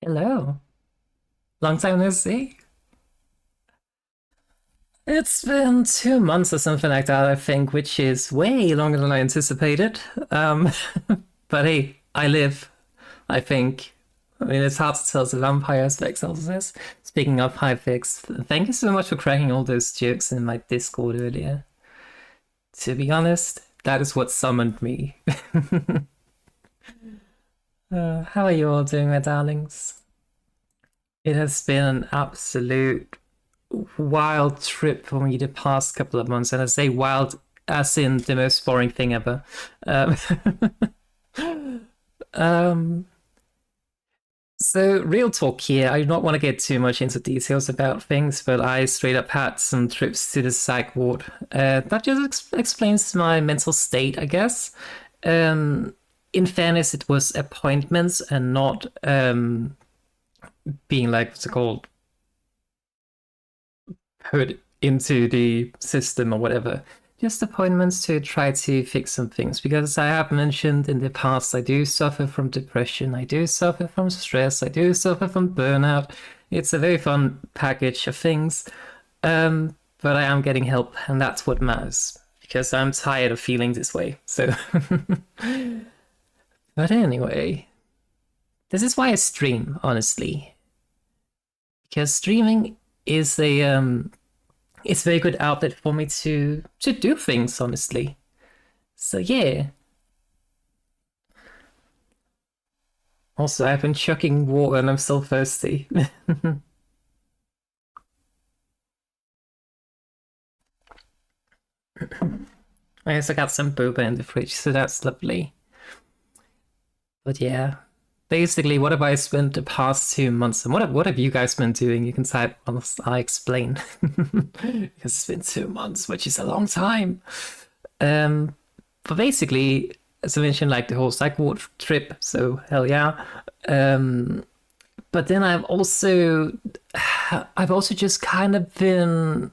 Hello. Long time no see. It's been 2 months or something like that, I think, which is way longer than I anticipated. Um, but hey, I live, I think. I mean, it's hard to tell the vampire aspects of this. Speaking of high fix, thank you so much for cracking all those jokes in my Discord earlier. To be honest, that is what summoned me. How are you all doing, my darlings? It has been an absolute wild trip for me the past couple of months, and I say wild as in the most boring thing ever. Um, um, so, real talk here. I do not want to get too much into details about things, but I straight up had some trips to the psych ward. That just explains my mental state, I guess. Um, in fairness, it was appointments and not being like what's it called put into the system or whatever. Just appointments to try to fix some things because I have mentioned in the past I do suffer from depression, I do suffer from stress, I do suffer from burnout. It's a very fun package of things, but I am getting help, and that's what matters because I'm tired of feeling this way. So, but anyway, this is why I stream, honestly, because streaming is a it's a very good outlet for me to do things, honestly. So yeah. Also, I've been chucking water and I'm still thirsty. I also got some boba in the fridge, so that's lovely. But yeah, basically, what have I spent the past 2 months, and what have you guys been doing? You can type whilst I explain, because it's been 2 months, which is a long time. Um, but basically, as I mentioned, like the whole psych ward trip, so hell yeah. Um, but then I've also just kind of been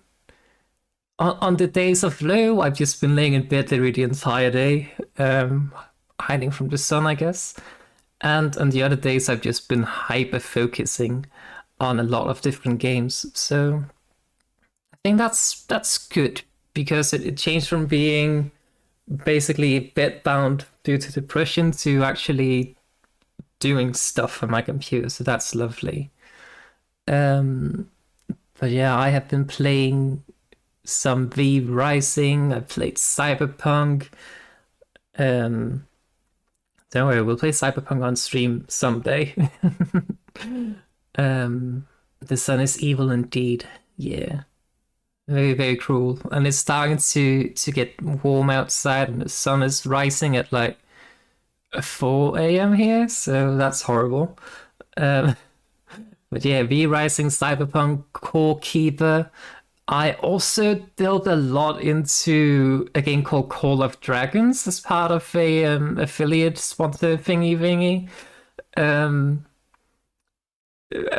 on the days of low. I've just been laying in bed literally the entire day, hiding from the sun, I guess. And on the other days, I've just been hyper focusing on a lot of different games. So I think that's good because it changed from being basically bedbound due to depression to actually doing stuff on my computer. So that's lovely. Um, but yeah, I have been playing some V Rising. I played Cyberpunk. Um, don't worry, we'll play Cyberpunk on stream someday. The sun is evil indeed. Yeah, very very cruel, and it's starting to get warm outside, and the sun is rising at like 4 a.m. here, so that's horrible. Um, but yeah, V Rising, Cyberpunk, Core Keeper. I also delved a lot into a game called Call of Dragons as part of a affiliate sponsor thingy, um,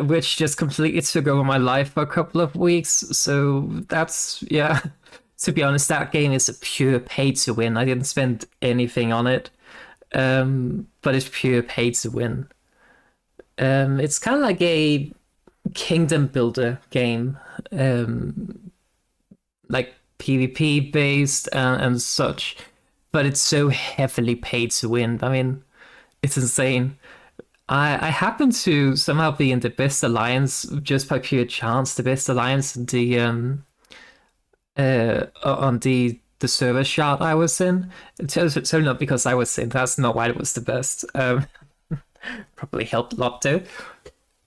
which just completely took over my life for a couple of weeks. So that's yeah. To be honest, that game is a pure pay to win. I didn't spend anything on it, but it's pure pay to win. It's kind of like a kingdom builder game, like PvP based and such, but it's so heavily paid to win. I mean, it's insane. I happen to somehow be in the best alliance just by pure chance. The best alliance in the on the server shard I was in. So not because I was in. That's not why it was the best. Probably helped a lot too.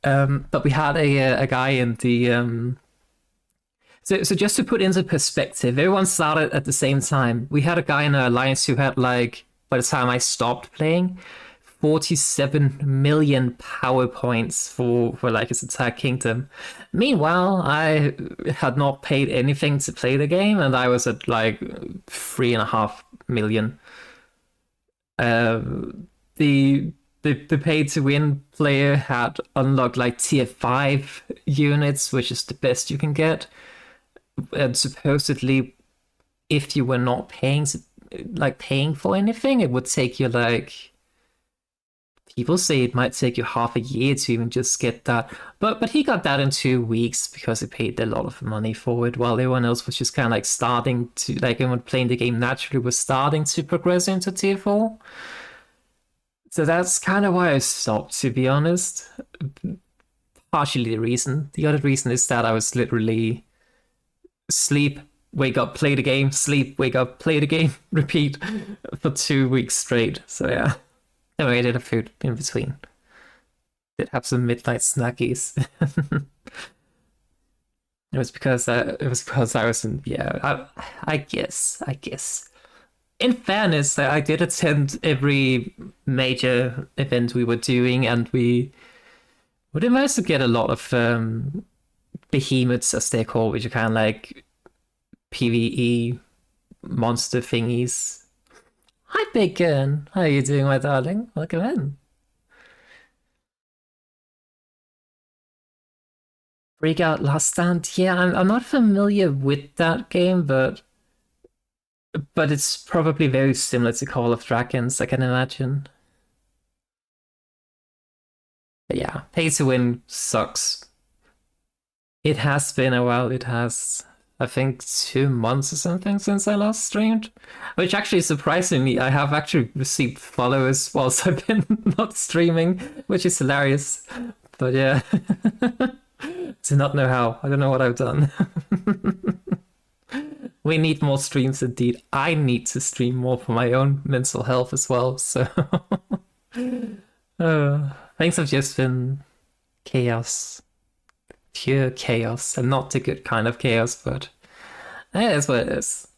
But we had a guy in the so just to put into perspective, everyone started at the same time. We had a guy in our alliance who had like by the time I stopped playing, 47 million power points for like his entire kingdom. Meanwhile, I had not paid anything to play the game, and I was at like 3.5 million. The the pay to win player had unlocked like tier 5 units, which is the best you can get. And supposedly, if you were not paying for anything, it would take you like people say it might take you half a year to even just get that. But he got that in 2 weeks because he paid a lot of money for it, while everyone else was just kind of like starting to, like, everyone playing the game naturally was starting to progress into tier 4. So that's kind of why I stopped, to be honest. Partially the reason. The other reason is that I was literally sleep, wake up, play the game, sleep, wake up, play the game, repeat for 2 weeks straight. So yeah. Anyway, I did have food in between. Did have some midnight snackies. It was because I was in, yeah, I guess. In fairness, I did attend every major event we were doing, and we did manage to get a lot of behemoths, as they're called, which are kind of like PvE monster thingies. Hi, Bacon. How are you doing, my darling? Welcome in. Breakout Last Stand. Yeah, I'm not familiar with that game, but it's probably very similar to Call of Dragons, I can imagine. But yeah, pay to win sucks. It has been a while. It has, I think, 2 months or something since I last streamed. Which actually, surprisingly, I have actually received followers whilst I've been not streaming, which is hilarious. But yeah. Do not know how. I don't know what I've done. We need more streams indeed. I need to stream more for my own mental health as well. So things have just been chaos. Pure chaos. And not the good kind of chaos, but it is what it is.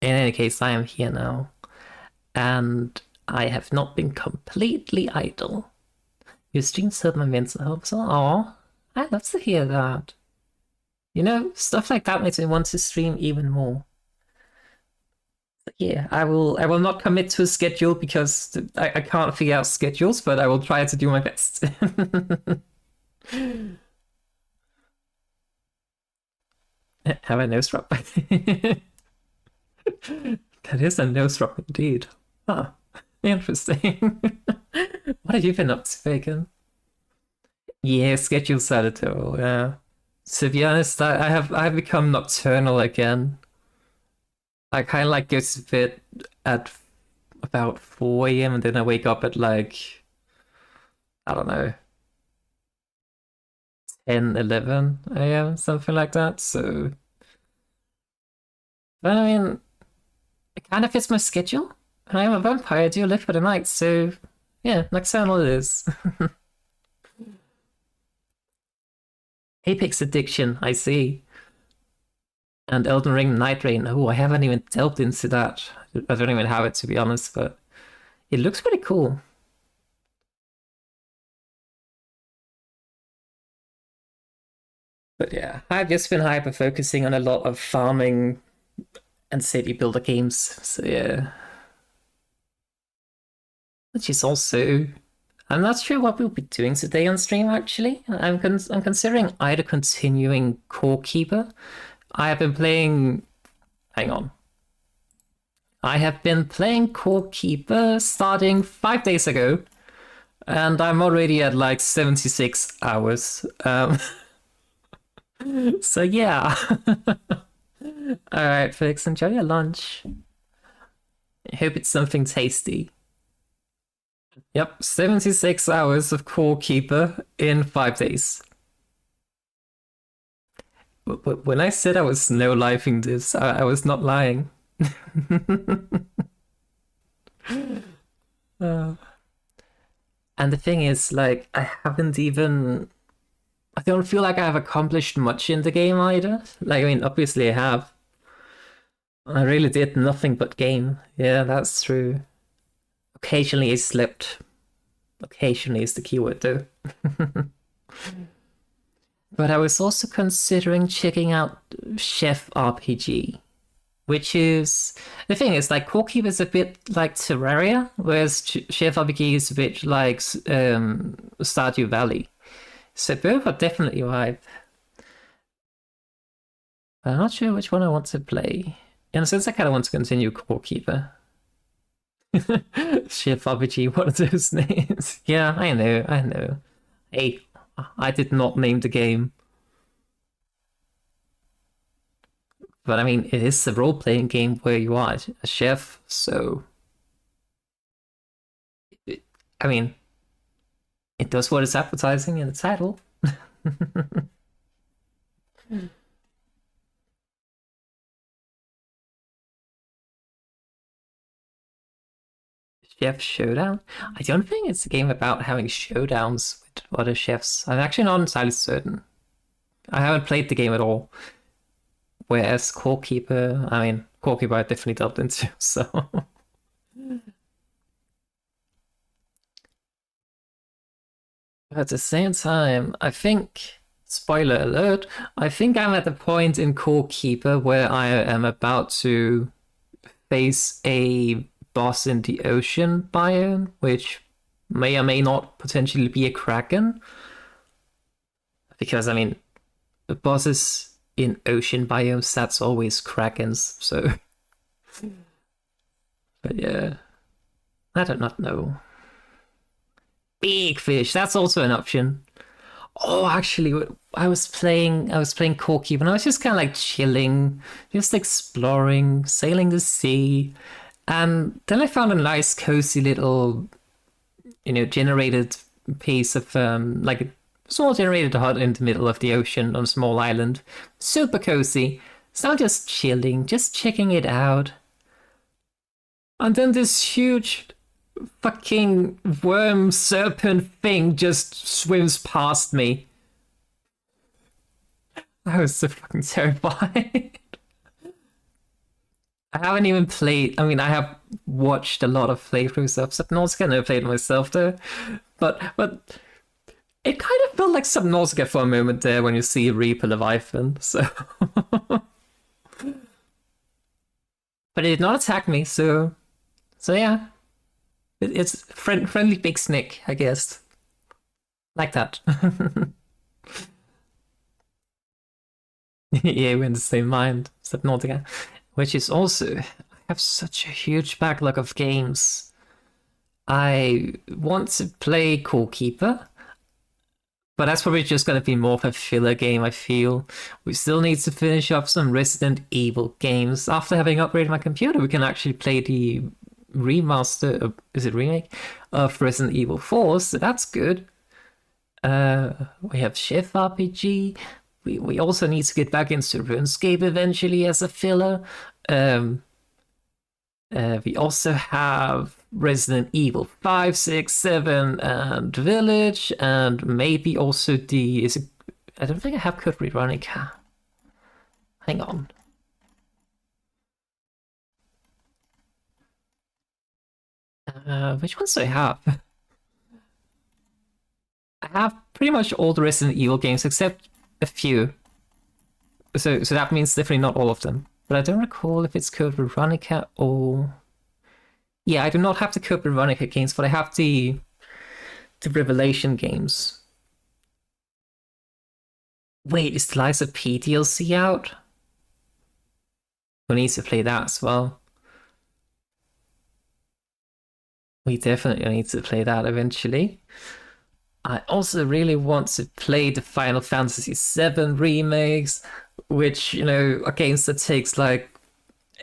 In any case, I am here now. And I have not been completely idle. Your streams help my mental health. So, aw, I'd love to hear that. You know, stuff like that makes me want to stream even more. But yeah, I will not commit to a schedule because I can't figure out schedules, but I will try to do my best. Have a nose drop. That is a nose drop indeed. Huh. Interesting. What have you been up to, Bacon? Yeah, schedules are terrible, yeah. To be honest, I've become nocturnal again. I kind of like go to bed at about 4 a.m. and then I wake up at like, I don't know, 10, 11 a.m., something like that. So, but I mean, it kind of fits my schedule. And I am a vampire, I do live for the night, so yeah, nocturnal it is. Apex Addiction, I see. And Elden Ring Night Rain. Oh, I haven't even delved into that. I don't even have it, to be honest, but it looks pretty cool. But yeah, I've just been hyper focusing on a lot of farming and city builder games. So yeah. Which is also, I'm not sure what we'll be doing today on stream, actually. I'm considering either continuing Core Keeper. I have been playing, hang on. I have been playing Core Keeper starting 5 days ago, and I'm already at like 76 hours. So yeah. Alright, Felix, enjoy your lunch. I hope it's something tasty. Yep, 76 hours of Core Keeper in 5 days. When I said I was no-lifing this, I was not lying. And the thing is, like, I don't feel like I have accomplished much in the game either. Like, I mean, obviously I have. I really did nothing but game. Yeah, that's true. Occasionally I slept. Occasionally is the keyword, though. But I was also considering checking out Chef RPG, which is, the thing is, like, Core Keeper is a bit like Terraria, whereas Chef RPG is a bit like Stardew Valley. So both are definitely vibe. But I'm not sure which one I want to play. In a sense, I kind of want to continue Core Keeper. Chef RPG, what are those names? Yeah, I know, I know. Hey, I did not name the game. But I mean, it is a role-playing game where you are a chef, so... I mean, it does what it's advertising in the title. Chef Showdown? I don't think it's a game about having showdowns with other chefs. I'm actually not entirely certain. I haven't played the game at all. Whereas Core-Keeper, I mean, Core-Keeper I definitely delved into, so... At the same time, I think, spoiler alert, I think I'm at the point in Core-Keeper where I am about to face a boss in the ocean biome, which may or may not potentially be a Kraken. Because, I mean, the bosses in ocean biomes, that's always Krakens, so... But yeah, I do not know. Big fish, that's also an option. Oh, actually, I was playing Corky, and I was just kind of like chilling, just exploring, sailing the sea, and then I found a nice, cozy little, generated piece of like a small generated hut in the middle of the ocean on a small island, super cozy. So I'm just chilling, just checking it out, and then this huge fucking worm serpent thing just swims past me. I was so fucking terrified. I haven't even played. I mean, I have watched a lot of playthroughs of Subnautica. I never played myself though, but it kind of felt like Subnautica for a moment there when you see Reaper Leviathan. So, but it did not attack me. So yeah, it's friendly big snake, I guess, like that. Yeah, we're in the same mind. Subnautica, which is also I have such a huge backlog of games. I want to play Core Keeper, but that's probably just going to be more of a filler game, I feel. We still need to finish up some Resident Evil games. After having upgraded my computer, we can actually play the remaster, is it remake, of Resident Evil 4, so that's good. We have Chef RPG. We also need to get back into RuneScape eventually as a filler. Um, we also have Resident Evil 5, 6, 7, and Village, and maybe also I don't think I have Code Veronica. Hang on. Which ones do I have? I have pretty much all the Resident Evil games except a few. So that means definitely not all of them. But I don't recall if it's Code Veronica or... Yeah, I do not have the Code Veronica games, but I have the Revelation games. Wait, is the Lies of P DLC out? We need to play that as well. We definitely need to play that eventually. I also really want to play the Final Fantasy VII remakes, which, are games that takes like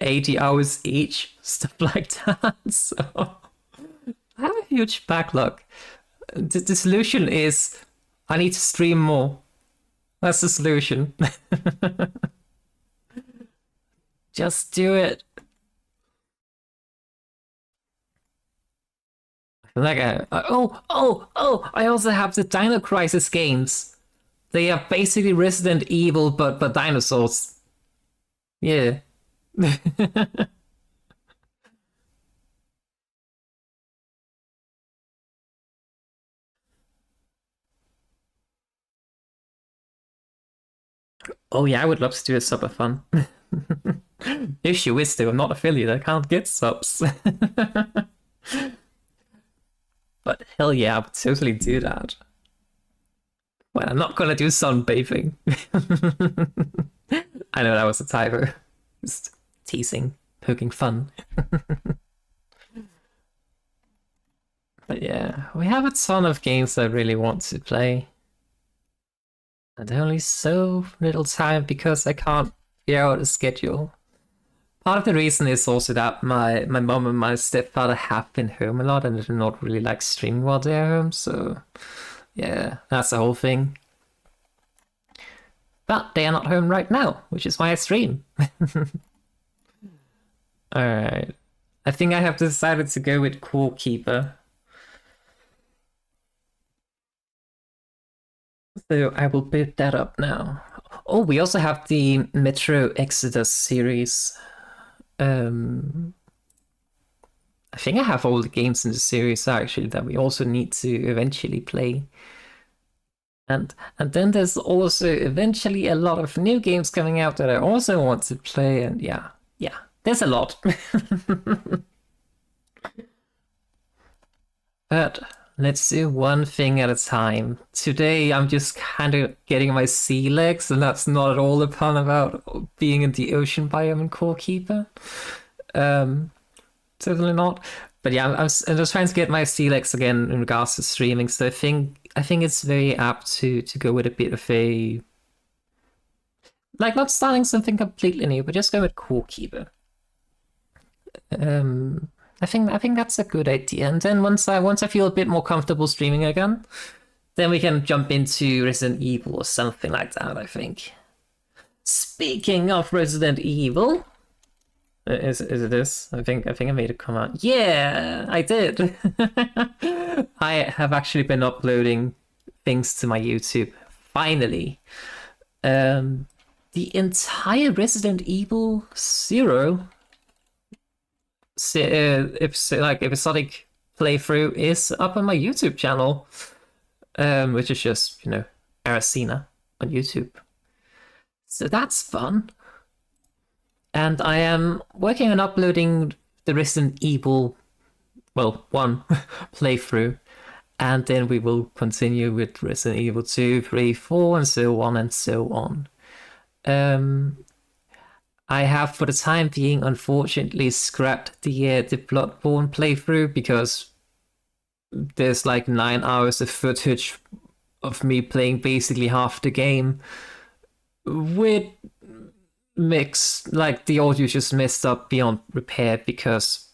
80 hours each, stuff like that. So I have a huge backlog. The solution is I need to stream more. That's the solution. Just do it. Like I also have the Dino Crisis games. They are basically Resident Evil but dinosaurs. Yeah. Oh yeah, I would love to do a sub of fun. Issue is though I'm not affiliate, I can't get subs. But hell yeah, I would totally do that. Well, I'm not gonna do sunbathing. I know that was a typo. Just teasing, poking fun. But yeah, we have a ton of games I really want to play. And only so little time because I can't figure out a schedule. Part of the reason is also that my mom and my stepfather have been home a lot and they do not really like streaming while they're home, so yeah, that's the whole thing. But they are not home right now, which is why I stream. Alright. I think I have decided to go with Core Keeper. So I will boot that up now. Oh, we also have the Metro Exodus series. I think I have all the games in the series actually that we also need to eventually play. And then there's also eventually a lot of new games coming out that I also want to play, and yeah, there's a lot. But let's do one thing at a time. Today I'm just kind of getting my sea legs, and that's not at all a pun about being in the ocean biome in Core Keeper. Totally not. But yeah, I'm just trying to get my sea legs again in regards to streaming. So I think it's very apt to go with a bit of a, like, not starting something completely new, but just go with Core Keeper. I think that's a good idea. And then once I feel a bit more comfortable streaming again, then we can jump into Resident Evil or something like that, I think. Speaking of Resident Evil, is it this? I think I made a comment. Yeah, I did. I have actually been uploading things to my YouTube. Finally. The entire Resident Evil 0 episodic playthrough is up on my YouTube channel, which is just, Arazeena on YouTube. So that's fun. And I am working on uploading the Resident Evil, 1 playthrough, and then we will continue with Resident Evil 2, 3, 4, and so on and so on. I have, for the time being, unfortunately scrapped the Bloodborne playthrough because there's like 9 hours of footage of me playing basically half the game with the audio just messed up beyond repair because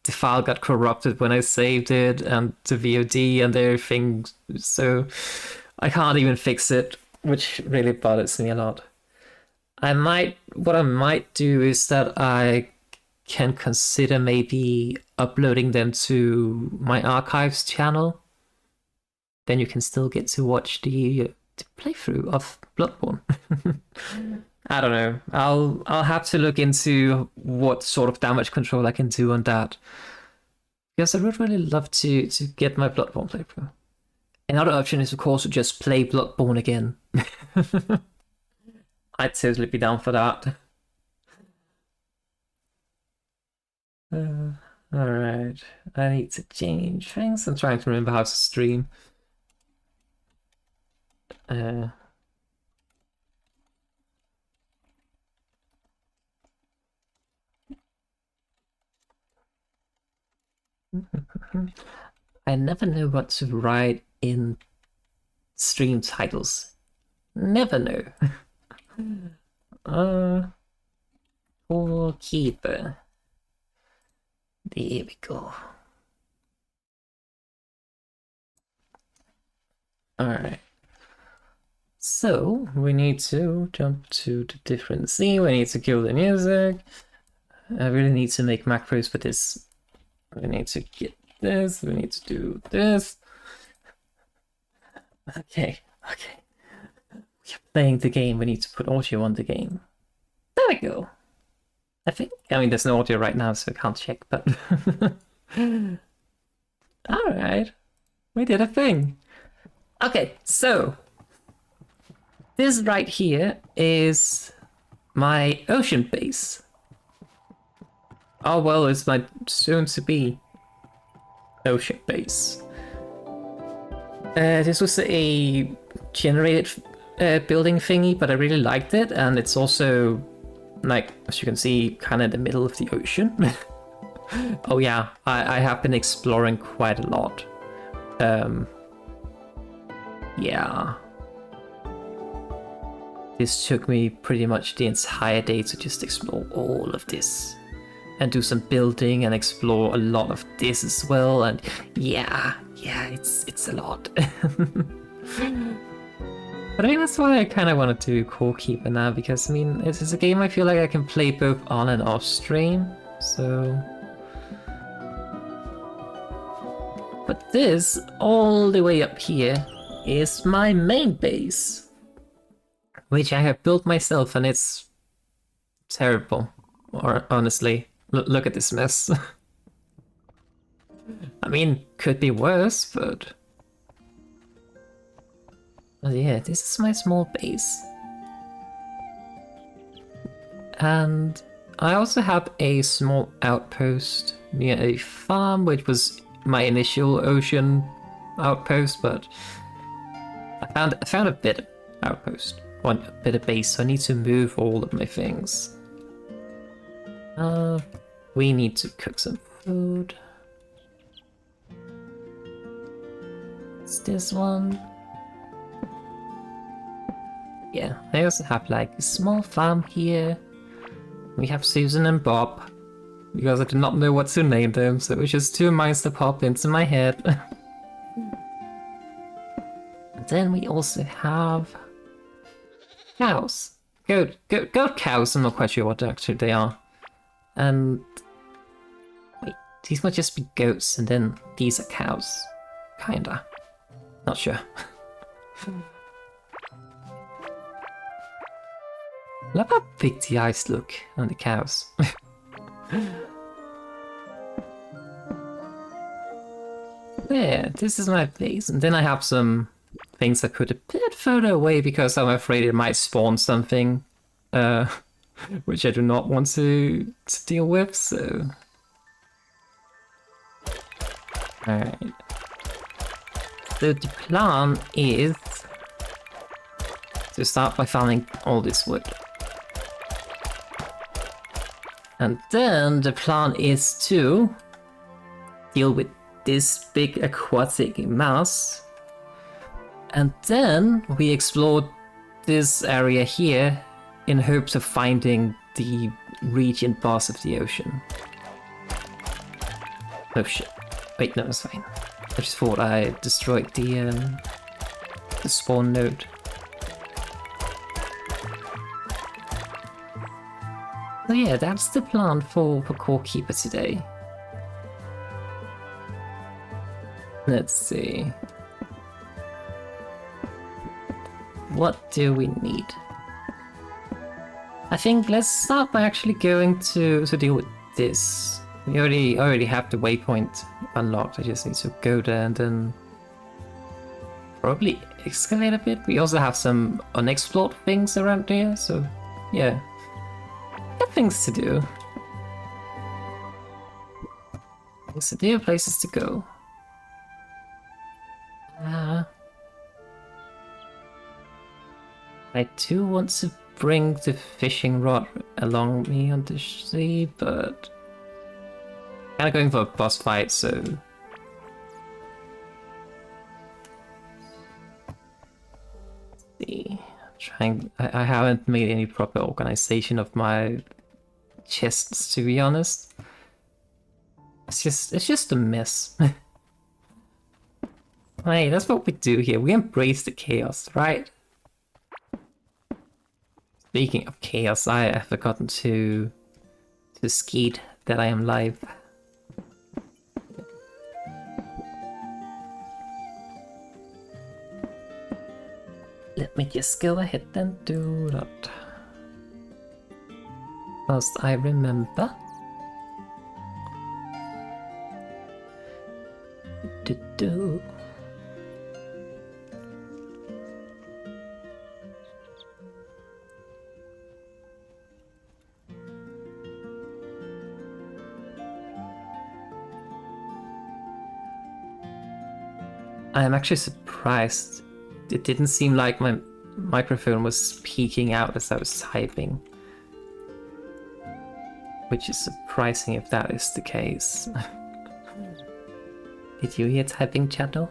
the file got corrupted when I saved it and the VOD and everything, so I can't even fix it, which really bothers me a lot. What I might do is that I can consider maybe uploading them to my archives channel. Then you can still get to watch the playthrough of Bloodborne. I don't know. I'll have to look into what sort of damage control I can do on that. Because I would really love to get my Bloodborne playthrough. Another option is, of course, to just play Bloodborne again. I'd totally be down for that. Alright. I need to change things. I'm trying to remember how to stream. I never know what to write in stream titles. Never know. Core Keeper. There we go. Alright. So, we need to jump to the different scene. We need to kill the music. I really need to make macros for this. We need to get this. We need to do this. Okay. We're playing the game. We need to put audio on the game. There we go. I think. I mean, there's no audio right now, so I can't check, but. Alright. We did a thing. Okay, so. This right here is my ocean base. Oh, well, it's my soon-to-be ocean base. This was a generated building thingy, but I really liked it, and it's also, like, as you can see, kind of in the middle of the ocean. Oh yeah, I have been exploring quite a lot Yeah. This took me pretty much the entire day to just explore all of this. And do some building and explore a lot of this as well, and yeah, it's a lot. But I mean, that's why I kind of want to do Core Keeper now, because I mean, it's a game I feel like I can play both on and off stream, so... But this, all the way up here, is my main base, which I have built myself, and it's terrible, or honestly. Look at this mess. I mean, could be worse, but... yeah, this is my small base. And I also have a small outpost near a farm, which was my initial ocean outpost, but I found a bit outpost, a bit of base, so I need to move all of my things. We need to cook some food. It's this one. Yeah, I also have like a small farm here. We have Susan and Bob, because I did not know what to name them, so it was just two minds that popped into my head. And then we also have cows. Goat cows, I'm not quite sure what actually they are. And wait, these might just be goats, and then these are cows. Kinda. Not sure. Look how big the eyes look on the cows. There, this is my base, and then I have some things I put a bit further away because I'm afraid it might spawn something. Which I do not want to deal with, so... Alright. So the plan is to start by farming all this wood. And then the plan is to deal with this big aquatic mass. And then we explore this area here in hopes of finding the region boss of the ocean. Oh shit. Wait, no, it's fine. I just thought I destroyed the spawn node. So yeah, that's the plan for Core Keeper today. Let's see. What do we need? I think let's start by actually going to deal with this. We already have the waypoint unlocked. I just need to go there and then probably excavate a bit. We also have some unexplored things around here, so yeah. Got things to do. Things to do, places to go. I do want to bring the fishing rod along me on the sea, but kind of going for a boss fight, so see. I haven't made any proper organization of my chests, to be honest. It's just a mess. Hey, that's what we do here. We embrace the chaos, right? Speaking of chaos, I have forgotten to skeet that I am live. Let me just go ahead and do that. Whilst I remember. Do. I am actually surprised. It didn't seem like my microphone was peeking out as I was typing. Which is surprising if that is the case. Did you hear typing, Chato?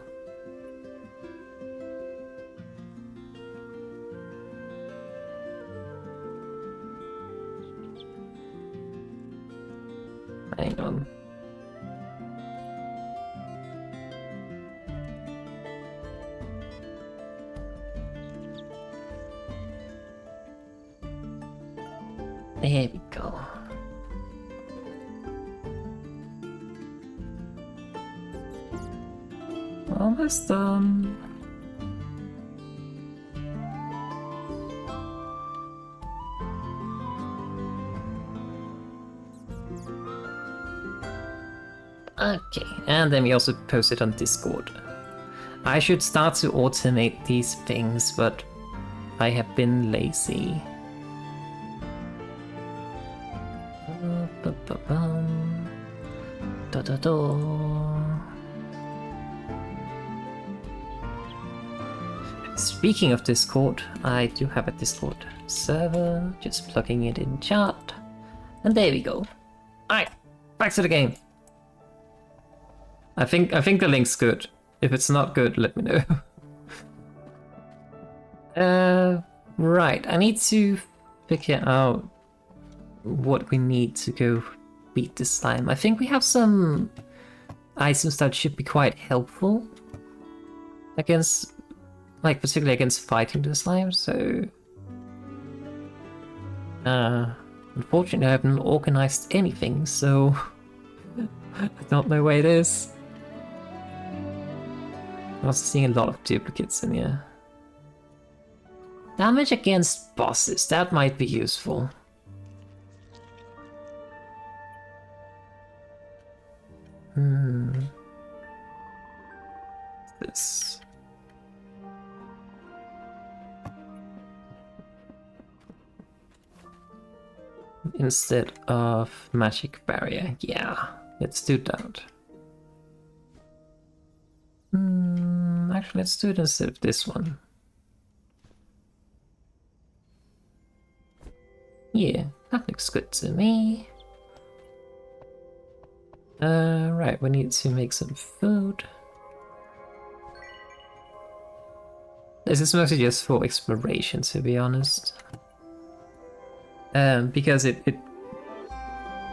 There we go. Almost done. Okay, and then we also post it on Discord. I should start to automate these things, but I have been lazy. Speaking of Discord, I do have a Discord server, just plugging it in chat. And there we go. Alright, back to the game. I think the link's good. If it's not good, let me know. Right, I need to figure out what we need to go beat the slime. I think we have some items that should be quite helpful against, like, particularly against fighting the slime, so... unfortunately I haven't organized anything, so... I don't know where it is. I'm also seeing a lot of duplicates in here. Damage against bosses, that might be useful. This. Instead of magic barrier, yeah, let's do that. Actually, let's do it instead of this one. Yeah, that looks good to me. Right, we need to make some food. This is mostly just for exploration, to be honest. Because it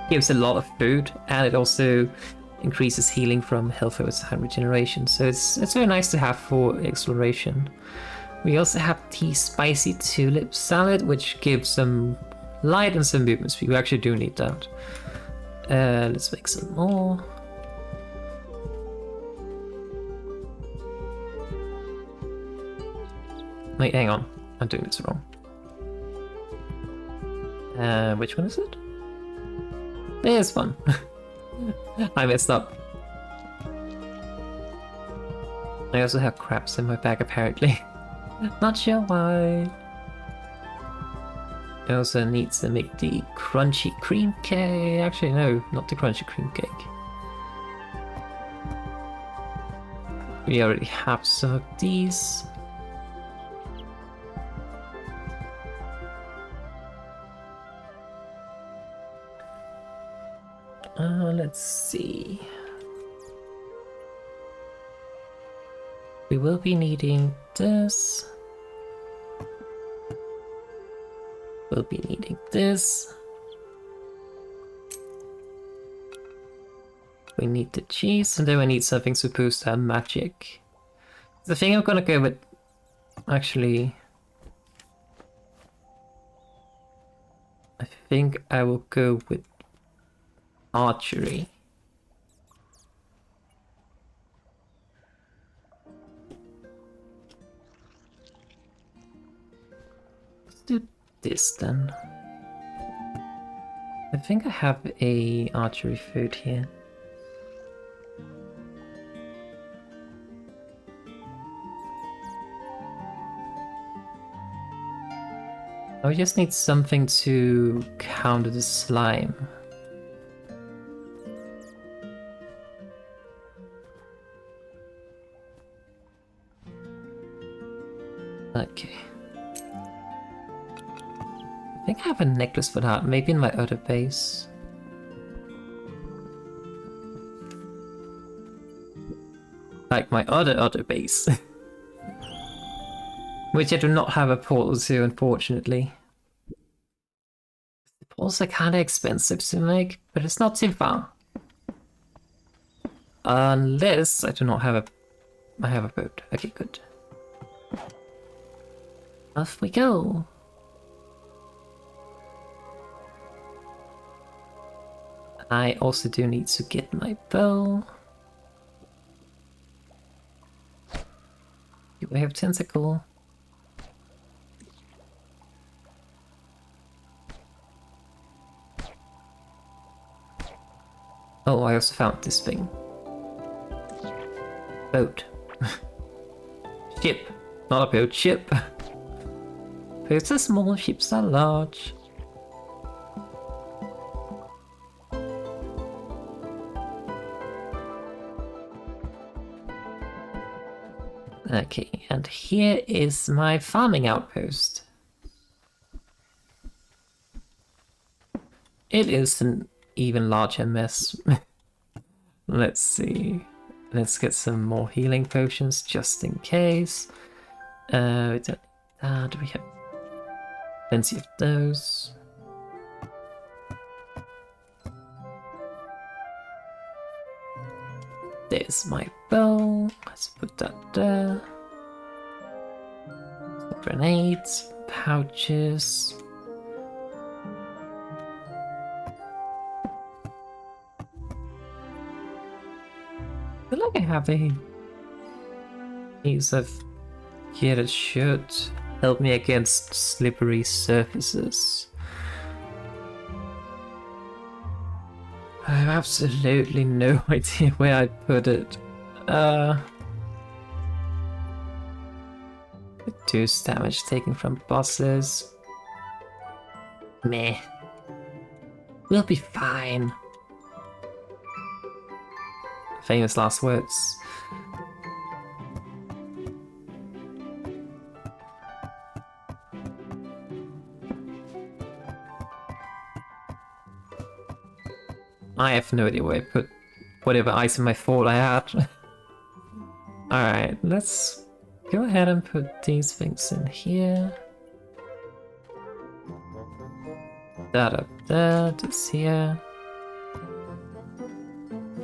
gives a lot of food, and it also increases healing from health over time regeneration, so it's very nice to have for exploration. We also have the spicy tulip salad, which gives some light and some movement speed. We actually do need that. Let's make some more. Wait, hang on. I'm doing this wrong. Which one is it? There's one. I messed up. I also have crabs in my bag, apparently. Not sure why. I also need to make the crunchy cream cake. Actually, no, not the crunchy cream cake. We already have some of these. Let's see. We will be needing this. We'll be needing this. We need the cheese, and then we need something to boost our magic. The thing I'm gonna go with, actually, I think I will go with archery. Let's do this then. I think I have a archery food here. I just need something to counter the slime. Okay. I think I have a necklace for that, maybe in my other base. Like my other base. Which I do not have a portal to, unfortunately. The portals are kinda expensive to make, but it's not too far. Unless I do not have I have a boat. Okay, good. Off we go. I also do need to get my bow. Do I have tentacle? Oh, I also found this thing. Boat. Ship. Not a boat, ship. Boats are small, ships are large. Okay, and here is my farming outpost. It is an even larger mess. Let's see. Let's get some more healing potions just in case. We don't need that. We have plenty of those. There's my bow. Let's put that there. Grenades, pouches. I feel like I have a piece of gear that should help me against slippery surfaces. I have absolutely no idea where I'd put it. Reduce damage taken from bosses. Meh. We'll be fine. Famous last words. I have no idea where I put whatever item I thought I had. Alright, let's go ahead and put these things in here. That up there, this here.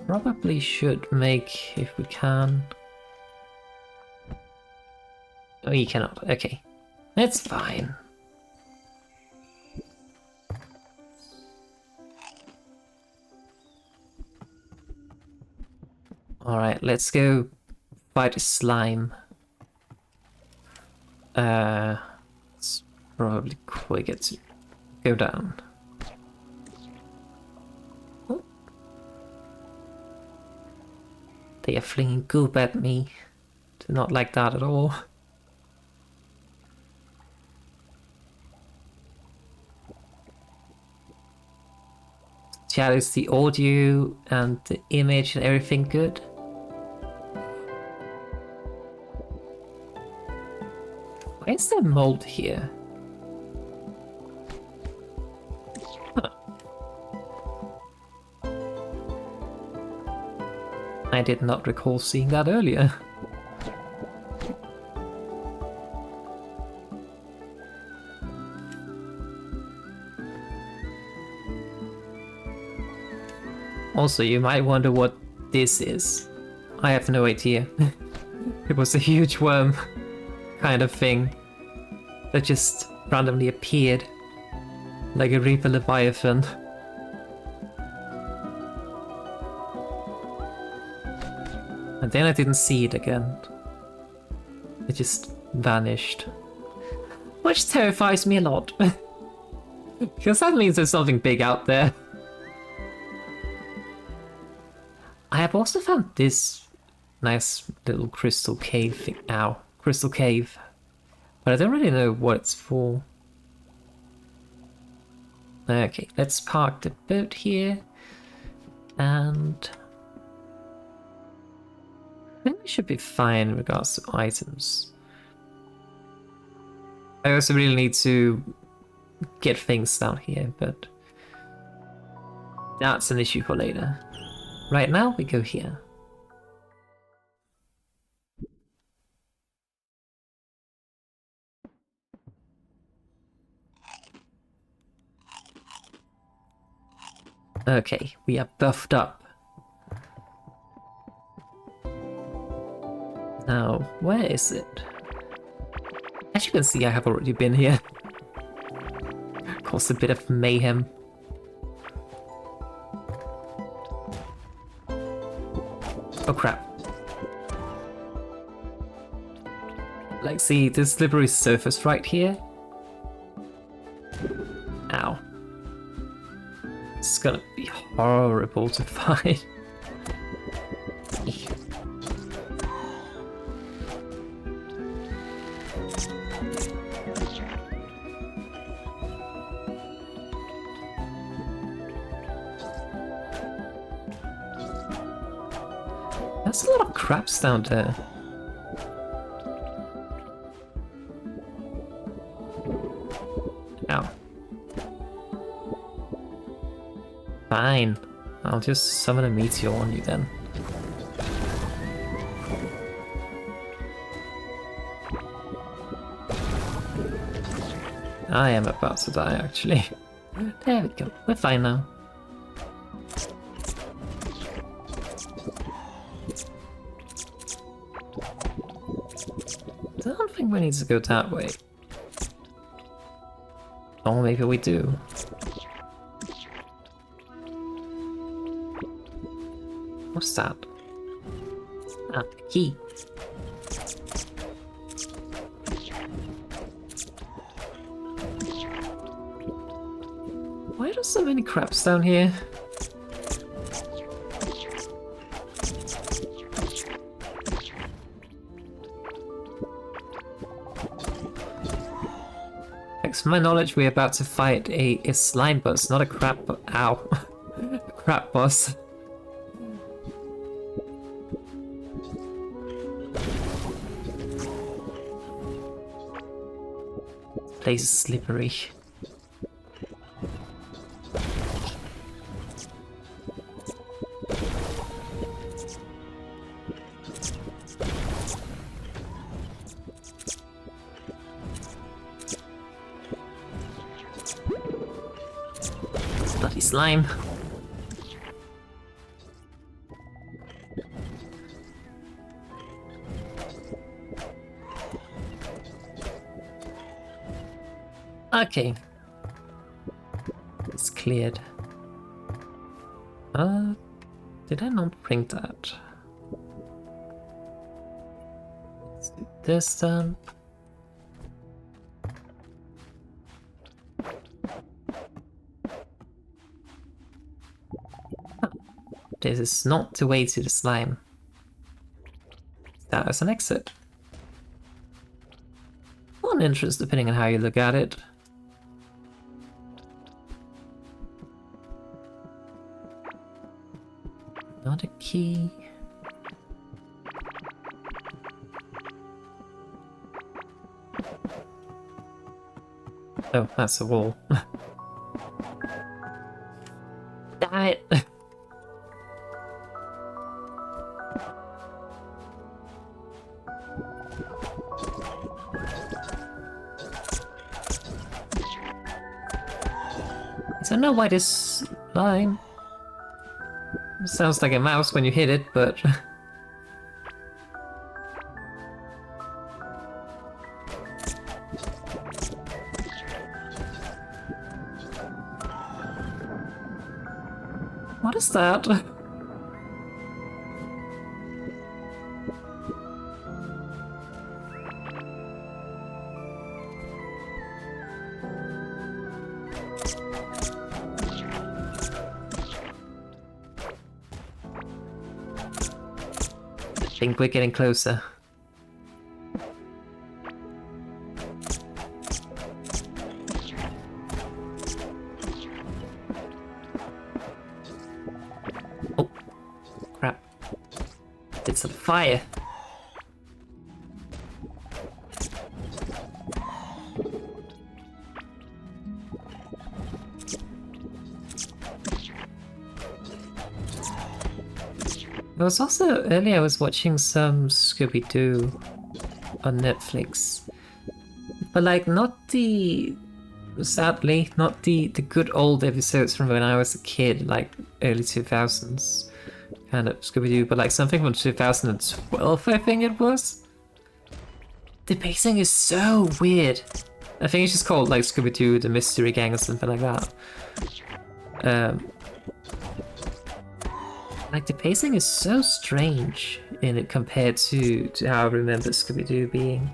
Probably should make if we can. Oh, you cannot. Okay. That's fine. Alright, let's go fight a slime. It's probably quicker to go down. Oh. They are flinging goop at me. Do not like that at all. Chat, is the audio and the image and everything good? Why is there mold here? Huh. I did not recall seeing that earlier. Also, you might wonder what this is. I have no idea. It was a huge worm kind of thing that just randomly appeared like a Reaper Leviathan. And then I didn't see it again. It just vanished. Which terrifies me a lot. Because that means there's something big out there. I have also found this nice little crystal cave thing. Ow. Crystal cave. But I don't really know what it's for. Okay, let's park the boat here. And I think we should be fine in regards to items. I also really need to get things down here, but that's an issue for later. Right now, we go here. Okay, we are buffed up. Now, where is it? As you can see, I have already been here. Caused a bit of mayhem. Oh crap. Like, see this slippery surface right here? Ow. This is gonna be horrible to fight. There's a lot of crabs down there. Ow. Fine. I'll just summon a meteor on you then. I am about to die, actually. There we go. We're fine now. I don't think we need to go that way. Or maybe we do. What's that? Ah, a key. Why are there so many crabs down here? To my knowledge, we're about to fight a slime boss, not a crab boss. Ow. A crab boss. This place is slippery. Bloody slime. Okay. It's cleared. Did I not bring that? Let's do this then. This is not the way to the slime. That is an exit. One entrance depending on how you look at it. Not a key. Oh, that's a wall. Damn it! I don't know why this line sounds like a mouse when you hit it, but what is that? I think we're getting closer. Oh, crap. It's a fire. There was also, earlier I was watching some Scooby-Doo on Netflix. But like, not the, sadly, not the good old episodes from when I was a kid, like early 2000s kind of Scooby-Doo, but like something from 2012 I think it was. The pacing is so weird. I think it's just called like Scooby-Doo, the Mystery Gang or something like that. Like, the pacing is so strange in it compared to how I remember Scooby-Doo being.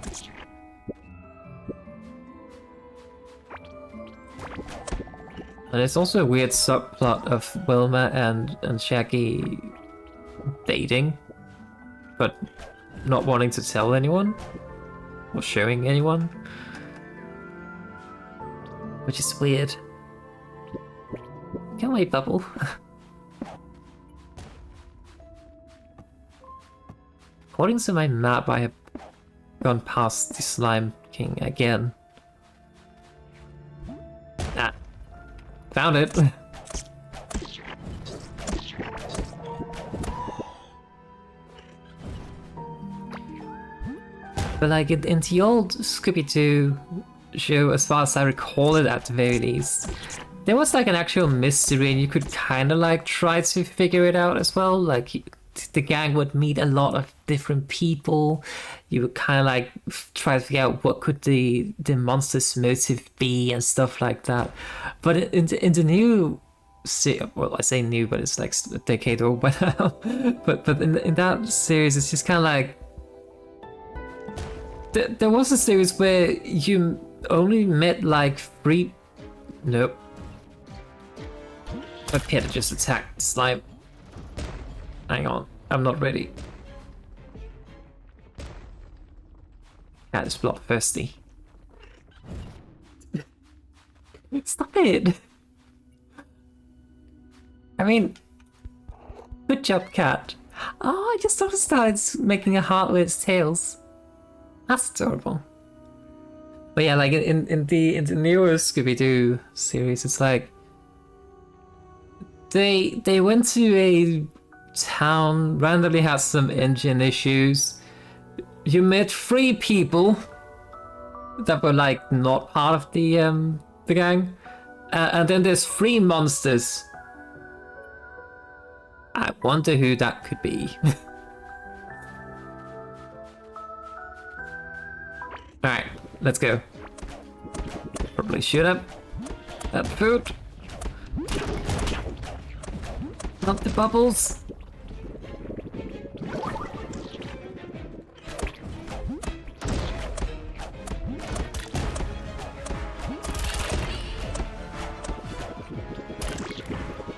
And there's also a weird subplot of Wilma and Shaggy dating, but not wanting to tell anyone, or showing anyone. Which is weird. Can't wait, Bubble. According to my map, I have gone past the Slime King again. Ah. Found it! But like in the old Scooby-Doo show, as far as I recall it at the very least, there was like an actual mystery and you could kind of like try to figure it out as well. Like the gang would meet a lot of different people. You would kind of like try to figure out what could the monster's motive be and stuff like that. But in the new, well, I say new, but it's like a decade old by now. but in that series, it's just kind of like there was a series where you only met like 3. Nope. My pet just attacked slime. Hang on, I'm not ready. Cat is bloodthirsty. Stop it! I mean, good job, cat. Oh, I just noticed how it's making a heart with its tails. That's adorable. But yeah, like in the newer Scooby-Doo series, it's like they went to a town, randomly had some engine issues. You met 3 people that were like not part of the gang, and then there's 3 monsters. I wonder who that could be. Alright, let's go. Probably shoot up that food. Not the bubbles.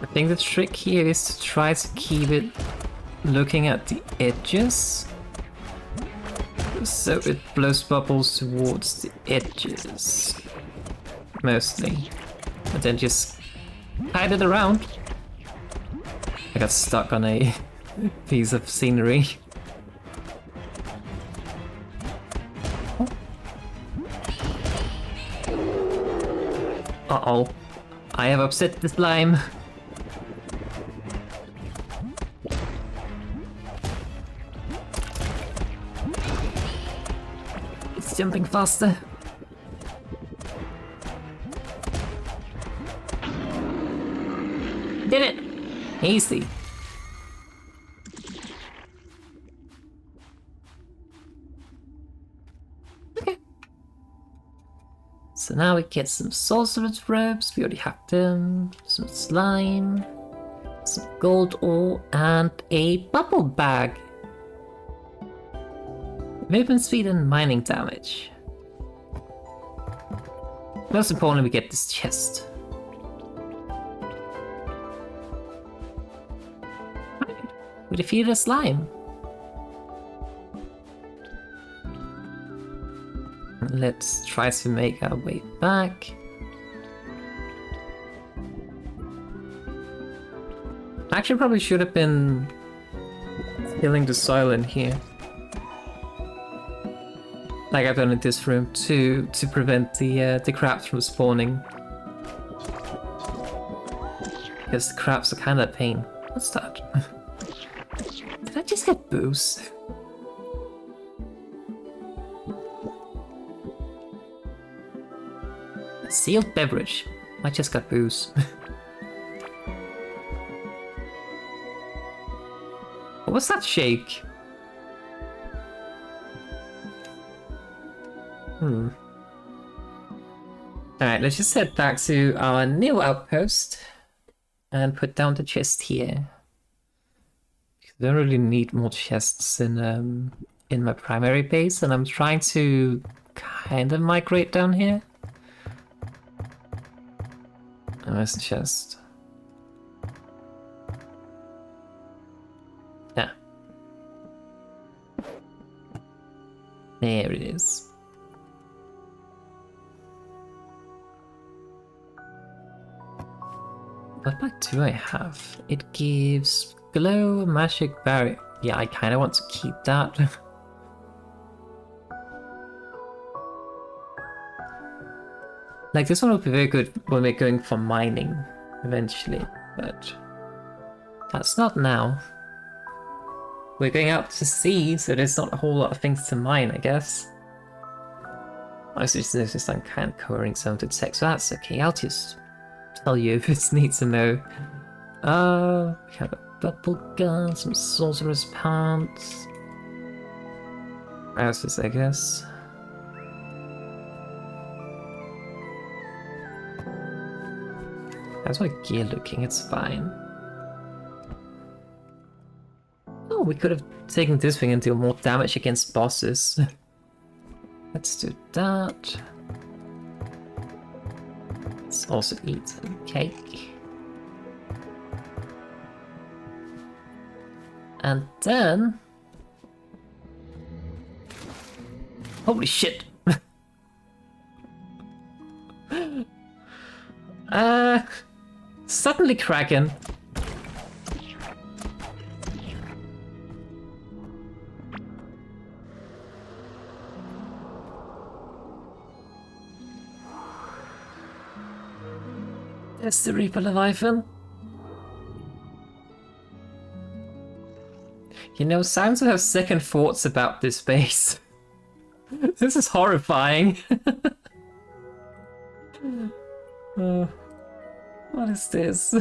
I think the trick here is to try to keep it looking at the edges, so it blows bubbles towards the edges, mostly, and then just hide it around. I got stuck on a piece of scenery. Uh-oh, I have upset the slime. It's jumping faster. Did it! Easy. Okay. So now we get some sorcerer's robes, we already have them, some slime, some gold ore, and a bubble bag. Movement speed and mining damage. Most importantly, we get this chest. We defeated a slime. Let's try to make our way back. Actually, probably should have been killing the soil in here, like I've done in this room, to prevent the crabs from spawning. Because the crabs are kind of a pain. What's that? Did I just get booze? A sealed beverage. I just got booze. What was that shake? Alright, let's just head back to our new outpost and put down the chest here. don't really need more chests in my primary base, and I'm trying to kind of migrate down here. Oh, where's the chest? Yeah. There it is. What back do I have? It gives glow, magic barrier. Yeah, I kind of want to keep that. Like, this one would be very good when we're going for mining eventually, but that's not now. We're going out to sea, so there's not a whole lot of things to mine, I guess. I just noticed I'm kind of covering some of the text, so that's okay. I'll just tell you if it's need to know. We have a bubble gun, some sorcerer's pants. Houses, I guess. How's my gear looking? It's fine. Oh, we could have taken this thing and deal more damage against bosses. Let's do that. Let's also eat some cake. And then... Holy shit! Suddenly KRAKEN. There's the Reaper Leviathan. You know, sounds have second thoughts about this base. This is horrifying. What is this?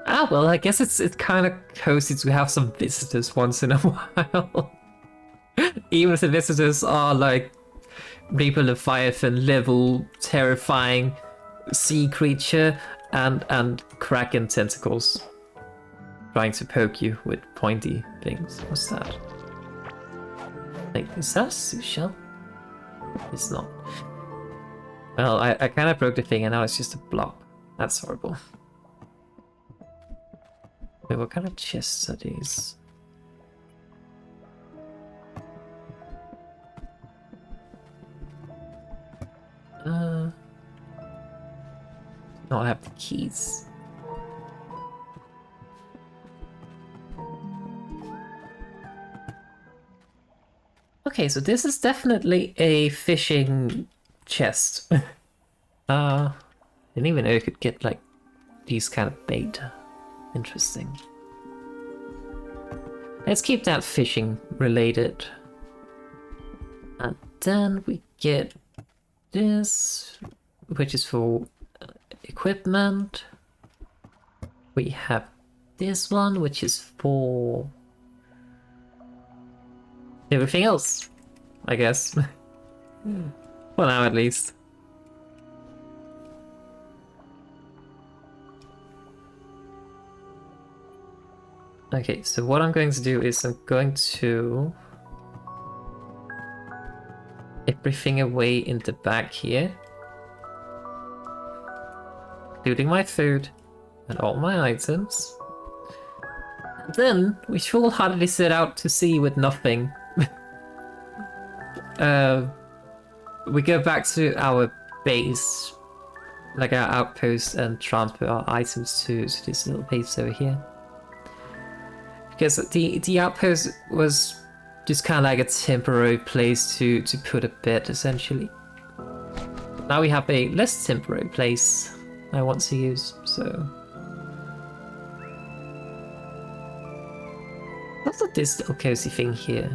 Ah, well, I guess it's kind of cozy to have some visitors once in a while. Even if the visitors are like Reaper Leviathan level terrifying sea creature and KRAKEN tentacles trying to poke you with pointy things. What's that? Like, is that a seashell? It's not. Well, I kind of broke the thing and now it's just a blob. That's horrible. Wait, what kind of chests are these? No, I have the keys. Okay, so this is definitely a fishing chest. Didn't even know you could get like these kind of bait. Interesting. Let's keep that fishing related. And then we get this, which is for equipment. We have this one, which is for everything else, I guess. For now, at least. Okay, so what I'm going to do is I'm going to everything away in the back here, including my food and all my items. And then we shall hardly set out to sea with nothing. We go back to our base, like our outpost, and transfer our items to this little base over here. Because the outpost was just kind of like a temporary place to put a bed, essentially. Now we have a less temporary place I want to use, so... What's this little cozy thing here?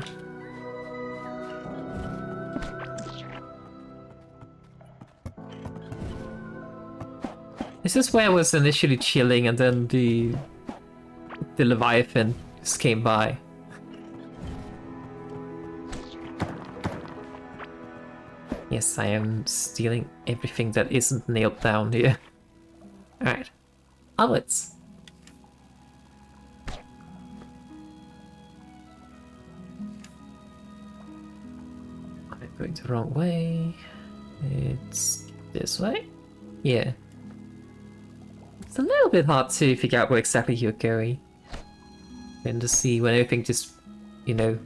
Is this where I was initially chilling and then the Leviathan just came by? Yes, I am stealing everything that isn't nailed down here. Alright. outwards. I'm going the wrong way. It's this way? Yeah. It's a little bit hard to figure out where exactly you're going. In the sea, when everything just, you know,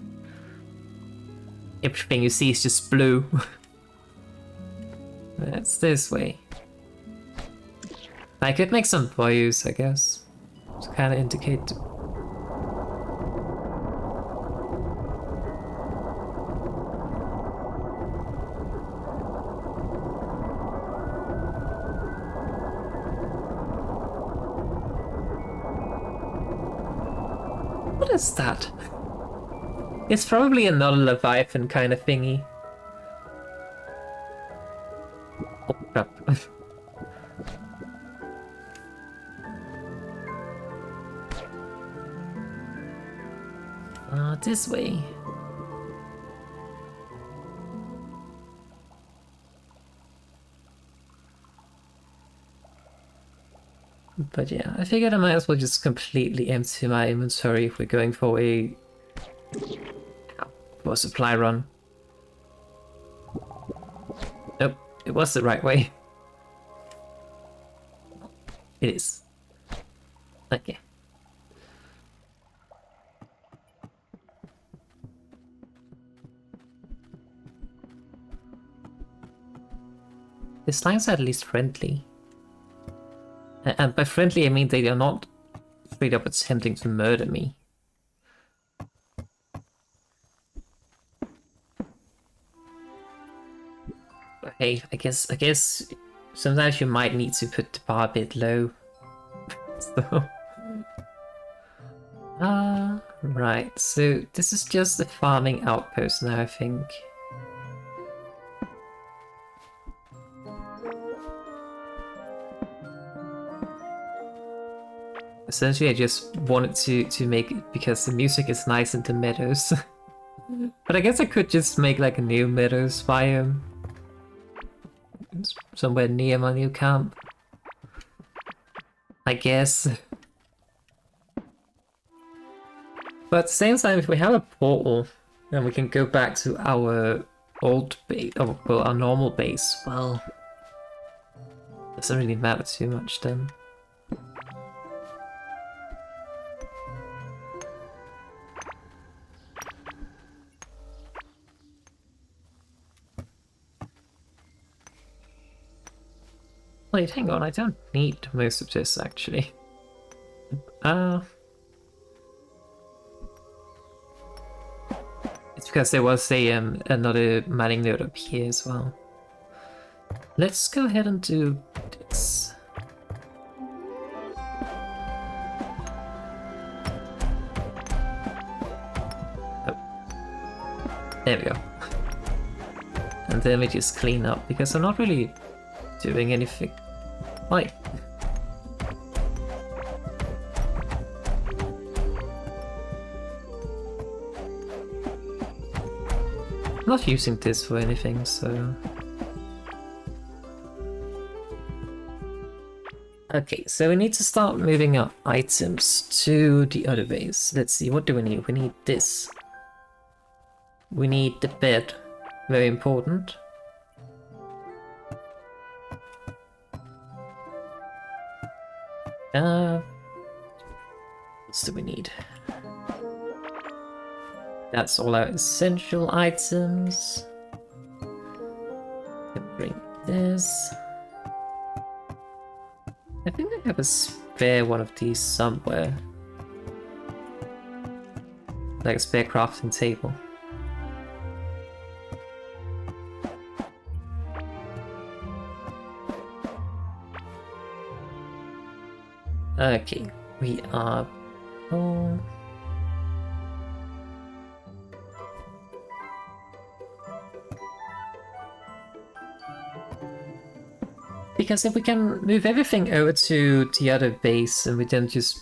everything you see is just blue. That's this way. I could make some bows, I guess, to kind of indicate. What is that? It's probably another Leviathan kind of thingy. Oh crap. This way. But yeah, I figured I might as well just completely empty my inventory if we're going for a supply run. Nope, it was the right way. It is. Okay. The slimes are at least friendly. And by friendly, I mean they are not straight up attempting to murder me. But hey, I guess sometimes you might need to put the bar a bit low. So... right, so this is just the farming outpost now, I think. Essentially, I just wanted to make it because the music is nice in the meadows. But I guess I could just make like a new meadows biome. Somewhere near my new camp. I guess. But at the same time, if we have a portal, then we can go back to our old base, oh, well, our normal base. Well, doesn't really matter too much then. Wait, hang on, I don't need most of this actually. It's because there was a another mining node up here as well. Let's go ahead and do this. Oh. There we go. And then we just clean up because I'm not really doing anything. Why? I'm not using this for anything, so... Okay, so we need to start moving our items to the other base. Let's see, what do we need? We need this. We need the bed. Very important. What else do we need? That's all our essential items. Can bring this. I think I have a spare one of these somewhere. Like a spare crafting table. Okay, we are... Oh. Because if we can move everything over to the other base and we then just...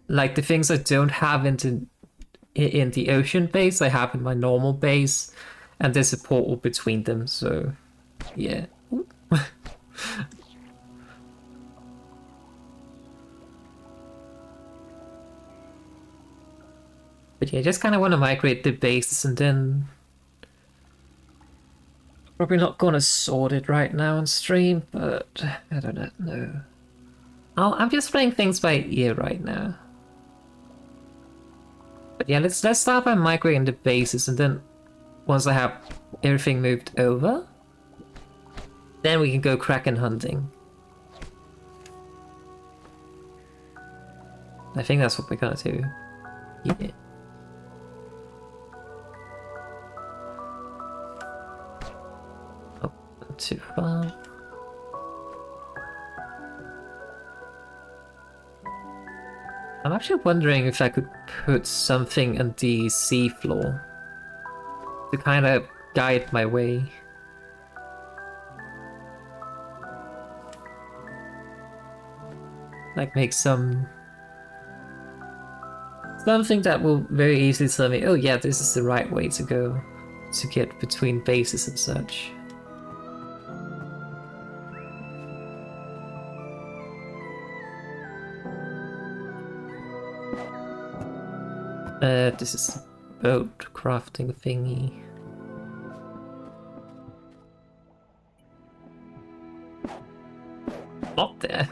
Like the things I don't have in the ocean base, I have in my normal base. And there's a portal between them, so... Yeah. But yeah, I just kind of want to migrate the bases and then... Probably not gonna sort it right now on stream, but I don't know. I'm just playing things by ear right now. But yeah, let's start by migrating the bases, and then once I have everything moved over, then we can go kraken hunting. I think that's what we're gonna do. Yeah. Oh, not too far. I'm actually wondering if I could put something on the seafloor to kind of guide my way. Like make something that will very easily tell me, oh yeah, this is the right way to go to get between bases and such. This is a boat crafting thingy. Not there.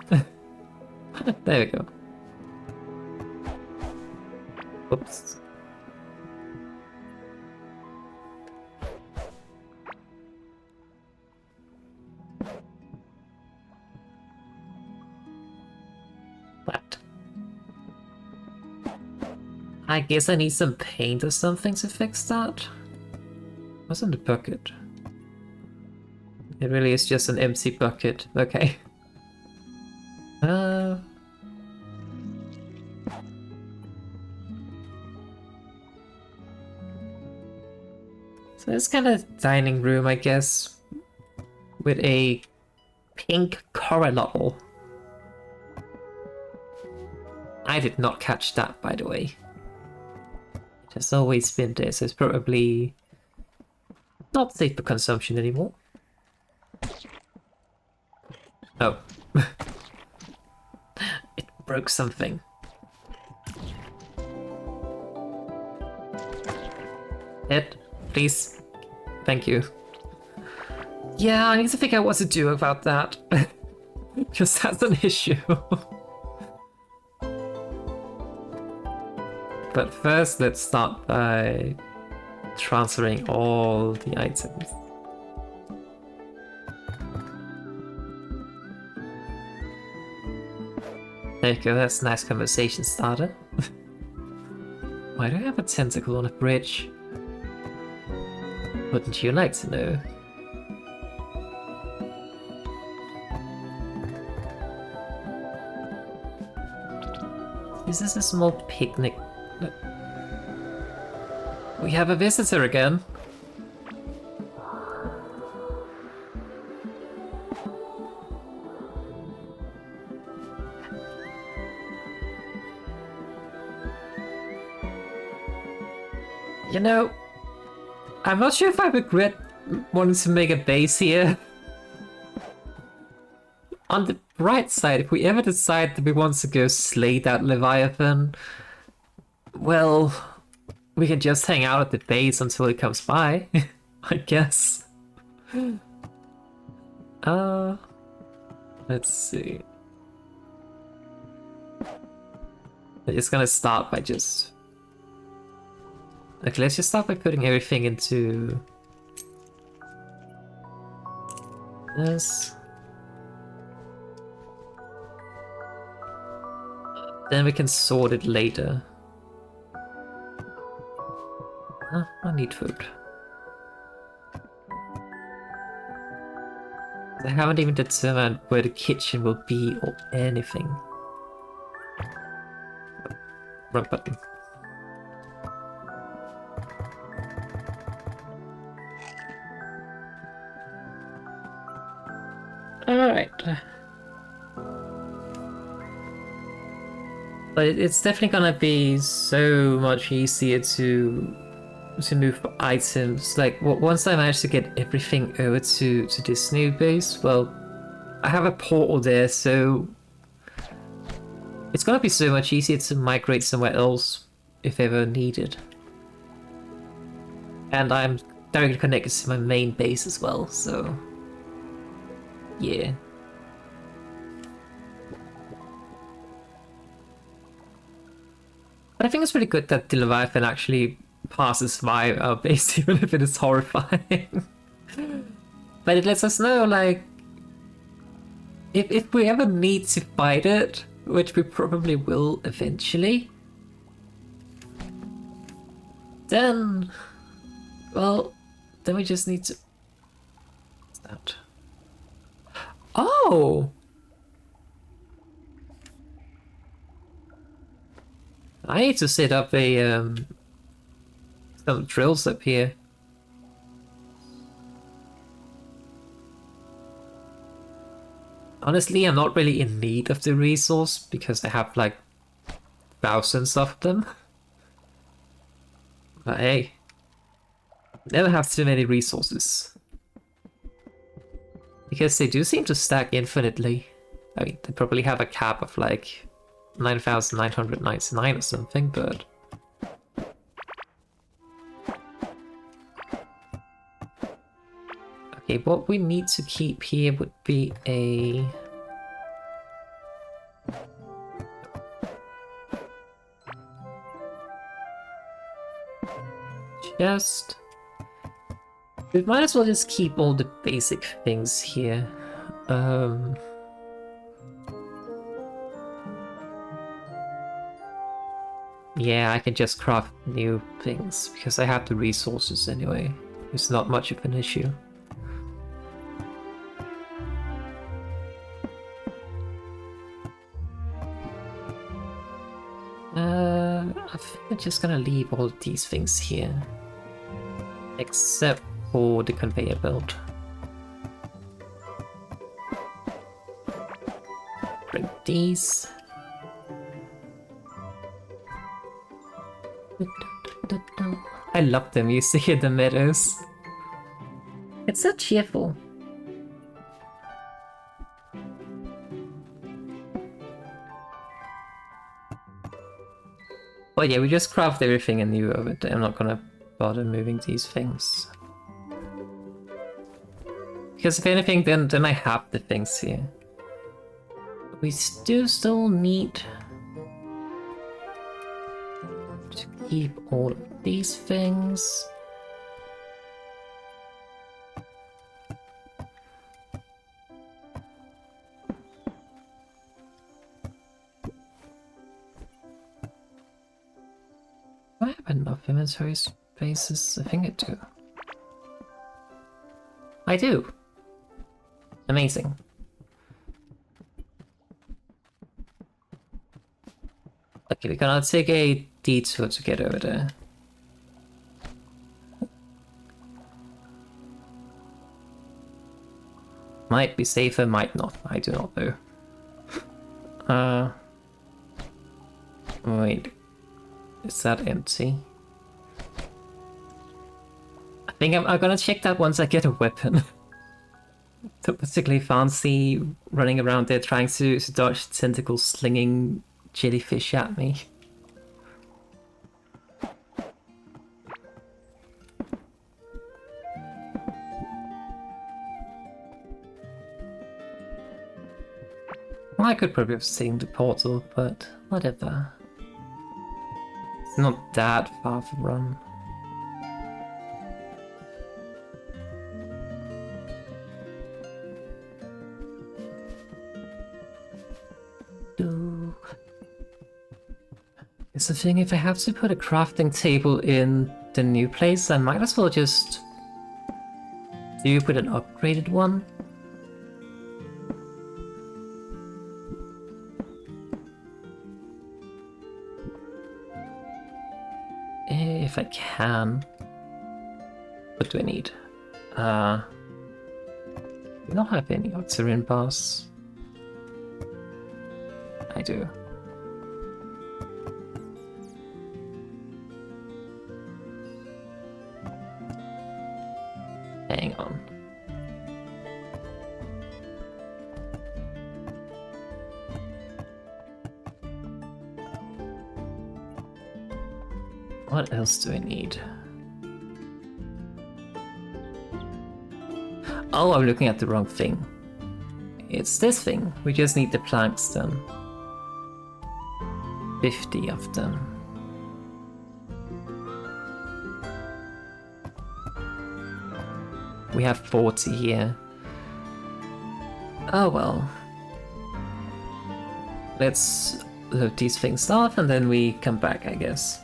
There we go. Oops. What? I guess I need some paint or something to fix that. What's in the bucket? It really is just an empty bucket. Okay. So this kind of dining room, I guess, with a pink corridor. I did not catch that, by the way. It has always been there, so it's probably not safe for consumption anymore. Oh. It broke something. Ed, please. Thank you. Yeah, I need to figure out what to do about that. Because that's an issue. But first, let's start by transferring all the items. There you go, that's a nice conversation starter. Why do I have a tentacle on a bridge? Wouldn't you like to know? Is this a small picnic? We have a visitor again. You know, I'm not sure if I regret wanting to make a base here. On the bright side, if we ever decide that we want to go slay that Leviathan, well, we can just hang out at the base until it comes by, I guess. Let's see. I'm just gonna start by just... Okay, let's just start by putting everything into this. Then we can sort it later. I need food. I haven't even determined where the kitchen will be or anything. Wrong button. Alright. But it's definitely gonna be so much easier to move items. Like, once I manage to get everything over to this new base, well, I have a portal there, so it's gonna be so much easier to migrate somewhere else if ever needed. And I'm directly connected to my main base as well, so yeah. But I think it's pretty good that the Leviathan actually passes by our base, even if it is horrifying. But it lets us know, like, if we ever need to fight it, which we probably will eventually, then, well, then we just need to... What's that? Oh! I need to set up a, some drills up here. Honestly, I'm not really in need of the resource because I have like thousands of them. But hey, never have too many resources. Because they do seem to stack infinitely. I mean, they probably have a cap of like 9,999 or something, but... Okay, what we need to keep here would be a... chest. We might as well just keep all the basic things here. Yeah, I can just craft new things because I have the resources anyway. It's not much of an issue. I think I'm just gonna leave all these things here. Except for the conveyor belt. Bring these. I love the music in the meadows. It's so cheerful. But yeah, we just craft everything anew of it. I'm not gonna bother moving these things. Because if anything, then I have the things here. We do still need to keep all of these things. Do I have enough inventory spaces? I think I do. I do! Amazing. Okay, we're gonna take a detour to get over there. Might be safer, might not. I do not know. Wait. Is that empty? I think I'm gonna check that once I get a weapon. Don't particularly fancy running around there trying to dodge tentacles slinging jellyfish at me. Well, I could probably have seen the portal, but whatever. It's not that far to run. It's the thing, if I have to put a crafting table in the new place, I might as well just do put an upgraded one. If I can. What do I need? I don't have any oxygen bars. I do. Hang on. What else do I need? Oh, I'm looking at the wrong thing. It's this thing. We just need the planks then. 50 of them. We have 40 here. Oh well. Let's load these things off and then we come back, I guess.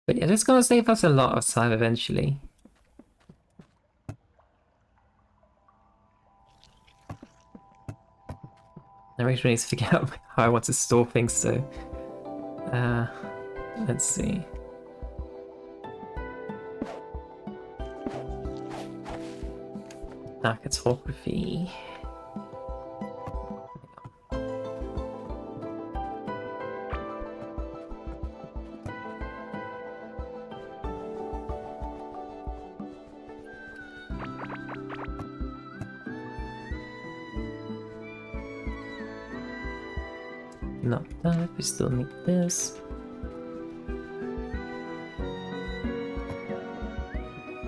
But yeah, it's gonna save us a lot of time eventually. I really need to figure out how I want to store things, so... let's see. Cartography. Not that, we still need this.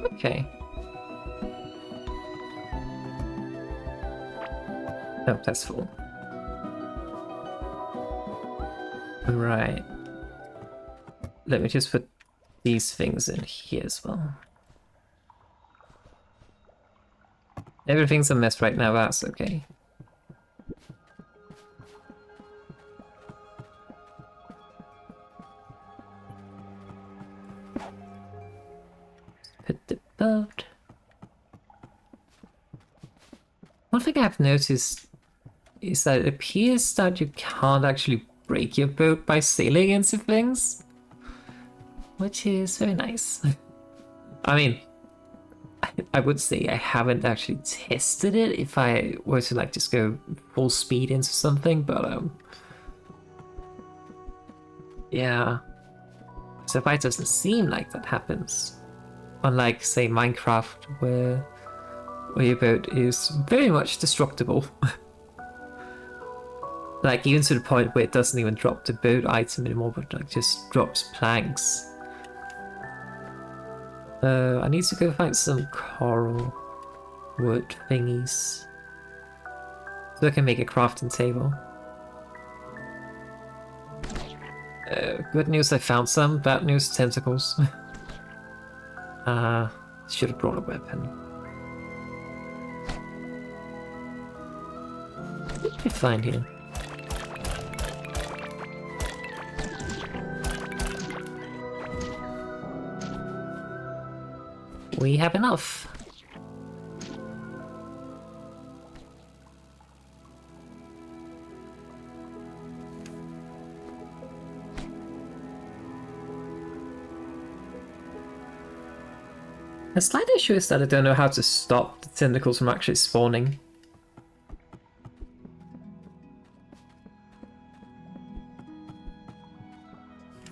Okay. Oh, that's full. Right. Let me just put these things in here as well. Everything's a mess right now, that's okay. Put the boat. One thing I've noticed is that it appears that you can't actually break your boat by sailing into things, which is very nice. I mean, I would say I haven't actually tested it if I were to like just go full speed into something, but yeah. So far it doesn't seem like that happens. Unlike, say, Minecraft, where your boat is very much destructible. Like, even to the point where it doesn't even drop the boat item anymore, but like just drops planks. I need to go find some coral wood thingies so I can make a crafting table. Good news, I found some. Bad news, tentacles. Should have brought a weapon. What did we find here? We have enough. The slight issue is that I don't know how to stop the tentacles from actually spawning.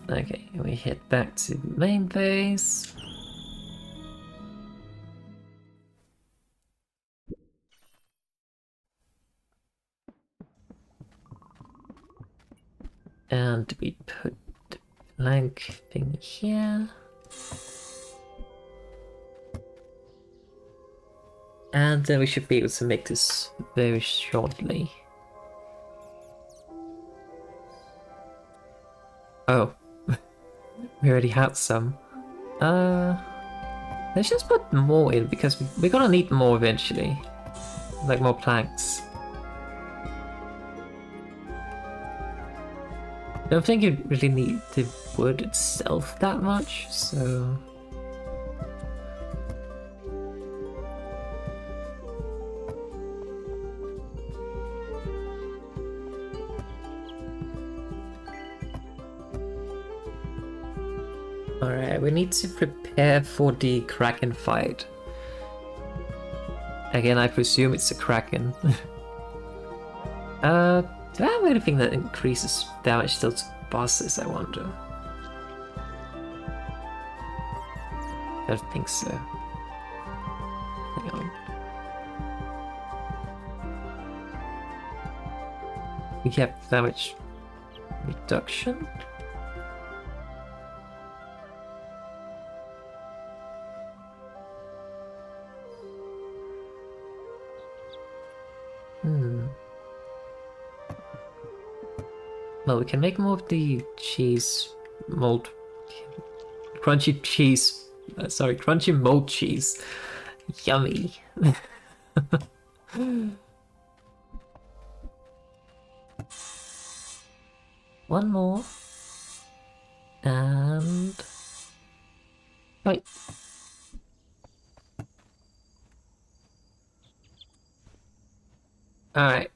Okay, we head back to the main base. And we put the blank thing here. And then we should be able to make this very shortly. Oh, we already had some. Let's just put more in because we're gonna need more eventually. Like more planks. I don't think you really need the wood itself that much, so... Alright, we need to prepare for the Kraken fight. Again, I presume it's a Kraken. Do I have anything that increases damage still to bosses, I wonder? I don't think so. Hang on. We have damage reduction. Well, we can make more of the cheese mold, crunchy cheese. Sorry, crunchy mold cheese. Yummy. One more. And... Wait. Alright.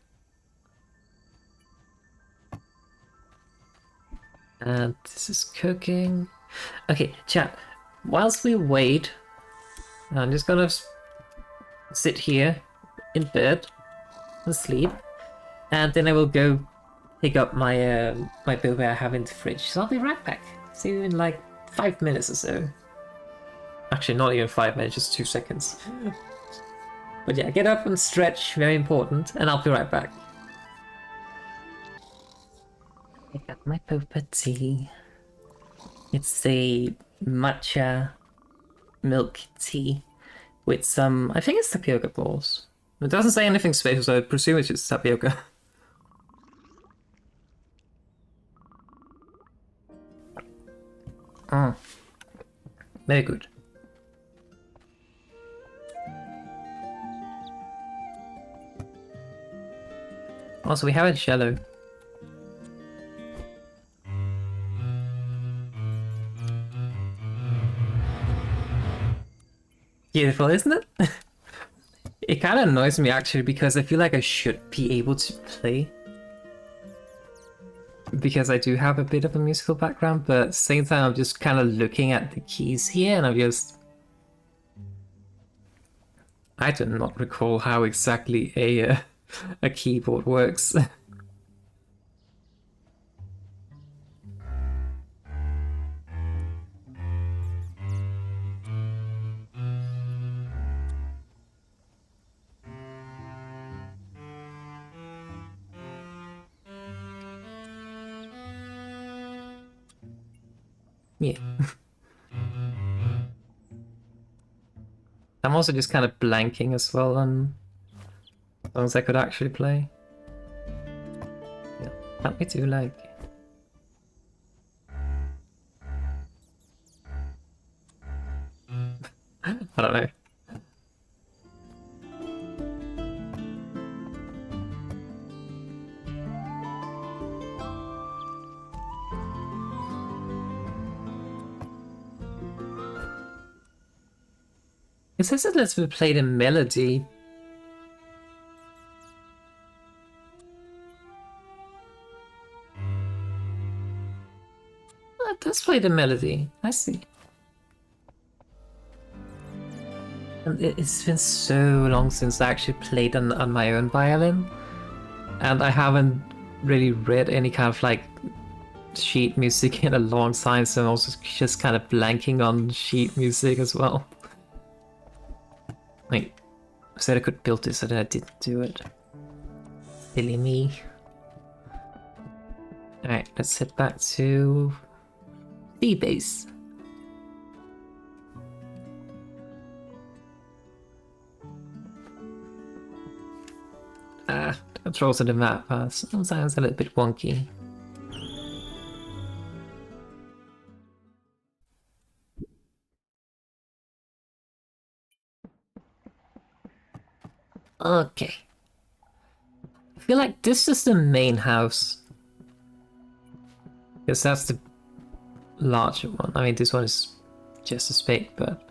And this is cooking. Okay, chat. Whilst we wait, I'm just gonna sit here in bed and sleep. And then I will go pick up my my boba I have in the fridge. So I'll be right back. See you in like 5 minutes or so. Actually, not even 5 minutes, just 2 seconds. But yeah, get up and stretch, very important, and I'll be right back. I got my boba tea. It's a matcha milk tea with some, I think it's tapioca balls. It doesn't say anything special, so I presume it's just tapioca. Very good. Also, we have a shallow. Beautiful, isn't it? It kind of annoys me actually because I feel like I should be able to play. Because I do have a bit of a musical background, but at the same time I'm just kind of looking at the keys here and I'm just... I do not recall how exactly a keyboard works. Yeah. I'm also just kind of blanking as well on songs I could actually play. Yeah. Can't we do like... I don't know. It says it lets me play the melody. Oh, it does play the melody. I see. And it's been so long since I actually played on my own violin. And I haven't really read any kind of like sheet music in a long time, so I'm also just kind of blanking on sheet music as well. Wait, I said I could build this and then I didn't do it. Silly me. Alright, let's head back to the base. Controls of the map are sometimes a little bit wonky. Okay. I feel like this is the main house. Because that's the larger one. I mean, this one is just as big, but...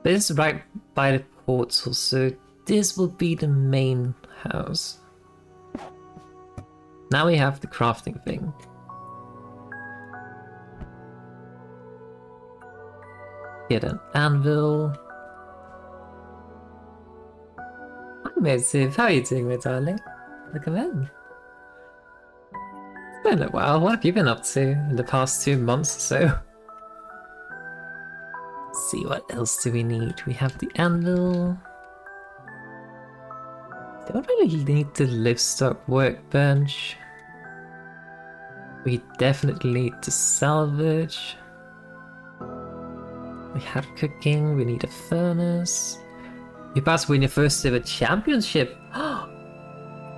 This is right by the portal, so this will be the main house. Now we have the crafting thing. Get an anvil. Hi Massive, how are you doing, my darling? Welcome in. It's been a while. What have you been up to in the past 2 months or so? Let's see, what else do we need? We have the anvil. Don't really need the livestock workbench. We definitely need to salvage. We have cooking, we need a furnace. You pass win your first ever championship.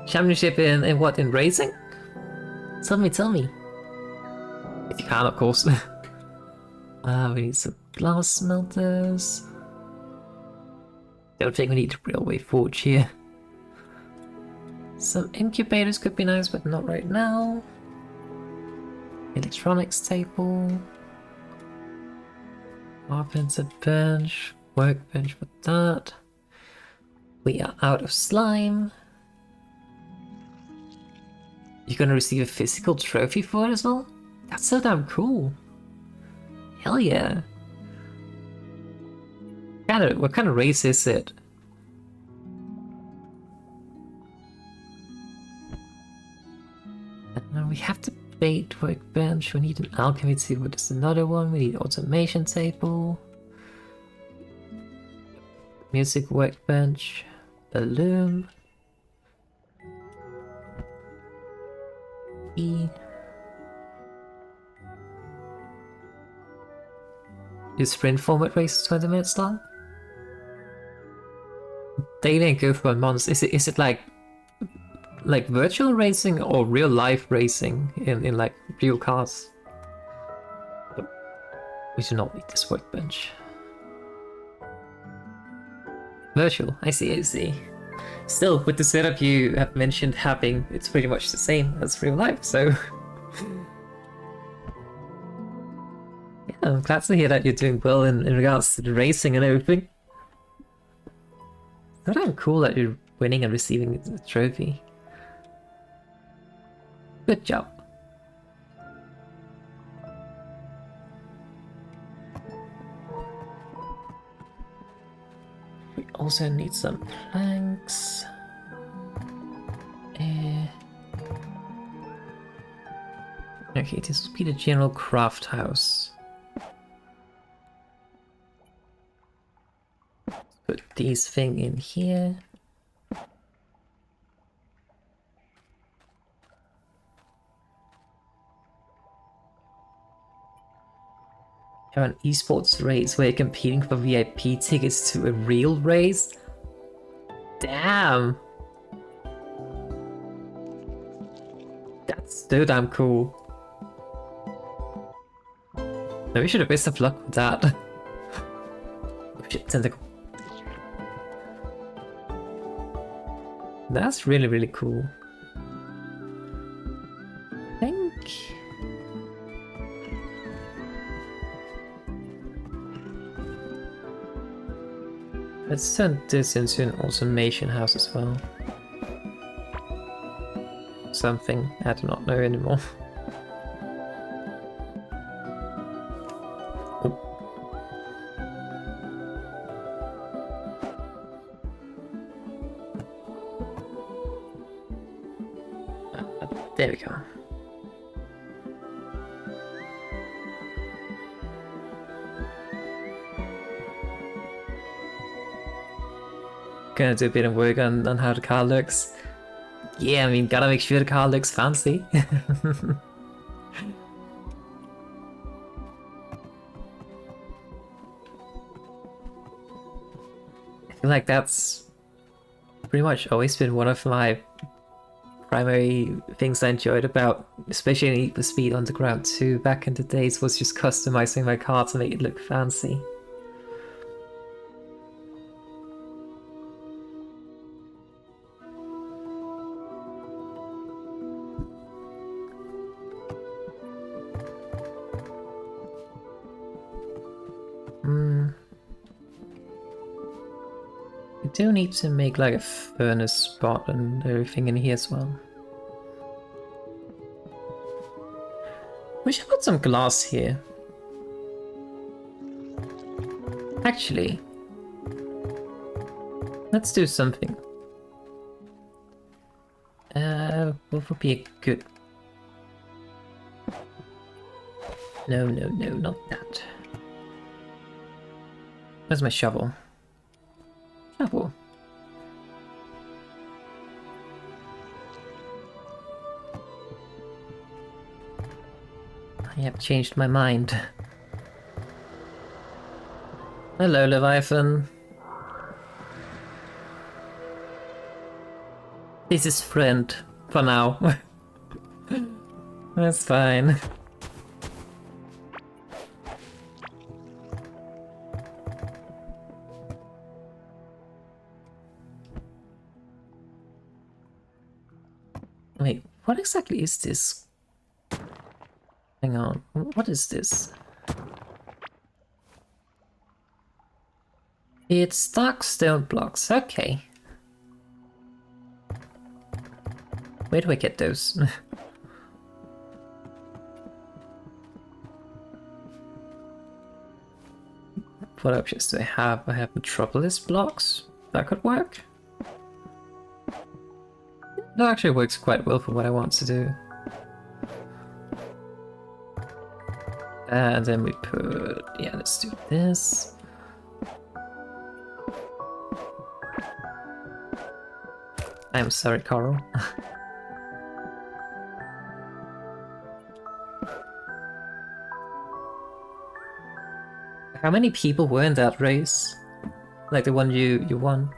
Championship in what? In racing? Tell me. If you can, of course. We need some glass smelters. Don't think we need a railway forge here. Some incubators could be nice, but not right now. Electronics table. Carpenter bench. Workbench for that. We are out of slime. You're gonna receive a physical trophy for it as well? That's so damn cool. Hell yeah. What kind of race is it? And we have the bait workbench, we need an alchemy table, there's another one, we need automation table. Music workbench, a loom. Is sprint format race 20 minutes long? They didn't go for months. Is it like virtual racing or real life racing in like real cars? We do not need this workbench. Virtual, I see. Still, with the setup you have mentioned having, it's pretty much the same as real life, so... yeah, I'm glad to hear that you're doing well in regards to the racing and everything. It's damn cool that you're winning and receiving the trophy. Good job. We also need some planks. Okay, this will be the general craft house. Put these things in here. Have an esports race where you're competing for VIP tickets to a real race? Damn! That's so damn cool. No, we should have best of luck with that. Oh shit, tentacle. That's really cool. I think... let's turn this into an automation house as well. Something, I do not know anymore. Oh. There we go. Gonna do a bit of work on how the car looks. Yeah, I mean, gotta make sure the car looks fancy. I feel like that's pretty much always been one of my primary things I enjoyed about, especially Need for Speed Underground 2 back in the days, was just customizing my car to make it look fancy. We do need to make like a furnace spot and everything in here as well. We should put some glass here. Actually, let's do something. What would be a good... No, not that. Where's my shovel? Shovel. I have changed my mind. Hello, Leviathan. This is friend for now. That's fine. Wait, what exactly is this? Hang on, what is this? It's dark stone blocks, okay. Where do I get those? What options do I have? I have Metropolis blocks. That could work. That actually works quite well for what I want to do. And then we put... yeah, let's do this. I'm sorry, Carl. How many people were in that race? Like the one you won?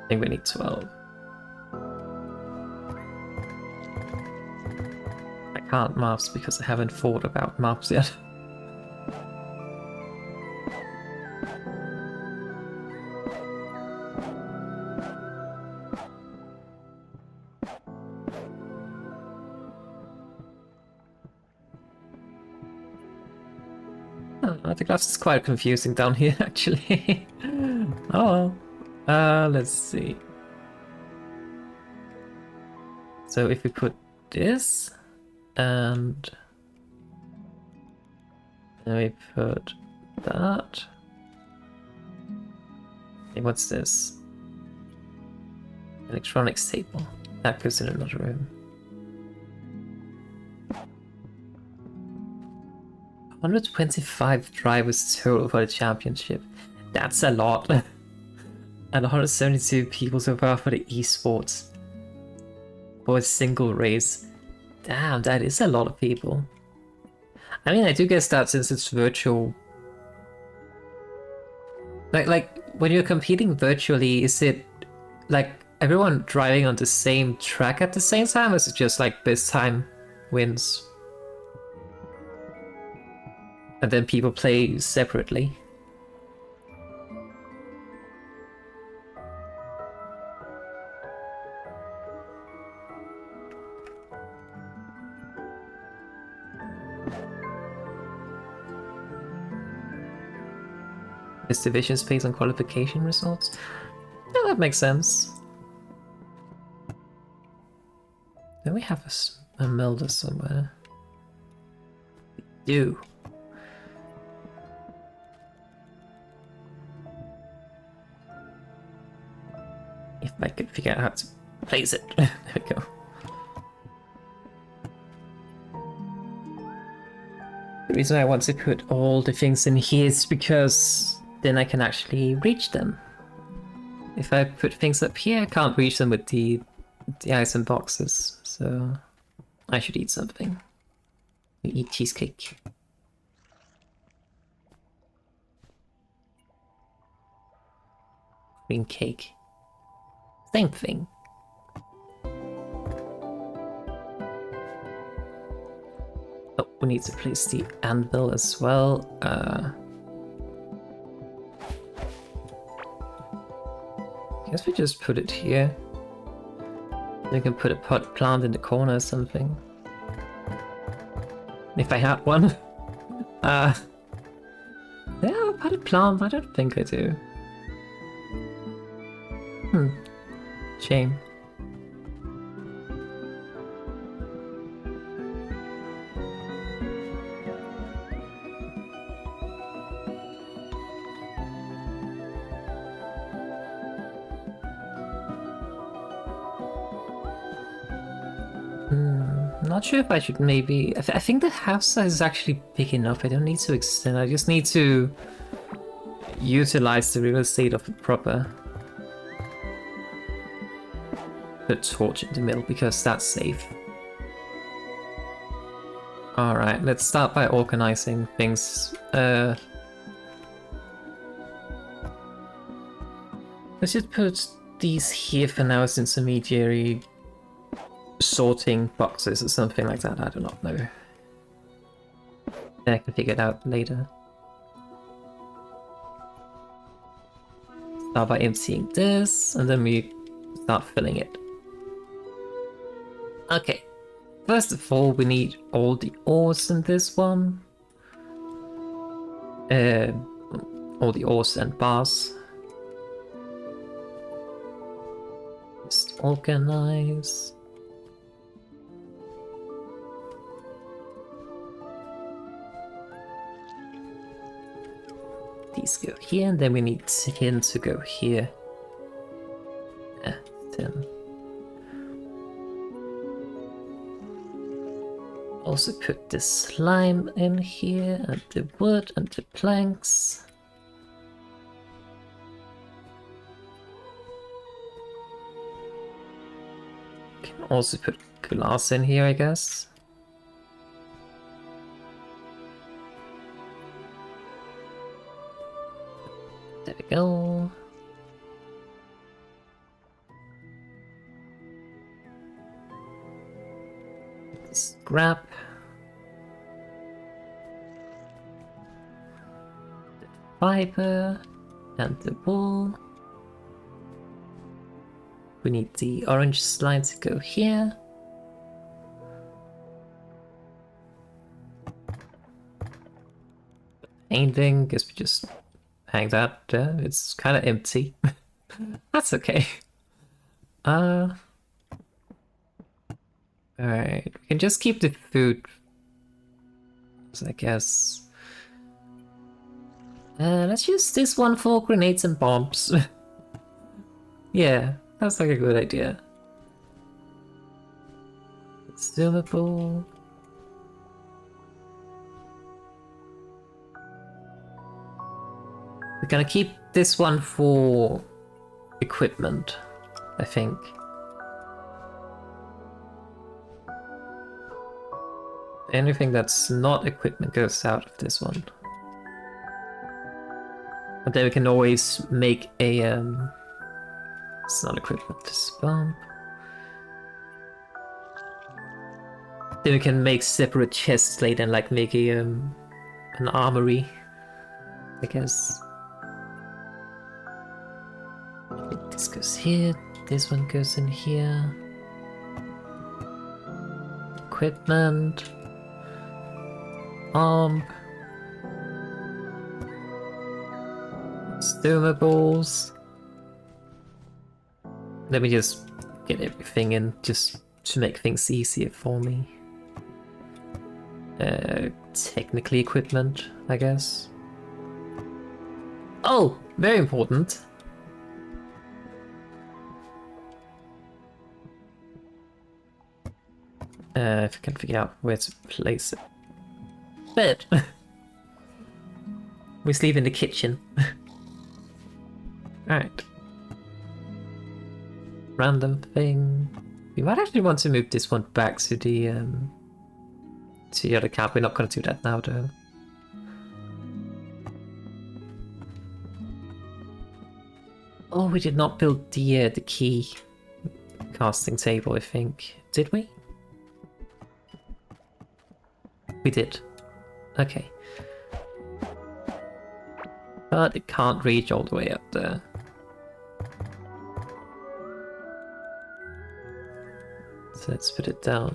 I think we need 12. I can't maps because I haven't thought about maps yet. The glass is quite confusing down here, actually. Oh well. Let's see. So if we put this, and then we put that. Hey, what's this? Electronics table. That goes in another room. 125 drivers total for the championship. That's a lot. And 172 people so far for the esports. For a single race. Damn, that is a lot of people. I mean, I do guess that since it's virtual... Like when you're competing virtually, is it like everyone driving on the same track at the same time? Or is it just like best time wins? And then people play separately. Is divisions based on qualification results? Yeah, that makes sense. Then we have a Milder somewhere. We do. If I could figure out how to place it. There we go. The reason I want to put all the things in here is because then I can actually reach them. If I put things up here, I can't reach them with the ice and boxes, so I should eat something. We eat cheesecake. Green cake. Same thing. Oh, we need to place the anvil as well. I guess we just put it here. We can put a pot plant in the corner or something. If I had one. Yeah, a potted plant, I don't think I do. Shame. Not sure if I should maybe... I think the house size is actually big enough. I don't need to extend. I just need to utilize the real estate of it proper. put a torch in the middle because that's safe. Alright, let's start by organizing things. Let's just put these here for now as intermediary sorting boxes or something like that. I do not know. Then I can figure it out later. Start by emptying this, and then we start filling it. Okay. First of all, we need all the ores in this one. All the ores and bars. Just organize. These go here, and then we need 10 to go here. 10. Also put the slime in here, and the wood, and the planks. Can also put glass in here, I guess. There we go. The scrap. The fiber and the wool. We need the orange slime to go here. Painting, guess we just hang that there. It's kind of empty. That's okay. Alright, we can just keep the food, I guess. Let's use this one for grenades and bombs. Yeah, that's like a good idea. Consumable. We're gonna keep this one for equipment, I think. Anything that's not equipment goes out of this one. But then we can always make a it's not equipment, it's bomb. Then we can make separate chests later and like make a an armory, I guess. This goes here, this one goes in here. Equipment. Consumables. Let me just get everything in just to make things easier for me. Technically equipment, I guess. Oh, very important. If I can figure out where to place it. Bed. We sleep in the kitchen. Alright. Random thing. We might actually want to move this one back to the other camp. We're not gonna do that now though. Oh, we did not build the key casting table, I think. Did we? We did. Okay. But it can't reach all the way up there. So let's put it down.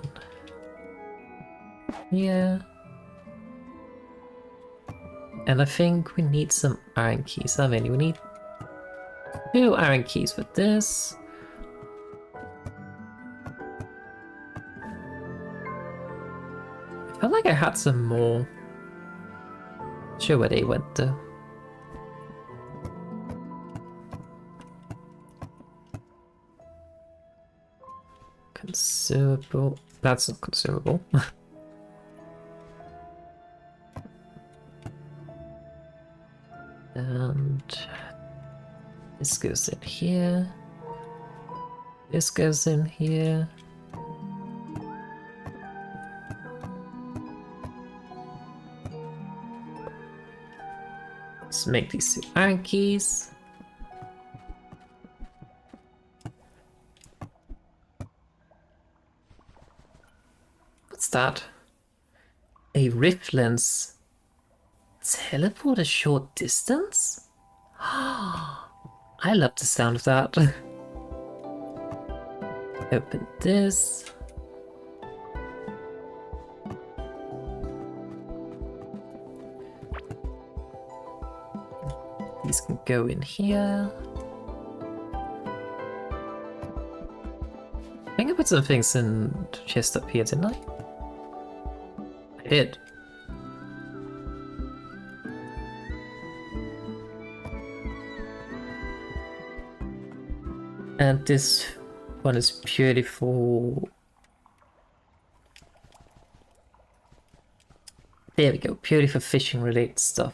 Yeah. And I think we need some iron keys. I mean, we need 2 iron keys for this. I felt like I had some more. Not sure where they went though. Consumable. That's not consumable. And this goes in here. This goes in here. Let's make these two iron keys. What's that? A rift lens. Teleport a short distance? I love the sound of that. Open this. These can go in here. I think I put some things in the chest up here, didn't I? I did. And this one is purely for... There we go, purely for fishing related stuff.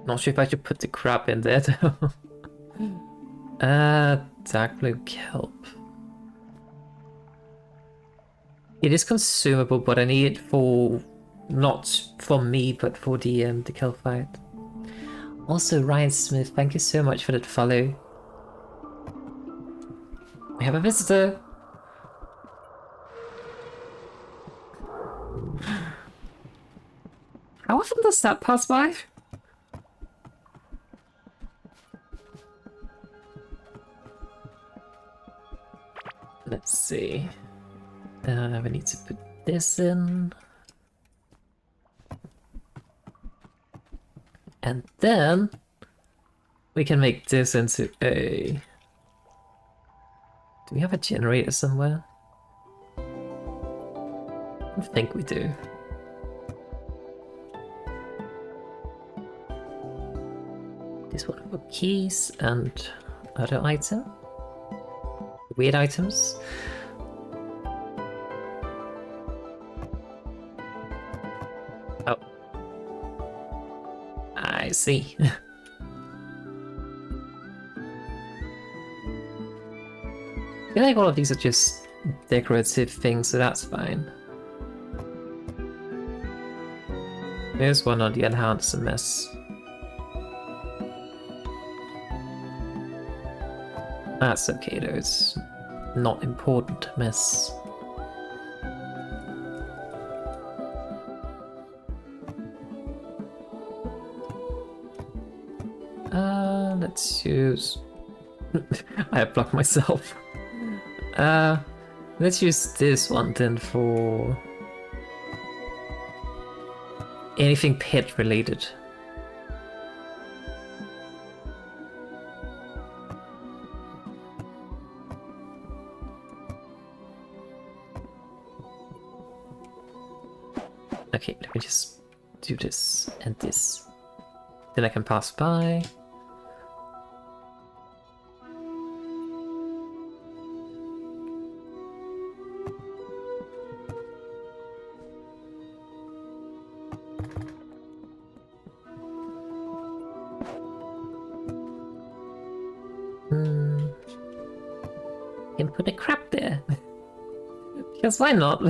Not sure if I should put the crab in there though. Dark blue kelp. It is consumable, but I need it for... not for me, but for the kelp fight. Also, Ryan Smith, thank you so much for that follow. We have a visitor. How often does that pass by? Let's see. We need to put this in. And then we can make this into a... Do we have a generator somewhere? I think we do. This one for keys and other item. Weird items. Oh. I see. I feel like all of these are just decorative things, so that's fine. There's one on the other hand, it's a mess. That's okay though, it's not important mess. Let's use... I have blocked myself. Let's use this one then for... anything pet related. Okay, let me just do this and this. Then I can pass by. Can put a crab there. Because why not?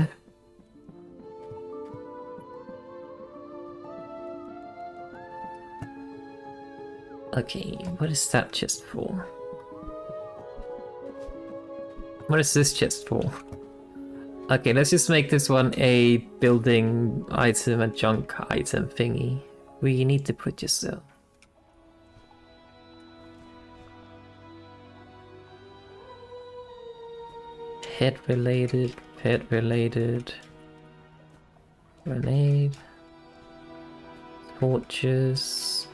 Okay, what is that chest for? What is this chest for? Okay, let's just make this one a building item, a junk item thingy. We need to put this though. Pet related, grenade, torches,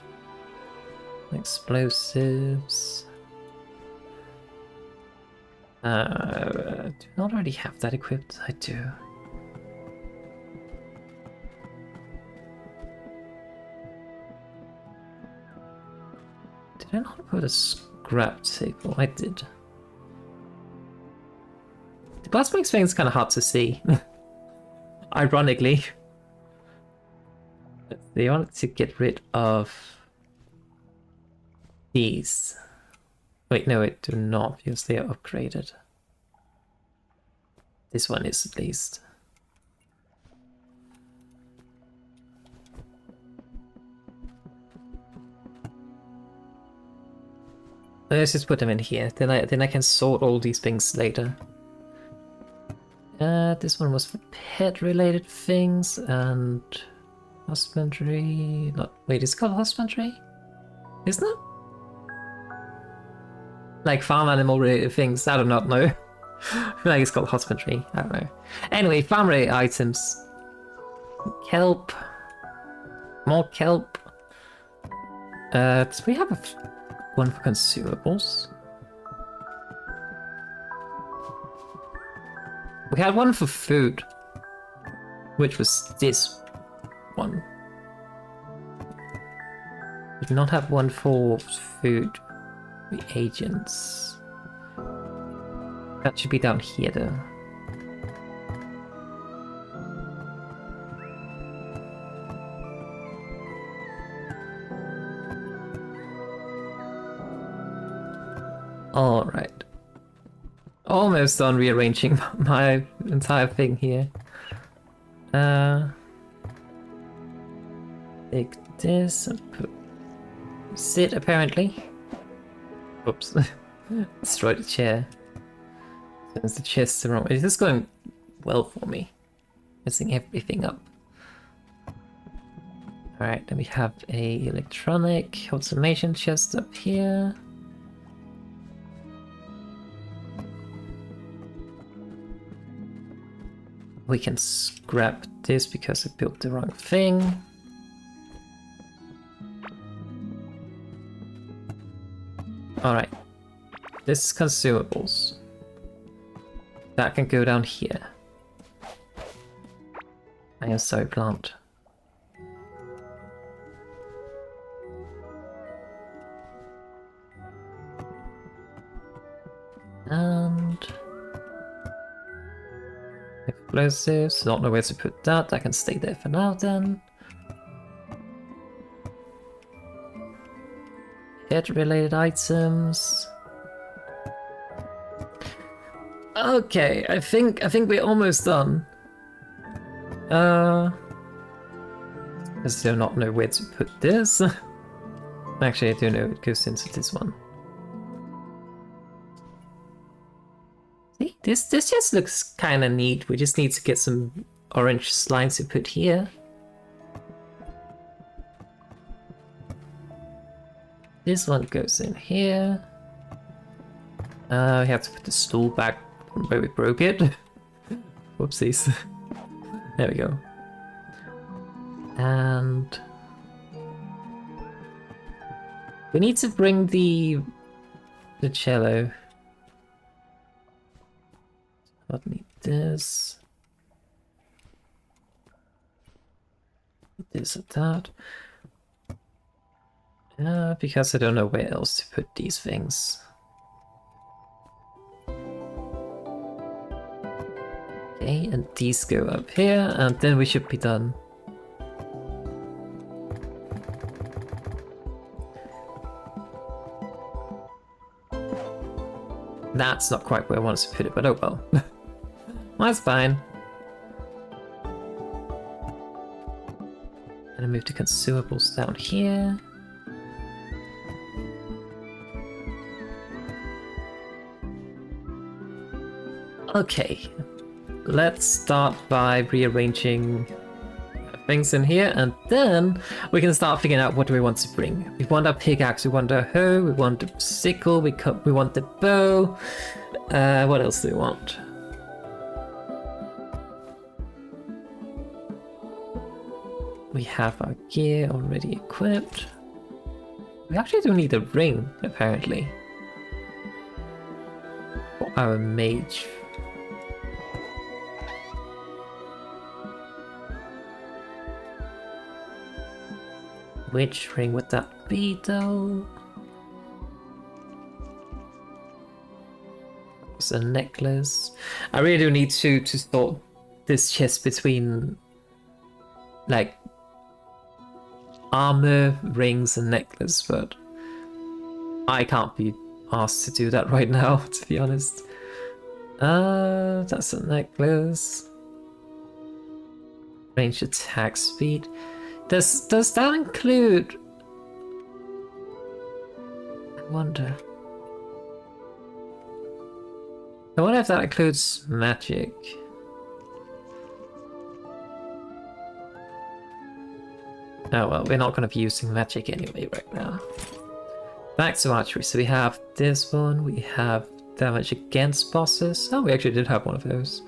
explosives. Do I not already have that equipped? I do. Did I not put a scrap table? I did. The glass makes things kind of hard to see. Ironically. They wanted to get rid of... these. Wait, no, it do not, because they are upgraded. This one is at least. Let's just put them in here. Then I can sort all these things later. This one was for pet-related things and husbandry. Not wait, it's called husbandry, isn't it? Like farm animal-related things. I do not know. I feel like it's called husbandry. I don't know. Anyway, farm-related items. Kelp. More kelp. Do we have one for consumables? We had one for food, which was this one. We do not have one for food reagents. That should be down here though. Alright. Almost done rearranging my entire thing here. Take this and put sit apparently. Oops. Destroyed the chair. Since the chair's the wrong way. Is this going well for me? Messing everything up. Alright, then we have a electronic automation chest up here. We can scrap this because I built the wrong thing. Alright. This is consumables. That can go down here. I am so plant. And explosives, don't know where to put that, I can stay there for now then. Head related items. Okay, I think we're almost done. I still not know where to put this. Actually, I do know it goes into this one. See, this just looks kind of neat. We just need to get some orange lines to put here. This one goes in here. We have to put the stool back from where we broke it. Whoopsies. There we go. And we need to bring the cello. I need this. This and that. Because I don't know where else to put these things. Okay, and these go up here, and then we should be done. That's not quite where I wanted to put it, but oh well. That's fine. And I move the consumables down here. Okay, let's start by rearranging things in here, and then we can start figuring out what do we want to bring. We want a pickaxe, we want a hoe, we want a sickle, we want the bow. What else do we want? We have our gear already equipped. We actually do need a ring, apparently. For our mage. Which ring would that be, though? It's a necklace. I really do need to sort this chest between, like, armor, rings, and necklace, but I can't be asked to do that right now, to be honest. That's a necklace. Range attack speed. Does that include... I wonder if that includes magic. Oh well, we're not going to be using magic anyway right now. Back to archery. So we have this one, we have damage against bosses. Oh, we actually did have one of those.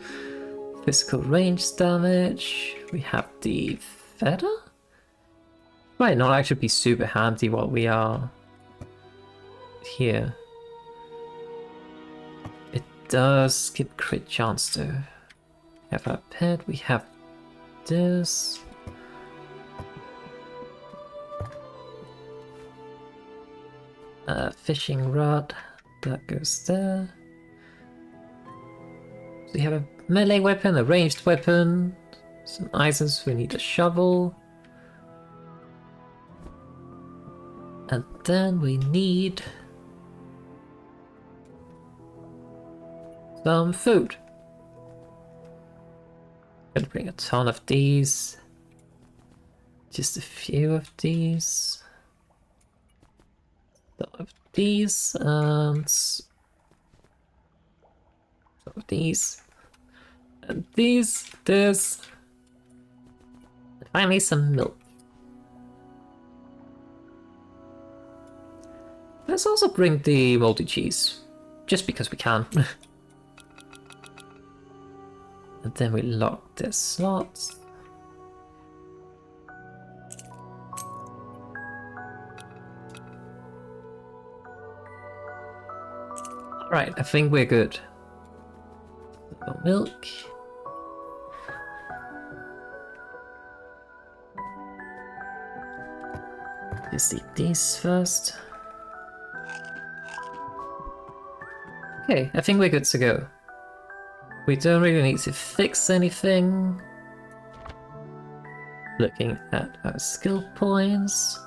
Physical range damage. We have the feather? Might not actually be super handy while we are here. It does give crit chance though. We have our pet, we have this. Fishing rod, that goes there. So we have a melee weapon, a ranged weapon, some items, we need a shovel. And then we need some food. Gonna bring a ton of these. Just a few of these. Some of these and some of these. And these, this. And finally some milk. Let's also bring the moldy cheese, just because we can. And then we lock this slot. Right, I think we're good. Milk. Let's eat these first. Okay, I think we're good to go. We don't really need to fix anything. Looking at our skill points.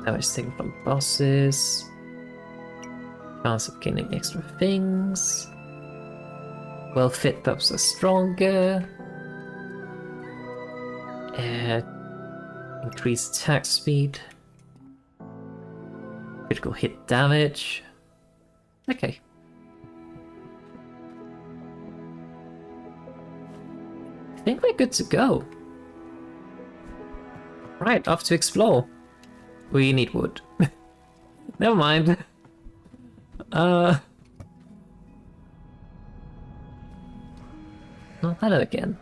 Damage taken from bosses. Chance of gaining extra things. Well fit buffs are stronger. Increased attack speed. Critical hit damage. Okay. I think we're good to go. Right, off to explore. We need wood. Never mind. Not that again.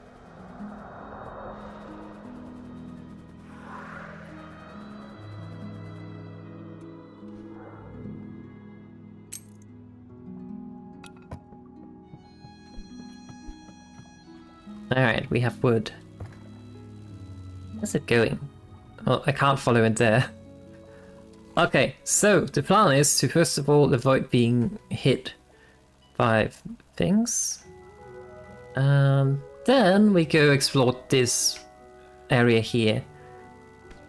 Alright, we have wood. Where's it going? Oh, I can't follow it there. Okay, so the plan is to first of all avoid being hit by things. Then we go explore this area here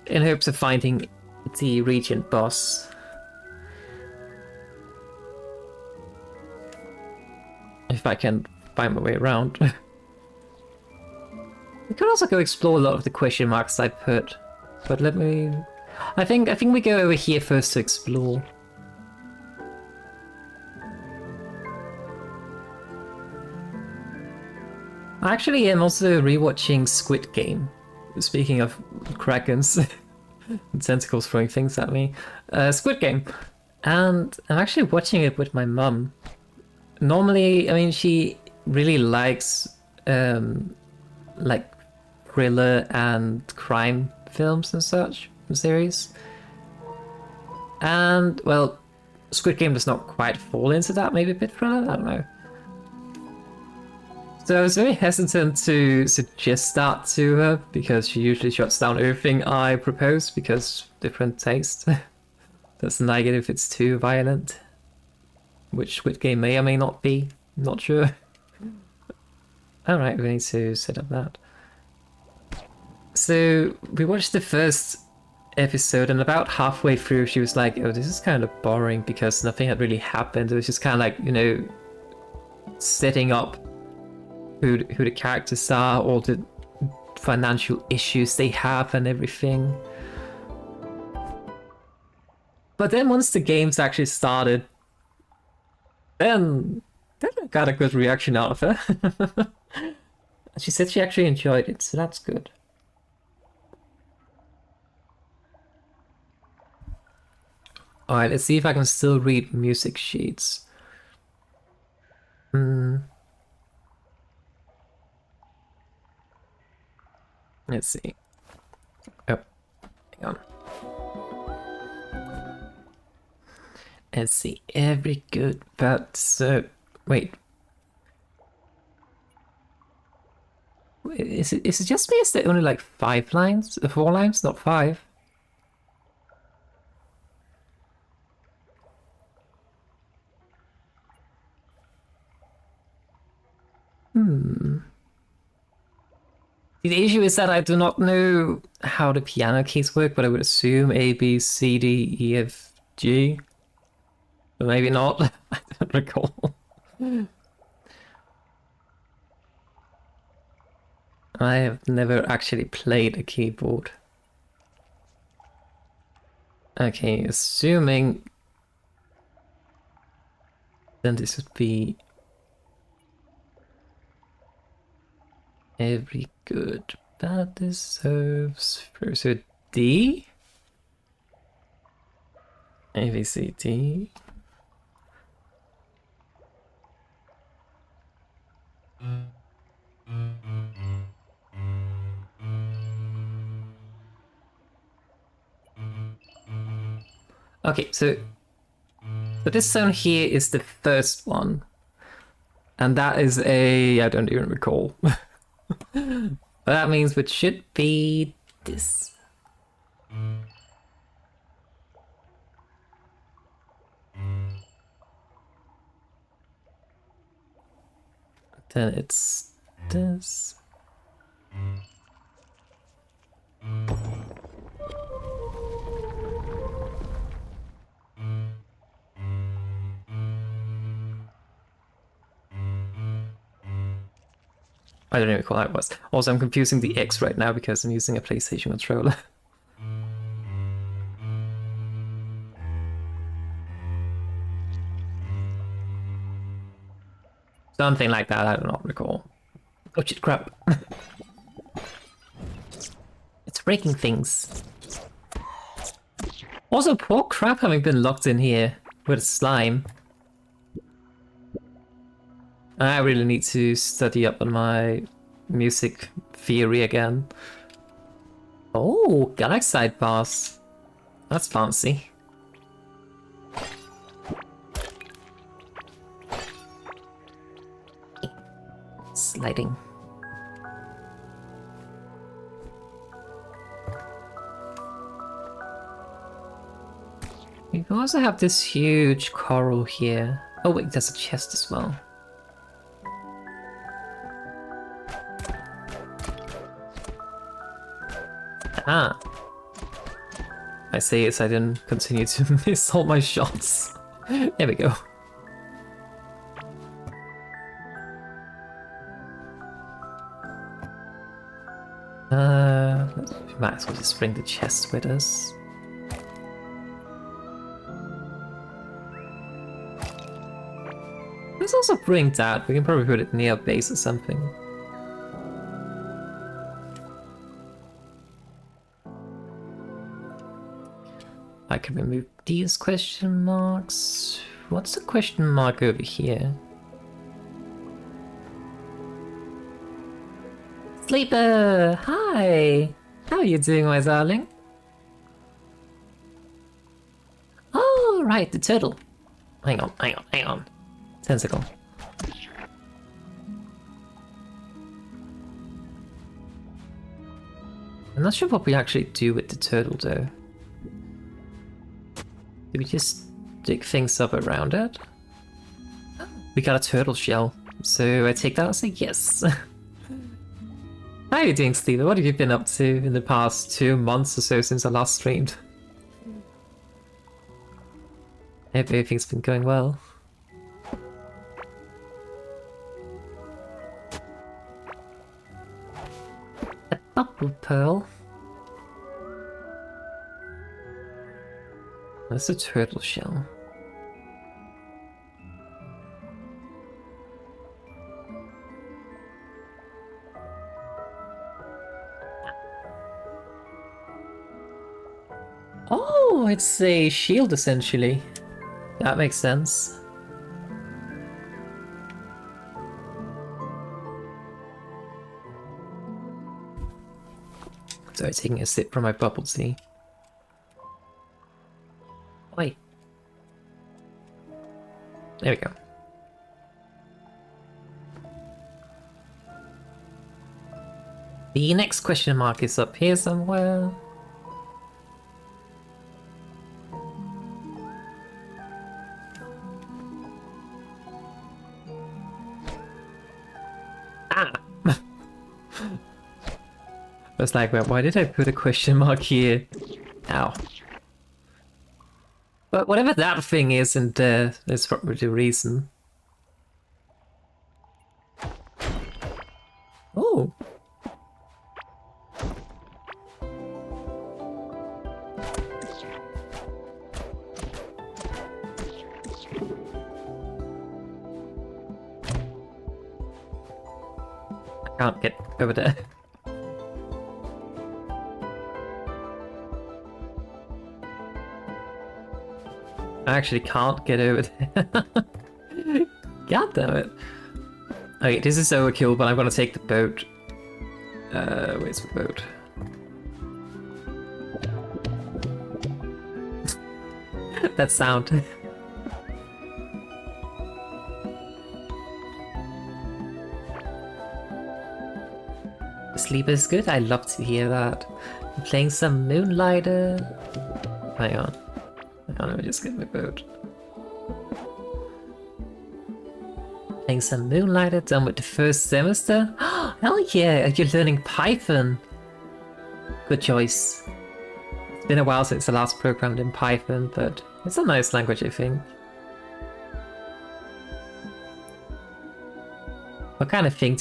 in hopes of finding the regent boss. If I can find my way around. We could also go explore a lot of the question marks I put, but let me... I think we go over here first to explore. Actually, I'm also rewatching Squid Game. Speaking of krakens and tentacles throwing things at me. Squid Game. And I'm actually watching it with my mum. Normally, I mean, she really likes like thriller and crime films and such, series. And, well, Squid Game does not quite fall into that, maybe a bit thriller, I don't know. So I was very hesitant to suggest that to her, because she usually shuts down everything I propose, because different taste. Doesn't like it if it's too violent. Which Squid Game may or may not be, not sure. Alright, we need to set up that. So we watched the first episode, and about halfway through she was like, oh, this is kind of boring because nothing had really happened. It was just kind of like, you know, setting up who the characters are, all the financial issues they have and everything. But then once the games actually started, then I got a good reaction out of her. She said she actually enjoyed it, so that's good. Alright, let's see if I can still read music sheets. Let's see. Oh, hang on. Let's see. Every good but wait. Is it just me? Is there only like 5 lines? 4 lines, not 5? The issue is that I do not know how the piano keys work, but I would assume A, B, C, D, E, F, G. But maybe not. I don't recall. I have never actually played a keyboard. Okay, assuming then this would be every good bad deserves first. So D, A, B, C, D. Okay, so this zone here is the first one. And that is I don't even recall. But that means it should be this. Then it's this. I don't even recall how it was. Also, I'm confusing the X right now because I'm using a PlayStation controller. Something like that, I do not recall. Oh shit, crap. It's breaking things. Also, poor crap having been locked in here with slime. I really need to study up on my music theory again. Oh, galaxy sidebars. That's fancy. Sliding. We also have this huge coral here. Oh wait, there's a chest as well. Ah. I say it so I didn't continue to miss all my shots. There we go. We might as well just bring the chest with us. Let's also bring that. We can probably put it near a base or something. I can remove these question marks. What's the question mark over here? Sleeper! Hi! How are you doing, my darling? Oh, right, the turtle. Hang on. Tentacle. I'm not sure what we actually do with the turtle, though. Do we just dig things up around it? We got a turtle shell, so I take that as a yes. How are you doing, Steve? What have you been up to in the past 2 months or so since I last streamed? I hope everything's been going well. A bubble pearl? That's a turtle shell. Oh, it's a shield essentially. That makes sense. Sorry, taking a sip from my bubble tea. Oi. There we go. The next question mark is up here somewhere. Ah! I was like, well, why did I put a question mark here? Ow. But whatever that thing is in there, that's probably the reason. Oh! I can't get over there. I actually can't get over there. God damn it. Okay, this is overkill, but I'm gonna take the boat. Where's the boat? That sound. Sleep is good, I love to hear that. I'm playing some Moonlighter. Hang on. Let me just get my boat. Playing some Moonlighter, done with the first semester. Hell yeah, you're learning Python. Good choice. It's been a while since I last programmed in Python, but it's a nice language, I think. What kind of thing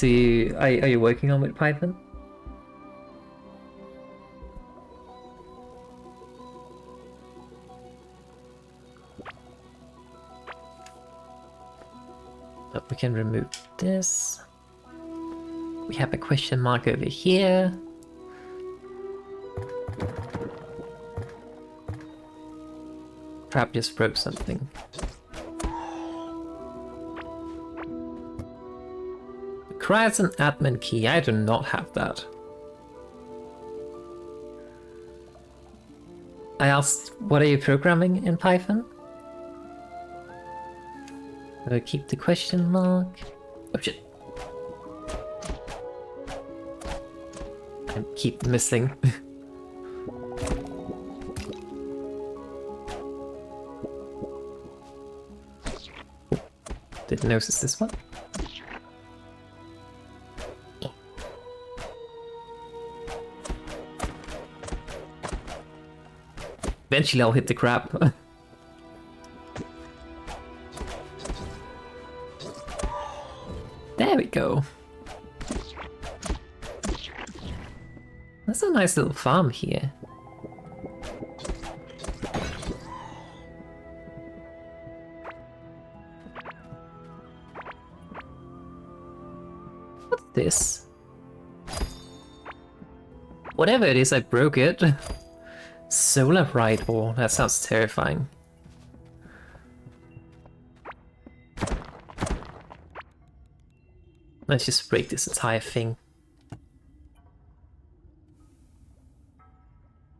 are you working on with Python? Oh, we can remove this. We have a question mark over here. Crab just broke something. Requires an admin key. I do not have that. I asked, what are you programming in Python? Keep the question mark. Oh shit. I keep missing. Didn't notice this one. Eventually I'll hit the crab. There we go. That's a nice little farm here. What's this? Whatever it is, I broke it. Solar bright ore, that sounds terrifying. Let's just break this entire thing.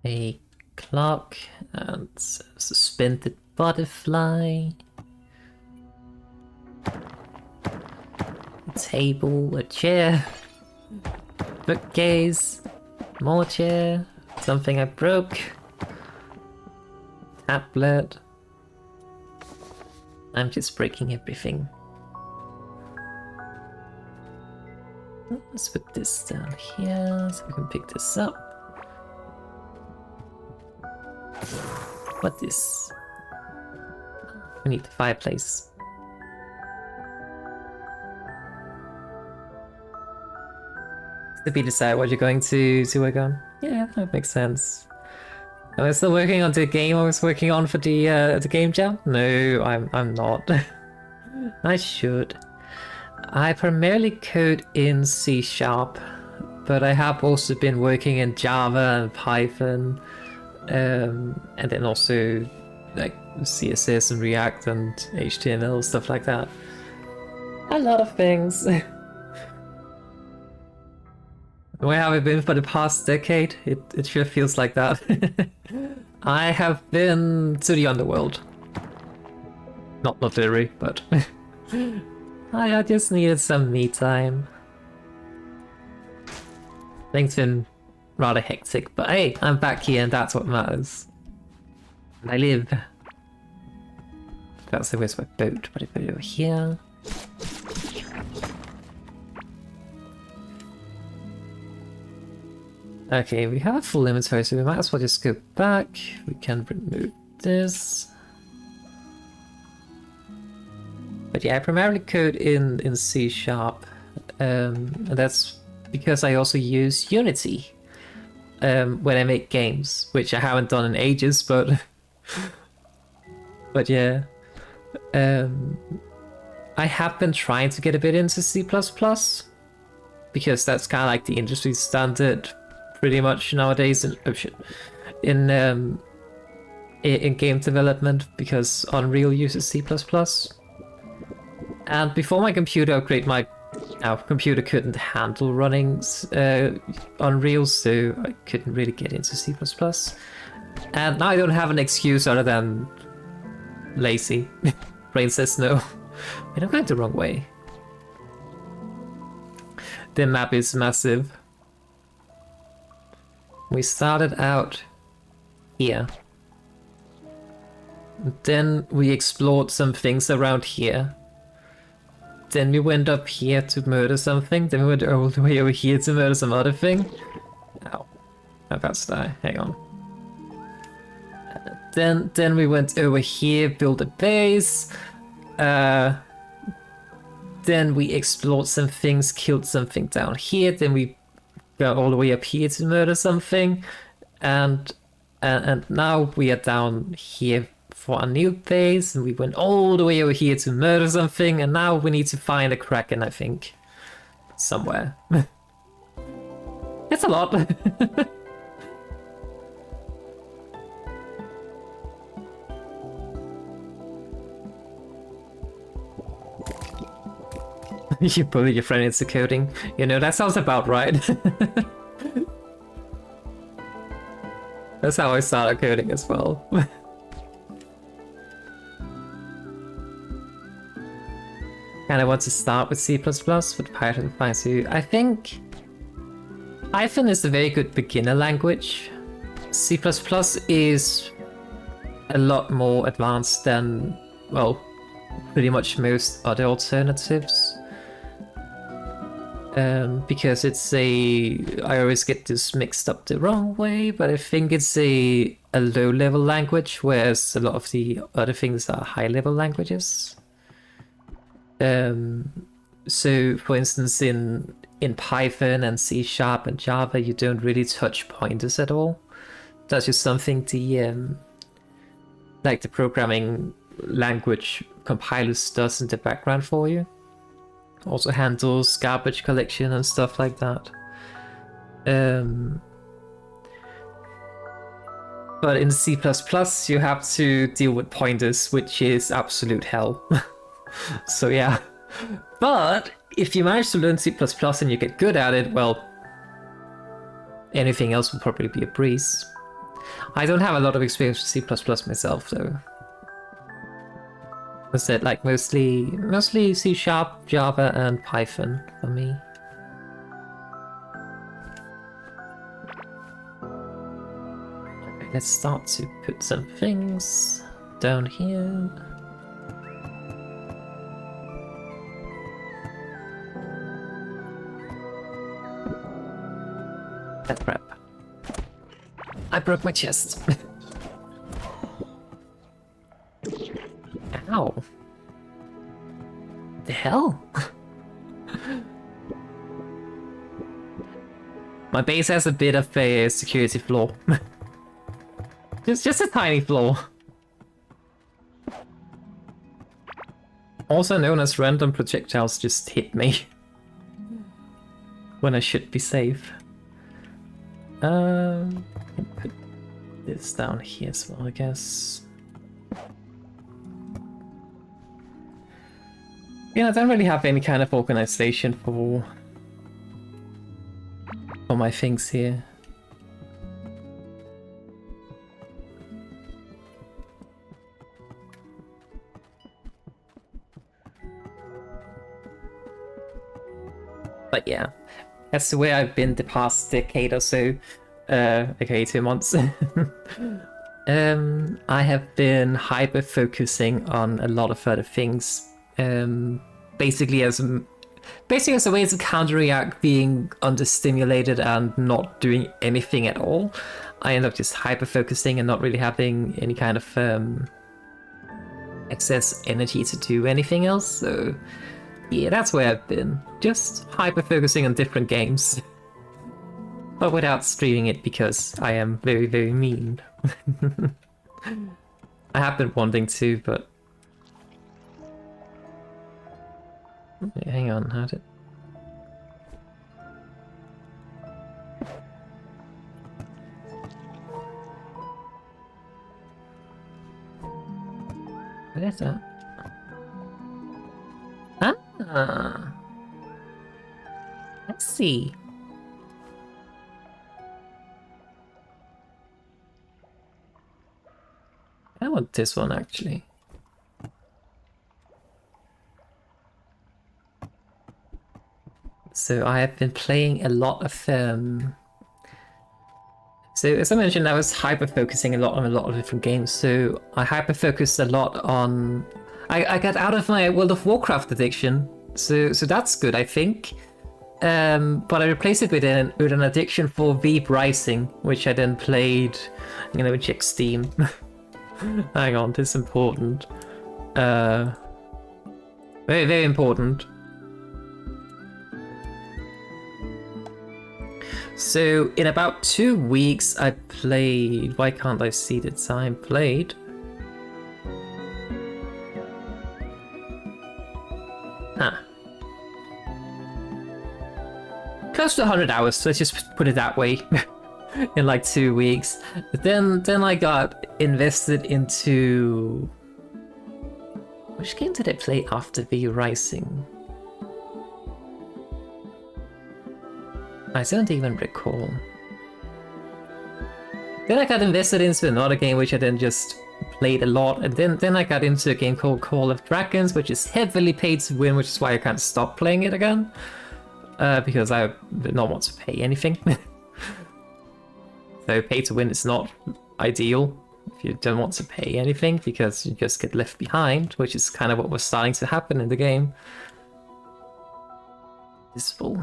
A clock and a suspended butterfly. A table, a chair, bookcase, more chair, something I broke, tablet. I'm just breaking everything. Let's put this down here so we can pick this up. What is? We need the fireplace. To be decided what you're going to work on. Yeah, that makes sense. Am I still working on the game I was working on for the game jam? No, I'm not. I should. I primarily code in C#, but I have also been working in Java and Python, and then also like CSS and React and HTML, stuff like that. A lot of things. Where have I been for the past decade? It sure feels like that. I have been to the underworld. Not literally, but I just needed some me time. Things been rather hectic, but hey, I'm back here and that's what matters. And I live. That's the where's my boat, but I put it over here. Okay, we have a full inventory, so we might as well just go back. We can remove this. But yeah, I primarily code in C#, and that's because I also use Unity when I make games, which I haven't done in ages, but but yeah. I have been trying to get a bit into C++, because that's kind of like the industry standard pretty much nowadays in game development, because Unreal uses C++. And before my computer upgrade, my computer couldn't handle running Unreal, so I couldn't really get into C++. And now I don't have an excuse other than lazy. Brain says no. Wait, I'm going the wrong way. The map is massive. We started out here. Then we explored some things around here. Then we went up here to murder something. Then we went all the way over here to murder some other thing. Ow. I'm about to die. Hang on. Then we went over here, built a base. Then we explored some things, killed something down here. Then we got all the way up here to murder something. And now we are down here for a new base, and we went all the way over here to murder something, and now we need to find a KRAKEN, I think. Somewhere. It's a lot. You bully your friend into coding. You know, that sounds about right. That's how I started coding as well. Kinda want to start with C++, but Python finds you. I think Python is a very good beginner language. C++ is a lot more advanced than, well, pretty much most other alternatives. Because it's I always get this mixed up the wrong way, but I think it's a low-level language, whereas a lot of the other things are high-level languages. So, for instance, in Python and C# and Java, you don't really touch pointers at all. That's just something like the programming language compilers does in the background for you. Also handles garbage collection and stuff like that. But in C++, you have to deal with pointers, which is absolute hell. So yeah. But if you manage to learn C++ and you get good at it, well, anything else will probably be a breeze. I don't have a lot of experience with C++ myself, though. I said, like, mostly C#, Java, and Python for me. Okay, let's start to put some things down here. crap. I broke my chest. Ow. The hell? My base has a bit of a security flaw. just a tiny flaw. Also known as random projectiles just hit me. When I should be safe. Put this down here as well, I guess. Yeah, I don't really have any kind of organization for my things here. But yeah, that's the way I've been the past decade or so. Okay, 2 months. I have been hyper-focusing on a lot of other things. Basically as a way to counteract being understimulated and not doing anything at all. I end up just hyper-focusing and not really having any kind of excess energy to do anything else, so yeah, that's where I've been. Just hyper-focusing on different games. But without streaming it because I am very, very mean. I have been wanting to, but... Yeah, hang on, how did... What is that? Ah! Let's see. I want this one actually. So I have been playing a lot of so as I mentioned, I was hyper-focusing a lot on a lot of different games. So I hyper-focused a lot on... I got out of my World of Warcraft addiction. So that's good, I think. But I replaced it with an addiction for Veep Rising, which I then played... I'm gonna check Steam. Hang on, this is important. Very, very important. So, in about 2 weeks, I played... Why can't I see the time played? Huh. Close to 100 hours, let's just put it that way. In like 2 weeks. But then I got invested into... Which game did I play after V Rising? I don't even recall. Then I got invested into another game which I then just played a lot, and then I got into a game called Call of Dragons, which is heavily paid to win, which is why I kind of stopped playing it again. Because I did not want to pay anything. So pay to win is not ideal if you don't want to pay anything, because you just get left behind, which is kind of what was starting to happen in the game. This full.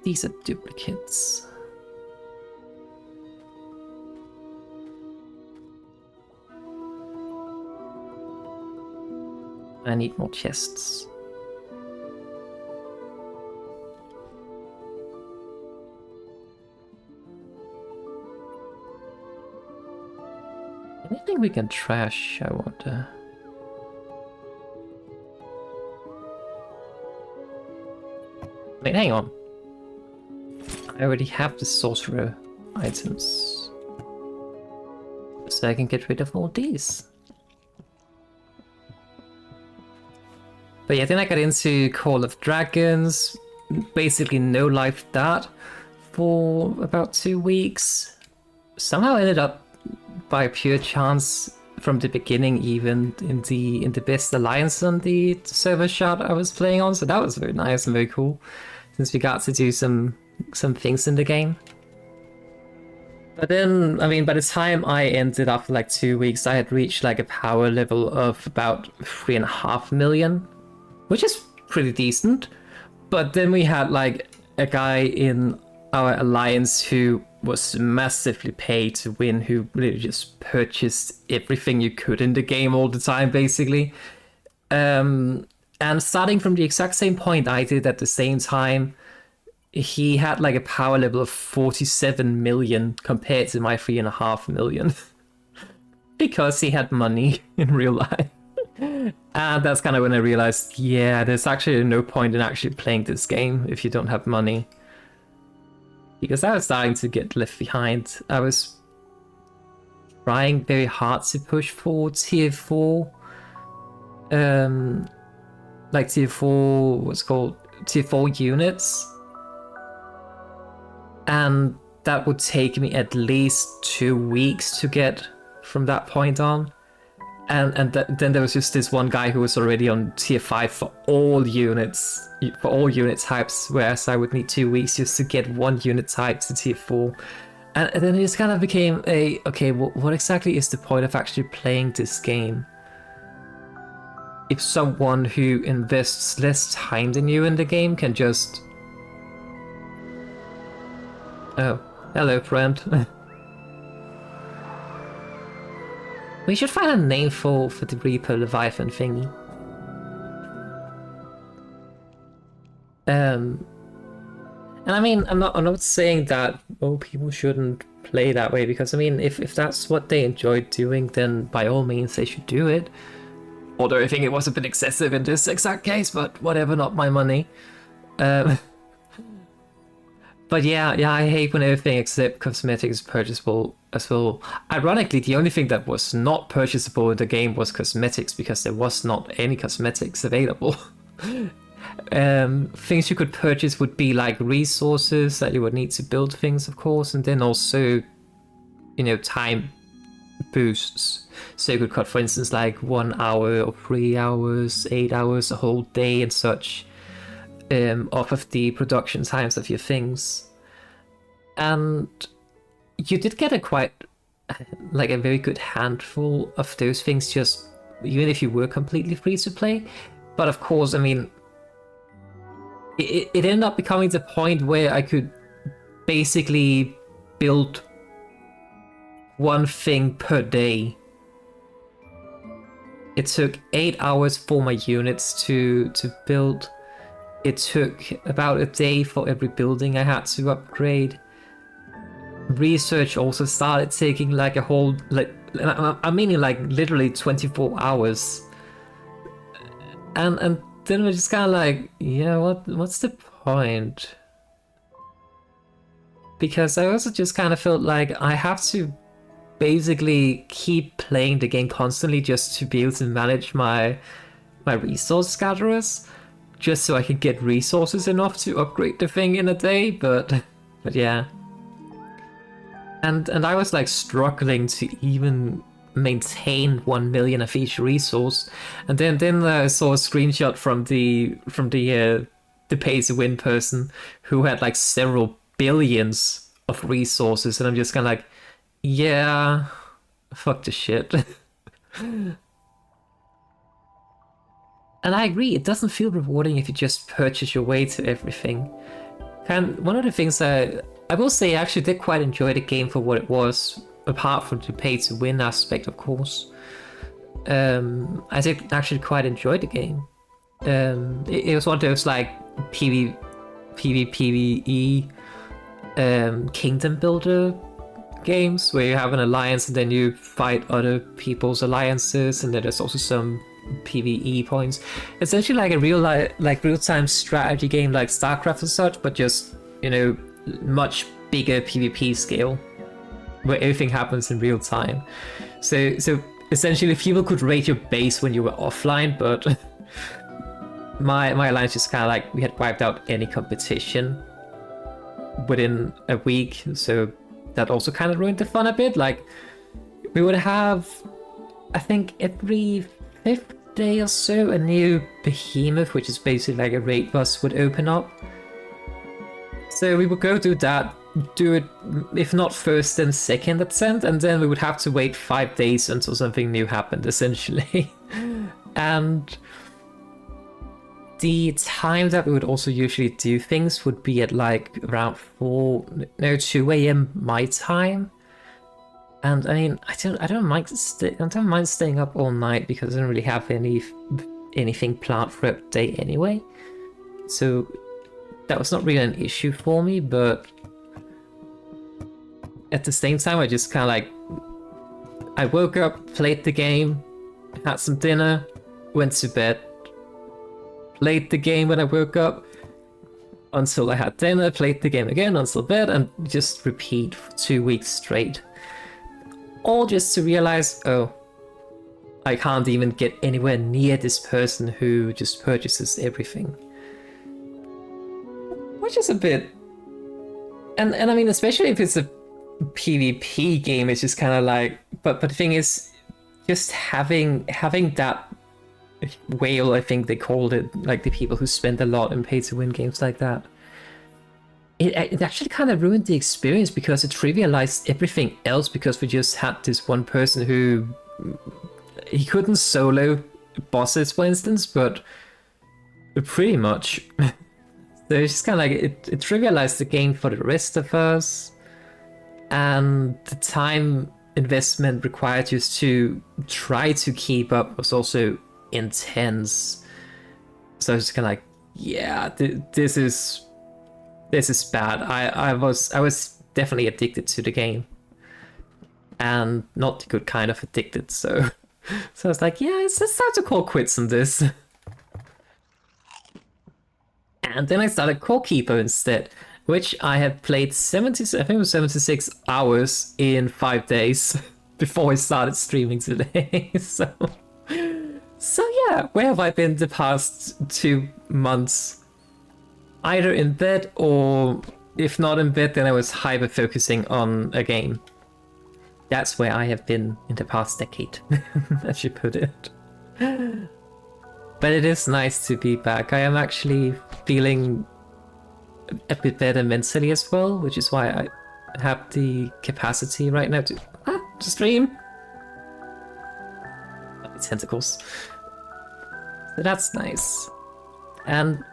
These are duplicates. I need more chests. Anything we can trash, I wonder. Wait, hang on. I already have the sorcerer items. So I can get rid of all these. But yeah, then I got into Call of Dragons. Basically no life that for about 2 weeks. Somehow ended up by pure chance from the beginning even in the best alliance on the server shard I was playing on, so that was very nice and very cool since we got to do some things in the game. But then, I mean, by the time I ended after like 2 weeks, I had reached like a power level of about 3.5 million, which is pretty decent. But then we had like a guy in our alliance who was massively paid to win, who really just purchased everything you could in the game all the time, basically. And starting from the exact same point I did at the same time, he had like a power level of 47 million compared to my 3.5 million. Because he had money in real life. And that's kind of when I realized, yeah, there's actually no point in actually playing this game if you don't have money. Because I was starting to get left behind. I was trying very hard to push for tier 4. Like tier 4, what's called tier 4 units. And that would take me at least 2 weeks to get from that point on. And then there was just this one guy who was already on tier 5 for all unit types, whereas I would need 2 weeks just to get one unit type to tier 4. And then it just kind of became okay, what exactly is the point of actually playing this game? If someone who invests less time than you in the game can just... Oh, hello friend. We should find a name for the Reaper Leviathan thingy. And I mean, I'm not saying that people shouldn't play that way, because I mean, if that's what they enjoy doing, then by all means they should do it. Although I think it was a bit excessive in this exact case, but whatever, not my money. But yeah, I hate when everything except cosmetics is purchasable as well. Ironically, the only thing that was not purchasable in the game was cosmetics, because there was not any cosmetics available. Things you could purchase would be like resources that you would need to build things, of course, and then also, you know, time boosts. So you could cut, for instance, like 1 hour or 3 hours, 8 hours, a whole day and such. Off of the production times of your things. And you did get a very good handful of those things, just even if you were completely free to play. But of course, I mean, it ended up becoming the point where I could basically build one thing per day. It took 8 hours for my units to build. It took about a day for every building I had to upgrade. Research also started taking like a whole, like, I'm meaning like literally 24 hours. And then we're just kind of like, yeah, what's the point? Because I also just kind of felt like I have to basically keep playing the game constantly just to be able to manage my resource gatherers. Just so I could get resources enough to upgrade the thing in a day, but yeah. And I was like struggling to even maintain 1 million of each resource. And then I saw a screenshot from the pay to win person who had like several billions of resources, and I'm just kind of like, yeah, fuck the shit. And I agree, it doesn't feel rewarding if you just purchase your way to everything. And one of the things I will say, I actually did quite enjoy the game for what it was, apart from the pay to win aspect, of course. I did actually quite enjoy the game. It was one of those like PvE kingdom builder games where you have an alliance and then you fight other people's alliances, and then there's also some PvE points. Essentially like a real-time strategy game like StarCraft and such, but just, you know, much bigger PvP scale where everything happens in real time. So essentially people could raid your base when you were offline, but my alliance just kind of like, we had wiped out any competition within a week, so that also kind of ruined the fun a bit. Like, we would have, I think every 5th day or so, a new behemoth, which is basically like a raid bus, would open up. So we would go do that, do it, if not first, then second attempt, and then we would have to wait 5 days until something new happened, essentially. And the time that we would also usually do things would be at like around 2 a.m. my time. And I mean, I don't mind staying up all night because I don't really have anything planned for the day anyway. So that was not really an issue for me, but at the same time, I just kind of like, I woke up, played the game, had some dinner, went to bed, played the game when I woke up until I had dinner, played the game again until bed, and just repeat for 2 weeks straight. All just to realize, oh, I can't even get anywhere near this person who just purchases everything. Which is a bit... And I mean, especially if it's a PvP game, it's just kind of like... But the thing is, just having that whale, I think they called it, like the people who spend a lot in pay-to-win games like that, it actually kind of ruined the experience because it trivialized everything else, because we just had this one person who... He couldn't solo bosses, for instance, but pretty much. So it's just kind of like, it trivialized the game for the rest of us, and the time investment required just to try to keep up was also intense. So I was kind of like, yeah, this is bad. I was definitely addicted to the game, and not the good kind of addicted. So I was like, yeah, it's time to call quits on this. And then I started Core Keeper instead, which I had played 76 hours in 5 days before I started streaming today. So yeah, where have I been the past 2 months? Either in bed, or if not in bed, then I was hyper focusing on a game. That's where I have been in the past decade, as you put it. But it is nice to be back. I am actually feeling a bit better mentally as well, which is why I have the capacity right now to stream. Tentacles. So that's nice. And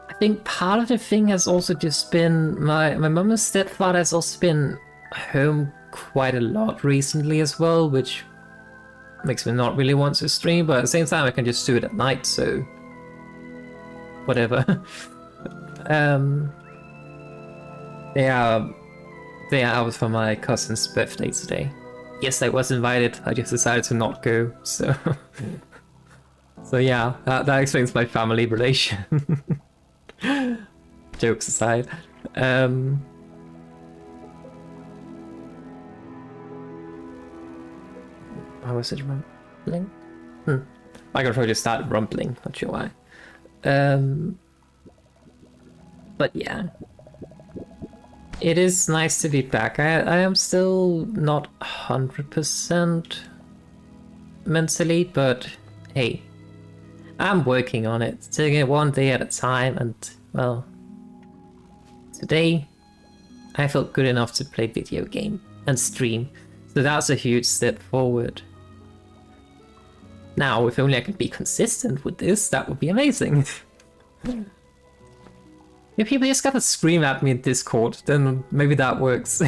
I think part of the thing has also just been my mum and stepfather has also been home quite a lot recently as well, which makes me not really want to stream, but at the same time I can just do it at night, so whatever. They are out for my cousin's birthday today. Yes, I was invited, I just decided to not go, so so yeah, that explains my family relation. Jokes aside. How was it rumbling? My controller just started rumbling, not sure why. But yeah. It is nice to be back. I am still not 100% mentally, but hey, I'm working on it, taking it one day at a time, and well, today I felt good enough to play video game and stream, so that's a huge step forward. Now, if only I could be consistent with this, that would be amazing. If people just gotta scream at me in Discord, then maybe that works.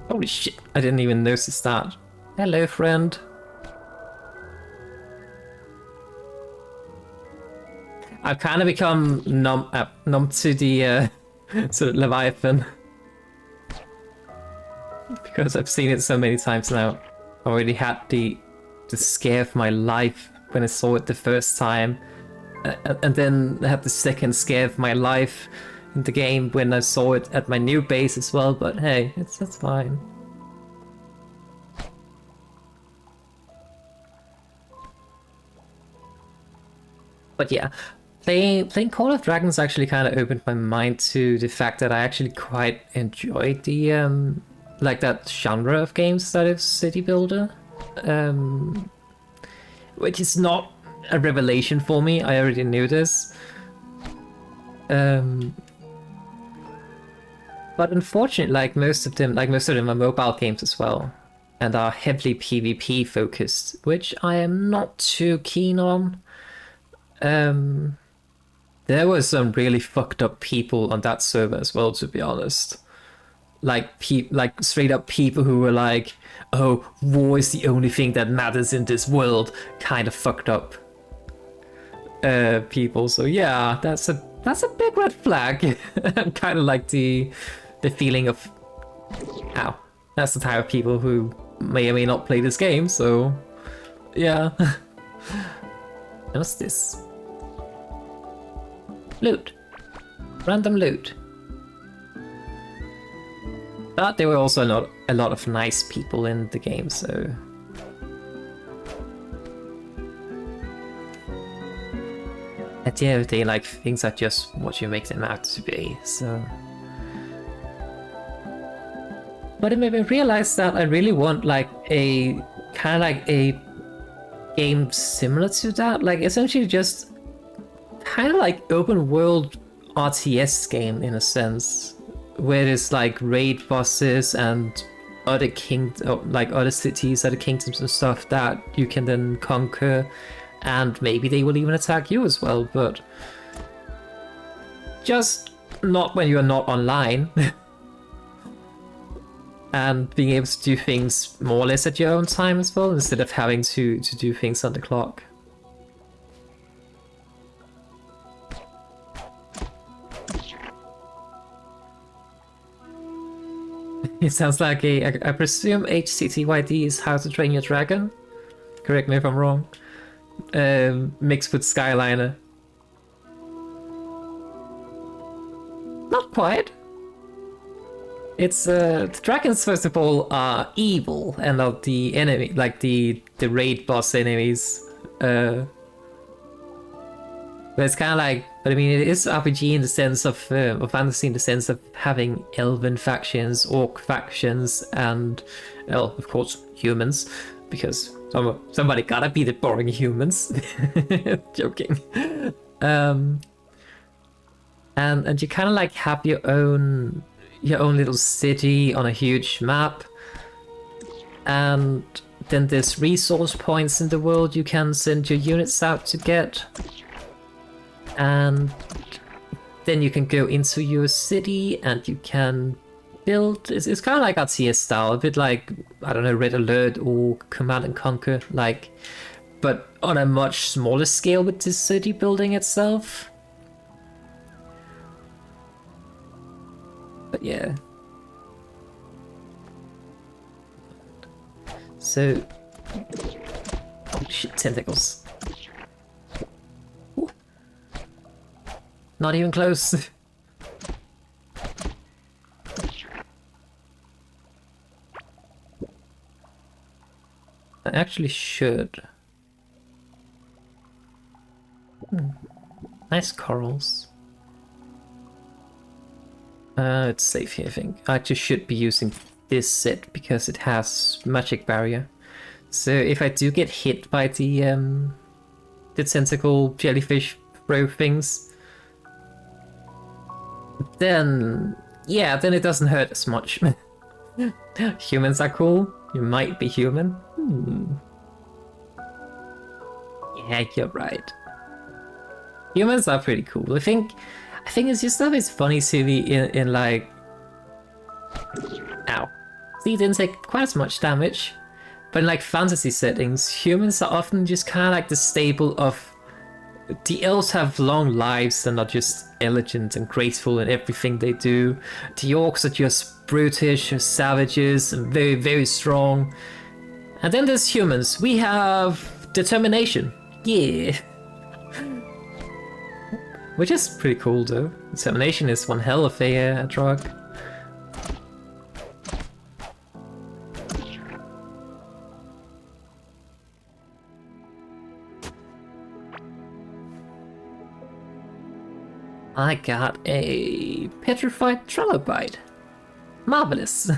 Holy shit, I didn't even notice that. Hello, friend. I've kind of become numb to the Leviathan. Because I've seen it so many times now. I already had the scare of my life when I saw it the first time. And then I had the second scare of my life in the game when I saw it at my new base as well, but hey, that's fine. But yeah, playing Call of Dragons actually kind of opened my mind to the fact that I actually quite enjoyed the like that genre of games that is city builder, which is not a revelation for me. I already knew this, but unfortunately, like most of them are mobile games as well. and are heavily PvP focused, which I am not too keen on. There were some really fucked up people on that server as well, to be honest. Like straight up people who were like, "Oh, war is the only thing that matters in this world," kind of fucked up people. So yeah, that's a big red flag. Kind of like the feeling of, ow, that's the type of people who may or may not play this game. So yeah. What's this? Loot. Random loot. But there were also a lot of nice people in the game, so... At the end of the day, like, things are just what you make them out to be, so... But it made me realize that I really want, like, a... kind of like a game similar to that, like, essentially just... kind of like open world RTS game in a sense, where there's like raid bosses and other other cities, other kingdoms and stuff that you can then conquer, and maybe they will even attack you as well, but just not when you are not online. And being able to do things more or less at your own time as well, instead of having to do things on the clock. It sounds like I presume HCTYD is How to Train Your Dragon? Correct me if I'm wrong. Mixed with Skyliner. Not quite. It's the dragons first of all are evil and not the enemy, like the raid boss enemies. But it's kind of like, but I mean, it is RPG in the sense of, or fantasy in the sense of having elven factions, orc factions, and, well, of course, humans, because somebody gotta be the boring humans. Joking. And you kind of like have your own little city on a huge map, and then there's resource points in the world you can send your units out to get. And then you can go into your city and you can build. It's kind of like RTS style, a bit like, I don't know, Red Alert or Command and Conquer, like, but on a much smaller scale with the city building itself. But yeah. So, oh shit, tentacles. Not even close. I actually should. Nice corals. It's safe here, I think. I just should be using this set because it has magic barrier. So if I do get hit by the tentacle jellyfish throw things, then yeah, then it doesn't hurt as much. Humans are cool. You might be human. Yeah, you're right. Humans are pretty cool. I think it's just always funny to me in like, ow. See, didn't take quite as much damage, but in like fantasy settings, humans are often just kind of like the staple of. The elves have long lives and are just elegant and graceful in everything they do. The orcs are just brutish, savages, and very, very strong. And then there's humans. We have determination. Yeah. Which is pretty cool though. Determination is one hell of a drug. I got a petrified trilobite. Marvelous.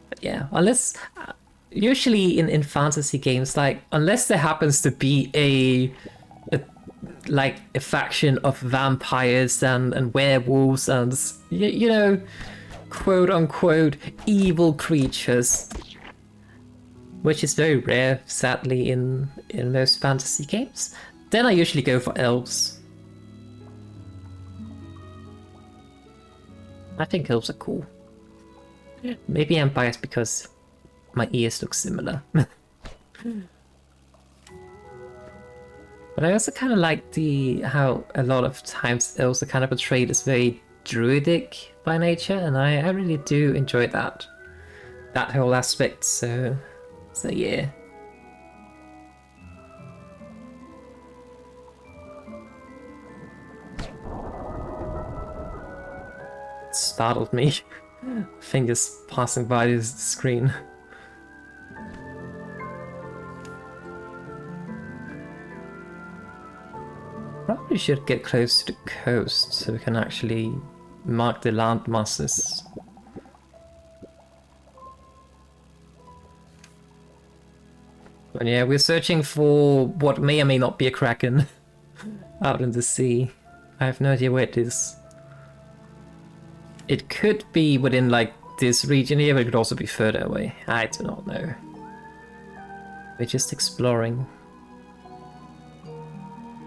But yeah, unless usually in fantasy games, like unless there happens to be a faction of vampires and werewolves and you know, quote-unquote evil creatures, which is very rare, sadly, in most fantasy games, then I usually go for elves. I think elves are cool. Maybe I'm biased because my ears look similar. But I also kind of like how a lot of times elves are kind of portrayed as very druidic by nature, and I really do enjoy that whole aspect. So yeah. It startled me. Fingers passing by the screen. Probably should get close to the coast so we can actually mark the land masses. But yeah, we're searching for what may or may not be a kraken out in the sea. I have no idea where it is. It could be within like this region here, but it could also be further away. I do not know. We're just exploring.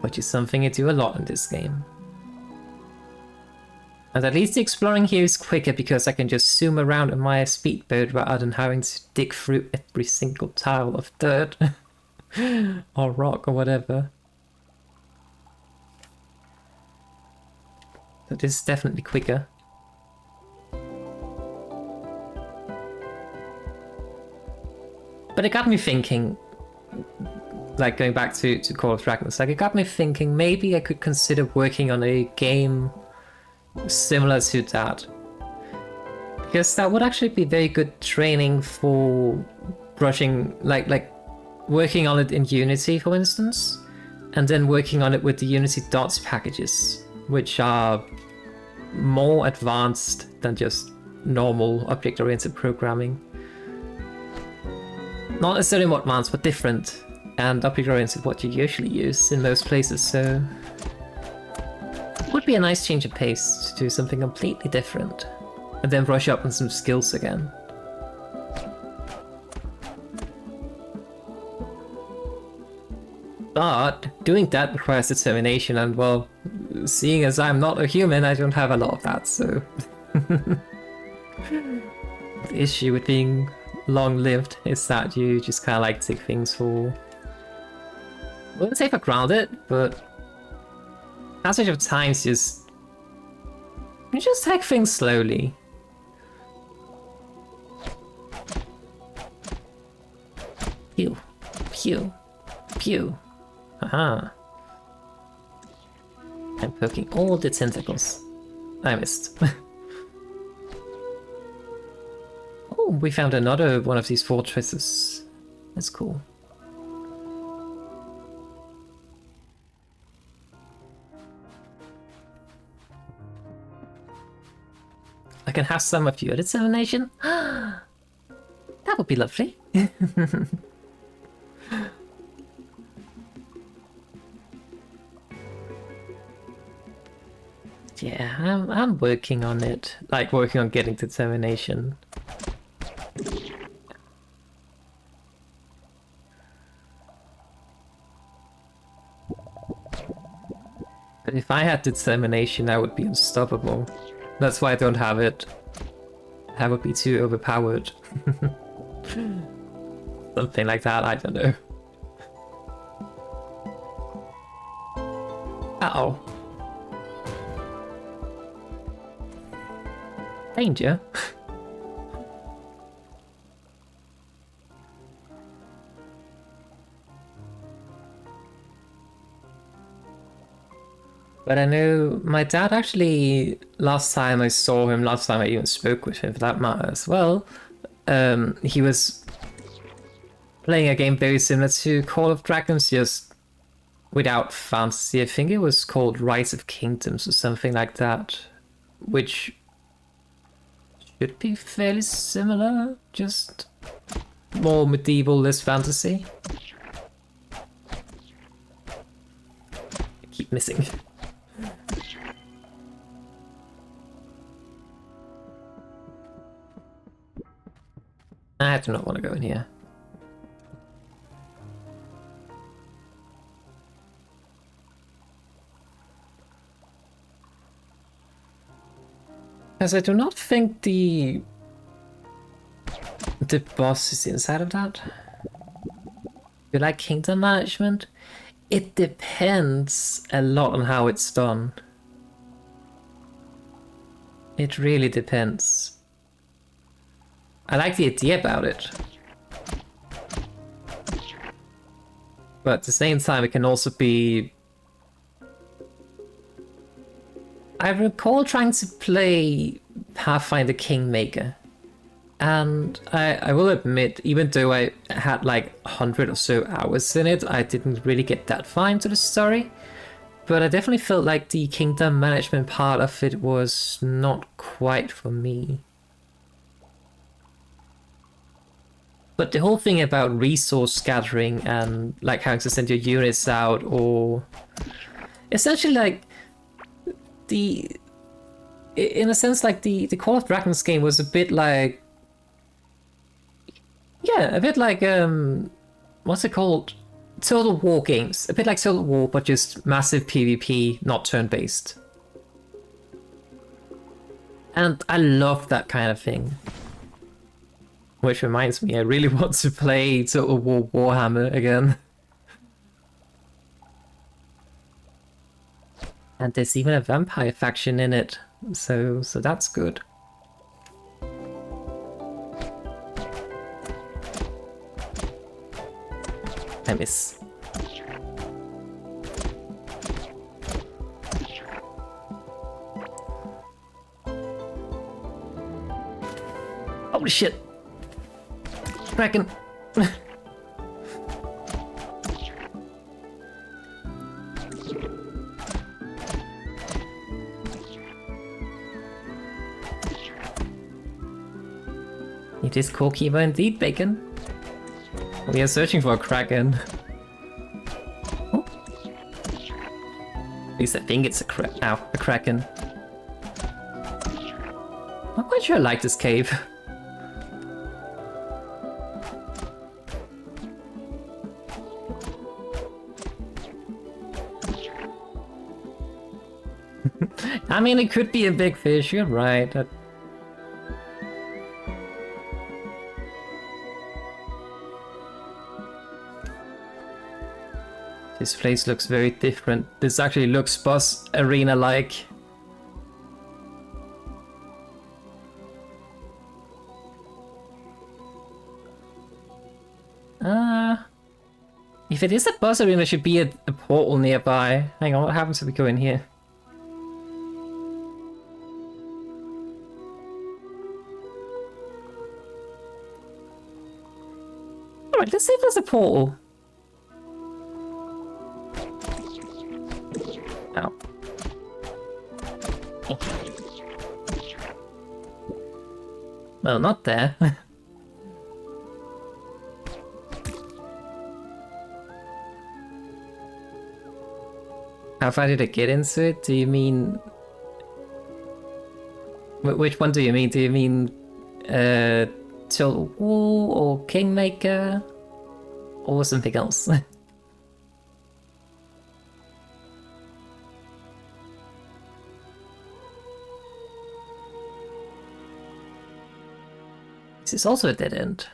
Which is something I do a lot in this game. And at least the exploring here is quicker because I can just zoom around on my speedboat rather than having to dig through every single tile of dirt or rock or whatever. So this is definitely quicker. But it got me thinking, like going back to Call of Dragons, like it got me thinking maybe I could consider working on a game similar to that. Because that would actually be very good training for brushing, like working on it in Unity, for instance, and then working on it with the Unity Dots packages, which are more advanced than just normal object-oriented programming. Not necessarily more advanced, but different. And object-oriented what you usually use in most places, so it would be a nice change of pace to do something completely different, and then brush up on some skills again. But doing that requires determination, and well, seeing as I'm not a human, I don't have a lot of that, so the issue with being long-lived is that you just kind of like take things for, I wouldn't say for granted, but passage of time is just, you just take things slowly. Pew, pew, pew. Aha. I'm poking all the tentacles. I missed. Oh, we found another one of these fortresses. That's cool. I can have some of your determination. That would be lovely. Yeah, I'm working on it. Like, working on getting determination. But if I had determination, I would be unstoppable. That's why I don't have it. I would be too overpowered. Something like that, I don't know. Uh-oh. Danger. But I know my dad actually, last time I saw him, last time I even spoke with him for that matter as well, he was playing a game very similar to Call of Dragons, just without fantasy. I think it was called Rise of Kingdoms or something like that, which should be fairly similar, just more medieval, less fantasy. I keep missing. I do not want to go in here. Because I do not think the boss is inside of that. You like kingdom management? It depends a lot on how it's done. It really depends. I like the idea about it. But at the same time, it can also be... I recall trying to play Pathfinder Kingmaker. And I will admit, even though I had like 100 or so hours in it, I didn't really get that far into the story. But I definitely felt like the kingdom management part of it was not quite for me. But the whole thing about resource gathering and like having to send your units out, or essentially like in a sense, like the Call of Dragons game was a bit like, yeah, a bit like what's it called? Total War games. A bit like Total War, but just massive PvP, not turn-based. And I love that kind of thing. Which reminds me, I really want to play Total War Warhammer again. And there's even a vampire faction in it, so that's good. I miss. Holy shit! Kraken! It is Core-Keeper indeed, Bacon. We are searching for a Kraken. Oh. At least I think it's a Kraken. Not quite sure I like this cave. I mean, it could be a big fish, you're right. This place looks very different. This actually looks boss arena-like. If it is a boss arena, there should be a portal nearby. Hang on, what happens if we go in here? Alright, let's see if there's a portal. Ow. Well, not there. How far did I get into it? Do you mean... Which one do you mean? Do you mean... Total War or Kingmaker? Or something else? This is also a dead end.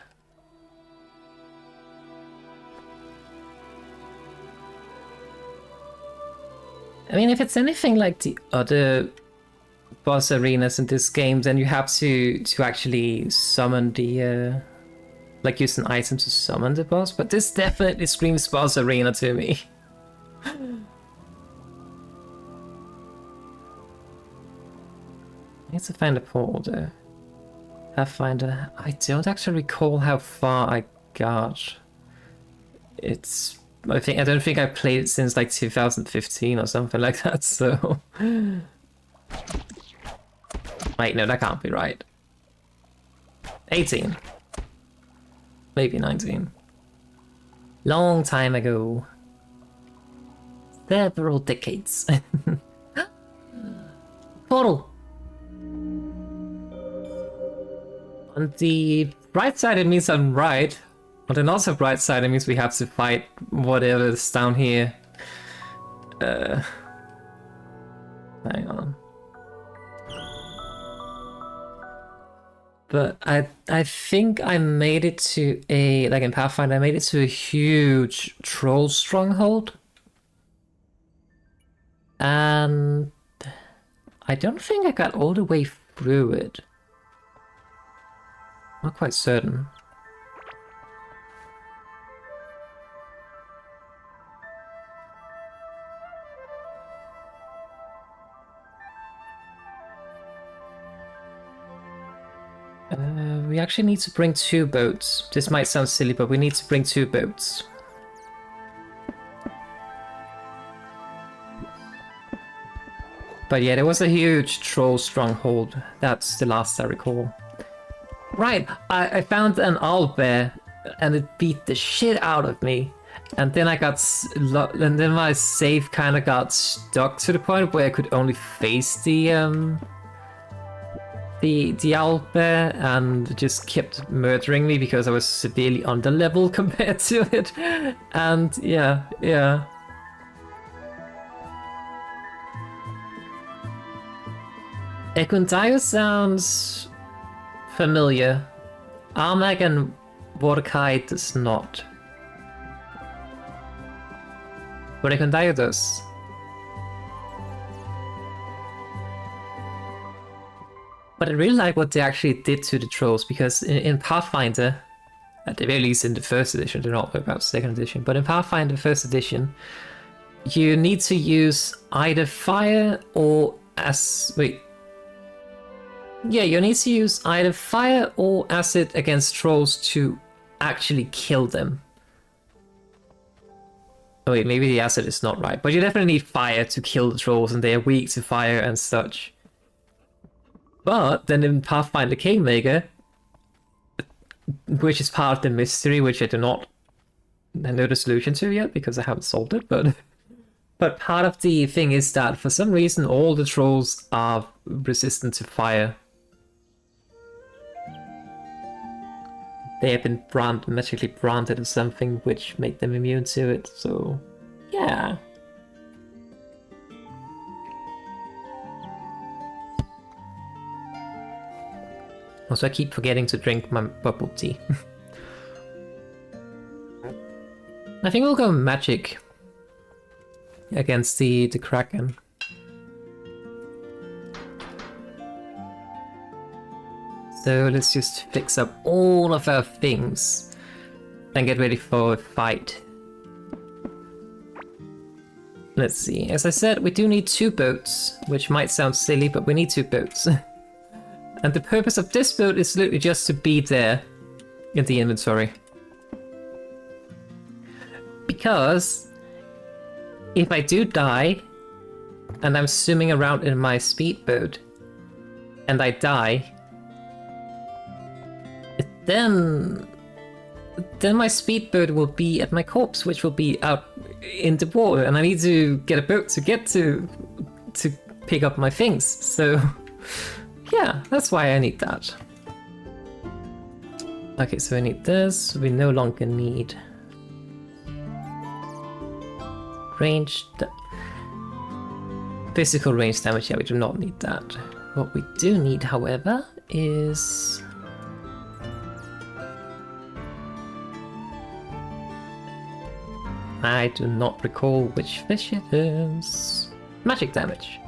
I mean, if it's anything like the other boss arenas in this game, then you have to actually summon the like use an item to summon the boss. But this definitely screams boss arena to me. I need to find a portal though. Pathfinder. I don't actually recall how far I got. I don't think I played it since like 2015 or something like that, so... Wait, no, that can't be right. 18. Maybe 19. Long time ago. Several decades. Portal! On the bright side, it means I'm right. On the not so bright side, it means we have to fight whatever's down here. Hang on. But I think I made it to a, like in Pathfinder, I made it to a huge troll stronghold. And I don't think I got all the way through it. Not quite certain. We actually need to bring 2 boats. This might sound silly, but we need to bring 2 boats. But yeah, there was a huge troll stronghold. That's the last I recall. Right, I found an owlbear, and it beat the shit out of me. And then and then my save kind of got stuck to the point where I could only face the owlbear, and just kept murdering me because I was severely under level compared to it. And yeah. Ekundayo sounds familiar. Armag and Mordecai does not. But Ekundayo does. But I really like what they actually did to the trolls, because in Pathfinder, at the very least in the first edition, they're not about second edition, but in Pathfinder first edition, you need to use either fire or you need to use either fire or acid against trolls to actually kill them. Oh wait, maybe the acid is not right, but you definitely need fire to kill the trolls, and they are weak to fire and such. But then in Pathfinder Kingmaker, which is part of the mystery, which I know the solution to yet because I haven't solved it, but part of the thing is that for some reason all the trolls are resistant to fire. They have been magically branded or something which make them immune to it, so yeah. Also, I keep forgetting to drink my bubble tea. I think we'll go magic against the KRAKEN. So let's just fix up all of our things and get ready for a fight. Let's see. As I said, we do need 2 boats, which might sound silly, but we need 2 boats. And the purpose of this boat is literally just to be there in the inventory. Because if I do die and I'm swimming around in my speedboat and I die, then my speedboat will be at my corpse, which will be out in the water, and I need to get a boat to get to pick up my things. So yeah, that's why I need that. Okay, so I need this. We no longer need physical range damage. Yeah, we do not need that. What we do need, however, is I do not recall which fish it is. Magic damage.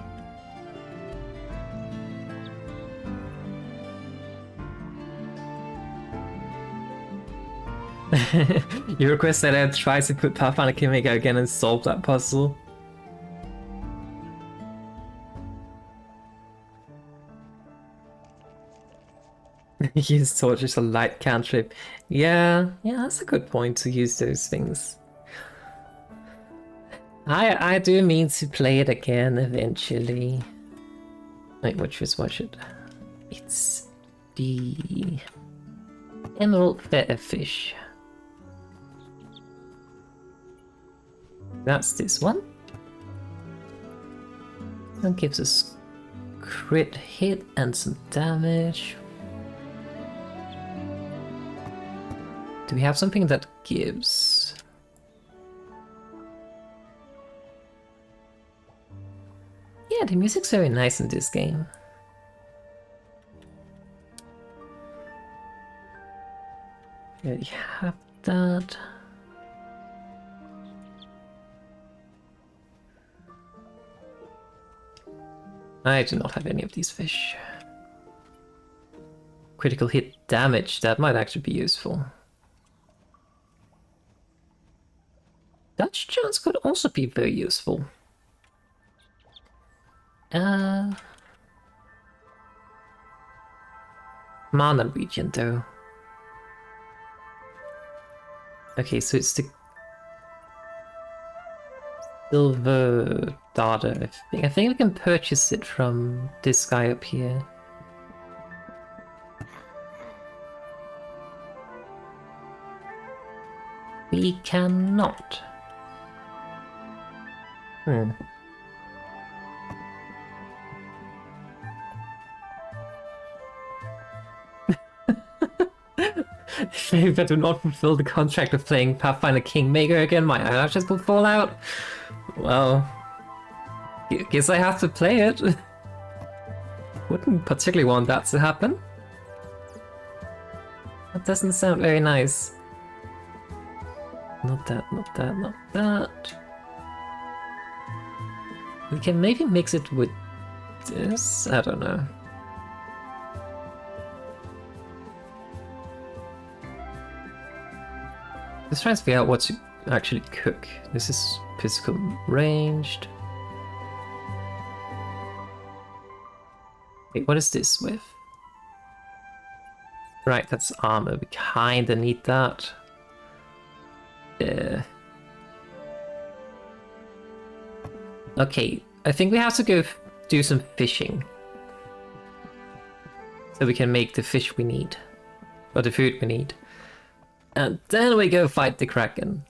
You request that I try to put Pathfinder Kingmaker again and solve that puzzle. Use torch as a light cantrip. Yeah, that's a good point to use those things. I do mean to play it again eventually. Wait, which is what should... It's the Emerald Fish. That's this one. That gives us crit hit and some damage. Do we have something that gives? Yeah, the music's very nice in this game. We already have that. I do not have any of these fish. Critical hit damage, that might actually be useful. Dutch chance could also be very useful. Mana region though. Okay, so it's the silver data. I think we can purchase it from this guy up here. We cannot. If I do not fulfill the contract of playing Pathfinder Kingmaker again, my eyelashes will fall out. Well, guess I have to play it. Wouldn't particularly want that to happen. That doesn't sound very nice. Not that, not that, not that. We can maybe mix it with this? I don't know. Let's try and figure out what to actually cook. This is physical ranged. Wait, what is this with? Right, that's armor. We kinda need that. Yeah. Okay, I think we have to go do some fishing. So we can make the fish we need. Or the food we need. And then we go fight the Kraken.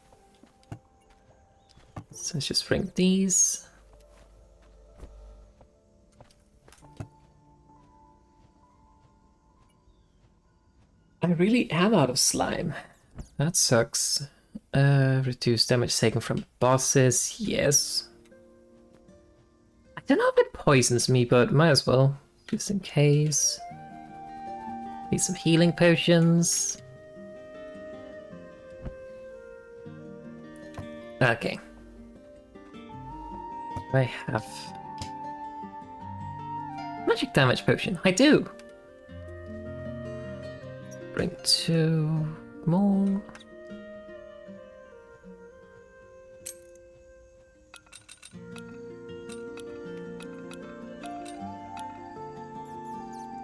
So let's just bring these. I really am out of slime. That sucks. Reduce damage taken from bosses, yes. I don't know if it poisons me, but might as well, just in case. Need some healing potions. Okay. I have magic damage potion. I do. Bring 2 more.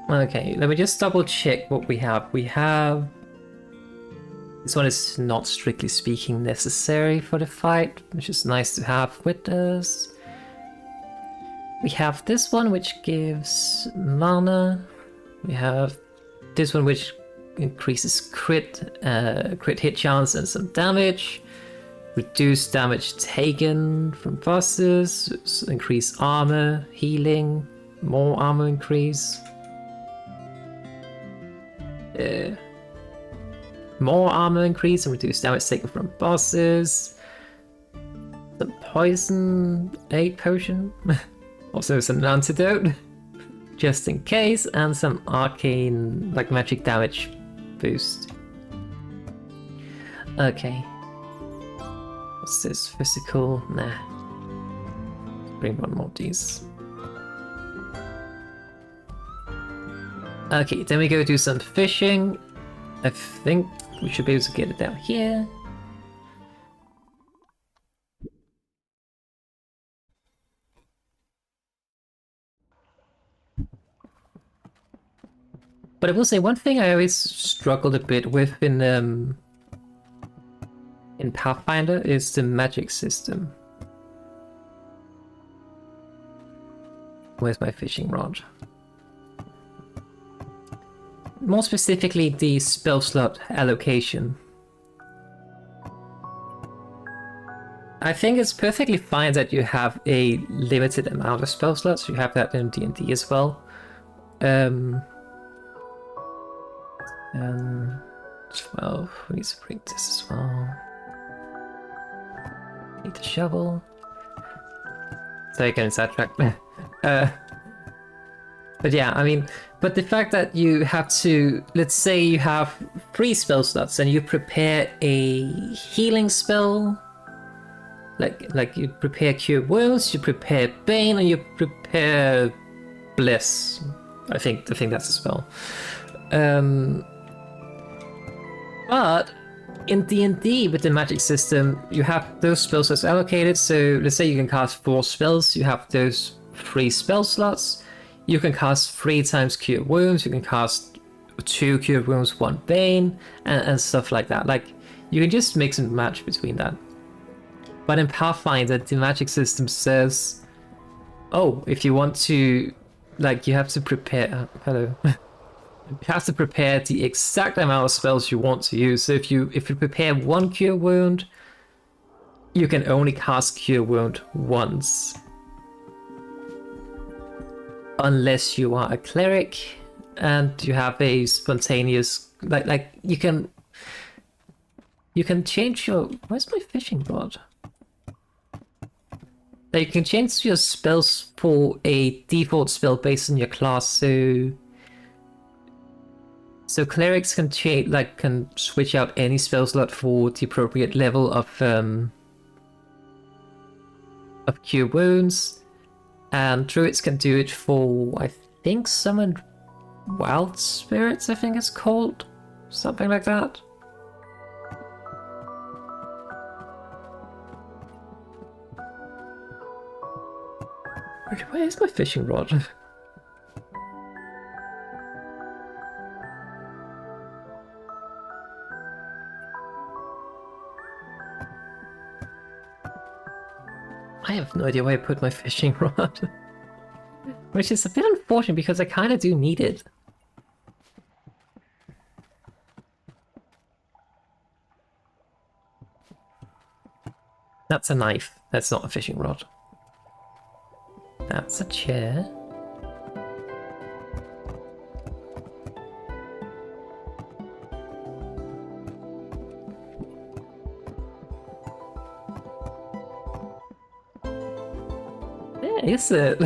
Okay, let me just double check what we have. We have... This one is not strictly speaking necessary for the fight, which is nice to have with us. We have this one which gives mana. We have this one which increases crit hit chance and some damage. Reduce damage taken from bosses. Increase armor, healing, more armor increase. More armor increase and reduce damage taken from bosses. Some poison aid potion. Also some antidote. Just in case. And some arcane, like magic damage boost. Okay. What's this? Physical? Nah. Bring one more of these. Okay, then we go do some fishing. I think we should be able to get it down here. But I will say one thing I always struggled a bit with in Pathfinder is the magic system. Where's my fishing rod? More specifically, the spell slot allocation. I think it's perfectly fine that you have a limited amount of spell slots. You have that in D&D as well. 12. We need to bring this as well. Need the shovel. So you can sidetrack. But yeah, I mean, but the fact that you have to, let's say you have 3 spell slots and you prepare a healing spell, like you prepare Cure Wounds, you prepare Bane, and you prepare Bliss. I think that's a spell. But in D&D with the magic system, you have those spell slots allocated. So let's say you can cast 4 spells, you have those 3 spell slots. You can cast 3 times Cure Wounds, you can cast 2 Cure Wounds, 1 Bane, and stuff like that. Like, you can just mix and match between that. But in Pathfinder, the magic system says, oh, if you want to, like, you have to prepare, hello. You have to prepare the exact amount of spells you want to use. So if you prepare 1 Cure Wound, you can only cast Cure Wound once. Unless you are a cleric and you have a spontaneous, like you can change your, where's my fishing rod? Like, you can change your spells for a default spell based on your class. So clerics can change, like, can switch out any spell slot for the appropriate level of Cure Wounds. And druids can do it for, I think, summoned wild spirits, I think it's called. Something like that. Where is my fishing rod? I have no idea where I put my fishing rod. Which is a bit unfortunate because I kind of do need it. That's a knife. That's not a fishing rod. That's a chair. Is it?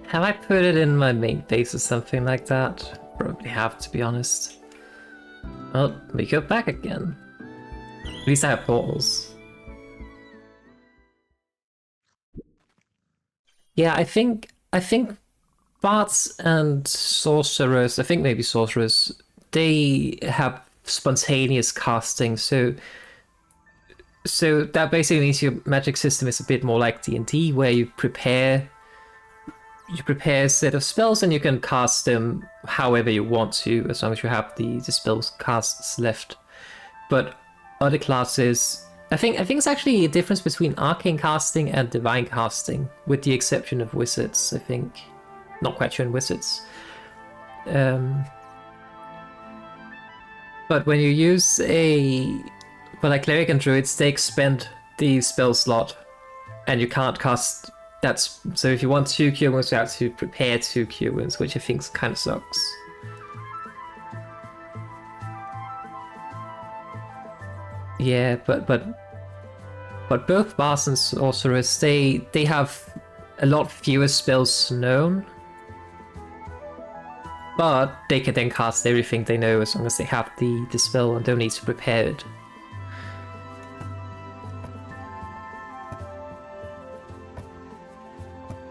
Have I put it in my main base or something like that? Probably have, to be honest. Well, we go back again. At least I have portals. Yeah, I think bards and sorcerers, I think maybe sorcerers, they have spontaneous casting, so that basically means your magic system is a bit more like D&D, where you prepare a set of spells and you can cast them however you want to, as long as you have the spells casts left. But other classes, I think it's actually a difference between arcane casting and divine casting, with the exception of wizards, I think. Not quite sure in wizards. But when you use like cleric and druids, they expend the spell slot, and you can't cast. So if you want 2 Cure Wounds, you have to prepare 2 Cure Wounds, which I think kind of sucks. Yeah, but both bards and sorcerers, they have a lot fewer spells known, but they can then cast everything they know as long as they have the spell and don't need to prepare it.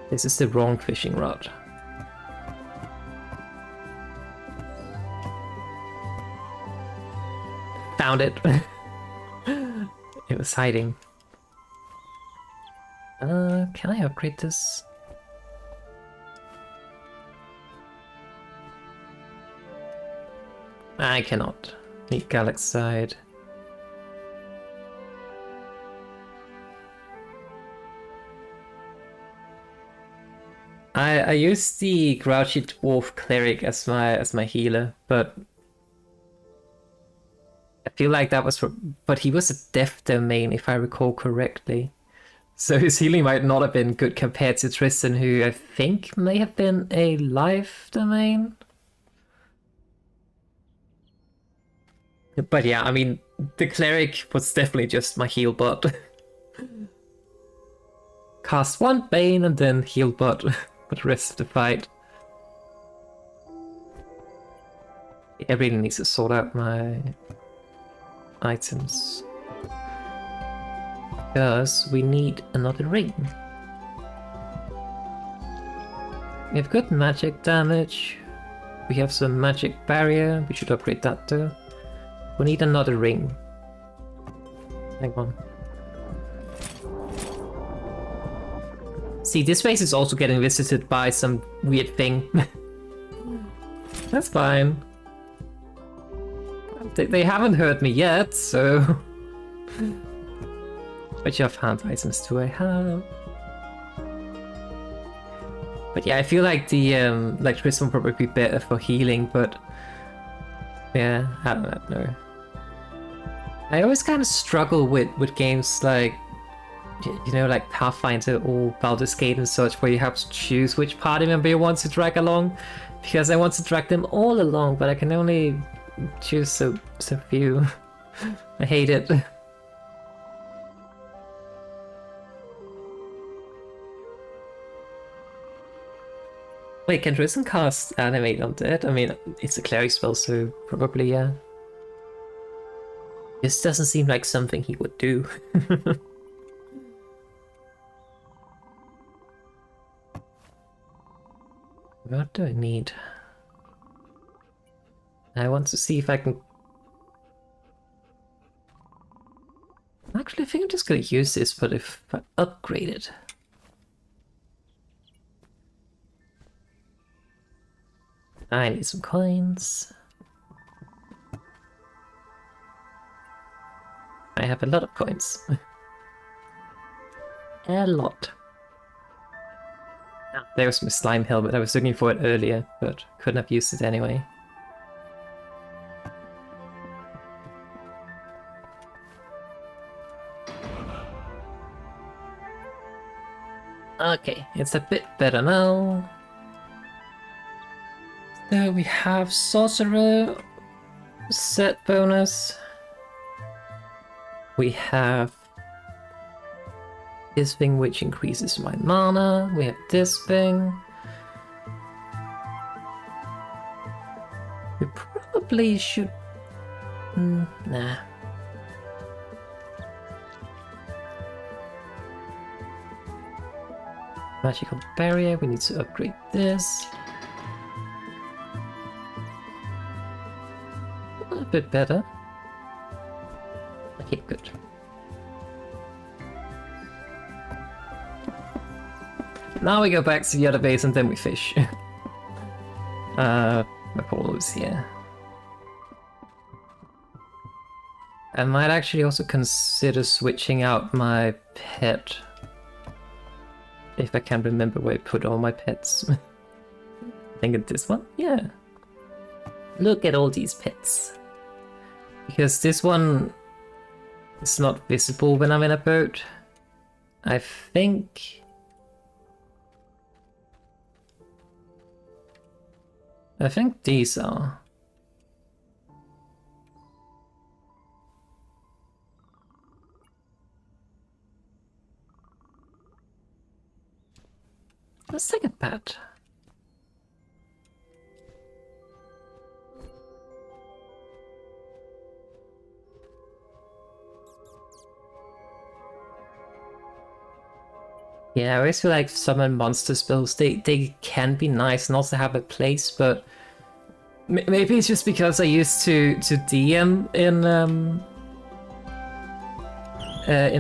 This is the wrong fishing rod. Found it. It was hiding. Can I upgrade this? I cannot. Need Galaxide. I used the Grouchy Dwarf Cleric as my healer, but I feel like that was but he was a death domain if I recall correctly. So his healing might not have been good compared to Tristan, who I think may have been a life domain. But yeah, I mean, the cleric was definitely just my heal bot. Cast one Bane and then heal bot for the rest of the fight. I really need to sort out my items. Because we need another ring. We have good magic damage. We have some magic barrier. We should upgrade that too. We need another ring. Hang on. See, this base is also getting visited by some weird thing. That's fine. They haven't hurt me yet, so... Which of hand items do I have? But yeah, I feel like the electricity will probably be better for healing, but... Yeah, I don't know. I always kind of struggle with games like, you know, like Pathfinder or Baldur's Gate and such, where you have to choose which party member you want to drag along, because I want to drag them all along, but I can only choose so few. I hate it. Wait, can Risen cast Animate Undead? I mean, it's a cleric spell, so probably, yeah. This doesn't seem like something he would do. What do I need? I want to see if I can... Actually, I think I'm just gonna use this, but if I upgrade it... I need some coins. I have a lot of coins. A lot. Ah, there's my slime helmet. I was looking for it earlier, but couldn't have used it anyway. Okay, it's a bit better now. So we have Sorcerer set bonus. We have this thing which increases my mana. We have this thing. We probably should... nah. Magical barrier, we need to upgrade this. A bit better. Okay, good. Now we go back to the other base and then we fish. My pole is here. I might actually also consider switching out my pet. If I can remember where I put all my pets. I think it's this one? Yeah. Look at all these pets. Because this one is not visible when I'm in a boat. I think these are. Let's take a pet. Yeah, I always feel like summon monster spells, they can be nice and also have a place, but maybe it's just because I used to DM in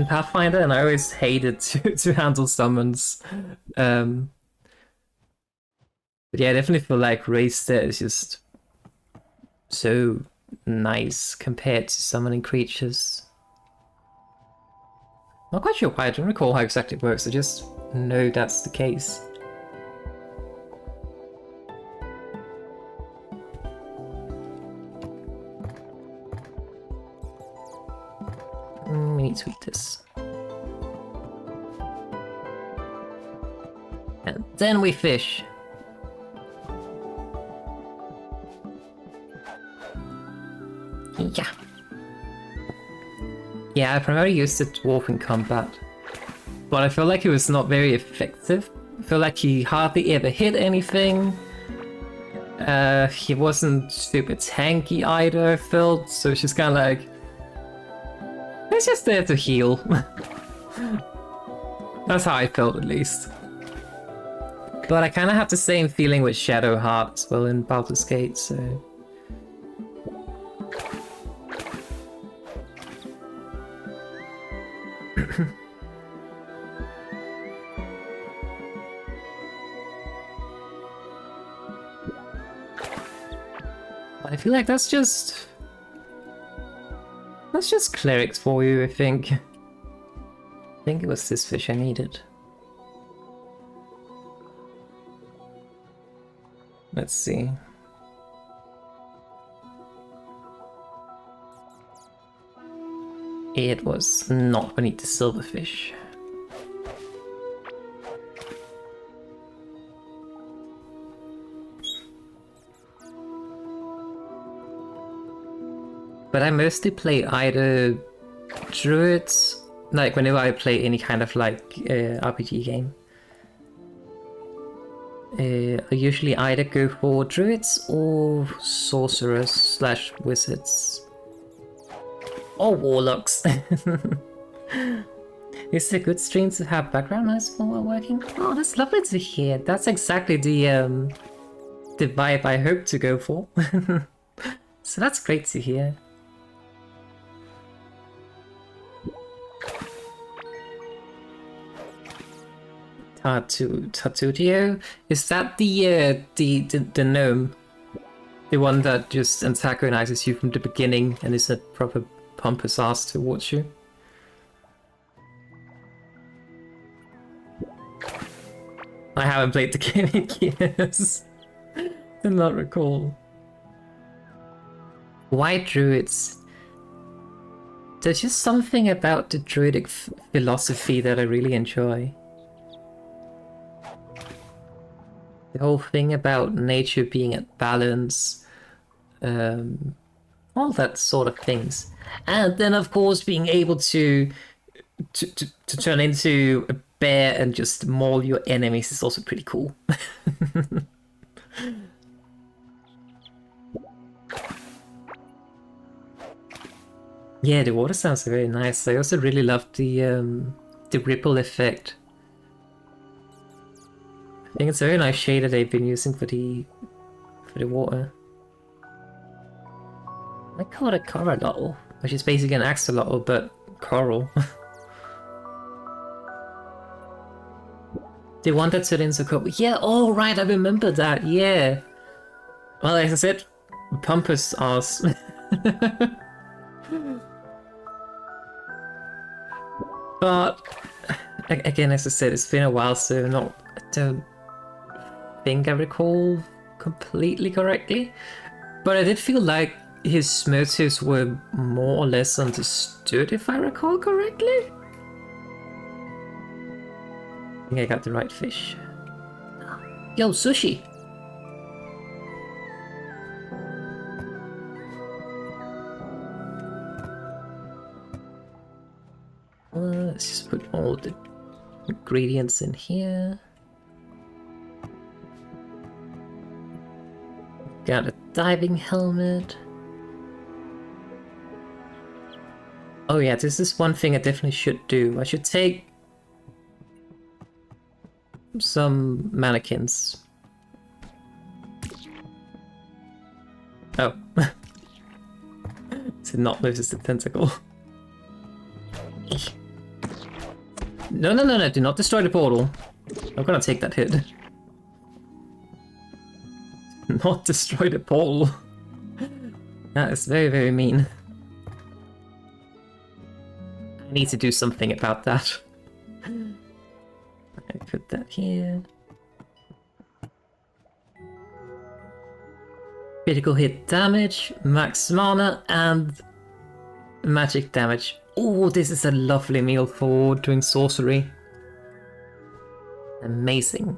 Pathfinder, and I always hated to handle summons. But yeah, I definitely feel like Race there is just so nice compared to summoning creatures. Not quite sure why, I don't recall how exactly it works, I just know that's the case. We need to eat this. And then we fish. Yeah. Yeah, I primarily used the dwarf in combat, but I feel like he was not very effective. I feel like he hardly ever hit anything. He wasn't super tanky either, I felt, so it's just kind of like... He's just there to heal. That's how I felt, at least. But I kind of have the same feeling with Shadowheart as well in Baldur's Gate, so... But I feel like that's just clerics for you, I think. I think it was this fish I needed. Let's see. It was not beneath the silverfish. But I mostly play either druids, like whenever I play any kind of like RPG game. I usually either go for druids or sorcerers slash wizards. Or warlocks. Is it a good stream to have background noise while working? Oh, that's lovely to hear. That's exactly the vibe I hope to go for. So that's great to hear. Tartudio? Is that the gnome? The one that just antagonizes you from the beginning and is a proper pompous ass towards you? I haven't played the game in years. Did not recall. Why druids? There's just something about the druidic philosophy that I really enjoy. The whole thing about nature being at balance, all that sort of things. And then of course being able to turn into a bear and just maul your enemies is also pretty cool. Yeah, the water sounds very nice. I also really love the ripple effect. I think it's a very nice shade that they've been using for the water. I call it a coralotl, which is basically an axolotl but coral. The one that turned into coral. Yeah, oh right, I remember that, yeah. Well, as I said, pompous ass. But again, as I said, it's been a while, so I don't think I recall completely correctly. But I did feel like his motives were more or less understood, if I recall correctly. I think I got the right fish. Yo, sushi! Let's just put all the ingredients in here. Got a diving helmet. Oh yeah, this is one thing I definitely should do. I should take some mannequins. Oh. Did not notice the tentacle. No, no, no, no, do not destroy the portal. I'm gonna take that hit. Not destroy the portal. That is very, very mean. I need to do something about that. I put that here. Critical hit damage, max mana, and magic damage. Oh, this is a lovely meal for doing sorcery. Amazing.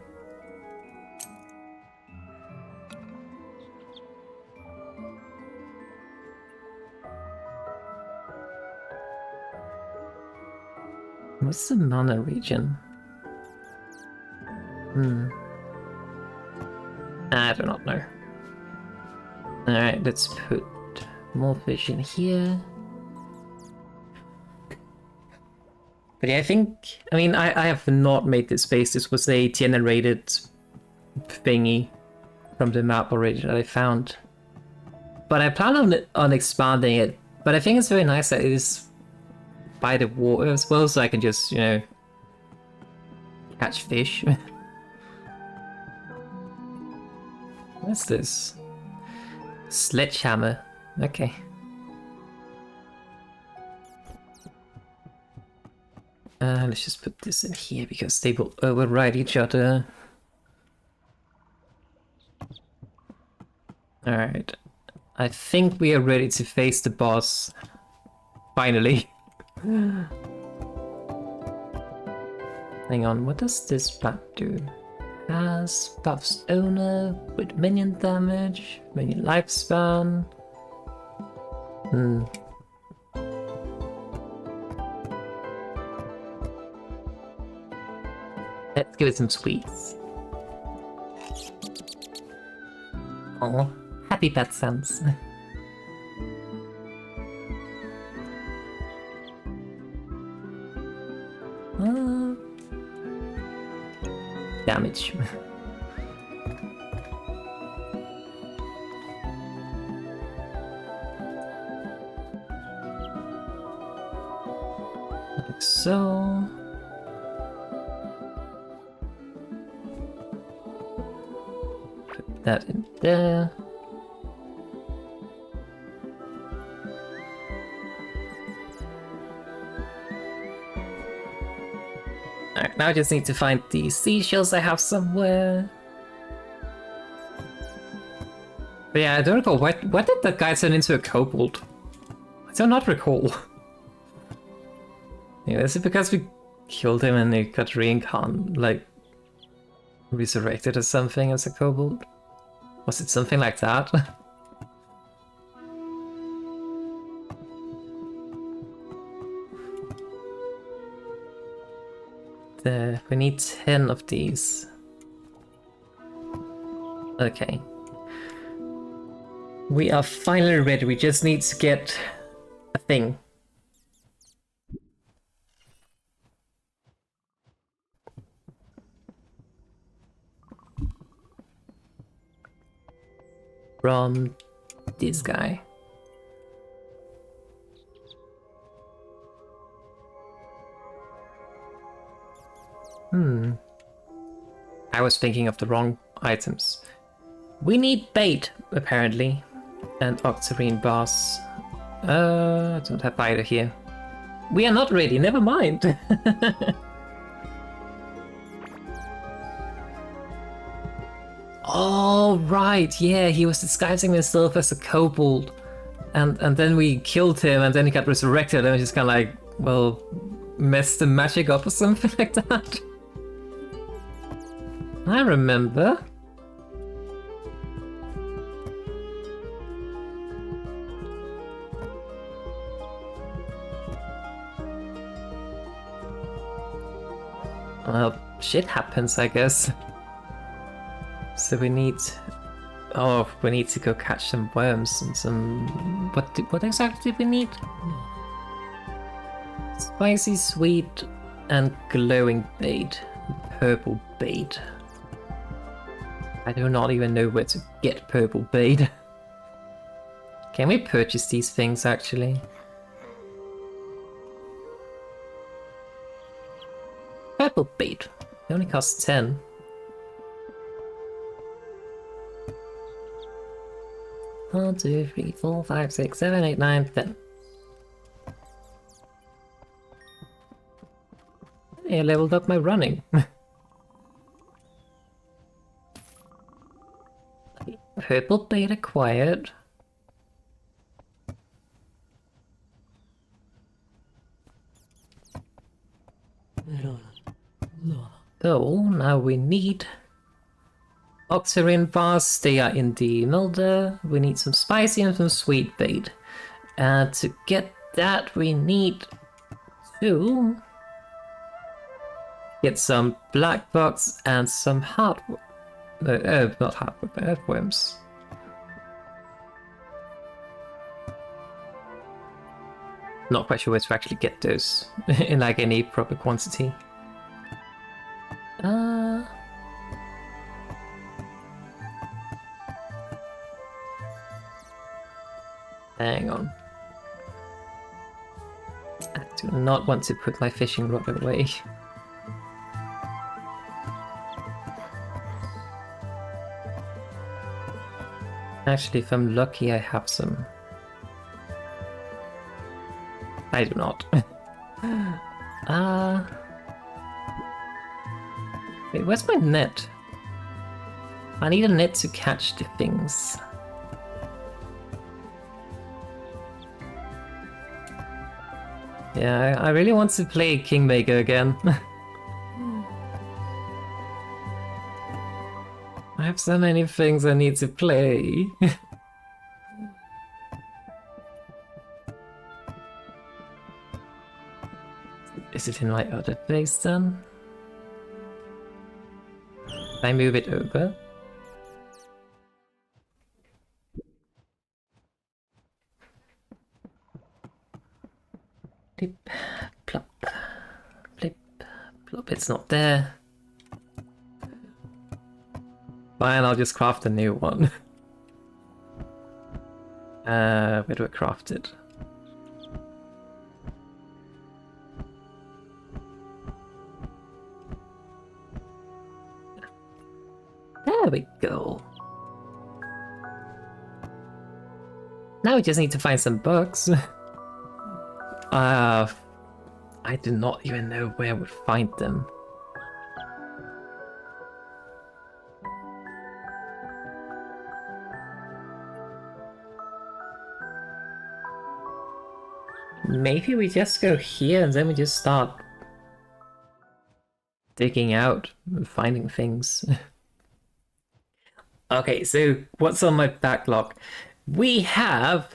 What's the mana region? I do not know. Alright, let's put more fish in here. But yeah, I mean, I have not made this base. This was a generated thingy from the map already that I found. But I plan on expanding it. But I think it's very nice that it is by the water as well, so I can just, you know, catch fish. What's this? Sledgehammer. Okay. Let's just put this in here because they will override each other. Alright. I think we are ready to face the boss. Finally. Hang on, what does this plant do? Has buffs owner with minion damage, minion lifespan. Let's give it some sweets. Oh, happy pet sounds. Damage. Like so. Put that in there. Alright, now I just need to find the seashells I have somewhere. But yeah, I don't recall, what did that guy turn into a kobold? I do not recall. Yeah, is it because we killed him and he got resurrected or something as a kobold? Was it something like that? We need 10 of these. Okay. We are finally ready, we just need to get a thing. From this guy. I was thinking of the wrong items. We need bait, apparently. And octarine bars. I don't have either here. We are not ready, never mind. Oh, right, yeah, he was disguising himself as a kobold. And then we killed him, and then he got resurrected, and we just kind of like, well, messed the magic up or something like that. I remember. Well, shit happens, I guess. So we need... Oh, we need to go catch some worms and some... What exactly do we need? Spicy, sweet, and glowing bait. Purple bait. I do not even know where to get purple bait. Can we purchase these things, actually? Purple bait. It only costs 10. One, 2, 3, 4, 5, 6, 7, 8, 9, 10. I leveled up my running. Purple bait acquired. So now we need octarine bars. They are in the molder. We need some spicy and some sweet bait. And to get that we need to Get some black bugs and some not hardwood, earthworms. Not quite sure where to actually get those in like any proper quantity. Hang on. I do not want to put my fishing rod away. Actually, if I'm lucky, I have some. I do not. Wait, where's my net? I need a net to catch the things. Yeah, I really want to play Kingmaker again. I have so many things I need to play. Is it in my other place then? Can I move it over? Blip, plop, blip, plop. It's not there. Fine, I'll just craft a new one. Where do I craft it? There we go. Now we just need to find some bugs. I do not even know where I would find them. Maybe we just go here and then we just start digging out and finding things. Okay, so what's on my backlog? We have...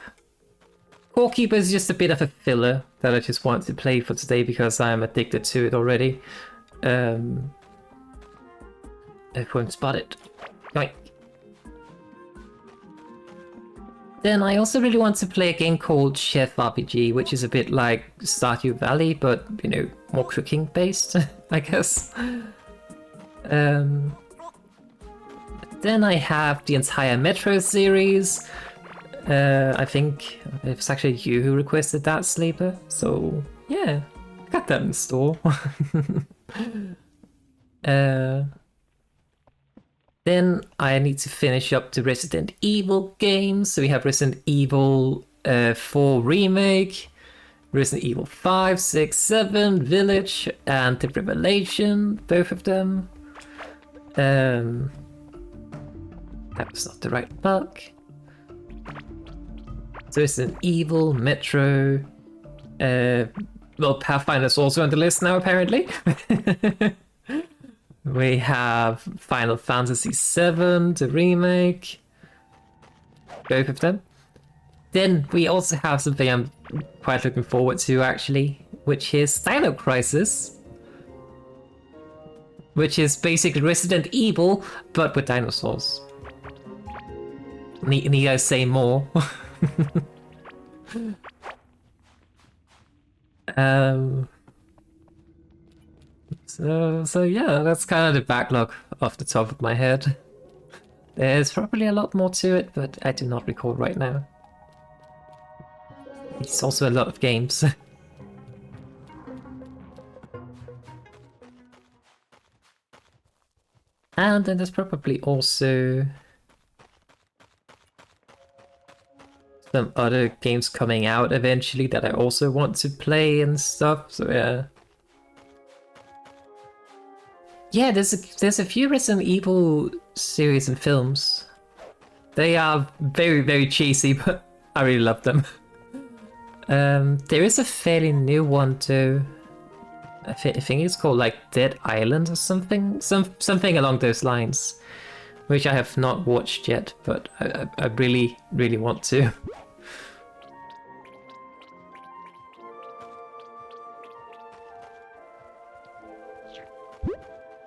Core Keeper is just a bit of a filler that I just want to play for today because I'm addicted to it already. Everyone spot it. Yoink. Then I also really want to play a game called Chef RPG, which is a bit like Stardew Valley, but, you know, more cooking based, I guess. Then I have the entire Metro series. I think it's actually you who requested that, Sleeper. So, yeah, got that in store. Then I need to finish up the Resident Evil games. So we have Resident Evil 4 Remake, Resident Evil 5, 6, 7, Village, and The Revelation, both of them. That was not the right bug. So Resident Evil, Metro, well, Pathfinder's also on the list now, apparently. We have Final Fantasy VII, the remake, both of them. Then we also have something I'm quite looking forward to, actually, which is Dino Crisis, which is basically Resident Evil, but with dinosaurs. Need I say more? So yeah, that's kind of the backlog off the top of my head. There's probably a lot more to it, but I do not recall right now. It's also a lot of games. And then there's probably also some other games coming out eventually that I also want to play and stuff, so yeah. Yeah, there's a few Resident Evil series and films. They are very, very cheesy, but I really love them. There is a fairly new one too. I think it's called like Dead Island or something. Something along those lines. Which I have not watched yet, but I really, really want to.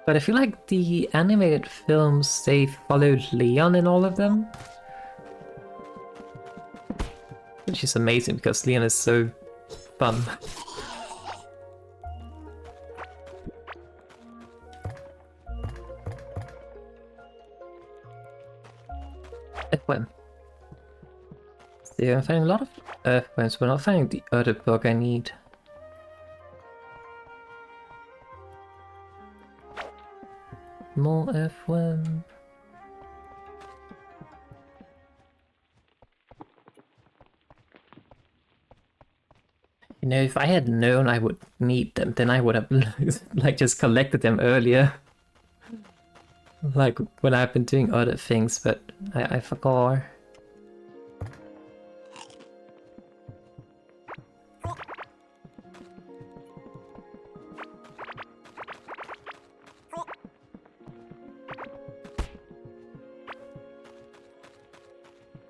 But I feel like the animated films, they followed Leon in all of them. Which is amazing because Leon is so fun. Earthworm. So I'm finding a lot of earthworms, but not finding the other bug I need. More earthworm. You know, if I had known I would need them, then I would have like just collected them earlier. Like when I've been doing other things, but I forgot.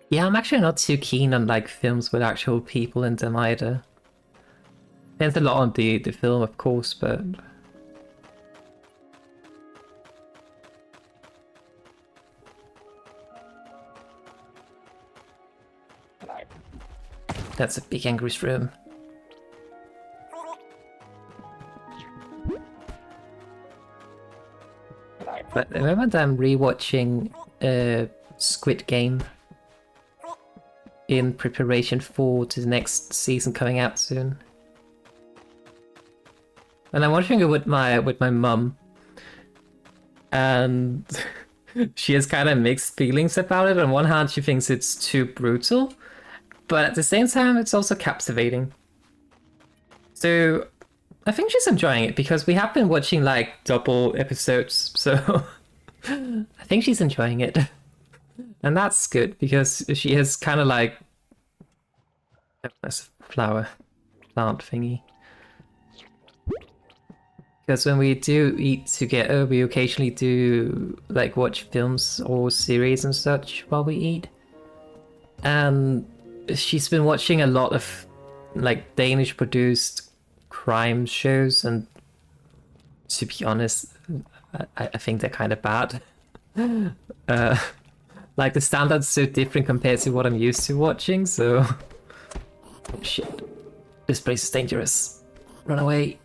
Yeah, I'm actually not too keen on like films with actual people in them either. Depends a lot on the film, of course, but that's a big angry shroom. But I remember I'm rewatching Squid Game in preparation for the next season coming out soon. And I'm watching it with my mum, and she has kind of mixed feelings about it. On one hand, she thinks it's too brutal, but at the same time, it's also captivating. So I think she's enjoying it because we have been watching like double episodes, so I think she's enjoying it. And that's good because she has kind of like that's a plant thingy. Because when we do eat together, we occasionally do like watch films or series and such while we eat. And she's been watching a lot of like Danish produced crime shows, and to be honest, I think they're kind of bad. Like the standard's so different compared to what I'm used to watching, so... Oh shit. This place is dangerous. Run away.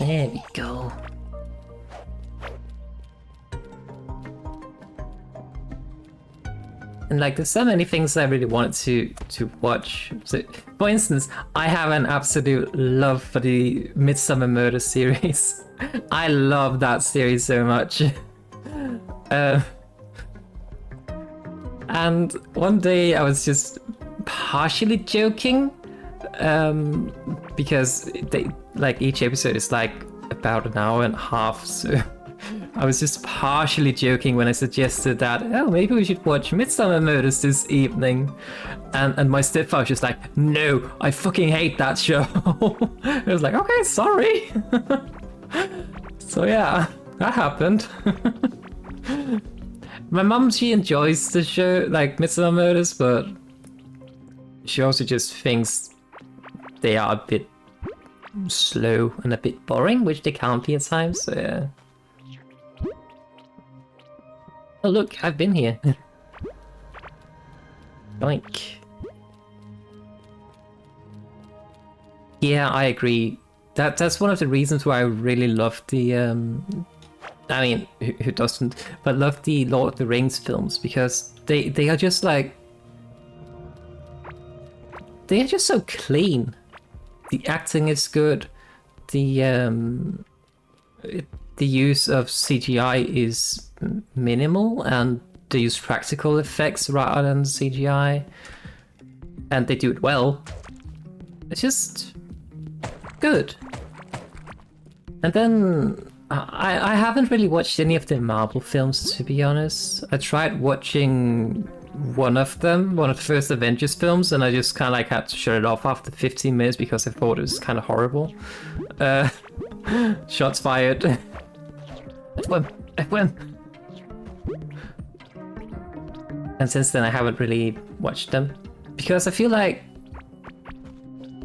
There we go. And like, there's so many things I really wanted to watch. So, for instance, I have an absolute love for the Midsummer Murder series. I love that series so much. And one day I was just partially joking, because they like each episode is like about an hour and a half, so I was just partially joking when I suggested that, oh, maybe we should watch Midsummer Murders this evening. And my stepfather was just like, no, I fucking hate that show. I was like, okay, sorry. So yeah, that happened. My mum, she enjoys the show, like Midsummer Murders, but she also just thinks they are a bit slow and a bit boring, which they can be at times, so yeah. Oh look, I've been here. Yoink. Yeah, I agree. That's one of the reasons why I really love the I mean, who doesn't? But love the Lord of the Rings films, because they are just like, they are just so clean. The acting is good. The use of CGI is minimal, and they use practical effects rather than CGI, and they do it well. It's just good. And then I haven't really watched any of the Marvel films, to be honest. I tried watching one of them, one of the first Avengers films, and I just kind of like had to shut it off after 15 minutes because I thought it was kind of horrible. Shots fired. F1. And since then I haven't really watched them. Because I feel like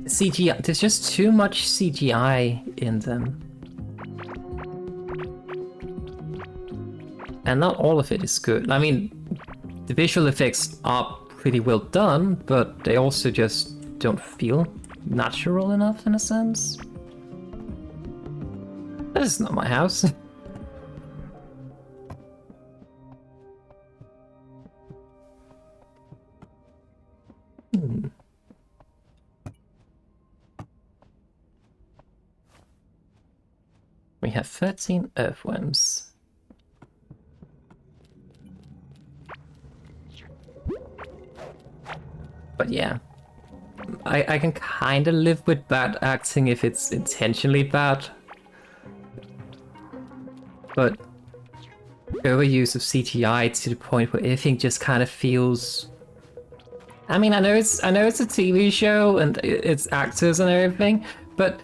CGI, there's just too much CGI in them. And not all of it is good. I mean, the visual effects are pretty well done, but they also just don't feel natural enough in a sense. This is not my house. We have 13 earthworms. But yeah, I can kind of live with bad acting if it's intentionally bad. But overuse of CGI to the point where everything just kind of feels... I mean, I know it's a TV show and it's actors and everything, but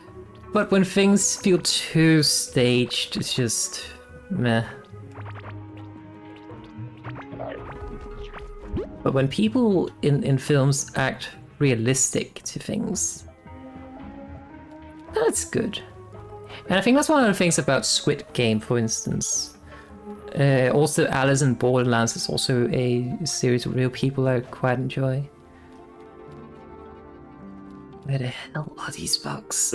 when things feel too staged, it's just meh. But when people in films act realistic to things, that's good. And I think that's one of the things about Squid Game, for instance. Also, Alice in Borderlands is also a series of real people I quite enjoy. Where the hell are these bugs?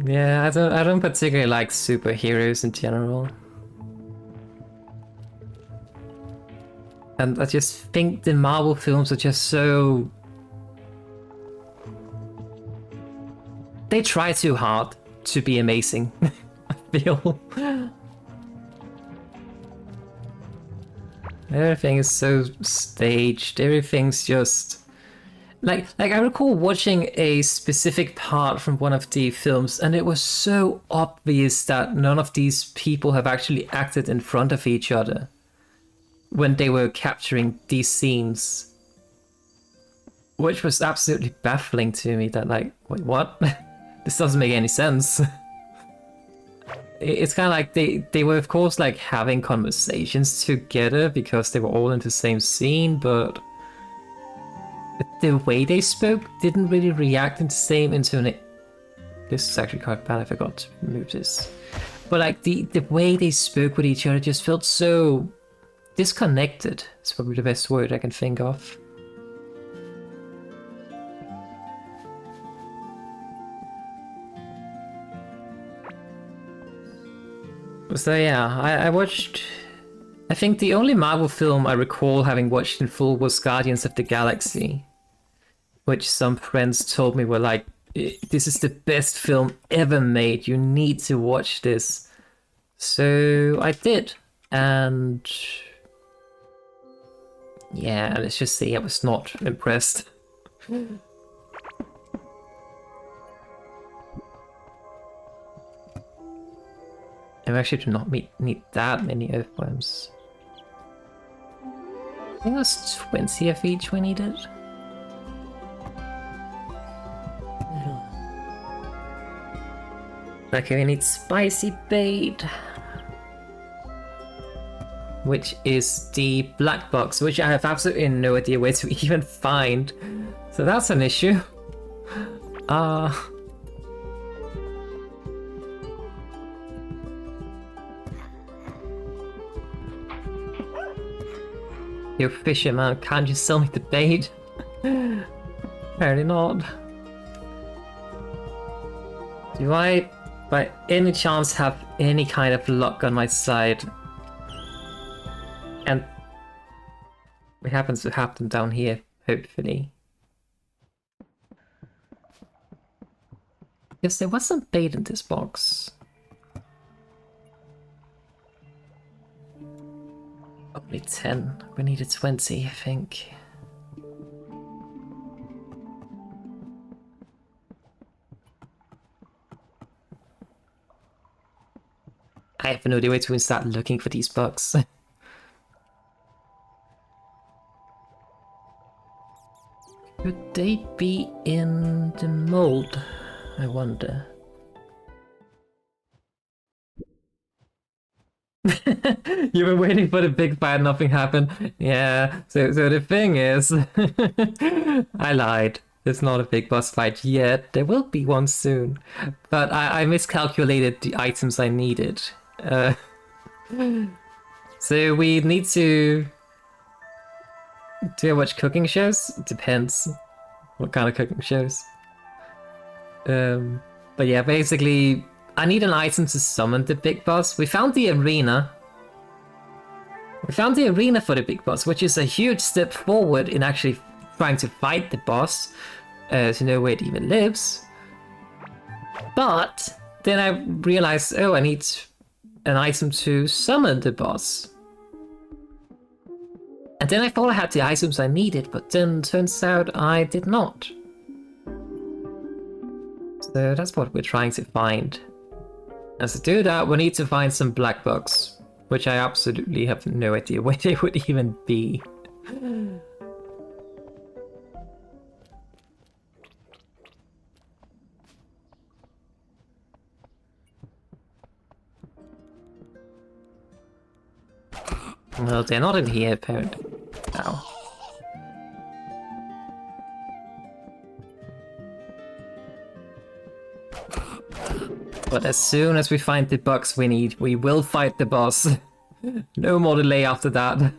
Yeah, I don't particularly like superheroes in general. And I just think the Marvel films are just so... They try too hard to be amazing, I feel. Everything is so staged, everything's just... Like I recall watching a specific part from one of the films, and it was so obvious that none of these people have actually acted in front of each other when they were capturing these scenes. Which was absolutely baffling to me, that like, wait, what? This doesn't make any sense. It's kind of like they were of course like having conversations together because they were all in the same scene, but the way they spoke didn't really react in the same intonation. This is actually quite bad, I forgot to move this. But like the way they spoke with each other just felt so disconnected. It's probably the best word I can think of. So yeah, I watched... I think the only Marvel film I recall having watched in full was Guardians of the Galaxy, which some friends told me were like, this is the best film ever made, you need to watch this. So I did, and yeah, let's just say I was not impressed. I actually do not need that many earthworms. I think it was 20 of each we needed. Okay, we need spicy bait, which is the black box, which I have absolutely no idea where to even find. So that's an issue. You fisherman, can't you sell me the bait? Apparently not. Do I, by any chance, have any kind of luck on my side? And it happens to have them down here, hopefully. Yes, there was some bait in this box. Only 10. We needed 20, I think. I have no idea where to start looking for these bugs. Could they be in the mold? I wonder. You've been waiting for the big fight, nothing happened. Yeah, so the thing is, I lied. There's not a big boss fight yet. There will be one soon. But I miscalculated the items I needed. Uh, so we need to... Do I watch cooking shows? It depends what kind of cooking shows. But yeah, basically, I need an item to summon the big boss. We found the arena. We found the arena for the big boss, which is a huge step forward in actually trying to fight the boss, to know where it even lives. But then I realized, oh, I need an item to summon the boss. And then I thought I had the items I needed, but then turns out I did not. So that's what we're trying to find. And to do that, we need to find some black bugs, which I absolutely have no idea where they would even be. Well, they're not in here, apparently. Ow. But as soon as we find the bugs we need, we will fight the boss. No more delay after that.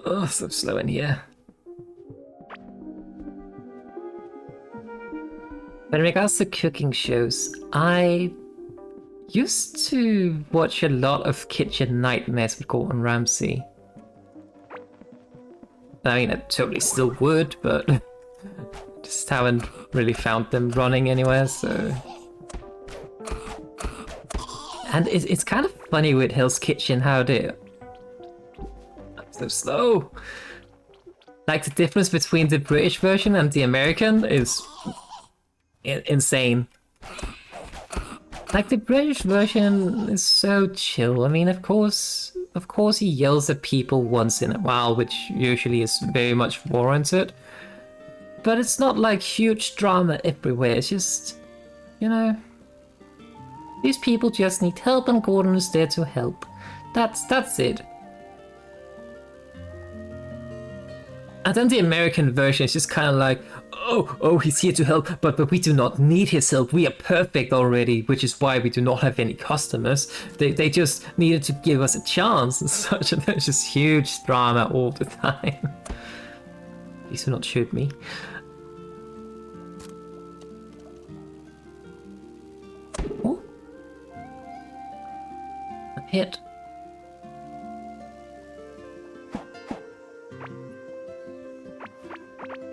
Oh, so slow in here. But in regards to cooking shows, I used to watch a lot of Kitchen Nightmares with Gordon Ramsay. I mean, I totally still would, but just haven't really found them running anywhere, so... And it's kind of funny with Hell's Kitchen how they're so slow. Like, the difference between the British version and the American is insane. Like, the British version is so chill. I mean, of course he yells at people once in a while, which usually is very much warranted. But it's not like huge drama everywhere. It's just, you know, these people just need help and Gordon is there to help. That's it. And then the American version is just kind of like, oh, he's here to help, but we do not need his help. We are perfect already, which is why we do not have any customers. They just needed to give us a chance and such, and there's just huge drama all the time. Please do not shoot me. Oh. I'm hit.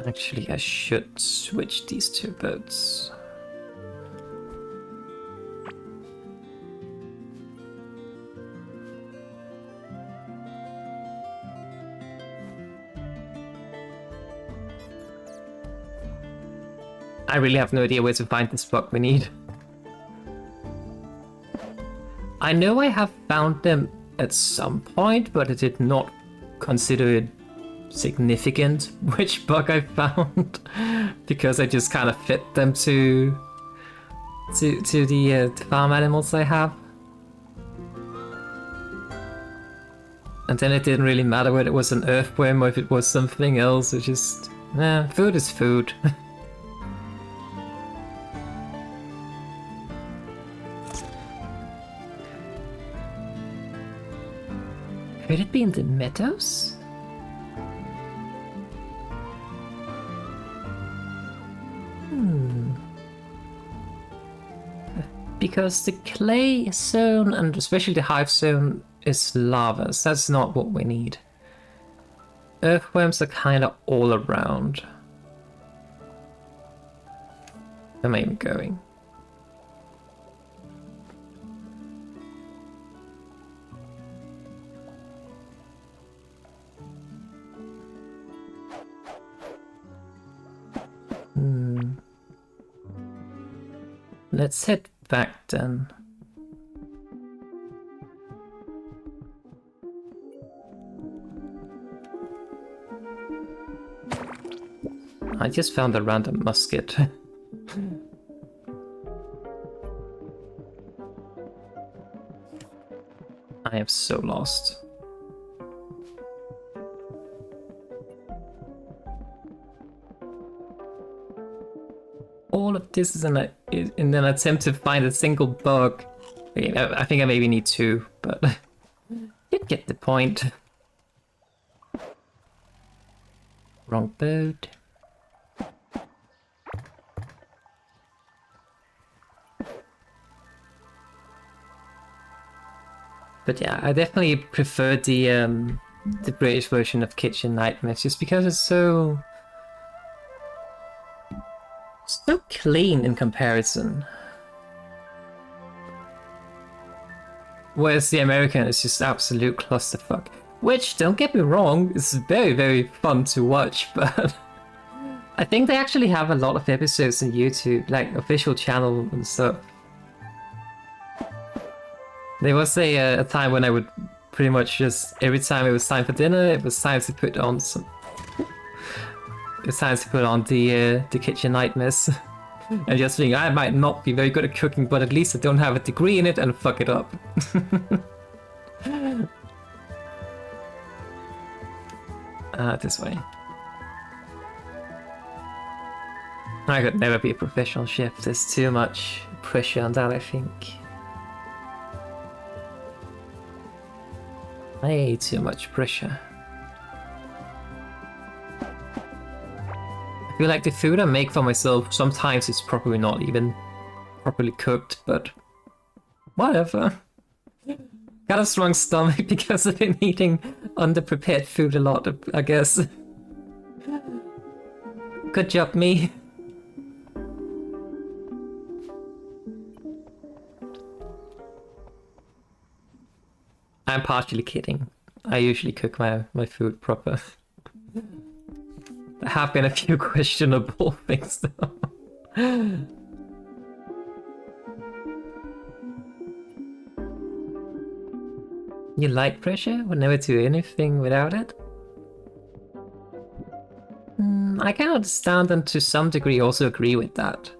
Actually, I should switch these two boats. I really have no idea where to find this bug we need. I know I have found them at some point, but I did not consider it significant which bug I found because I just kind of fit them to the farm animals I have, and then it didn't really matter whether it was an earthworm or if it was something else. It's just food is food. Could it be in the meadows? Because the clay zone, and especially the hive zone, is lava, so that's not what we need. Earthworms are kind of all around. Where am I even going? Let's head back then. I just found a random musket. I am so lost. All of this is in an attempt to find a single bug. Okay, I think I maybe need 2, but you get the point. Wrong boat. But yeah, I definitely prefer the British version of Kitchen Nightmares just because it's so clean in comparison. Whereas the American is just absolute clusterfuck. Which, don't get me wrong, is very, very fun to watch, but I think they actually have a lot of episodes on YouTube, like official channel and stuff. There was a time when I would pretty much just, every time it was time for dinner, it was time to put on some... It was time to put on the Kitchen Nightmares. And just think, I might not be very good at cooking, but at least I don't have a degree in it and fuck it up. This way. I could never be a professional chef. There's too much pressure on that, I think. Way too much pressure. I feel like the food I make for myself sometimes is probably not even properly cooked, but whatever. Got a strong stomach because I've been eating underprepared food a lot, I guess. Good job, me. I'm partially kidding. I usually cook my food proper. There have been a few questionable things though. You like pressure? Would never do anything without it? I can understand and to some degree also agree with that.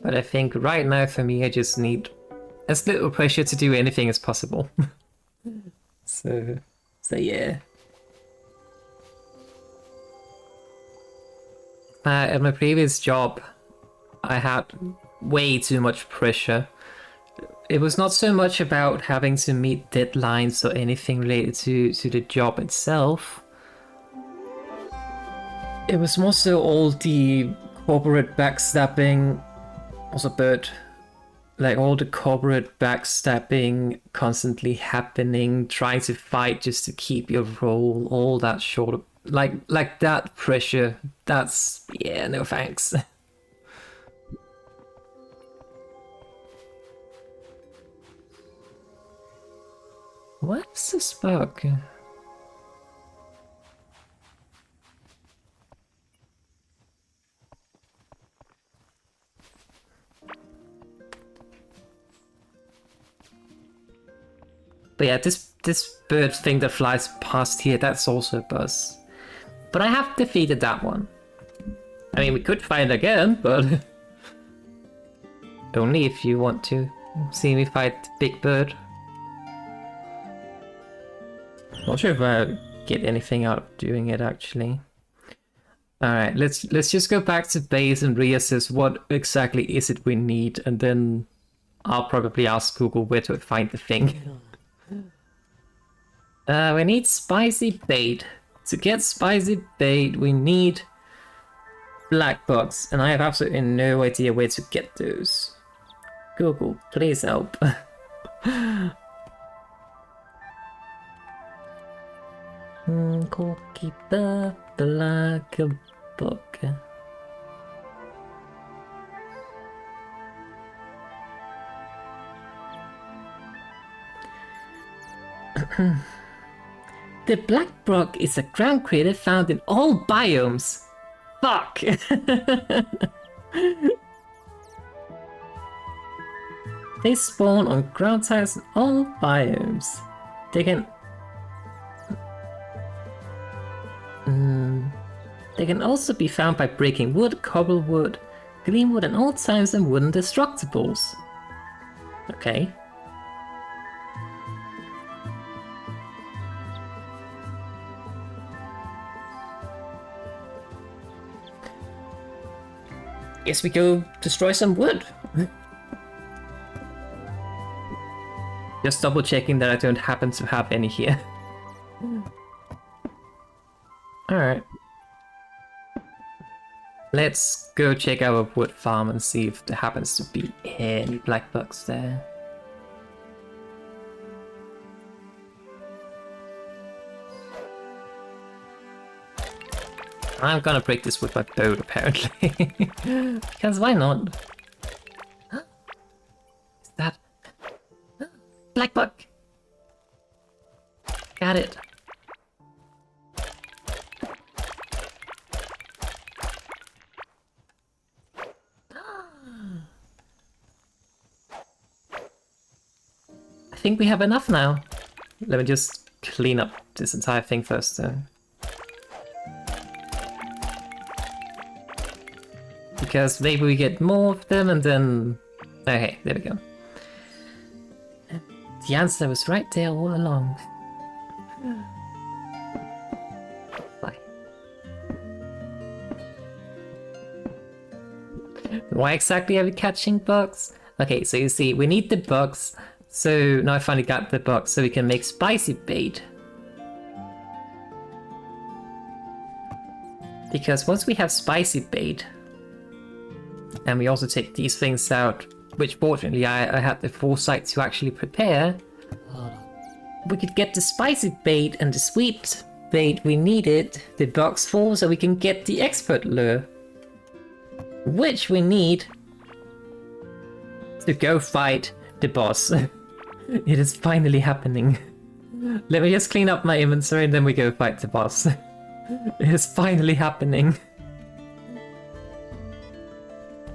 But I think right now for me I just need as little pressure to do anything as possible. So yeah. At my previous job, I had way too much pressure. It was not so much about having to meet deadlines or anything related to the job itself. It was more so all the corporate backstabbing, also bird, like all the corporate backstabbing constantly happening, trying to fight just to keep your role, all that sort of, like that pressure, that's, yeah, no thanks. What's this bug? But yeah, this bird thing that flies past here, that's also a buzz. But I have defeated that one. I mean, we could fight it again, but only if you want to see me fight Big Bird. Not sure if I get anything out of doing it actually. Alright, let's just go back to base and reassess what exactly is it we need, and then I'll probably ask Google where to find the thing. We need spicy bait. To get spicy bait, we need black bugs, and I have absolutely no idea where to get those. Google, please help. Corky the black bug. The black bug is a ground critter found in all biomes. Fuck! They spawn on ground types in all biomes. They can also be found by breaking wood, cobble wood, Green wood and old signs and wooden destructibles. Okay. Guess we go destroy some wood. Just double checking that I don't happen to have any here. Alright. Let's go check our wood farm and see if there happens to be any black bugs there. I'm gonna break this with my boat, apparently. Because why not? Is that... Black bug! Got it. I think we have enough now. Let me just clean up this entire thing first, though. Because maybe we get more of them and then... Okay, there we go. The answer was right there all along. Bye. Why exactly are we catching bugs? Okay, so you see, we need the bugs. So now I finally got the bugs so we can make spicy bait. Because once we have spicy bait, and we also take these things out, which fortunately I had the foresight to actually prepare, we could get the spicy bait and the sweet bait we needed the bugs for, so we can get the expert lure, which we need to go fight the boss. It is finally happening. Let me just clean up my inventory and then we go fight the boss. It is finally happening.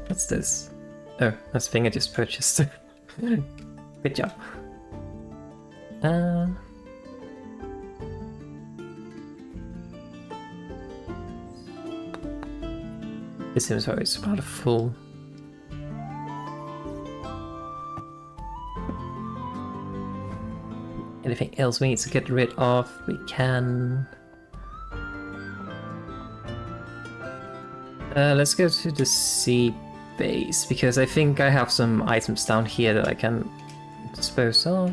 What's this? Oh, that's the thing I just purchased. Good job. This inventory is about full. Anything else we need to get rid of? We can... let's go to the sea base, because I think I have some items down here that I can dispose of.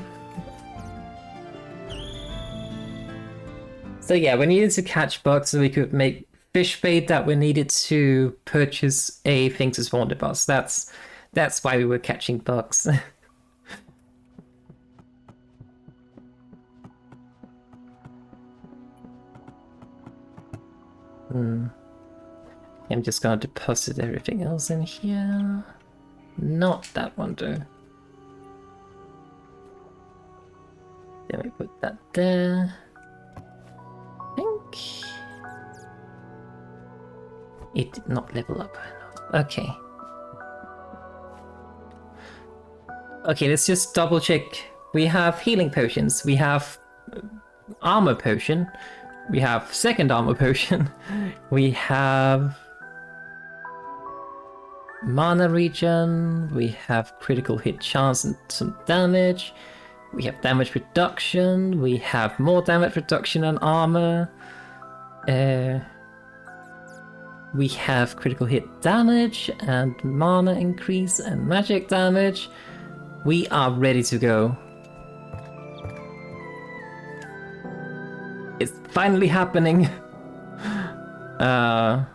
So yeah, we needed to catch bugs so we could make fish bait that we needed to purchase a thing to spawn the boss. That's why we were catching bugs. I'm just gonna deposit everything else in here. Not that one though. Then we put that there. I think it did not level up. Okay. Okay, let's just double check. We have healing potions. We have armor potion. We have second armor potion. We have mana regen. We have critical hit chance and some damage. We have damage reduction. We have more damage reduction and armor. We have critical hit damage and mana increase and magic damage. We are ready to go. It's finally happening. Yeah.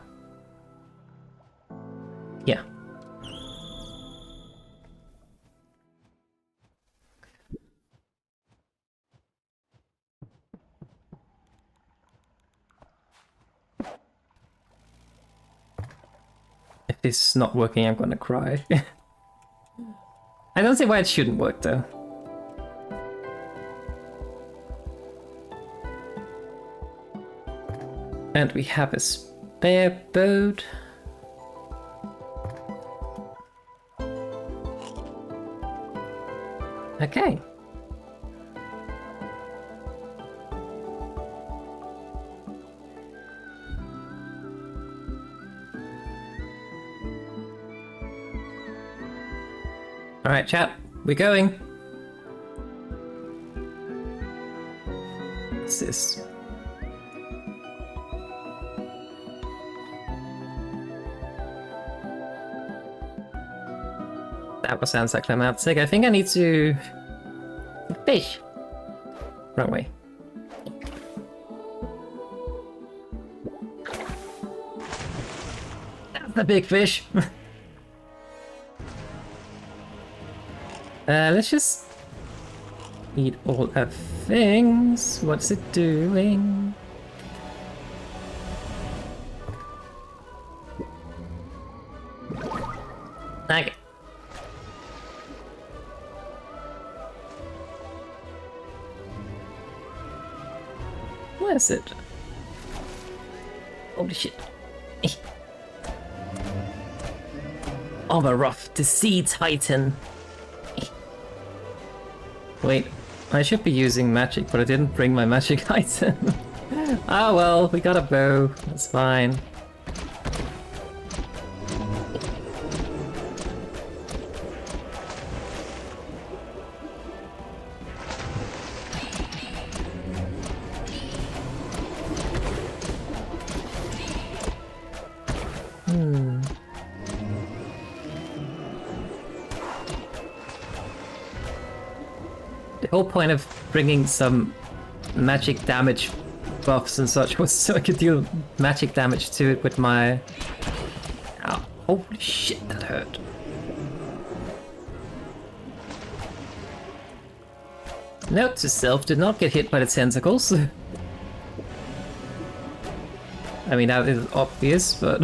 If this is not working, I'm gonna cry. I don't see why it shouldn't work though. And we have a spare boat. Okay. Alright, chat, we're going. What's this? That was anticlimactic. I think I need to... fish. Wrong way. That's the big fish. Let's just eat all our things. What's it doing? Okay. Where is it? Holy shit. Overruff, the Sea Titan. Wait, I should be using magic, but I didn't bring my magic item. Ah well, we got a bow, that's fine. The whole point of bringing some magic damage buffs and such was so I could deal magic damage to it with my... Ow. Holy shit, that hurt. Note to self, did not get hit by the tentacles. I mean, that is obvious, but...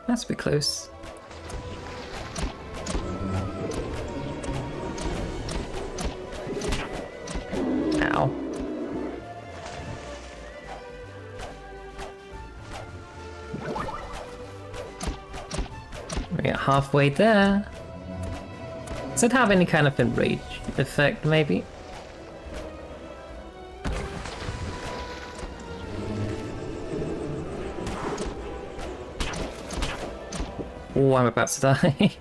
That's a bit close. Ow. We're halfway there. Does it have any kind of enrage effect, maybe? Oh, I'm about to die.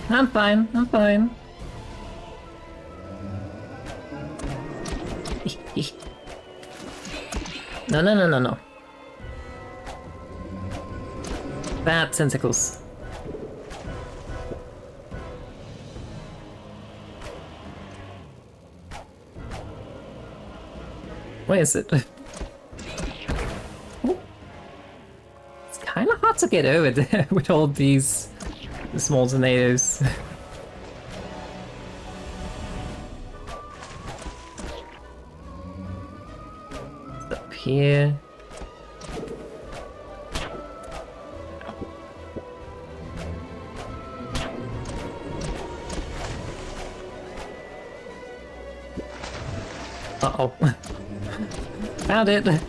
I'm fine, I'm fine. No, no, no, no, no. Bad tentacles. Where is it? Kind of hard to get over there with all these small tornadoes. Up here. Uh-oh. Found it.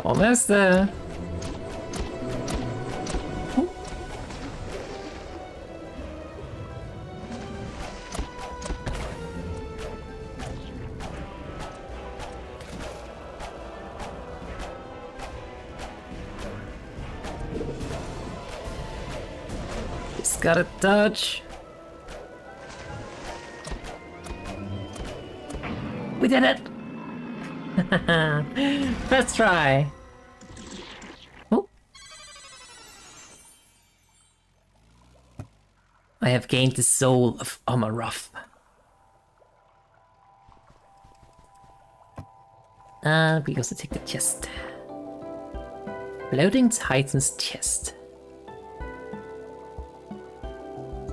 Almost there. Just gotta dodge. We did it! First try. Oh. I have gained the soul of Omaroth. We also take the chest. Floating Titan's chest.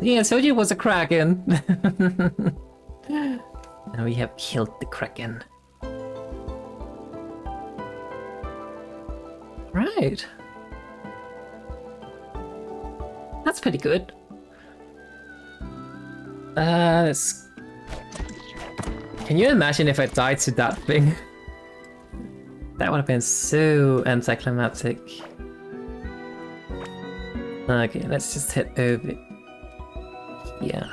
Yeah, I told you it was a Kraken. Now we have killed the Kraken. Right. That's pretty good. Let's... Can you imagine if I died to that thing? That would have been so anticlimactic. Okay, let's just head over. Yeah.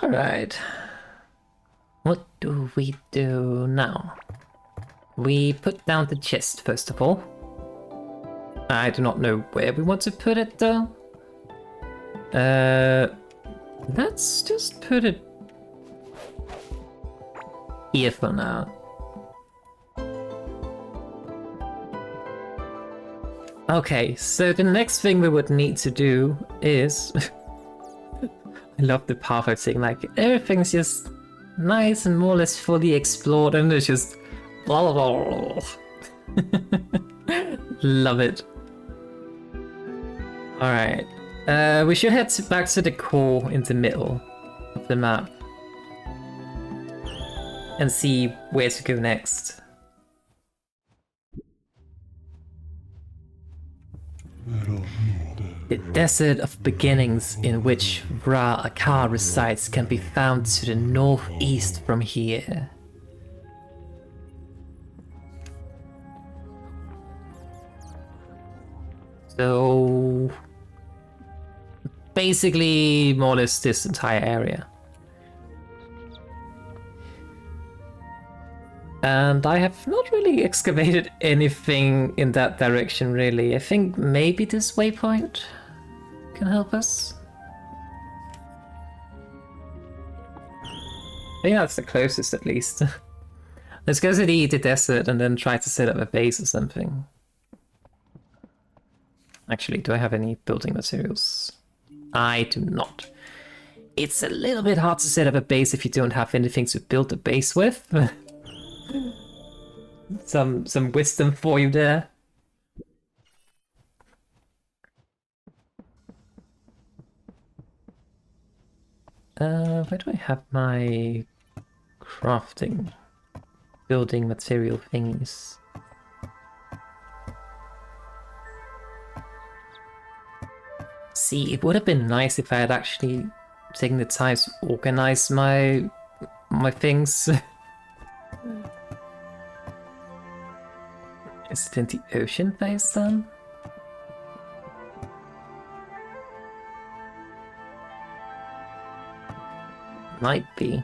Alright. What do we do now? We put down the chest first of all. I do not know where we want to put it though. Let's just put it here for now. Okay, so the next thing we would need to do is... I love the pathway thing, like everything's just nice and more or less fully explored and it's just... blah, blah, blah. Love it. Alright, we should head back to the core in the middle of the map and see where to go next. The Desert of Beginnings in which Ra-Akar resides can be found to the northeast from here. So... basically, more or less this entire area. And I have not really excavated anything in that direction, really. I think maybe this waypoint can help us. I think that's the closest, at least. Let's go to the desert and then try to set up a base or something. Actually, do I have any building materials? I do not. It's a little bit hard to set up a base if you don't have anything to build a base with. Some wisdom for you there. Where do I have my crafting building material thingies? See, it would have been nice if I had actually taken the time to organize my things. Is it in the ocean phase then? Might be.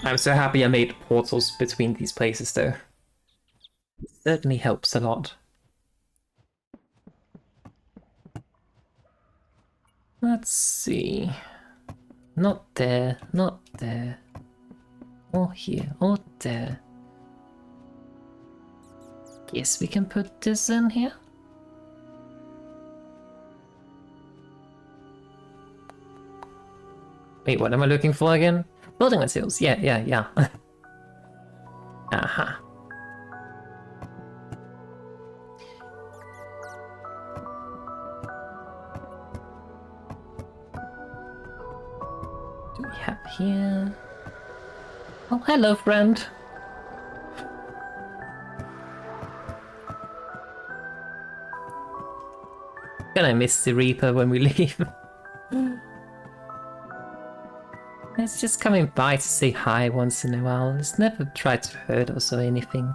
I'm so happy I made portals between these places though. It certainly helps a lot. Let's see. Not there, not there. Or here, or there. Yes, we can put this in here. Wait, what am I looking for again? Building materials, yeah. Aha. Do we have here? Oh, hello, friend. Gonna miss the Reaper when we leave. It's just coming by to say hi once in a while. It's never tried to hurt us or anything.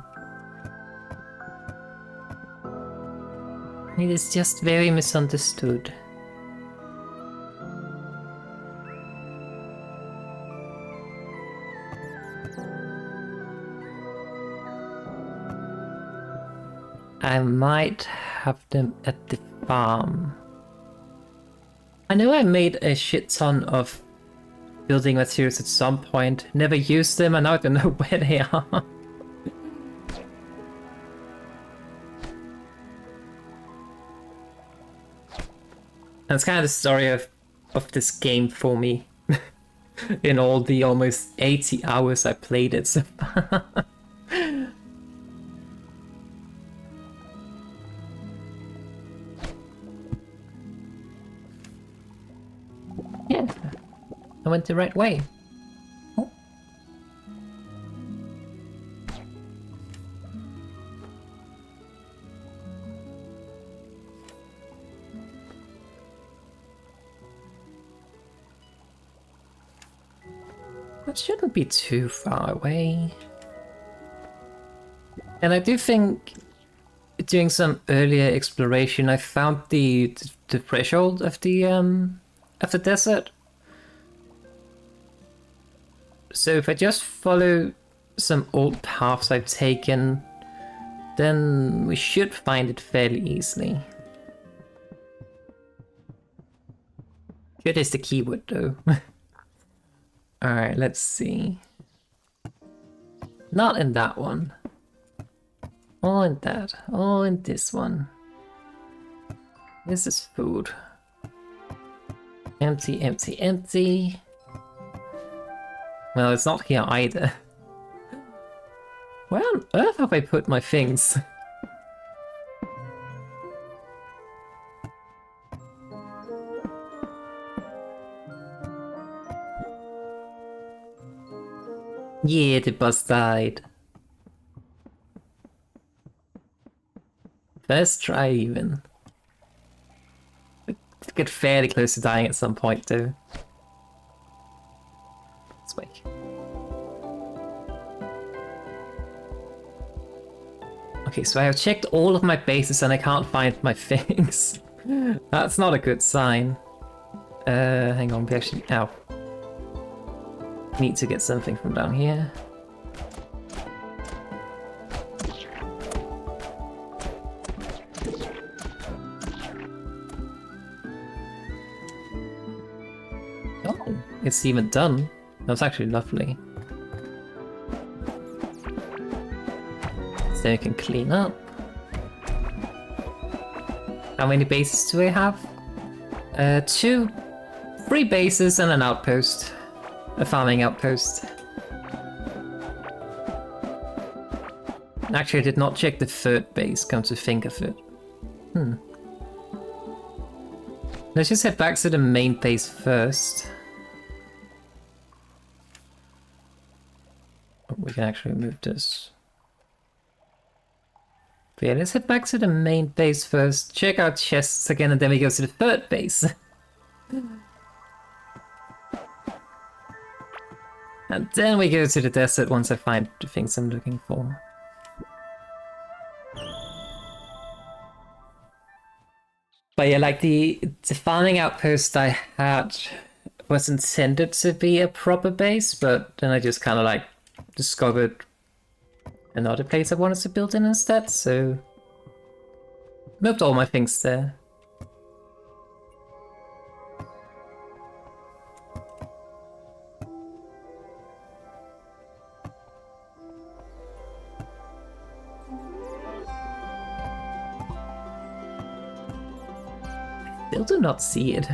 It is just very misunderstood. I might have them at the farm. I know I made a shit ton of building materials at some point, never used them, and now I don't know where they are. That's kind of the story of this game for me. In all the almost 80 hours I played it so far. Yeah, I went the right way. Oh. That shouldn't be too far away. And I do think doing some earlier exploration, I found the threshold of the desert. So if I just follow some old paths I've taken, then we should find it fairly easily. Good is the keyword though. Alright, let's see. Not in that one. All in that. All in this one. This is food. Empty, empty, empty. Well, it's not here either. Where on earth have I put my things? Yeah, the bus died. First try even. Get fairly close to dying at some point too. Let's wait. Okay, so I have checked all of my bases and I can't find my things. That's not a good sign. Hang on, we actually... Ow. Need to get something from down here. Oh, it's even done. That's actually lovely. So you can clean up. How many bases do I have? 2. 3 bases and an outpost. A farming outpost. Actually, I did not check the 3rd base, come to think of it. Let's just head back to the main base first. Oh, we can actually move this. But yeah, let's head back to the main base first, check out chests again, and then we go to the 3rd base. And then we go to the desert once I find the things I'm looking for. But yeah, like the farming outpost I had was intended to be a proper base, but then I just kind of like discovered another place I wanted to build in instead, so moved all my things there. Still do not see it.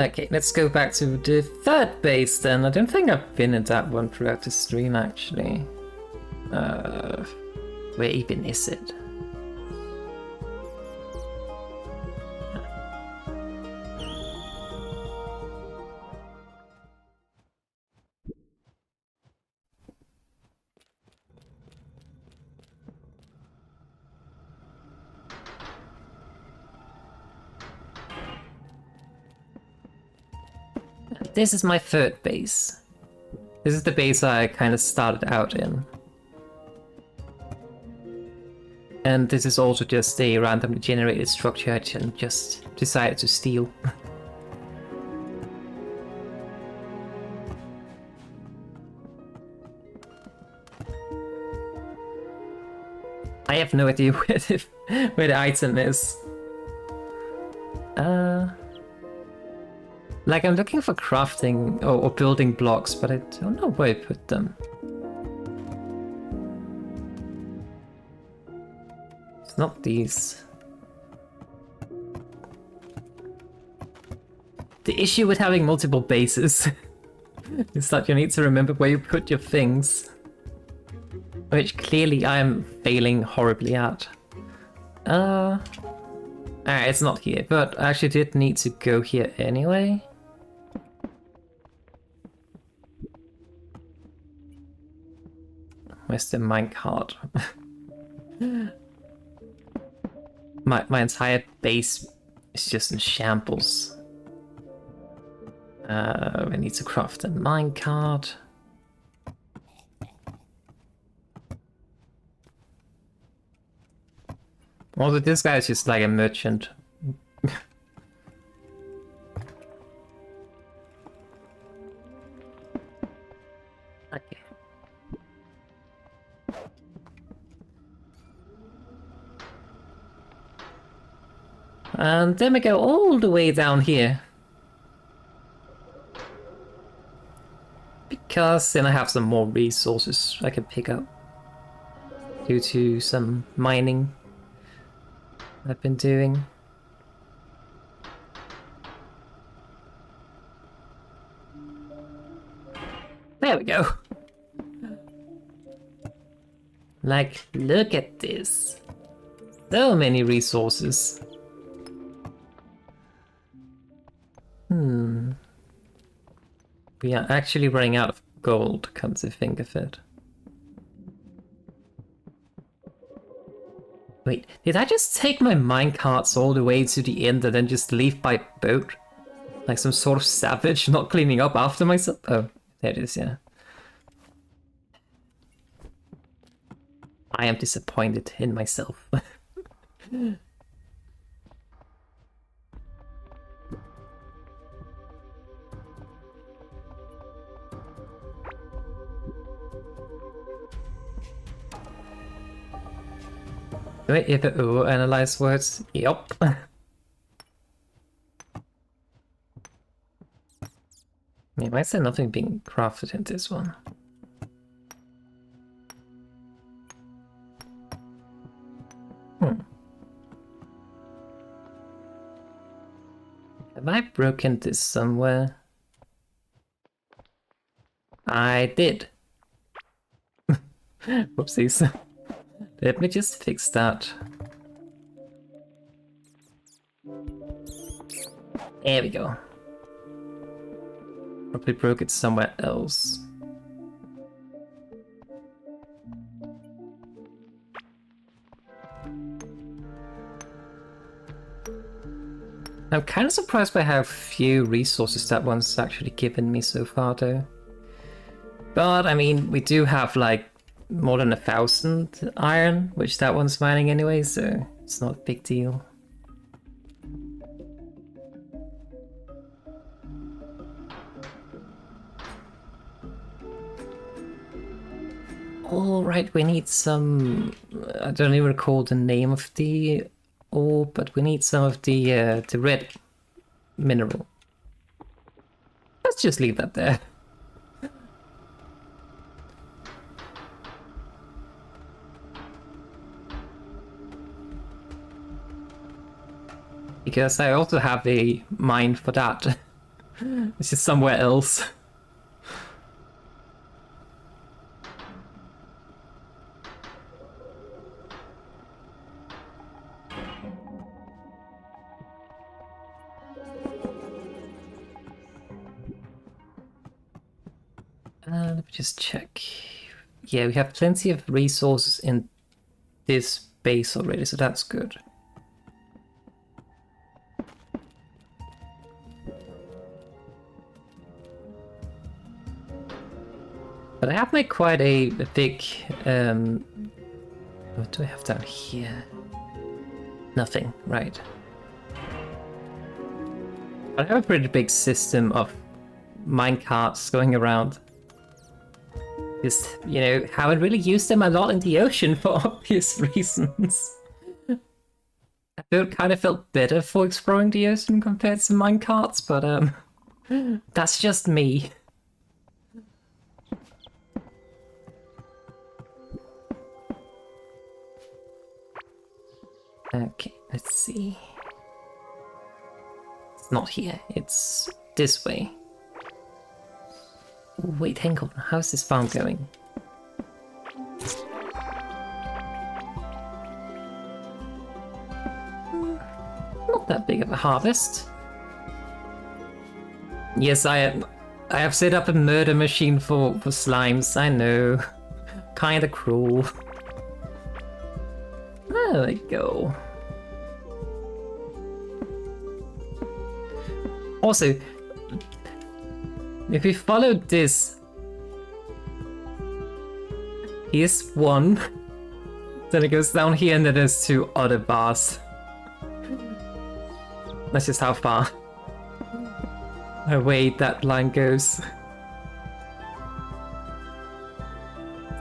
Okay, let's go back to the 3rd base then. I don't think I've been in that one throughout the stream actually. Where even is it? This is my 3rd base. This is the base I kind of started out in. And this is also just a randomly generated structure I just decided to steal. I have no idea where the item is. Like, I'm looking for crafting or building blocks, but I don't know where I put them. It's not these. The issue with having multiple bases is that you need to remember where you put your things. Which clearly I am failing horribly at. It's not here, but I actually did need to go here anyway. Where's the minecart? my entire base is just in shambles. I need to craft a minecart. Also, this guy is just like a merchant. Okay. And then we go all the way down here. Because then I have some more resources I can pick up. Due to some mining I've been doing. There we go. Like, look at this. So many resources. We are actually running out of gold, come to think of it. Wait, did I just take my minecarts all the way to the end and then just leave by boat? Like some sort of savage not cleaning up after myself? Oh, there it is, yeah. I am disappointed in myself. Do I ever overanalyze words? Yup. Why is there nothing being crafted in this one? Have I broken this somewhere? I did. Whoopsies. Let me just fix that. There we go. Probably broke it somewhere else. I'm kind of surprised by how few resources that one's actually given me so far, though. But, I mean, we do have, like, more than 1,000 iron, which that one's mining anyway, so it's not a big deal. Alright, we need some... I don't even recall the name of the ore, but we need some of the red mineral. Let's just leave that there. Because I also have a mine for that. It's just somewhere else. Let me just check. Yeah, we have plenty of resources in this base already, so that's good. But I have made quite a big... what do I have down here? Nothing, right. But I have a pretty big system of minecarts going around. Just, you know, haven't really used them a lot in the ocean for obvious reasons. I kind of felt better for exploring the ocean compared to minecarts, but that's just me. Okay, let's see. It's not here, it's this way. Wait, hang on, how's this farm going? Not that big of a harvest. Yes, I have set up a murder machine for slimes, I know. Kinda cruel. There we go. Also, if we follow this, here's one. Then it goes down here and then there's 2 other bars. That's just how far away that line goes.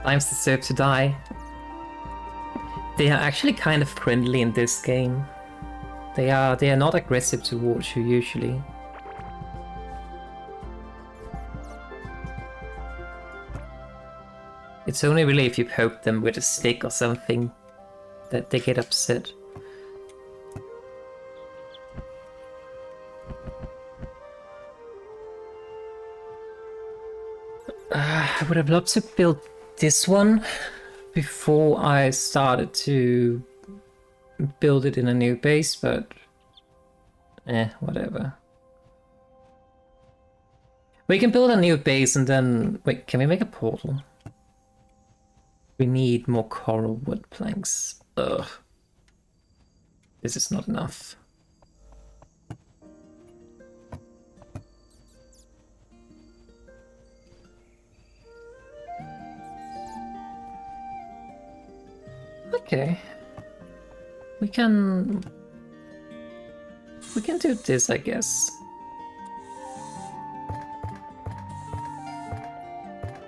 Slimes deserve to die. They are actually kind of friendly in this game. They are not aggressive towards you usually. It's only really if you poke them with a stick or something that they get upset. I would have loved to build this one before I started to build it in a new base, but whatever. We can build a new base and then... Wait, can we make a portal? We need more coral wood planks. Ugh. This is not enough. Okay. We can do this, I guess.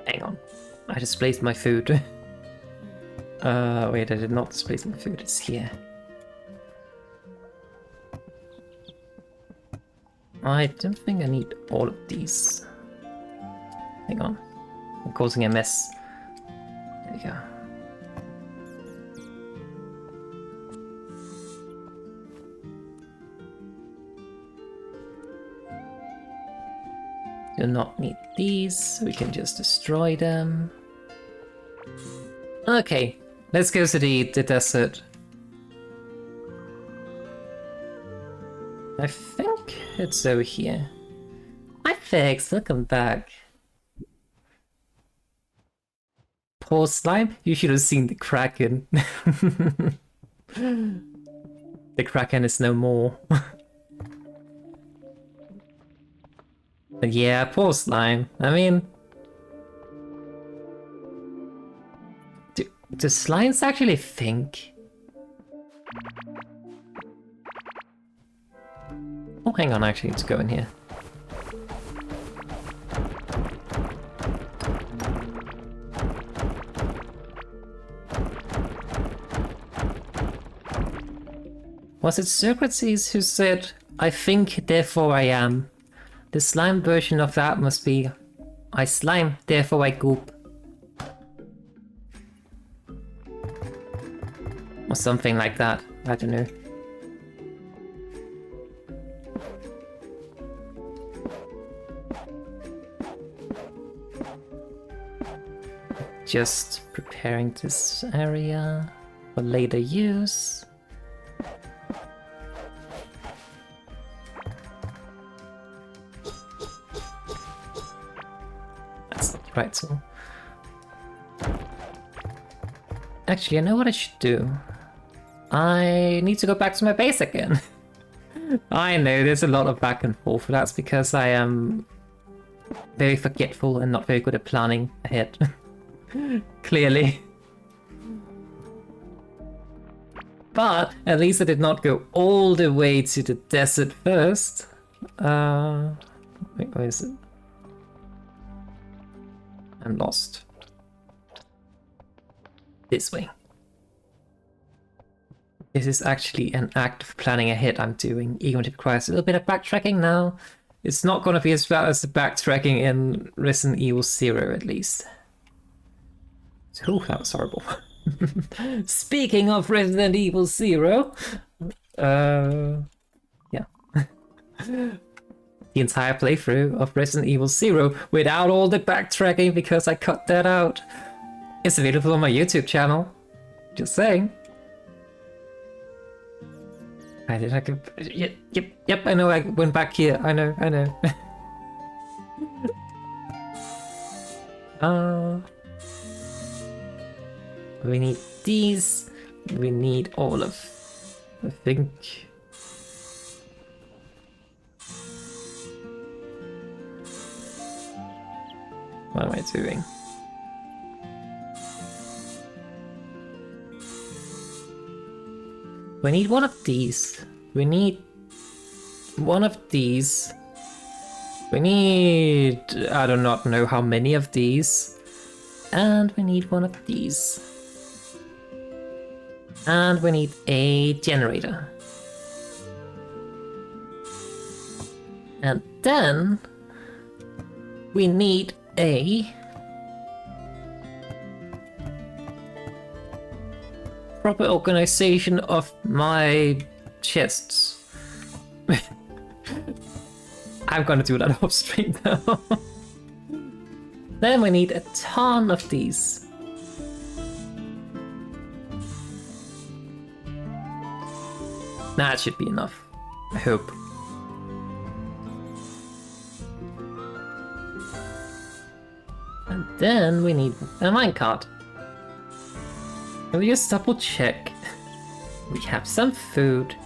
Hang on. I displaced my food. Wait, I did not displace my food. It's here. I don't think I need all of these. Hang on. I'm causing a mess. There we go. Do not need these. We can just destroy them. Okay, let's go to the desert. I think it's over here. Hi Fex, welcome back. Poor slime, you should have seen the Kraken. The Kraken is no more. But yeah, poor slime. I mean... Do slimes actually think? Oh, hang on, I actually need to go in here. Was it Socrates who said, "I think, therefore I am"? The slime version of that must be, "I slime, therefore I goop." Or something like that. I don't know. Just preparing this area for later use. That's not the right tool. Actually, I know what I should do. I need to go back to my base again. I know there's a lot of back and forth, but that's because I am very forgetful and not very good at planning ahead. Clearly. But at least I did not go all the way to the desert first. Wait, where is it? I'm lost. This way. This is actually an act of planning ahead I'm doing, even if it requires a little bit of backtracking now. It's not going to be as bad as the backtracking in Resident Evil 0, at least. Oh, that was horrible. Speaking of Resident Evil 0, yeah. The entire playthrough of Resident Evil 0 without all the backtracking because I cut that out. It's available on my YouTube channel. Just saying. I did. I could. Yep. I know. I went back here. I know. We need these. We need all of. I think. What am I doing? We need one of these. We need one of these. We need... I do not know how many of these. And we need one of these. And we need a generator. And then we need a proper organization of my chests. I'm gonna do that off stream now. Then we need a ton of these. That should be enough, I hope. And then we need a minecart. Let me just double check. We have some food.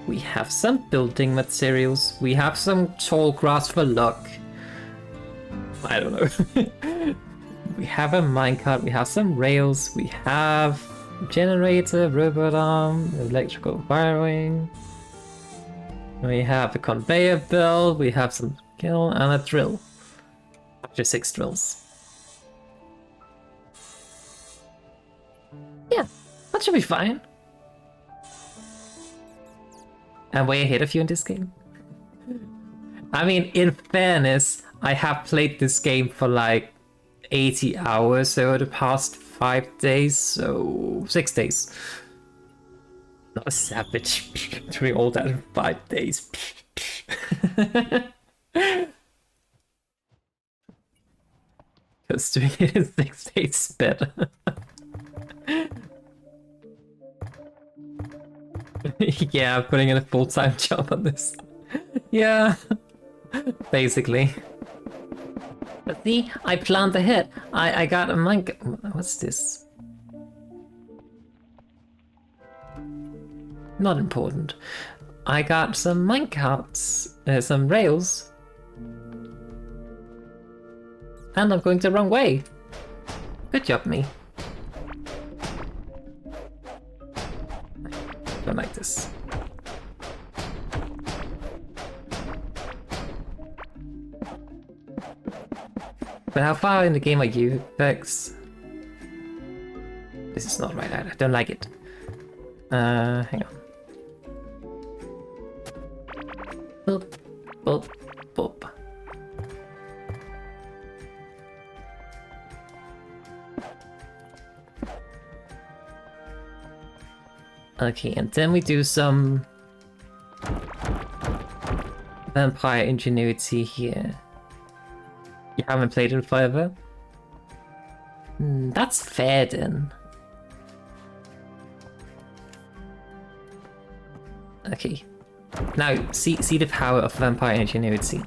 We have some building materials. We have some tall grass for luck. I don't know. We have a minecart. We have some rails. We have a generator, robot arm, electrical wiring. We have a conveyor belt. We have some skill and a drill. After 6 drills. Yeah, that should be fine. I'm way ahead of you in this game. I mean, in fairness, I have played this game for like 80 hours over the past 5 days, so 6 days. Not a savage doing all that in 5 days. Because doing it in 6 days is better. Yeah, I'm putting in a full-time job on this. Yeah, basically. But see, I planned ahead. I got a What's this? Not important. I got some minecarts, some rails. And I'm going the wrong way. Good job, me. Don't like this. But how far in the game are you, Vex? This is not right either. Don't like it. Hang on. Boop, boop, boop. Okay, and then we do some vampire ingenuity here. You haven't played it forever? That's fair then. Okay. Now, see the power of vampire ingenuity.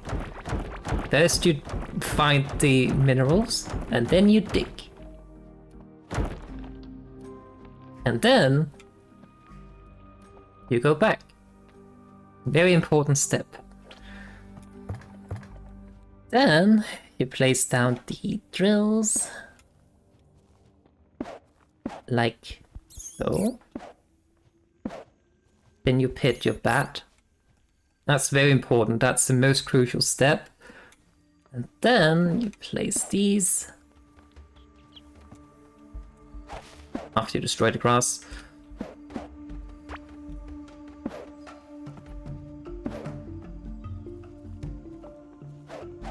First you find the minerals, and then you dig. And then you go back. Very important step. Then you place down the drills. Like so. Then you pit your bat. That's very important. That's the most crucial step. And then you place these. After you destroy the grass.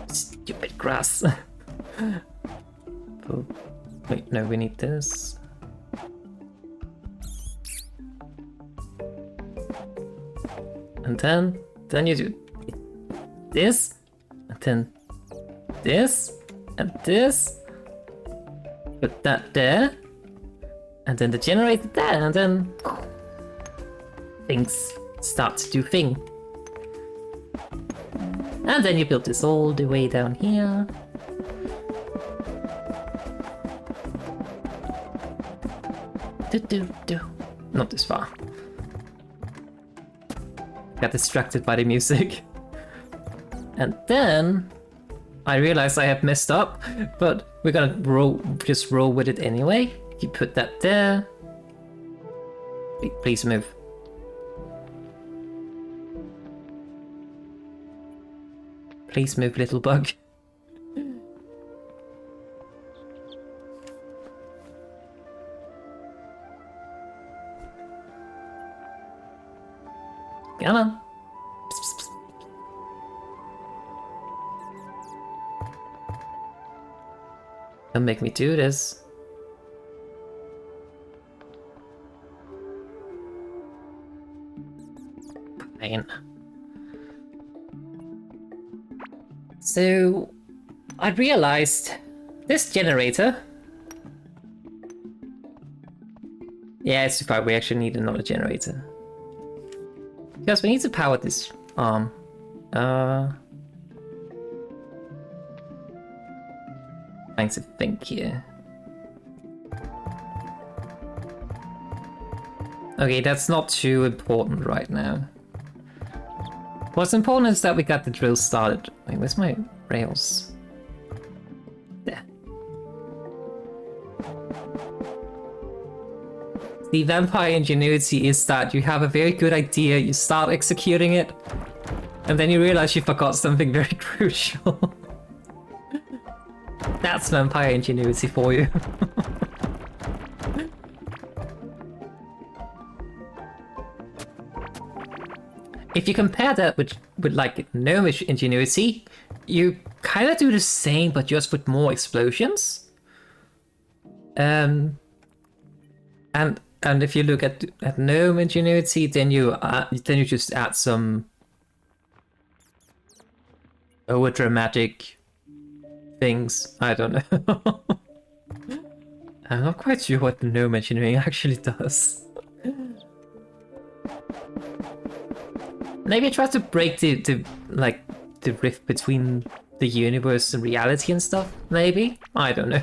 Stupid grass. Oh, wait, no, we need this. And then you do this, and then this, and this. Put that there, and then the generator there, and then things start to do thing. And then you build this all the way down here. Not this far. Got distracted by the music. And then I realized I have messed up, but we're gonna just roll with it anyway. You put that there. Please move. Please move, little bug. Come on. Psst, psst, psst. Don't make me do this. Fine. So, I realized this generator. Yeah, it's too far. We actually need another generator. Because we need to power this arm. Trying to think here. Okay, that's not too important right now. What's important is that we got the drill started. Wait, where's my rails? There. The vampire ingenuity is that you have a very good idea, you start executing it, and then you realize you forgot something very crucial. That's vampire ingenuity for you. If you compare that with like gnomish ingenuity, you kind of do the same, but just with more explosions. And if you look at gnome ingenuity, then you just add some over dramatic things. I don't know. I'm not quite sure what the gnome engineering actually does. Maybe try to break the rift between the universe and reality and stuff. Maybe, I don't know.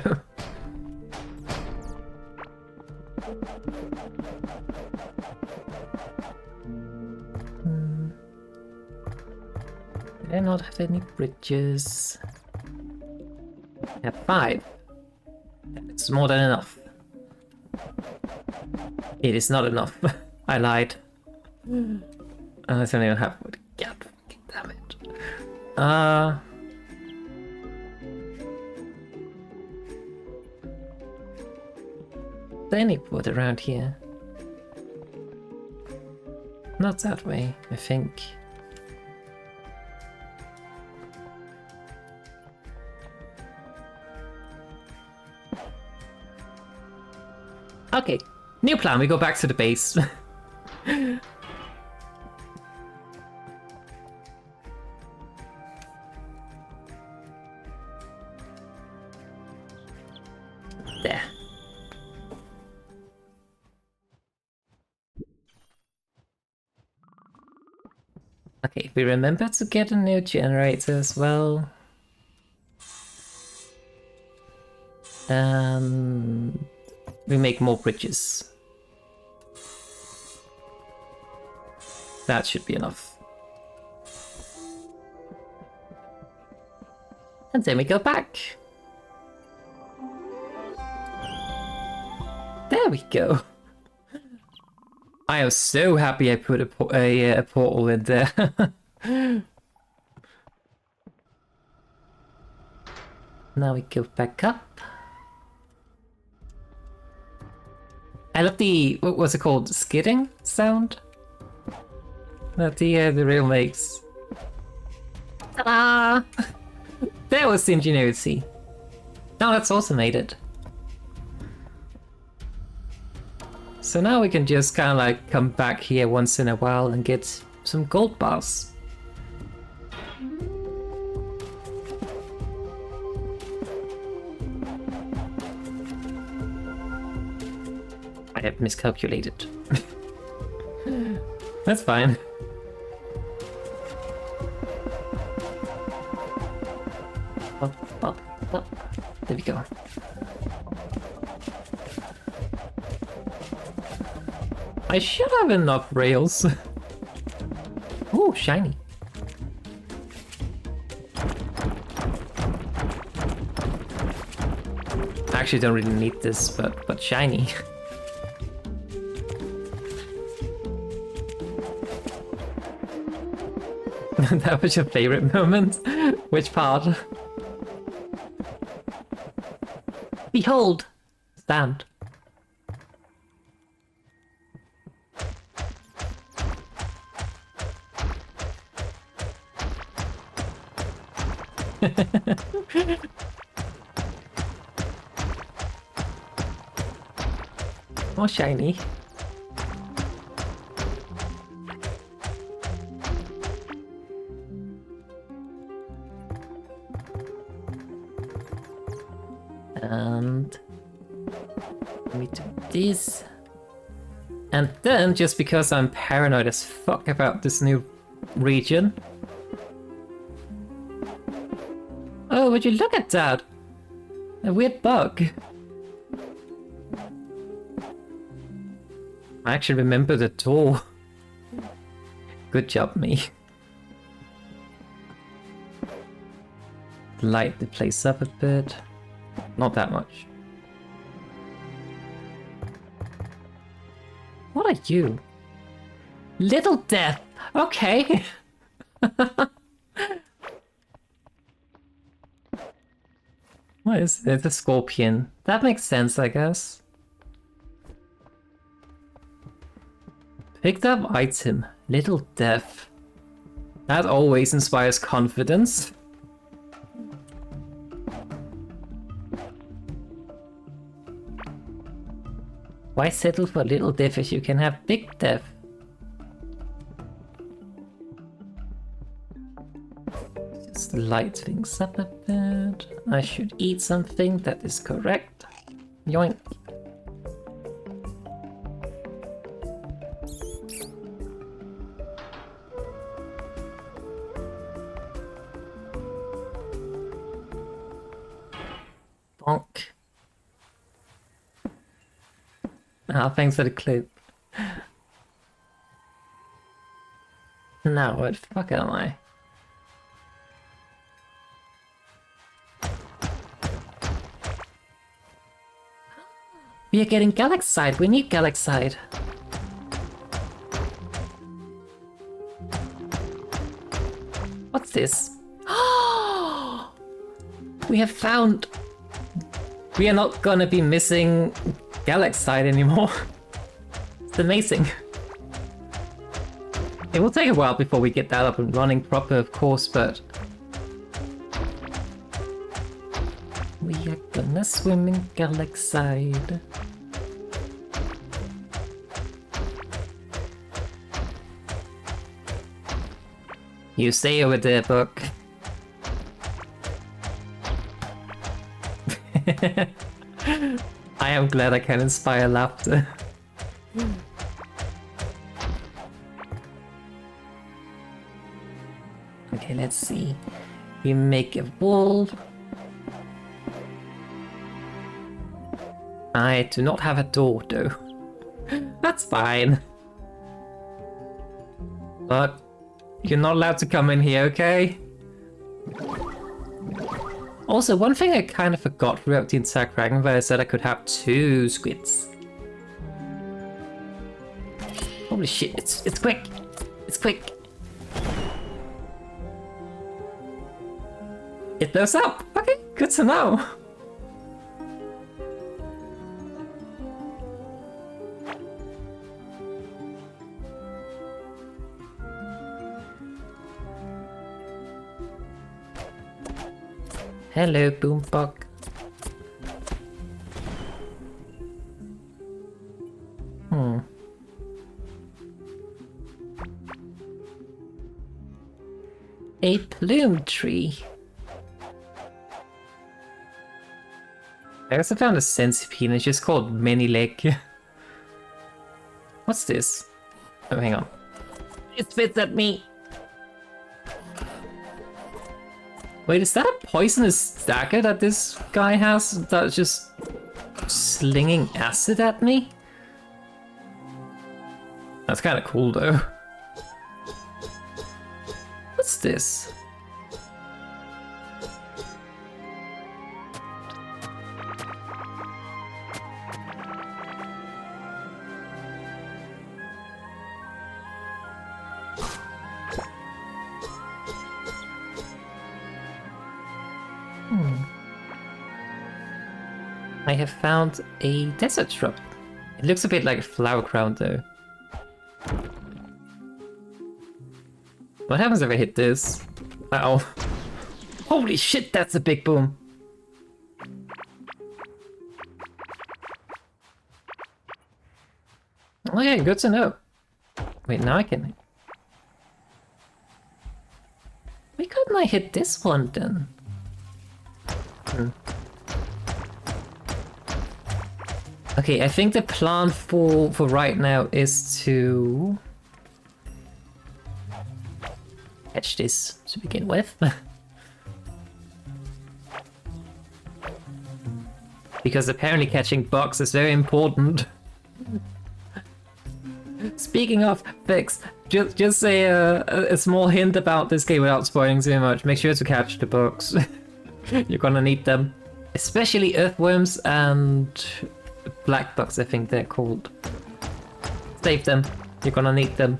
Do I not have any bridges? I have 5. It's more than enough. It is not enough. I lied. I don't even have wood. God damn it. Is there any wood around here? Not that way, I think. Okay, new plan, we go back to the base. There. Okay, we remember to get a new generator as well. We make more bridges. That should be enough. And then we go back. There we go. I am so happy I put a portal in there. Now we go back up. I love the, what was it called, skidding sound that the rail makes. Ta-da! There was the ingenuity. Now that's automated. So now we can just kind of like come back here once in a while and get some gold bars. I have miscalculated. That's fine. Oh, there we go. I should have enough rails. Ooh, shiny. I actually don't really need this, but shiny. That was your favorite moment? Which part? Behold! Stand. More shiny. And let me do this. And then, just because I'm paranoid as fuck about this new region. Oh, would you look at that? A weird bug. I actually remember the door. Good job, me. Light the place up a bit. Not that much. What are you? Little Death! Okay! What is it? A scorpion. That makes sense, I guess. Picked up item. Little Death. That always inspires confidence. Why settle for little death if you can have big death? Just light things up a bit. I should eat something, that is correct. Yoink. Bonk. Ah, thanks for the clip. Now where the fuck am I? We are getting Galaxite. We need Galaxite. What's this? We have found... We are not gonna be missing Galaxite anymore. It's amazing. It will take a while before we get that up and running proper, of course, but... We are gonna swim in Galaxite. You stay over there, Book. I am glad I can inspire laughter. Okay, let's see. We make a wall. I do not have a door, though. That's fine. But you're not allowed to come in here, okay? Also, one thing I kind of forgot throughout the entire KRAKEN is that I could have 2 squids. Holy shit, it's quick! It's quick! It blows up! Okay, good to know! Hello, Boombug. A plume tree. I also found a centipede and it's just called Mini Leg. What's this? Oh, hang on. It spits at me! Wait, is that a poisonous dagger that this guy has that's just slinging acid at me? That's kind of cool though. What's this? I have found a desert shrub. It looks a bit like a flower crown though. What happens if I hit this? Uh-oh. Holy shit, that's a big boom. Okay, good to know. Wait, now I can... Why couldn't I hit this one then? Okay, I think the plan for right now is to catch this to begin with. Because apparently catching bugs is very important. Speaking of bugs, just a small hint about this game without spoiling too much. Make sure to catch the bugs. You're gonna need them. Especially earthworms and black bugs, I think they're called. Save them. You're gonna need them.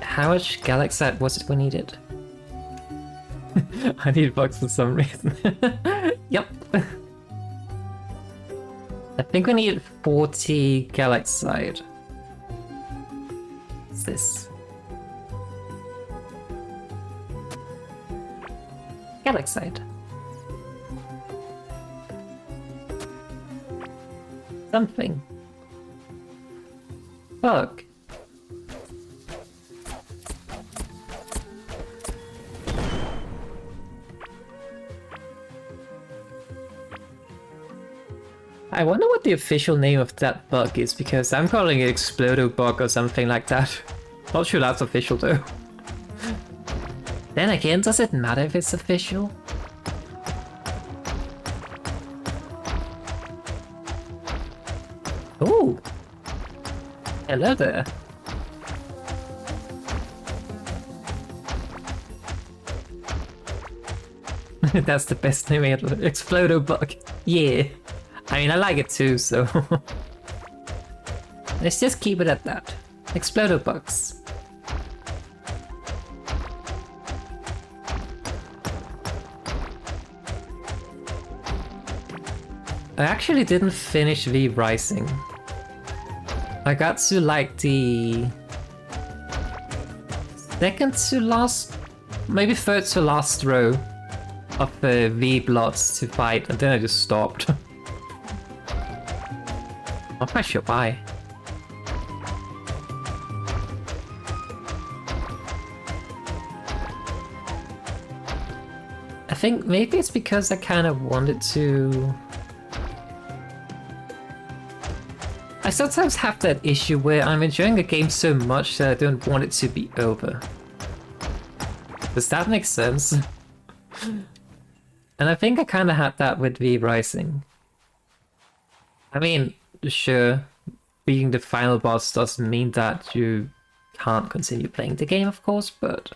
How much galaxite was it we needed? I need bugs for some reason. Yep. I think we need 40 galaxite. What's this? Galaxite. Something. Bug. I wonder what the official name of that bug is, because I'm calling it Explodo bug or something like that. Not sure that's official though. Then again, does it matter if it's official? Ooh! Hello there. That's the best name ever. Explodo bug. Yeah. I mean, I like it too, so... Let's just keep it at that. Explodo bugs. I actually didn't finish V Rising. I got to like the... second to last... maybe third to last row of the V Bloods to fight, and then I just stopped. I'm quite sure why. I think maybe it's because I kind of wanted to... I sometimes have that issue where I'm enjoying a game so much that I don't want it to be over. Does that make sense? And I think I kind of had that with V Rising. I mean, sure, being the final boss doesn't mean that you can't continue playing the game, of course, but...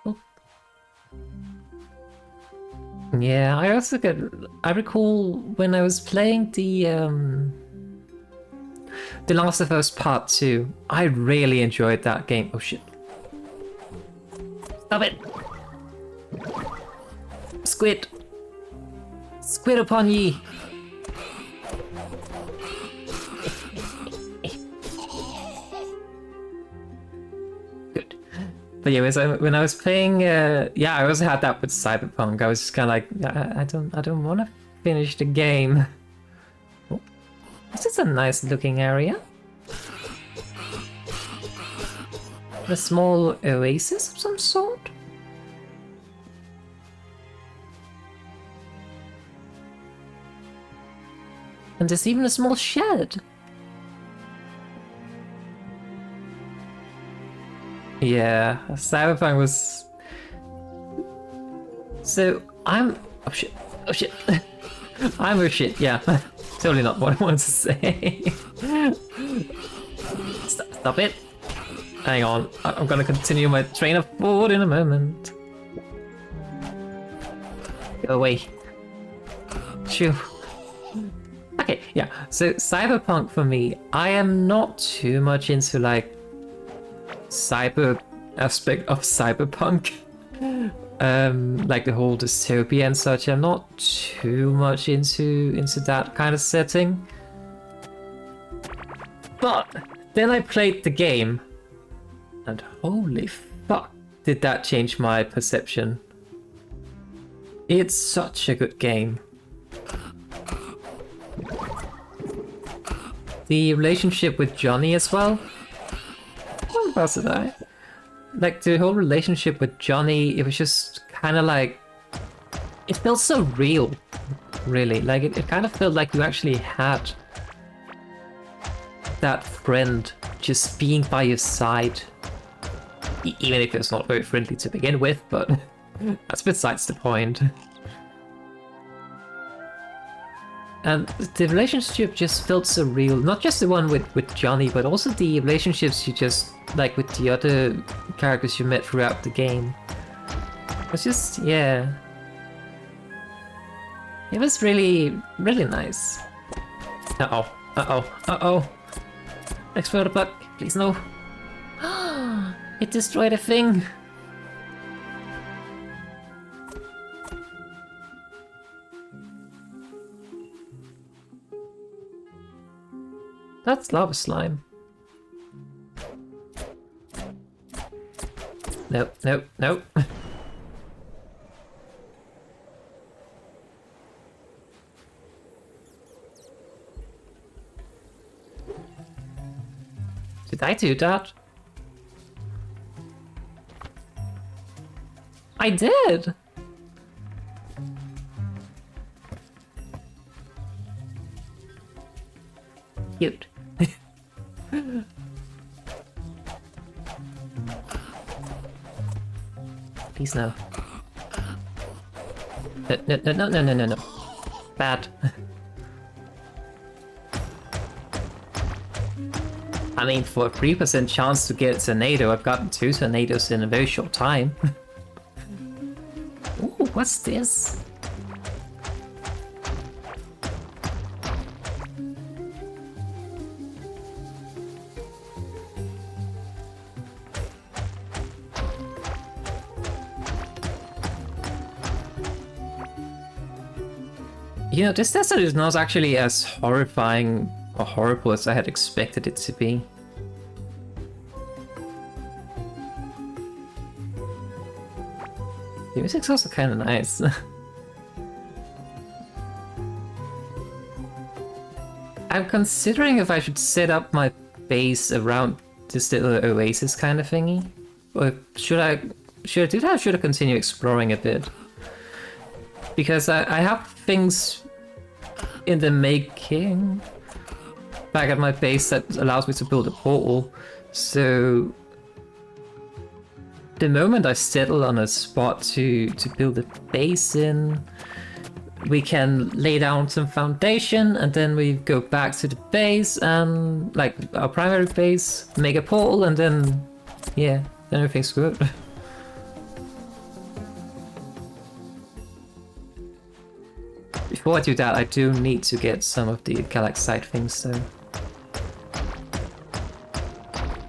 Oh. Yeah, I recall when I was playing The Last of Us Part 2, I really enjoyed that game. Oh shit. Stop it! Squid! Squid upon ye! Good. But yeah, when I was playing, yeah, I also had that with Cyberpunk. I was just kind of like, I don't want to finish the game. Oh, this is a nice looking area. A small oasis of some sort. And there's even a small shed. Yeah, Cyberpunk was... So, I'm... Oh shit, oh shit. I'm a shit, yeah. Totally not what I wanted to say. Stop it. Hang on, I'm gonna continue my train of thought in a moment. Go away. Shoo. Okay, yeah. So cyberpunk for me, I am not too much into like cyber aspect of cyberpunk. Like the whole dystopia and such. I'm not too much into that kind of setting. But then I played the game, and holy fuck, did that change my perception. It's such a good game. The relationship with Johnny as well. What else did I? Like the whole relationship with Johnny, it was just kind of like, it felt so real, really. Like it kind of felt like you actually had that friend just being by your side. Even if it's not very friendly to begin with, but that's besides the point. And the relationship just felt so real. Not just the one with Johnny, but also the relationships you just, like with the other characters you met throughout the game. It's just, yeah. It was really, really nice. Uh-oh, uh-oh, uh-oh. Explode a bug, please no. It destroyed a thing. That's lava slime. Nope, nope, nope. Did I do that? I did! Cute. Please no. No. Bad. I mean, for a 3% chance to get a tornado, I've gotten 2 tornadoes in a very short time. Ooh, what's this? You know, this desert is not actually as horrifying or horrible as I had expected it to be. The music's also kind of nice. I'm considering if I should set up my base around this little oasis kind of thingy. Or should I do that or should I continue exploring a bit? Because I have things in the making back at my base that allows me to build a portal. So the moment I settle on a spot to build a base in, we can lay down some foundation and then we go back to the base and like our primary base, make a portal, and then yeah, then everything's good. Before I do that, I do need to get some of the Galaxite things, so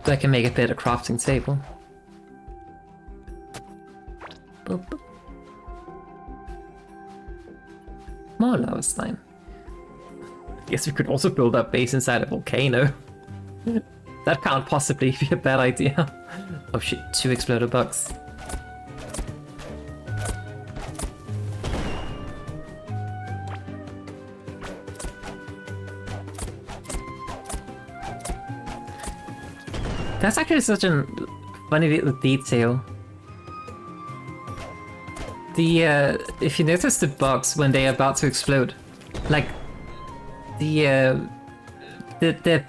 I can make a better crafting table. Boop, boop. More lava slime. Guess we could also build our base inside a volcano. That can't possibly be a bad idea. Oh shit, 2 exploder bugs. That's actually such a funny little detail. The if you notice the bugs when they're about to explode, like the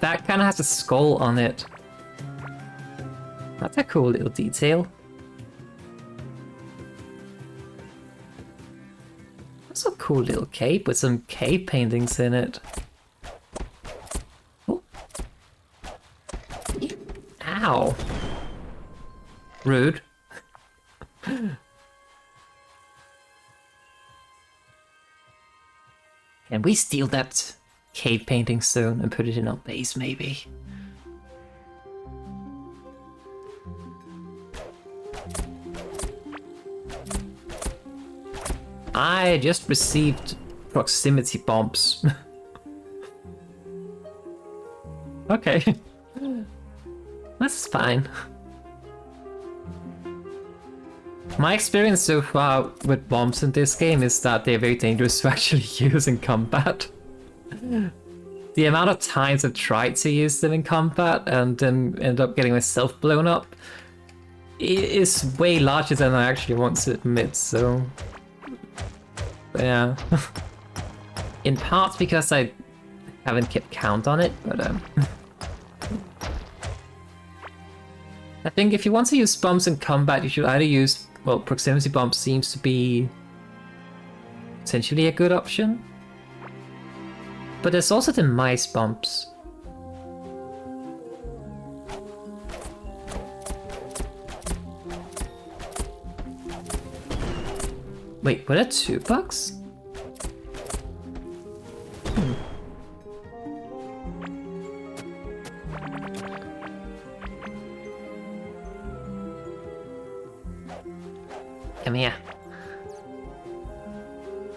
back kind of has a skull on it. That's a cool little detail. That's a cool little cape with some cave paintings in it. Ow. Rude. Can we steal that cave painting stone and put it in our base, maybe? I just received proximity bombs. Okay. That's fine. My experience so far with bombs in this game is that they're very dangerous to actually use in combat. The amount of times I've tried to use them in combat and then end up getting myself blown up is way larger than I actually want to admit, so... yeah. In part because I haven't kept count on it, but I think if you want to use bombs in combat, you should either use... well, proximity bomb seems to be potentially a good option. But there's also the mice bombs. Wait, were there 2 bugs? Come here.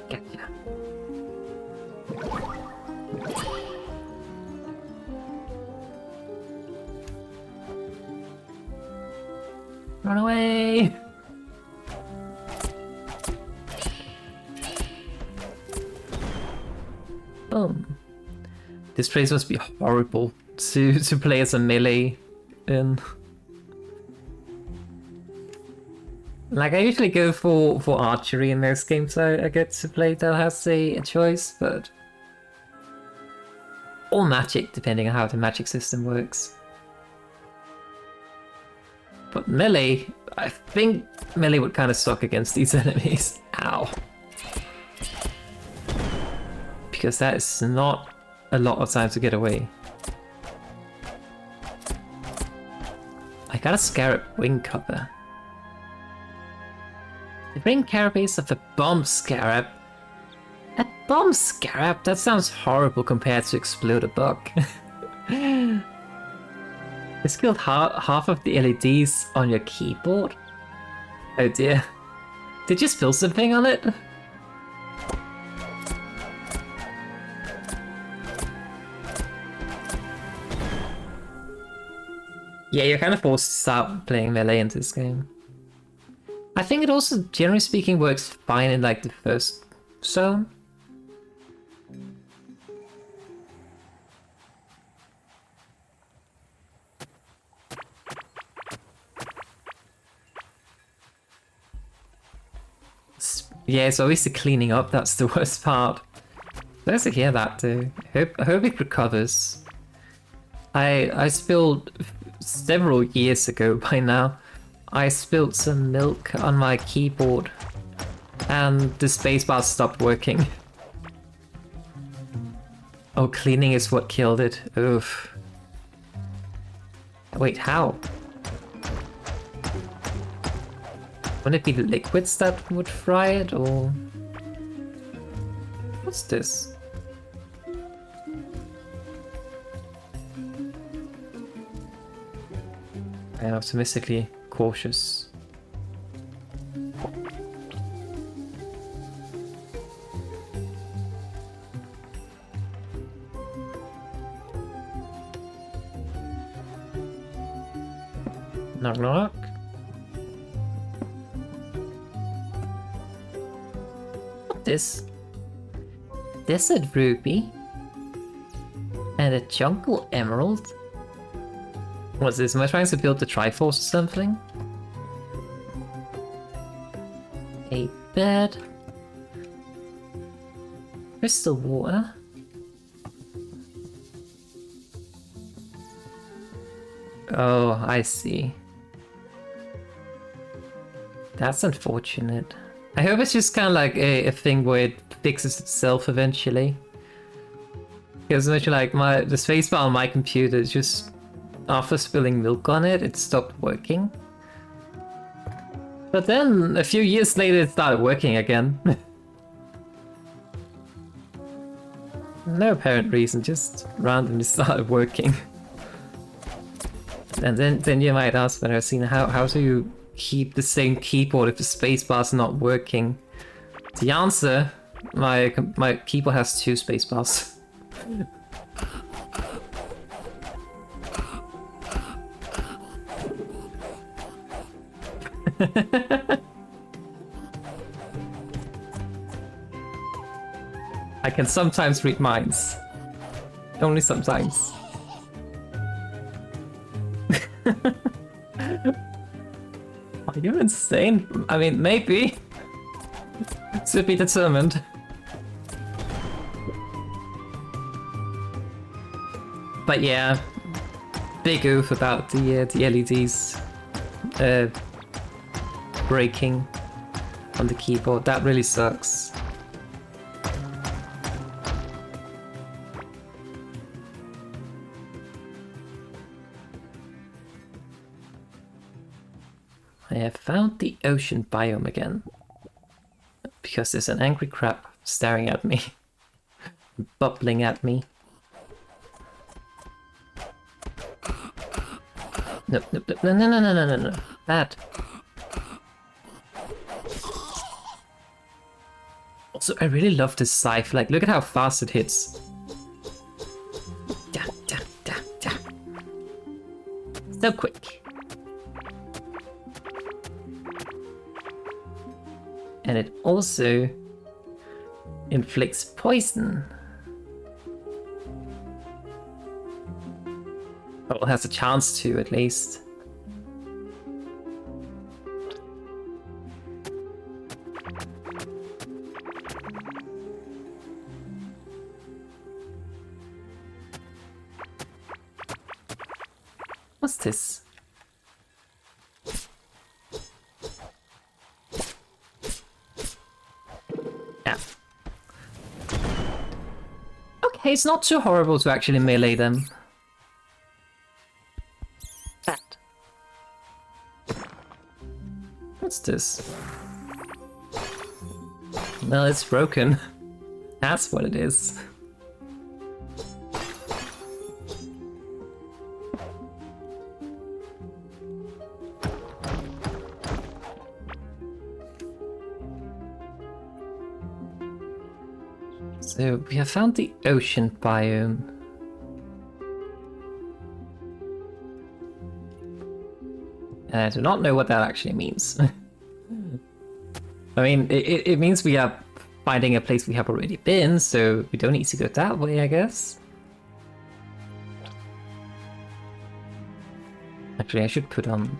Gotcha. Run away! Boom. This place must be horrible to play as a melee in. Like, I usually go for archery in those games I get to play that has a choice, but... or magic, depending on how the magic system works. But melee, I think melee would kind of suck against these enemies. Ow. Because that is not a lot of time to get away. I got a scarab wing cover. The ring carapace of a bomb scarab. A bomb scarab? That sounds horrible compared to explode a bug. It's killed half of the LEDs on your keyboard. Oh dear. Did you spill something on it? Yeah, you're kind of forced to start playing melee in this game. I think it also, generally speaking, works fine in like the first zone. Yeah, it's always the cleaning up that's the worst part. Nice to hear that too. I hope it recovers. I spilled several years ago by now. I spilled some milk on my keyboard and the spacebar stopped working. Oh, cleaning is what killed it. Oof. Wait, how? Wouldn't it be the liquids that would fry it, or... what's this? I am optimistically cautious. Knock knock. This desert ruby and a jungle emerald. What's this? Am I trying to build the Triforce or something? A bed. Crystal water. Oh, I see. That's unfortunate. I hope it's just kind of like a thing where it fixes itself eventually. Because eventually, like the spacebar on my computer is just, after spilling milk on it, it stopped working. But then a few years later, it started working again. No apparent reason, just randomly started working. And then you might ask, but Arazeena, how do you keep the same keyboard if the spacebar's not working? The answer, my keyboard has 2 spacebars. I can sometimes read minds. Only sometimes. Are you insane? I mean, maybe. To be determined. But yeah, big oof about the LEDs breaking on the keyboard. That really sucks. I have found the ocean biome again. Because there's an angry crab staring at me. Bubbling at me. No, no, no, no, no, no, no, no, no. Bad. Also, I really love this scythe. Like, look at how fast it hits. Da, da, da, da. So quick. And it also inflicts poison. Well, it has a chance to, at least. What's this? Yeah. Okay, it's not too horrible to actually melee them. That. What's this? Well, it's broken. That's what it is. So we have found the ocean biome. And I do not know what that actually means. I mean, it means we are finding a place we have already been, so we don't need to go that way, I guess. Actually, I should put on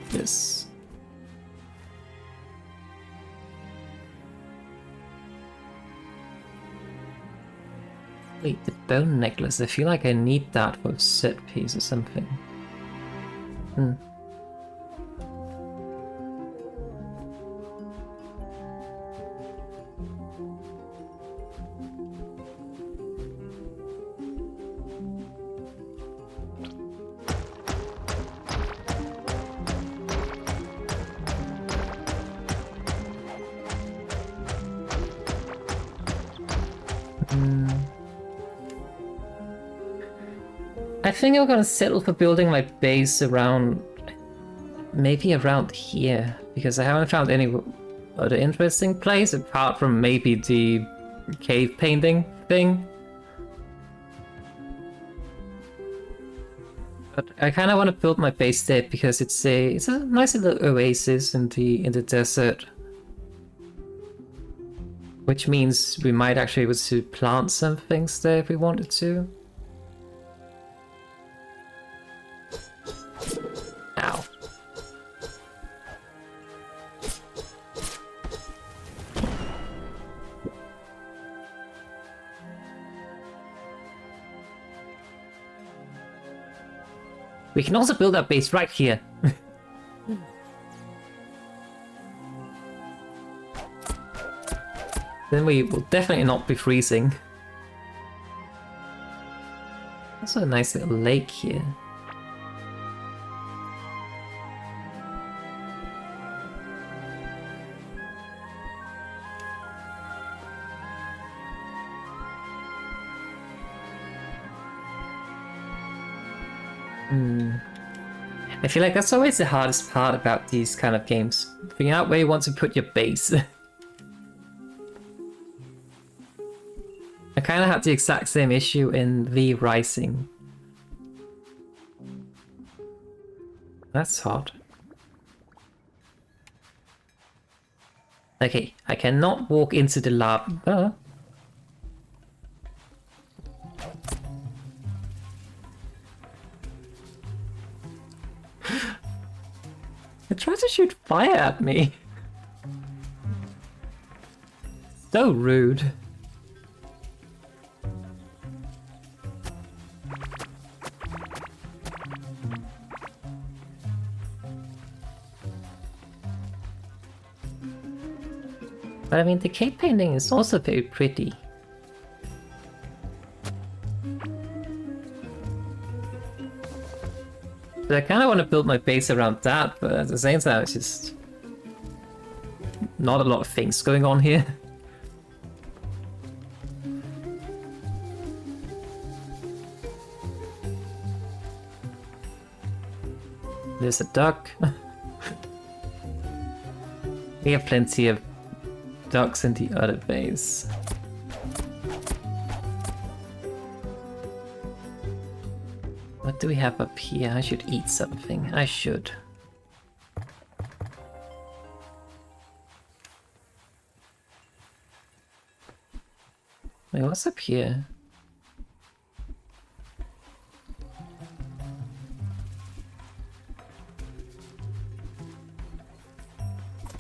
this. Wait, the bone necklace. I feel like I need that for a set piece or something. Hmm. I think I'm gonna settle for building my base around, maybe around here, because I haven't found any other interesting place apart from maybe the cave painting thing. But I kind of want to build my base there because it's a nice little oasis in the desert, which means we might actually be able to plant some things there if we wanted to. Ow. We can also build our base right here. Then we will definitely not be freezing. Also a nice little lake here. I feel like that's always the hardest part about these kind of games. Figuring out where you want to put your base. I kind of had the exact same issue in the Rising. That's hard. Okay, I cannot walk into the lava. It tried to shoot fire at me. So rude. But I mean, the cave painting is also very pretty. But I kind of want to build my base around that, but at the same time, it's just not a lot of things going on here. There's a duck. We have plenty of ducks in the other base. What do we have up here? I should eat something. I should. Wait, what's up here?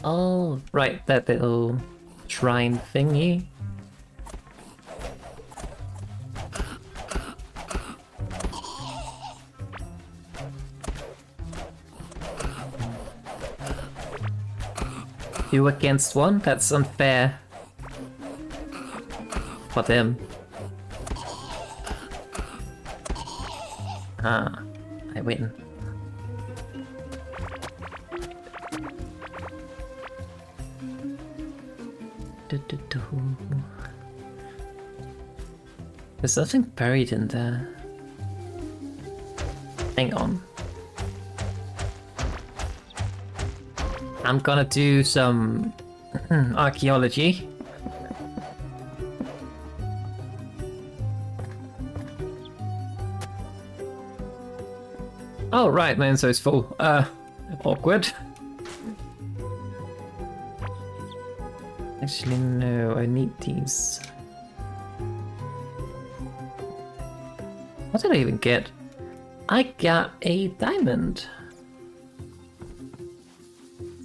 Oh, right, that little shrine thingy. Two against one? That's unfair. For them. Ah, I win. There's something buried in there. Hang on. I'm gonna do some archaeology. Oh right, my inventory's full. Awkward. Actually, no, I need these. What did I even get? I got a diamond.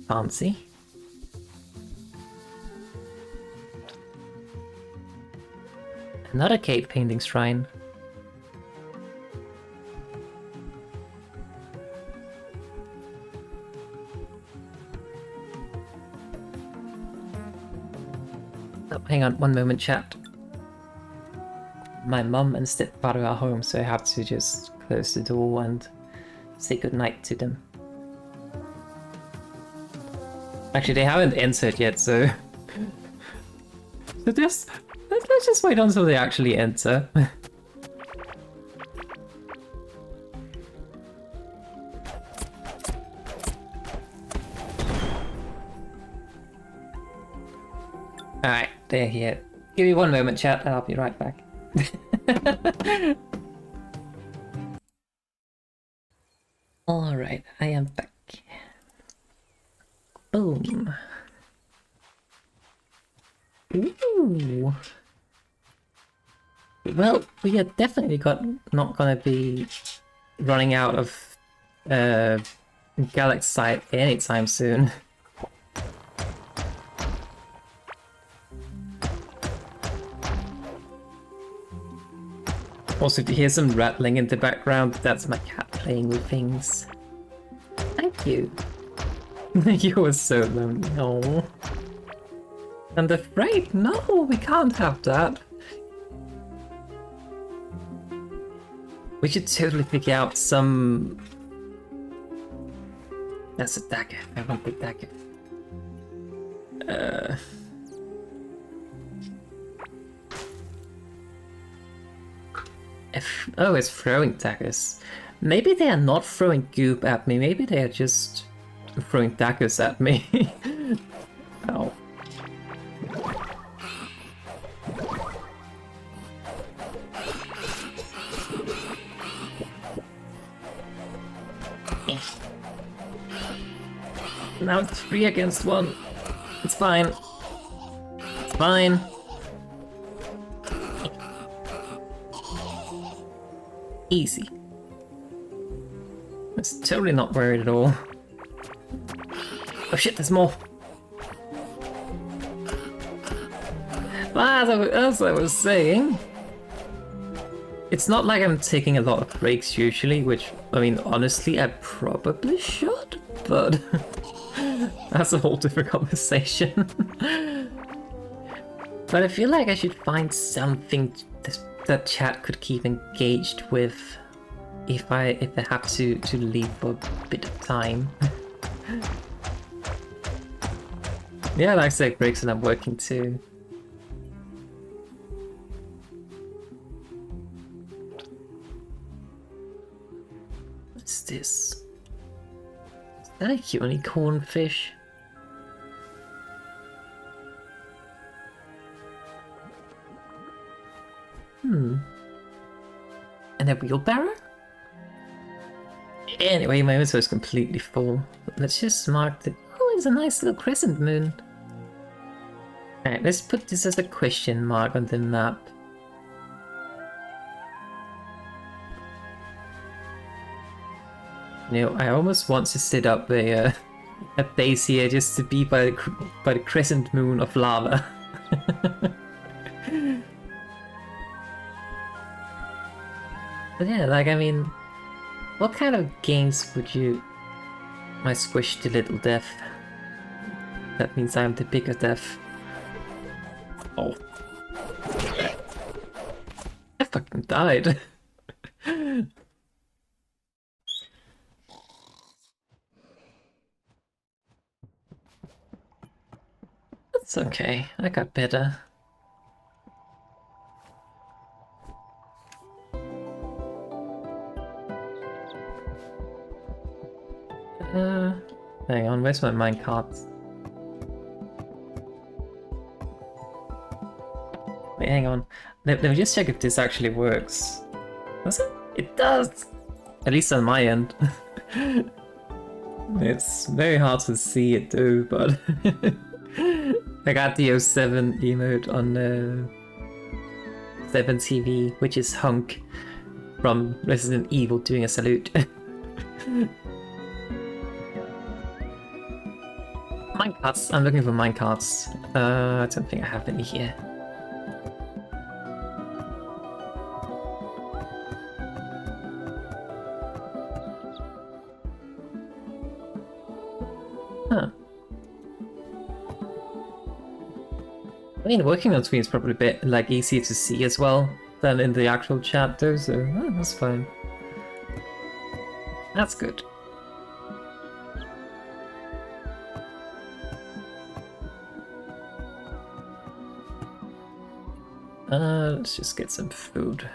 Fancy. Another cave painting shrine. Oh, hang on, one moment, chat. My mum and stepfather are home, so I have to just close the door and say goodnight to them. Actually, they haven't entered yet, so... let's just wait until they actually enter. Alright, they're here. Give me one moment, chat, and I'll be right back. Alright, I am back. Boom. Ooh. Well, we are definitely not gonna be running out of Galaxite anytime soon. Also, if you hear some rattling in the background, that's my cat playing with things. Thank you. You were so lonely. Oh. And afraid? No, we can't have that. We should totally figure out some... That's a dagger. I want the dagger. Oh, it's throwing daggers. Maybe they are not throwing goop at me, maybe they are just throwing daggers at me. Ow. Now it's 3 against 1. It's fine. It's fine. Easy. It's totally not worried at all. Oh shit, there's more. As I was saying, it's not like I'm taking a lot of breaks usually, which, I mean, honestly, I probably should, but that's a whole different conversation. But I feel like I should find something that chat could keep engaged with if I have to leave for a bit of time. Yeah, I like to take breaks when I'm working too. What's this? Is that a unicorn fish? And a wheelbarrow? Anyway, my inventory is completely full. Let's just mark the... Oh, it's a nice little crescent moon. Alright, let's put this as a question mark on the map. You know, I almost want to set up a base here just to be by the crescent moon of lava. But yeah, like, I mean, what kind of games would you... I squished the little death. That means I'm the bigger death. Oh. I fucking died. That's okay, I got better. Hang on, where's my minecart? Wait, hang on. Let me just check if this actually works. Does it? It does! At least on my end. It's very hard to see it too, but... I got the 07 emote on 7 TV, which is Hunk from Resident Evil doing a salute. Minecarts. I'm looking for minecarts. I don't think I have any here. Huh. I mean, working on screen is probably a bit like easier to see as well than in the actual chat though, so that's fine. That's good. Let's just get some food.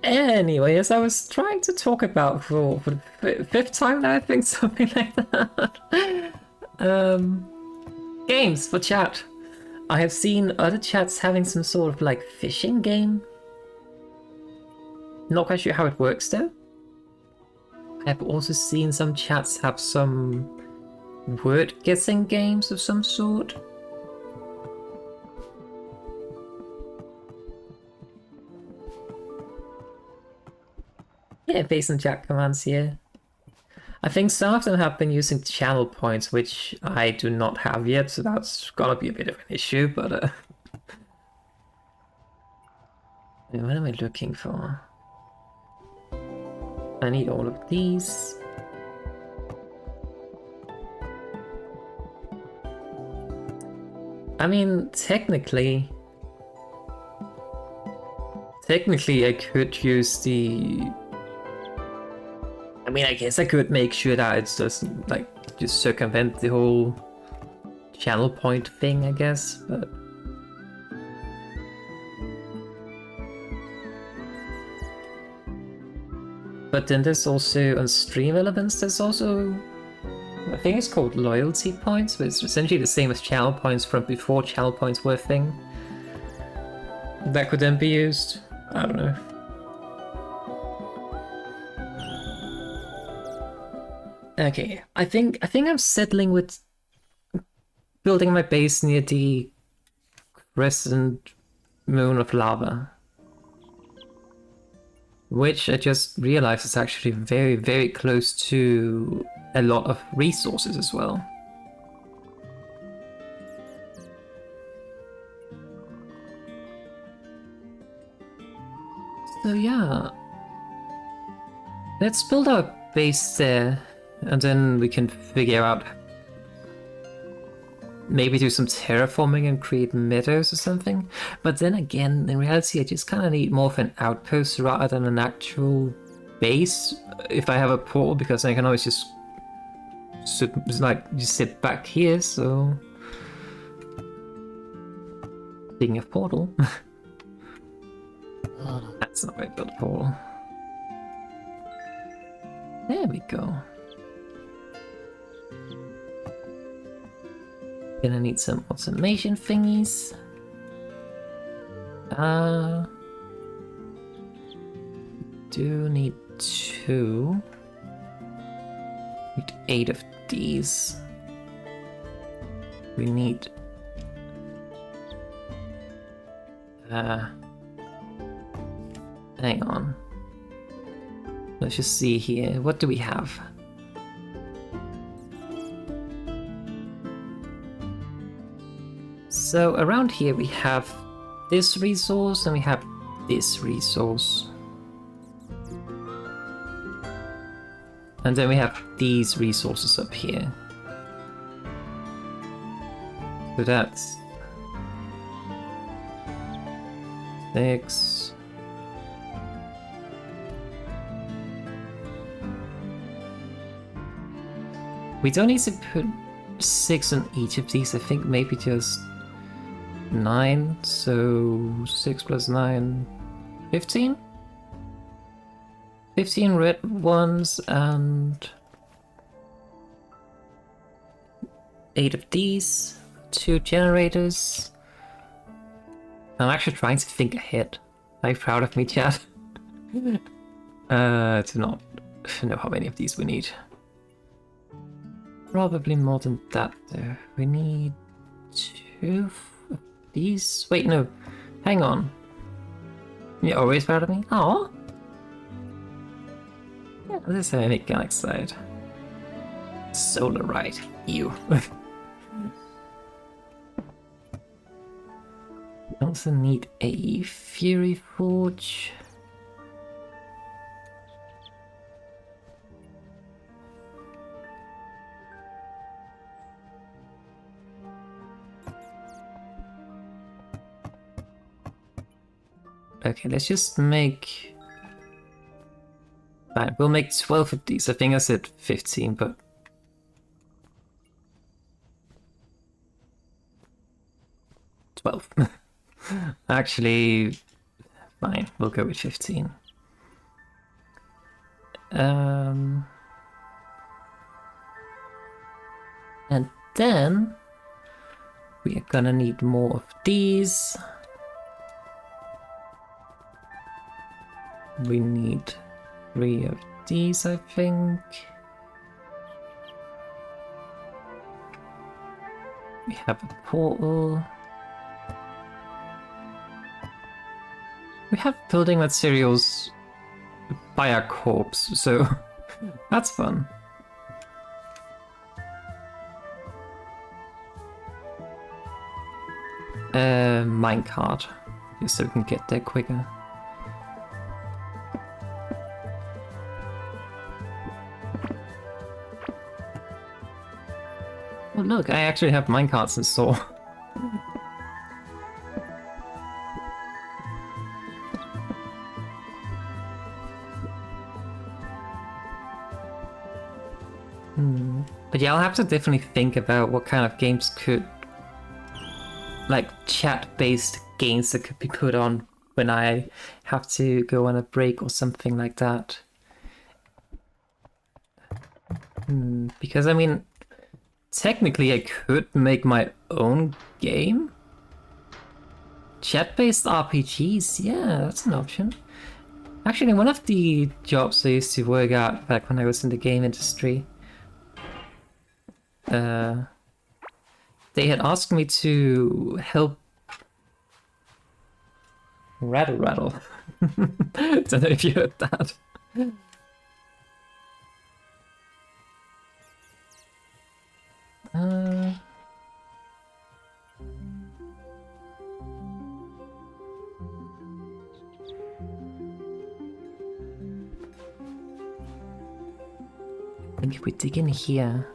Anyway, as I was trying to talk about for the 5th time now, I think, something like that. Games for chat. I have seen other chats having some sort of like fishing game. Not quite sure how it works though. I have also seen some chats have some word guessing games of some sort. Yeah, base and chat commands here. I think some of them have been using channel points, which I do not have yet, so that's gonna be a bit of an issue, but what am I looking for? I need all of these. I mean, technically I could use the... I mean, I guess I could make sure that it doesn't, like, just circumvent the whole channel point thing, I guess, but... but then there's also on stream elements, there's also, I think it's called loyalty points, but it's essentially the same as channel points from before channel points were a thing. That could then be used. I don't know. Okay, I think I'm settling with building my base near the crescent moon of lava, which I just realized is actually very, very close to a lot of resources as well. So yeah, let's build our base there, and then we can figure out, maybe do some terraforming and create meadows or something. But then again, in reality, I just kind of need more of an outpost rather than an actual base if I have a portal, because I can always just sit back here. So speaking of portal, that's not very built portal. There we go. Gonna need some automation thingies. Do need 2. Need 8 of these. We need hang on. Let's just see here. What do we have? So around here we have this resource and we have this resource. And then we have these resources up here. So that's 6. We don't need to put 6 on each of these, I think maybe just 9, so 6 plus 9, 15? 15 red ones and 8 of these, 2 generators. I'm actually trying to think ahead. Are you proud of me, chat? To not know how many of these we need. Probably more than that though. We need 2 of these. Wait, no. Hang on. You're always proud of me? Aww. Yeah, this is a mechanic side. Solarite. You. Also need a Fury Forge. Okay, let's just make... Fine, we'll make 12 of these. I think I said 15, but... Actually, fine, we'll go with 15. And then we are gonna need more of these. We need 3 of these, I think. We have a portal. We have building materials by our corpse, so that's fun. Minecart, just so we can get there quicker. Oh look, I actually have minecarts in store. But yeah, I'll have to definitely think about what kind of games could... like chat-based games that could be put on when I have to go on a break or something like that. Because I mean, technically I could make my own game. Chat-based RPGs, yeah, that's an option. Actually, one of the jobs I used to work at back when I was in the game industry, they had asked me to help rattle. Don't know if you heard that. I think if we dig in here.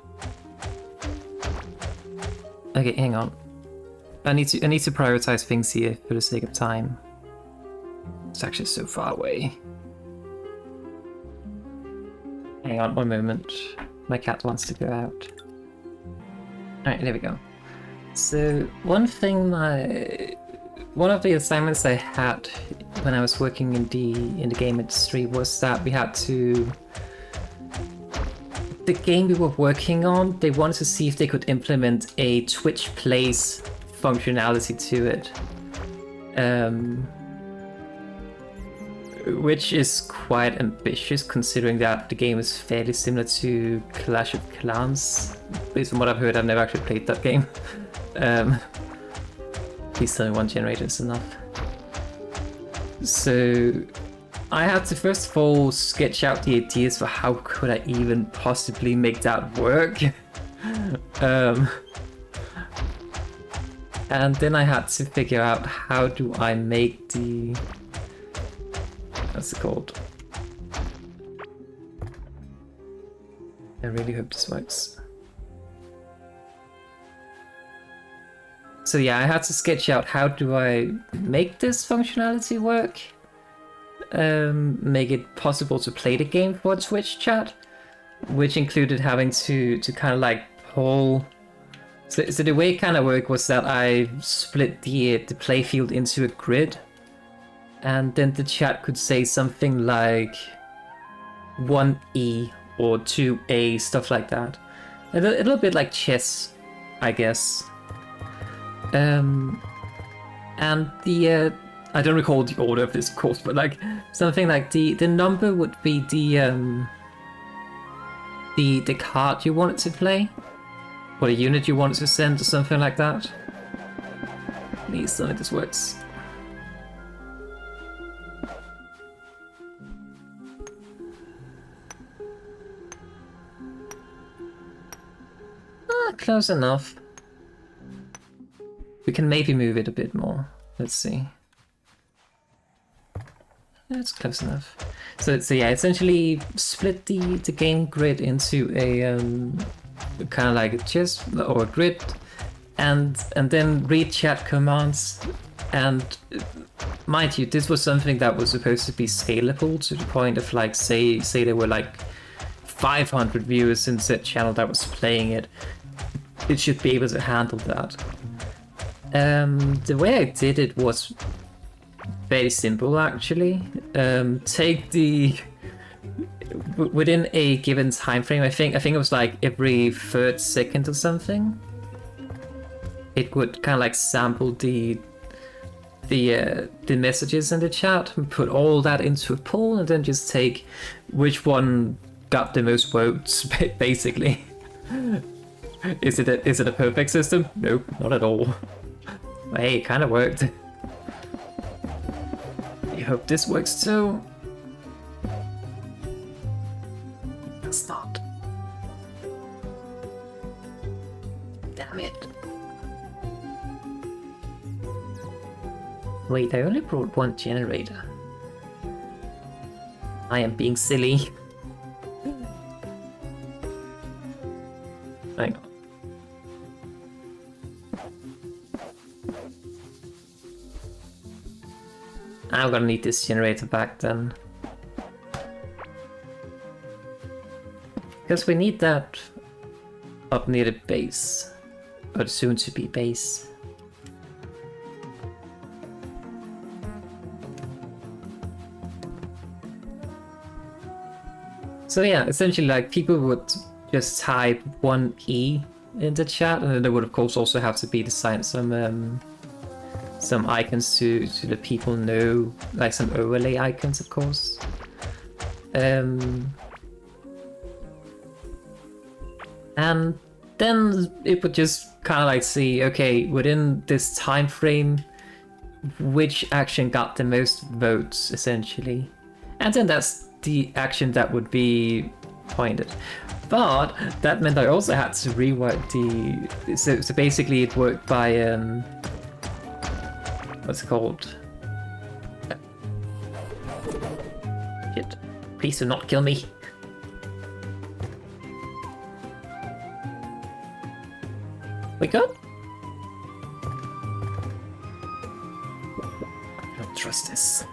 Okay, hang on. I need to prioritize things here for the sake of time. It's actually so far away. Hang on one moment. My cat wants to go out. Alright, there we go. So one of the assignments I had when I was working in the game industry was that we had to... The game we were working on, they wanted to see if they could implement a Twitch Plays functionality to it. Which is quite ambitious considering that the game is fairly similar to Clash of Clans. Based on what I've heard, I've never actually played that game. Please tell me one generator is enough. So I had to first of all sketch out the ideas for how could I even possibly make that work. And then I had to figure out how do I make the... What's it called? I really hope this works. So yeah, I had to sketch out how do I make this functionality work. Make it possible to play the game for Twitch chat, which included having to kind of like pull. So the way it kind of worked was that I split the playfield into a grid, and then the chat could say something like 1E or 2A, stuff like that. A little bit like chess, I guess. And the I don't recall the order of this, of course, but like something like the number would be the card you wanted to play, or the unit you wanted to send, or something like that. Please tell me this works. Close enough. We can maybe move it a bit more. Let's see. That's close enough. So yeah, essentially split the game grid into a kind of like a chess or a grid, and then read chat commands. And mind you, this was something that was supposed to be scalable to the point of like say there were like 500 viewers in said channel that was playing it. It should be able to handle that. The way I did it was very simple, actually. Take the within a given time frame. I think it was like every third second or something. It would kind of like sample the messages in the chat and put all that into a poll, and then just take which one got the most votes, basically. Is it a perfect system? Nope, not at all. But hey, it kind of worked. I hope this works too. It's not. Damn it. Wait, I only brought one generator. I am being silly. Hang on. I'm gonna need this generator back then. Because we need that up near the base. Or soon to be base. So yeah, essentially like people would just type 1E in the chat, and then there would of course also have to be designed some icons to the people know, like some overlay icons, of course. And then it would just kind of like see, okay, within this time frame, which action got the most votes, essentially. And then that's the action that would be pointed. But that meant I also had to rework the... So basically it worked by... what's it called? Shit. Please do not kill me. We good? I don't trust this.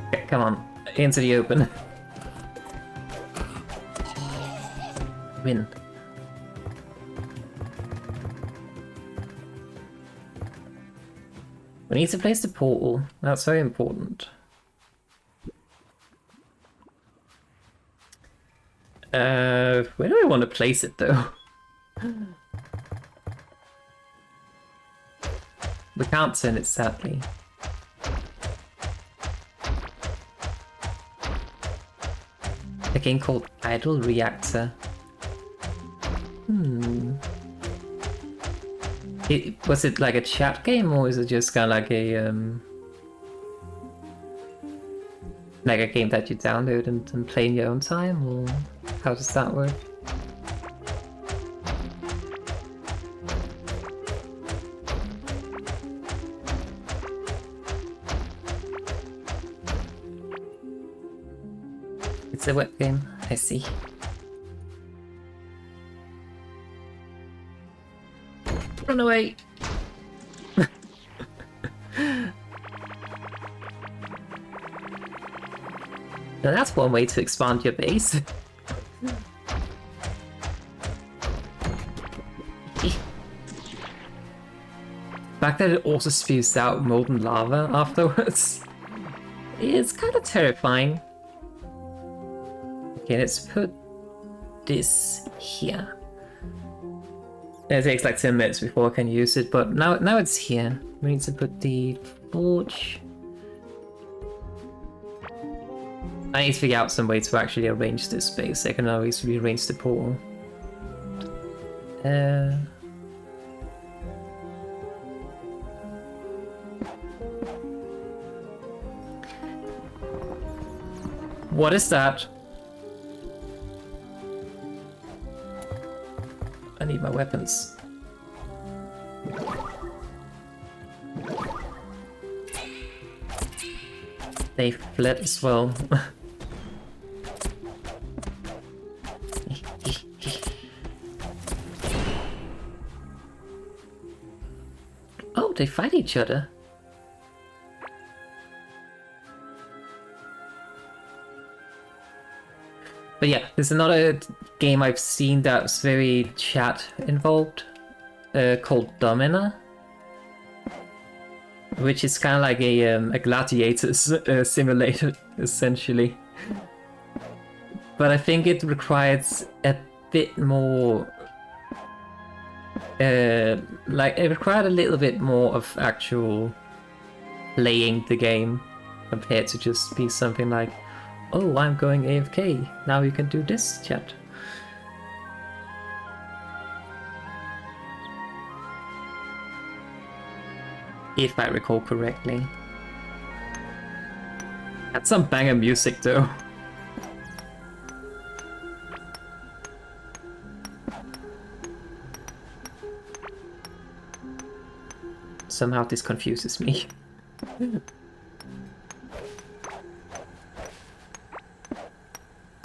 Okay, come on, into the open. Win. We need to place the portal. That's very important. Where do I want to place it though? We can't turn it, sadly. A game called Idle Reactor. Was it like a chat game, or is it just kind of like a game that you download and play in your own time, or how does that work? It's a web game, I see. Run away! Now that's one way to expand your base. The fact that it also spews out molten lava afterwards is kind of terrifying. Okay, let's put this here. It takes like 10 minutes before I can use it, but now it's here. We need to put the forge. I need to figure out some way to actually arrange this space. I can always rearrange the portal. What is that? I need my weapons. They fled as well. Oh, they fight each other. But yeah, there's another game I've seen that's very chat involved, called Domina, which is kind of like a gladiators simulator, essentially. But I think it requires a bit more, like it required a little bit more of actual playing the game compared to just be something like, oh, I'm going AFK, now you can do this, chat. If I recall correctly. Had some banger music though. Somehow this confuses me.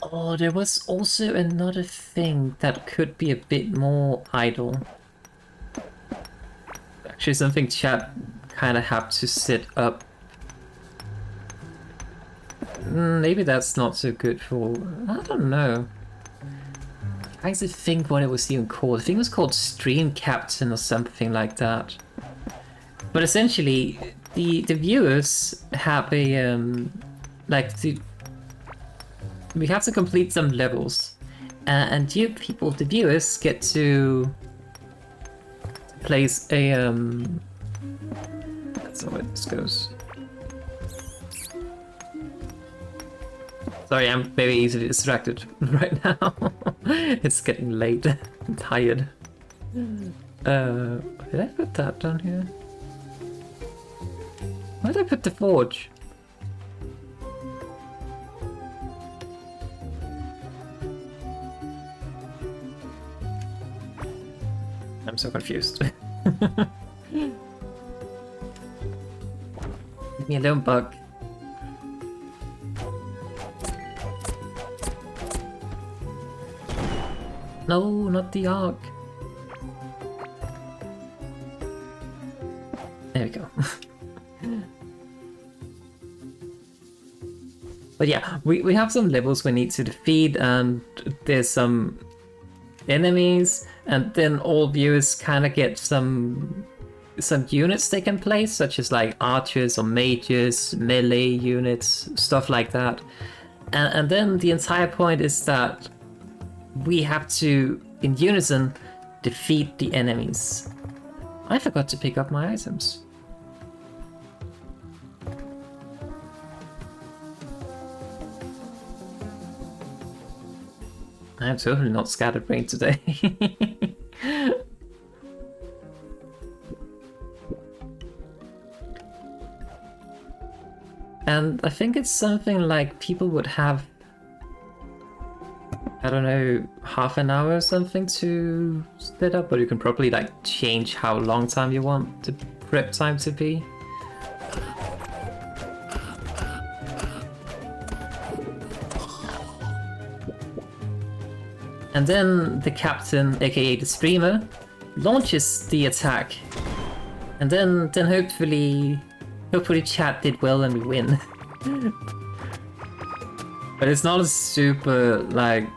Oh, there was also another thing that could be a bit more idle. Actually, something chat kind of have to set up. Maybe that's not so good for... I don't know. I used to think what it was even called. I think it was called Stream Captain or something like that. But essentially, the viewers have a... like, we have to complete some levels, and you people, the viewers, get to place a that's not where this goes. Sorry, I'm very easily distracted right now. It's getting late. I'm tired. Did I put that down here? Where did I put the forge? I'm so confused. Leave me alone, bug. No, not the arc. There we go. But yeah, we have some levels we need to defeat, and there's some enemies, and then all viewers kind of get some units they can play, such as like archers or mages, melee units, stuff like that. And then the entire point is that we have to, in unison, defeat the enemies. I forgot to pick up my items. I'm totally not scatterbrained today. And I think it's something like people would have, I don't know, half an hour or something to set up, but you can probably like change how long time you want the prep time to be. And then the captain, aka the streamer, launches the attack. And then hopefully chat did well and we win. But it's not a super, like,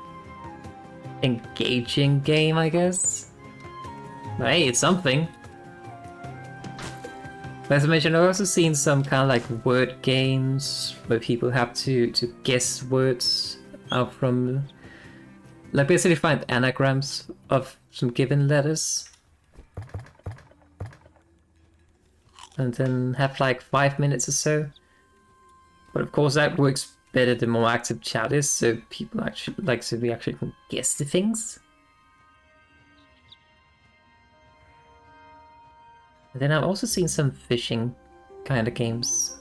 engaging game, I guess. But hey, it's something. But as I mentioned, I've also seen some kind of like word games where people have to guess words out from, like, basically find anagrams of some given letters. And then have like 5 minutes or so. But of course that works better the more active chat is, so people actually we actually can guess the things. And then I've also seen some fishing kind of games.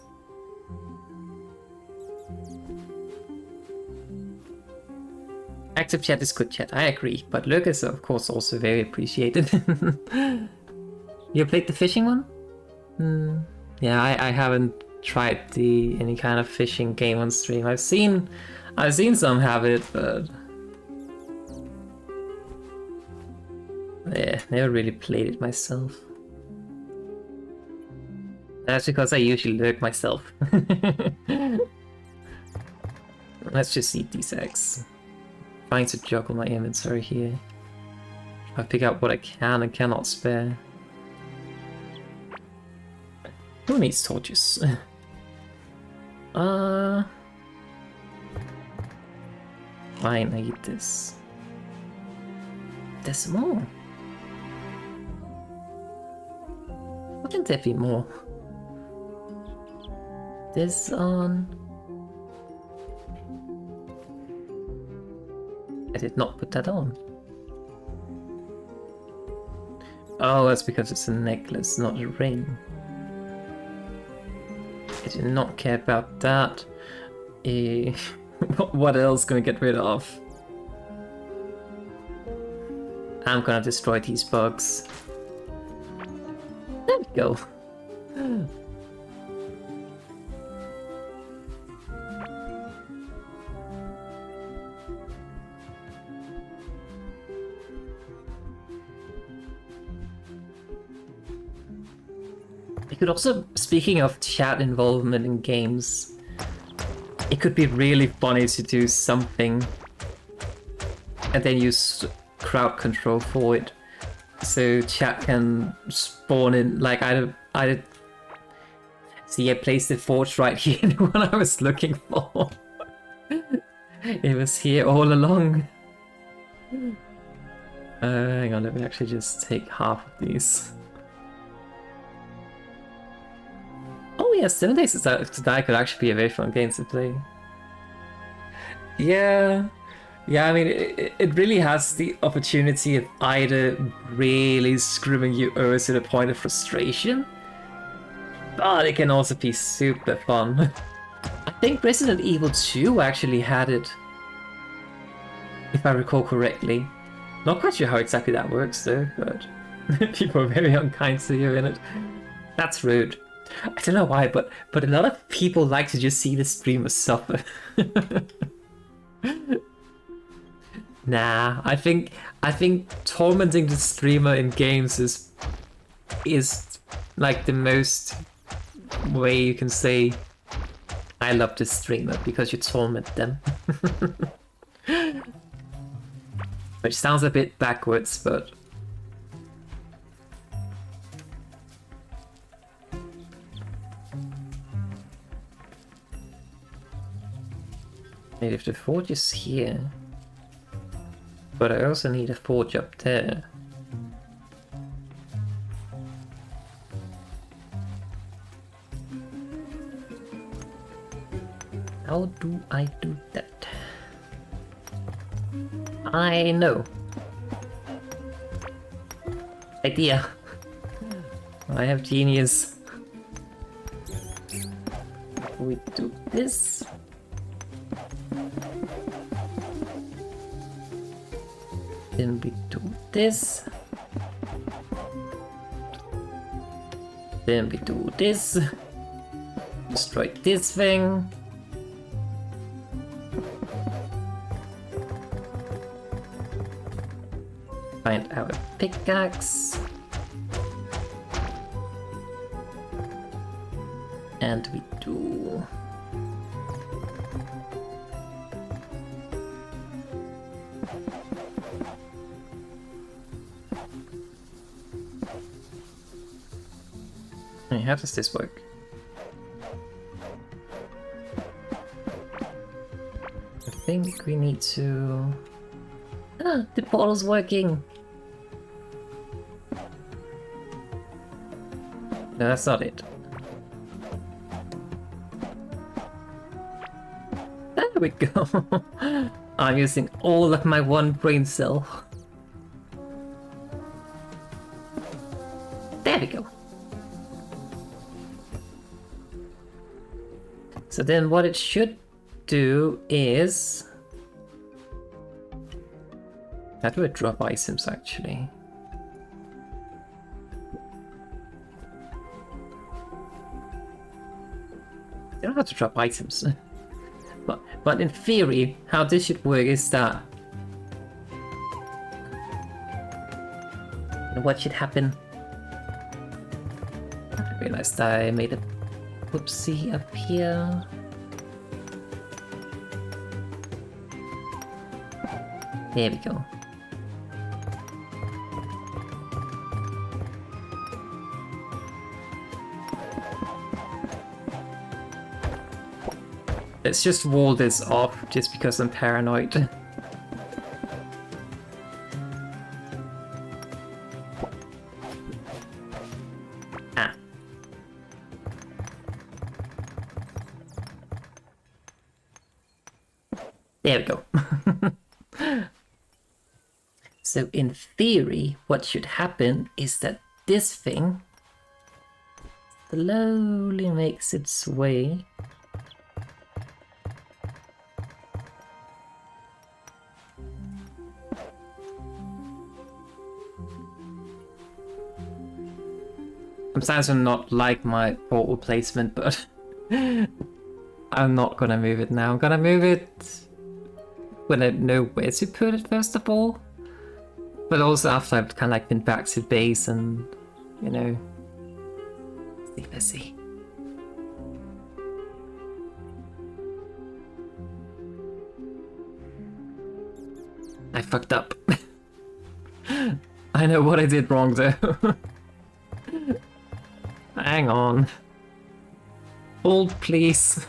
Active chat is good chat, I agree, but lurk is of course also very appreciated. You played the fishing one? Yeah, I haven't tried any kind of fishing game on stream. I've seen some have it, but yeah, never really played it myself. That's because I usually lurk myself. Let's just eat these eggs. Trying to juggle my inventory here. I pick out what I can and cannot spare. Who needs torches? Fine, I eat this. There's more. Wouldn't there be more? This on. I did not put that on. Oh, that's because it's a necklace, not a ring. I do not care about that. What else can we get rid of? I'm gonna destroy these bugs. There we go. It could also, speaking of chat involvement in games, it could be really funny to do something and then use crowd control for it. So chat can spawn in, like I see I placed the forge right here, the one I was looking for. It was here all along. Hang on, let me actually just take half of these. Oh yeah, 7 Days to Die could actually be a very fun game to play. Yeah, I mean, it really has the opportunity of either really screwing you over to the point of frustration, but it can also be super fun. I think Resident Evil 2 actually had it, if I recall correctly. Not quite sure how exactly that works though, but people are very unkind to you in it. That's rude. I don't know why, but a lot of people like to just see the streamers suffer. Nah, I think tormenting the streamer in games is like the most way you can say I love this streamer, because you torment them. Which sounds a bit backwards, but if the forge is here, but I also need a forge up there. How do I do that? I know. Idea. I have genius. We do this. Then we do this. Then we do this. Destroy this thing. Find our pickaxe. And we do... Hey, how does this work? I think we need to... Ah, the portal's working! No, that's not it. There we go! I'm using all of my one brain cell. There we go. So then what it should do is... How do I drop items actually? I don't have to drop items. But in theory, how this should work is that... What should happen? I realized I made a whoopsie up here. There we go. Let's just wall this off, just because I'm paranoid. Ah. There we go. So in theory, what should happen is that this thing slowly makes its way Sometimes I'm not like my portal placement, but I'm not gonna move it now. I'm gonna move it when I know where to put it first of all, but also after I've kind of like been back to base and, you know, stay busy. I fucked up. I know what I did wrong though. Hang on. Hold, please.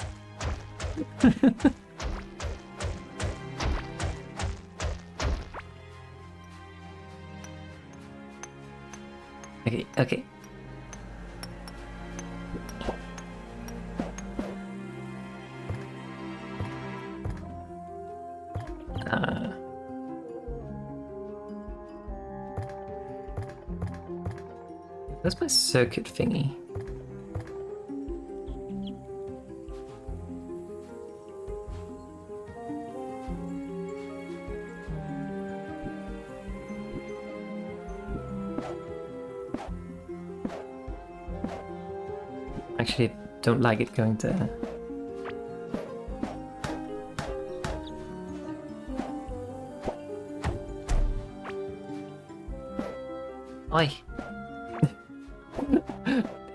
Okay, okay. Where's my circuit thingy? Actually, don't like it going there. Oi!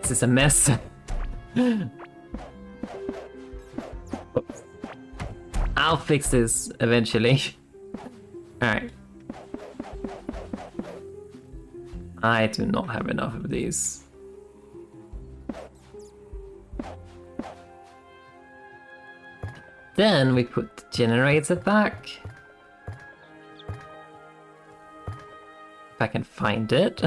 This is a mess. I'll fix this eventually. Alright. I do not have enough of these. Then we put the generator back. If I can find it.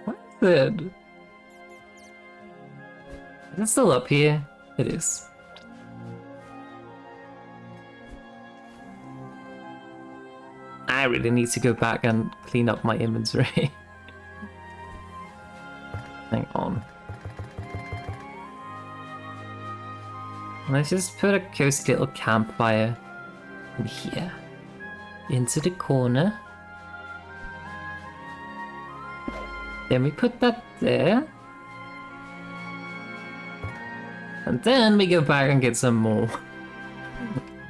What is it? Is it still up here? It is. I really need to go back and clean up my inventory. Hang on. Let's just put a cozy little campfire in here. Into the corner. Then we put that there. And then we go back and get some more.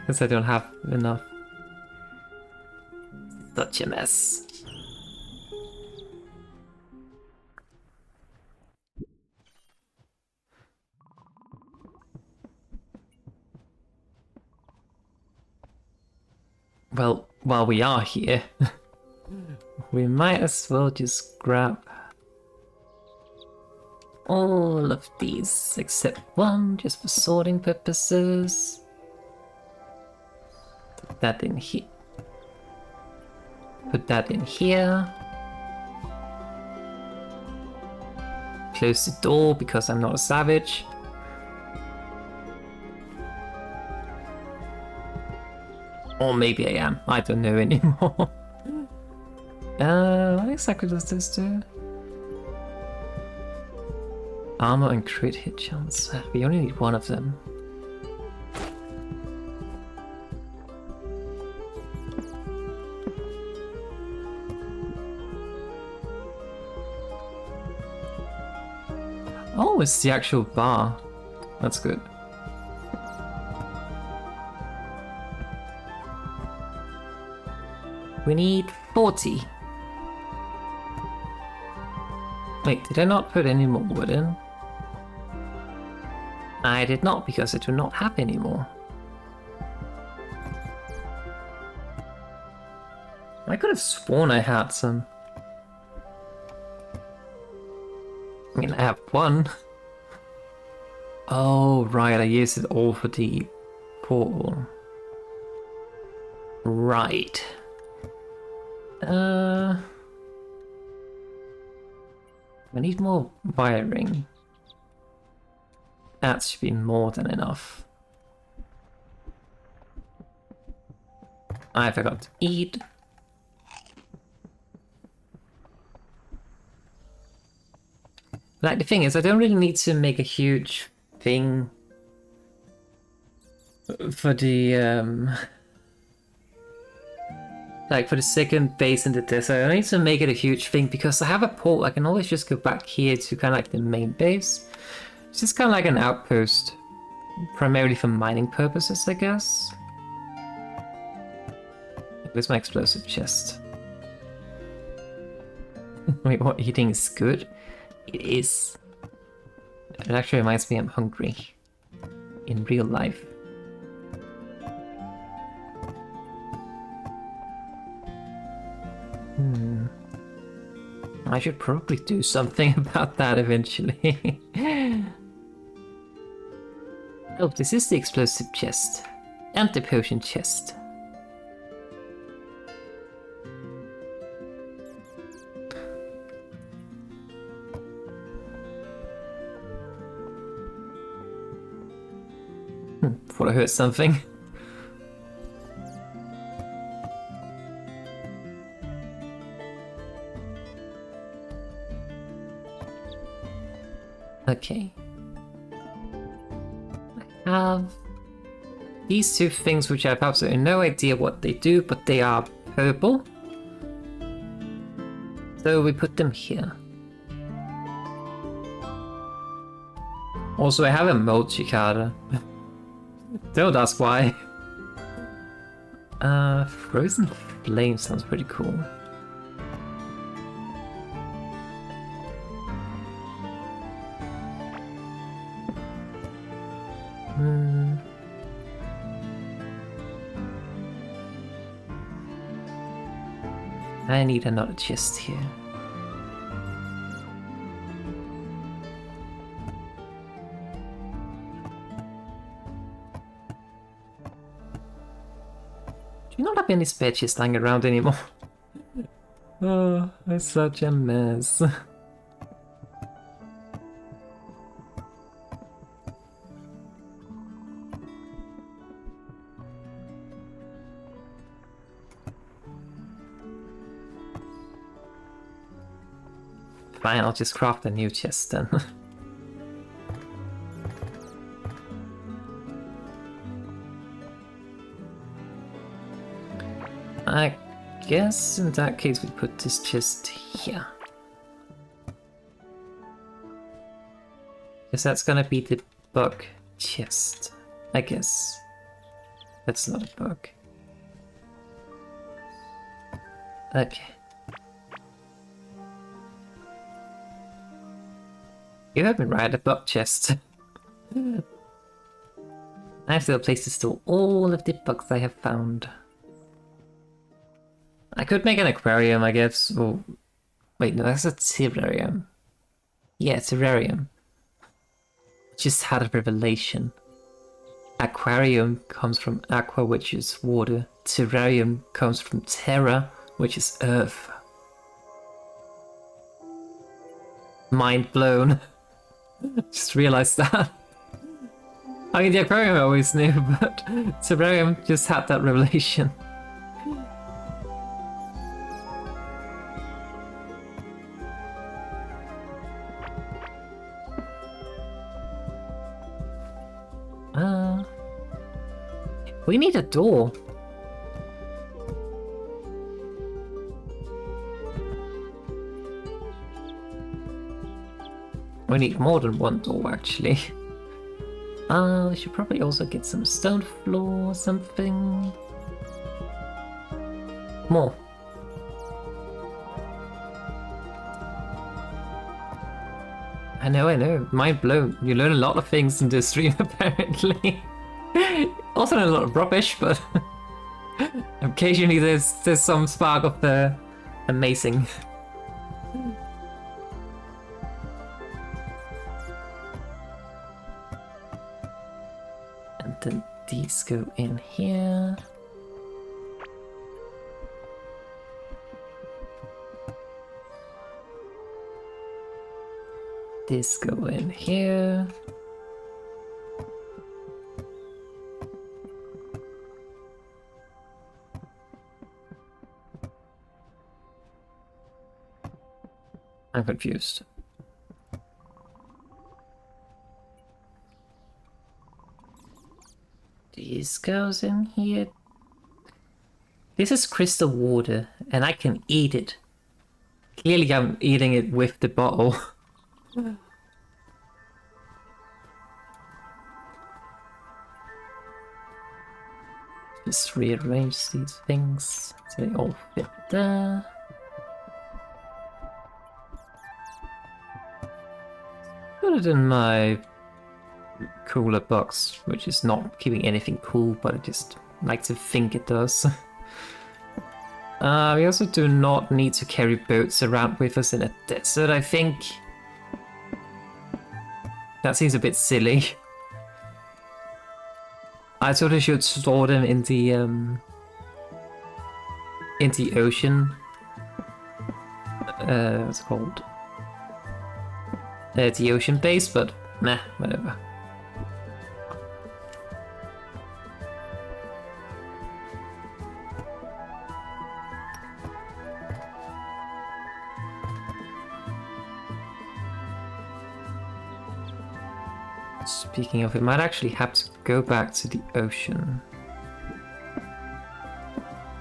Because I don't have enough. Such a mess. Well, while we are here, we might as well just grab all of these except one, just for sorting purposes. Put that in here. Put that in here. Close the door because I'm not a savage. Or maybe I am. I don't know anymore. What exactly does this do? Armor and crit hit chance. We only need one of them. Oh, it's the actual bar. That's good. We need 40. Wait, did I not put any more wood in? I did not, because I do not have any more. I could have sworn I had some. I mean, I have one. Oh, right, I used it all for the portal. Right. I need more wiring. That should be more than enough. I forgot to eat. Like, the thing is, I don't really need to make a huge thing for the like for the second base in the desert. I need to make it a huge thing because I have a port. I can always just go back here to kind of like the main base. It's just kind of like an outpost, primarily for mining purposes, I guess. Where's my explosive chest? Wait, what? Eating is good? It is. It actually reminds me I'm hungry. In real life. I should probably do something about that eventually. Oh, this is the explosive chest. And the potion chest. Thought I heard something. Okay. I have these two things which I have absolutely no idea what they do, but they are purple. So we put them here. Also, I have a multi-card. Don't ask why. Frozen Flame sounds pretty cool. I need another chest here. Do you not have any spare chests lying around anymore? Oh, it's such a mess. Fine, I'll just craft a new chest then. I guess in that case we put this chest here. Because that's gonna be the bug chest, I guess. That's not a bug. Okay. You have been right, a bug chest. I have to a place to store all of the bugs I have found. I could make an aquarium, I guess. Or wait, no, that's a terrarium. Yeah, terrarium. Just had a revelation. Aquarium comes from aqua, which is water. Terrarium comes from terra, which is earth. Mind blown. Just realized that. I mean, the aquarium I always knew, but terrarium just had that revelation. We need a door. We need more than one door, actually. We should probably also get some stone floor or something. More. I know. Mind blown. You learn a lot of things in this stream, apparently. Also a lot of rubbish, but occasionally there's some spark of the amazing. And then these go in here. This go in here. I'm confused. This goes in here. This is crystal water, and I can eat it. Clearly I'm eating it with the bottle. Just rearrange these things so they all fit there. Put it in my cooler box, which is not keeping anything cool, but I just like to think it does. We also do not need to carry boats around with us in a desert, I think. That seems a bit silly. I thought I should store them in the ocean. What's it called? The ocean base, but nah, whatever. Speaking of, we might actually have to go back to the ocean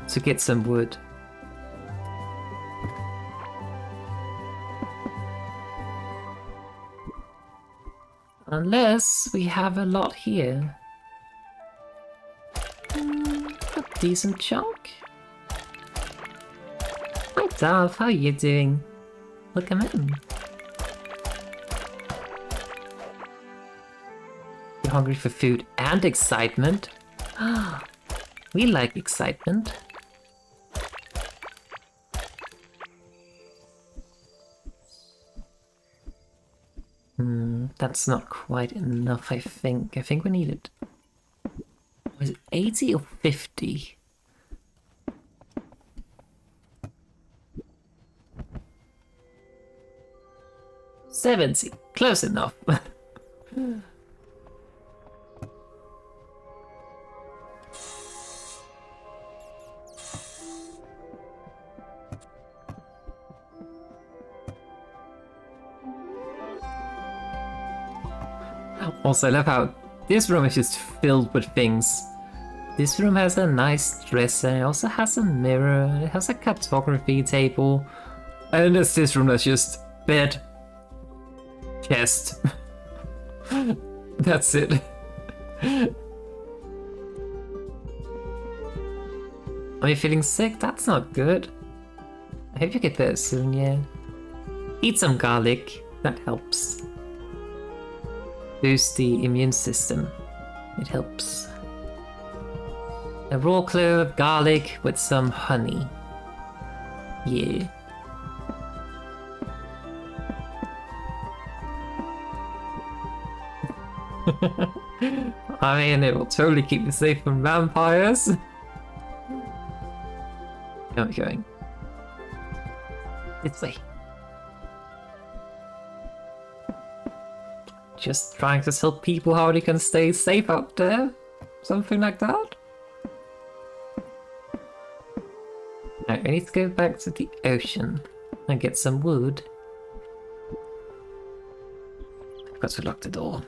to get some wood. Unless we have a lot here. A decent chunk. Hi Dove, how are you doing? Welcome in. You're hungry for food and excitement? We like excitement. That's not quite enough, I think. I think we need it. Was it 80 or 50? $70. Close enough. Also, I love how this room is just filled with things. This room has a nice dresser, it also has a mirror, it has a cartography table. And there's this room that's just bed, chest. That's it. Are you feeling sick? That's not good. I hope you get better soon, yeah. Eat some garlic, that helps. Boost the immune system. It helps. A raw clove of garlic with some honey. Yeah. I mean, it will totally keep you safe from vampires. Where are we going? This way. Just trying to tell people how they can stay safe out there. Something like that. Now, I need to go back to the ocean and get some wood. I've got to lock the door.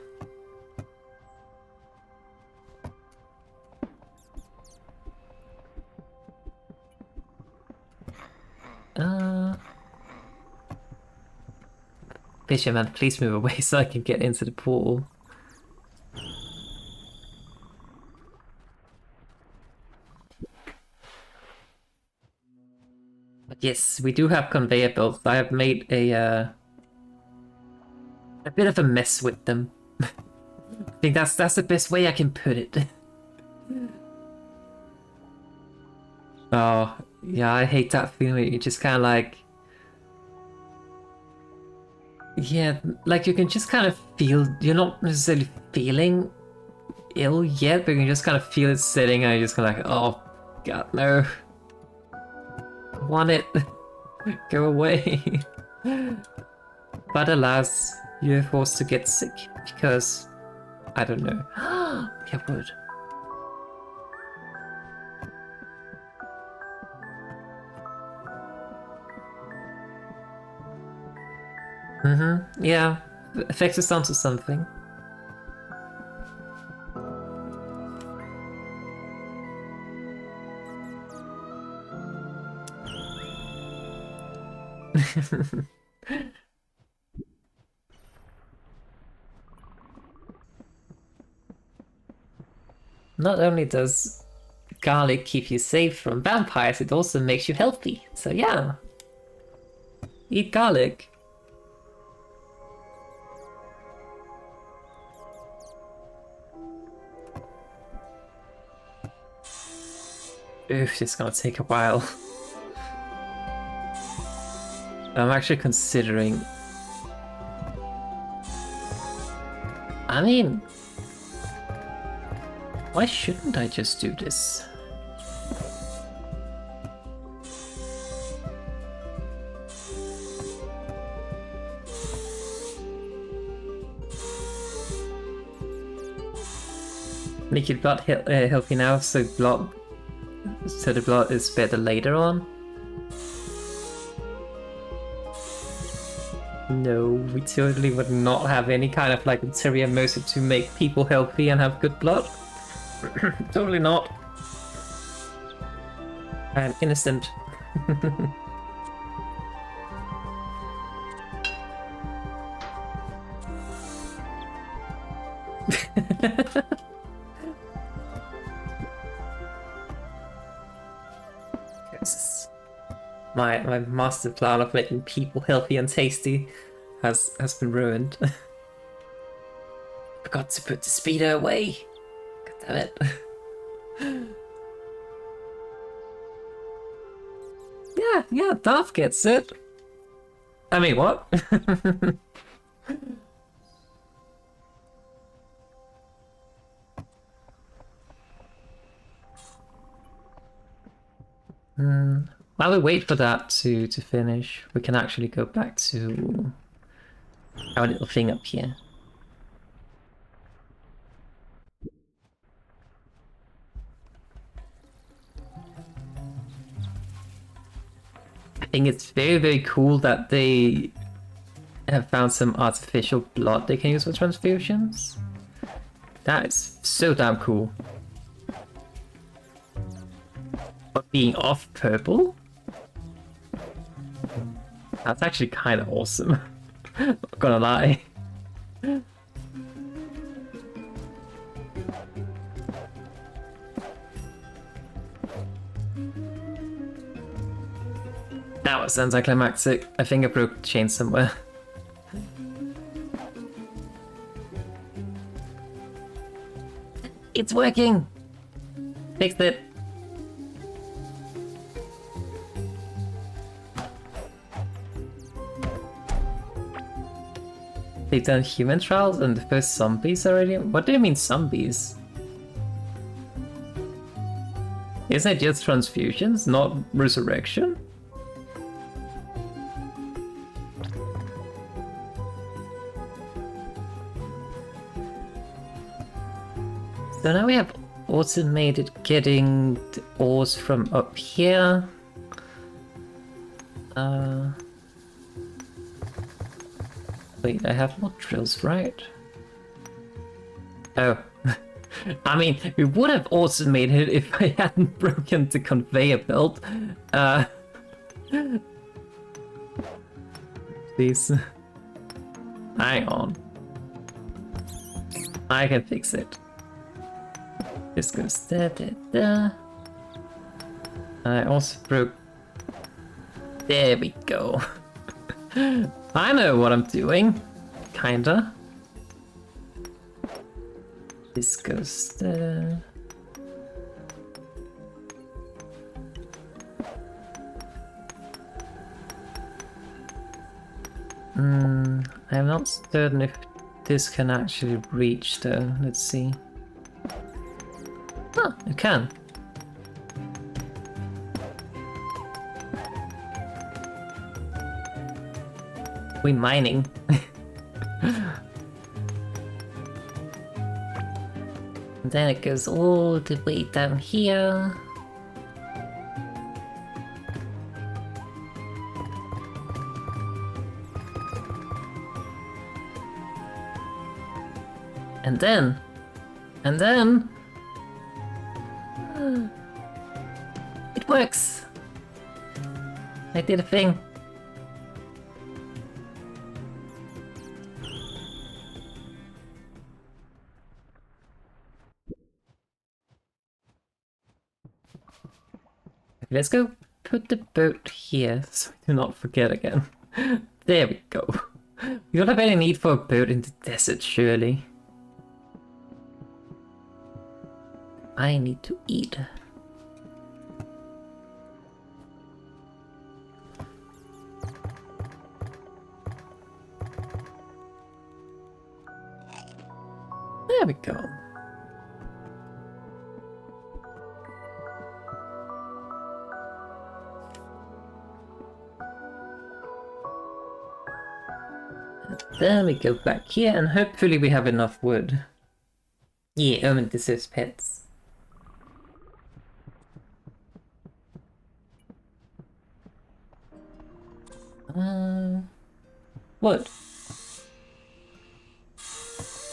Fisherman, please move away so I can get into the pool. But yes, we do have conveyor belts. I have made a bit of a mess with them. I think that's the best way I can put it. Oh, yeah, I hate that feeling. You just kind of like... Yeah, like you can just kind of feel, you're not necessarily feeling ill yet, but you can just kind of feel it sitting and you're just kind of like, oh god, no. I want it. Go away. But alas, you're forced to get sick because, I don't know. We have wood. Yeah, affects us onto something. Not only does garlic keep you safe from vampires, it also makes you healthy. So yeah, eat garlic. Oof, it's gonna take a while. I'm actually considering... I mean... Why shouldn't I just do this? Make your blood healthy now, so the blood is better later on. No, we totally would not have any kind of like ulterior motive to make people healthy and have good blood. Totally not. I am innocent. Yes. My master plan of making people healthy and tasty has been ruined. Forgot to put the speeder away. God damn it. Yeah, Darth gets it. I mean, what? While we wait for that to finish, we can actually go back to our little thing up here. I think it's very, very cool that they have found some artificial blood they can use for transfusions. That is so damn cool. But being off purple? That's actually kind of awesome. Not gonna lie. That was anticlimactic. I think I broke the chain somewhere. It's working! Fixed it. They've done human trials and the first zombies already? What do you mean zombies? Isn't it just transfusions, not resurrection? So now we have automated getting the ores from up here. Wait, I have more drills, right? Oh. I mean, we would have automated it if I hadn't broken the conveyor belt. Please. Hang on. I can fix it. This goes da. I also broke... There we go. I know what I'm doing. Kinda. This goes there. I'm not certain if this can actually reach though. Let's see. Huh, it can. We're mining. And then it goes all the way down here. And then... It works! I did a thing. Let's go put the boat here so we do not forget again. There we go. We don't have any need for a boat in the desert, surely. I need to eat. There we go. Then we go back here and hopefully we have enough wood. Yeah, Omen deserves pets. wood.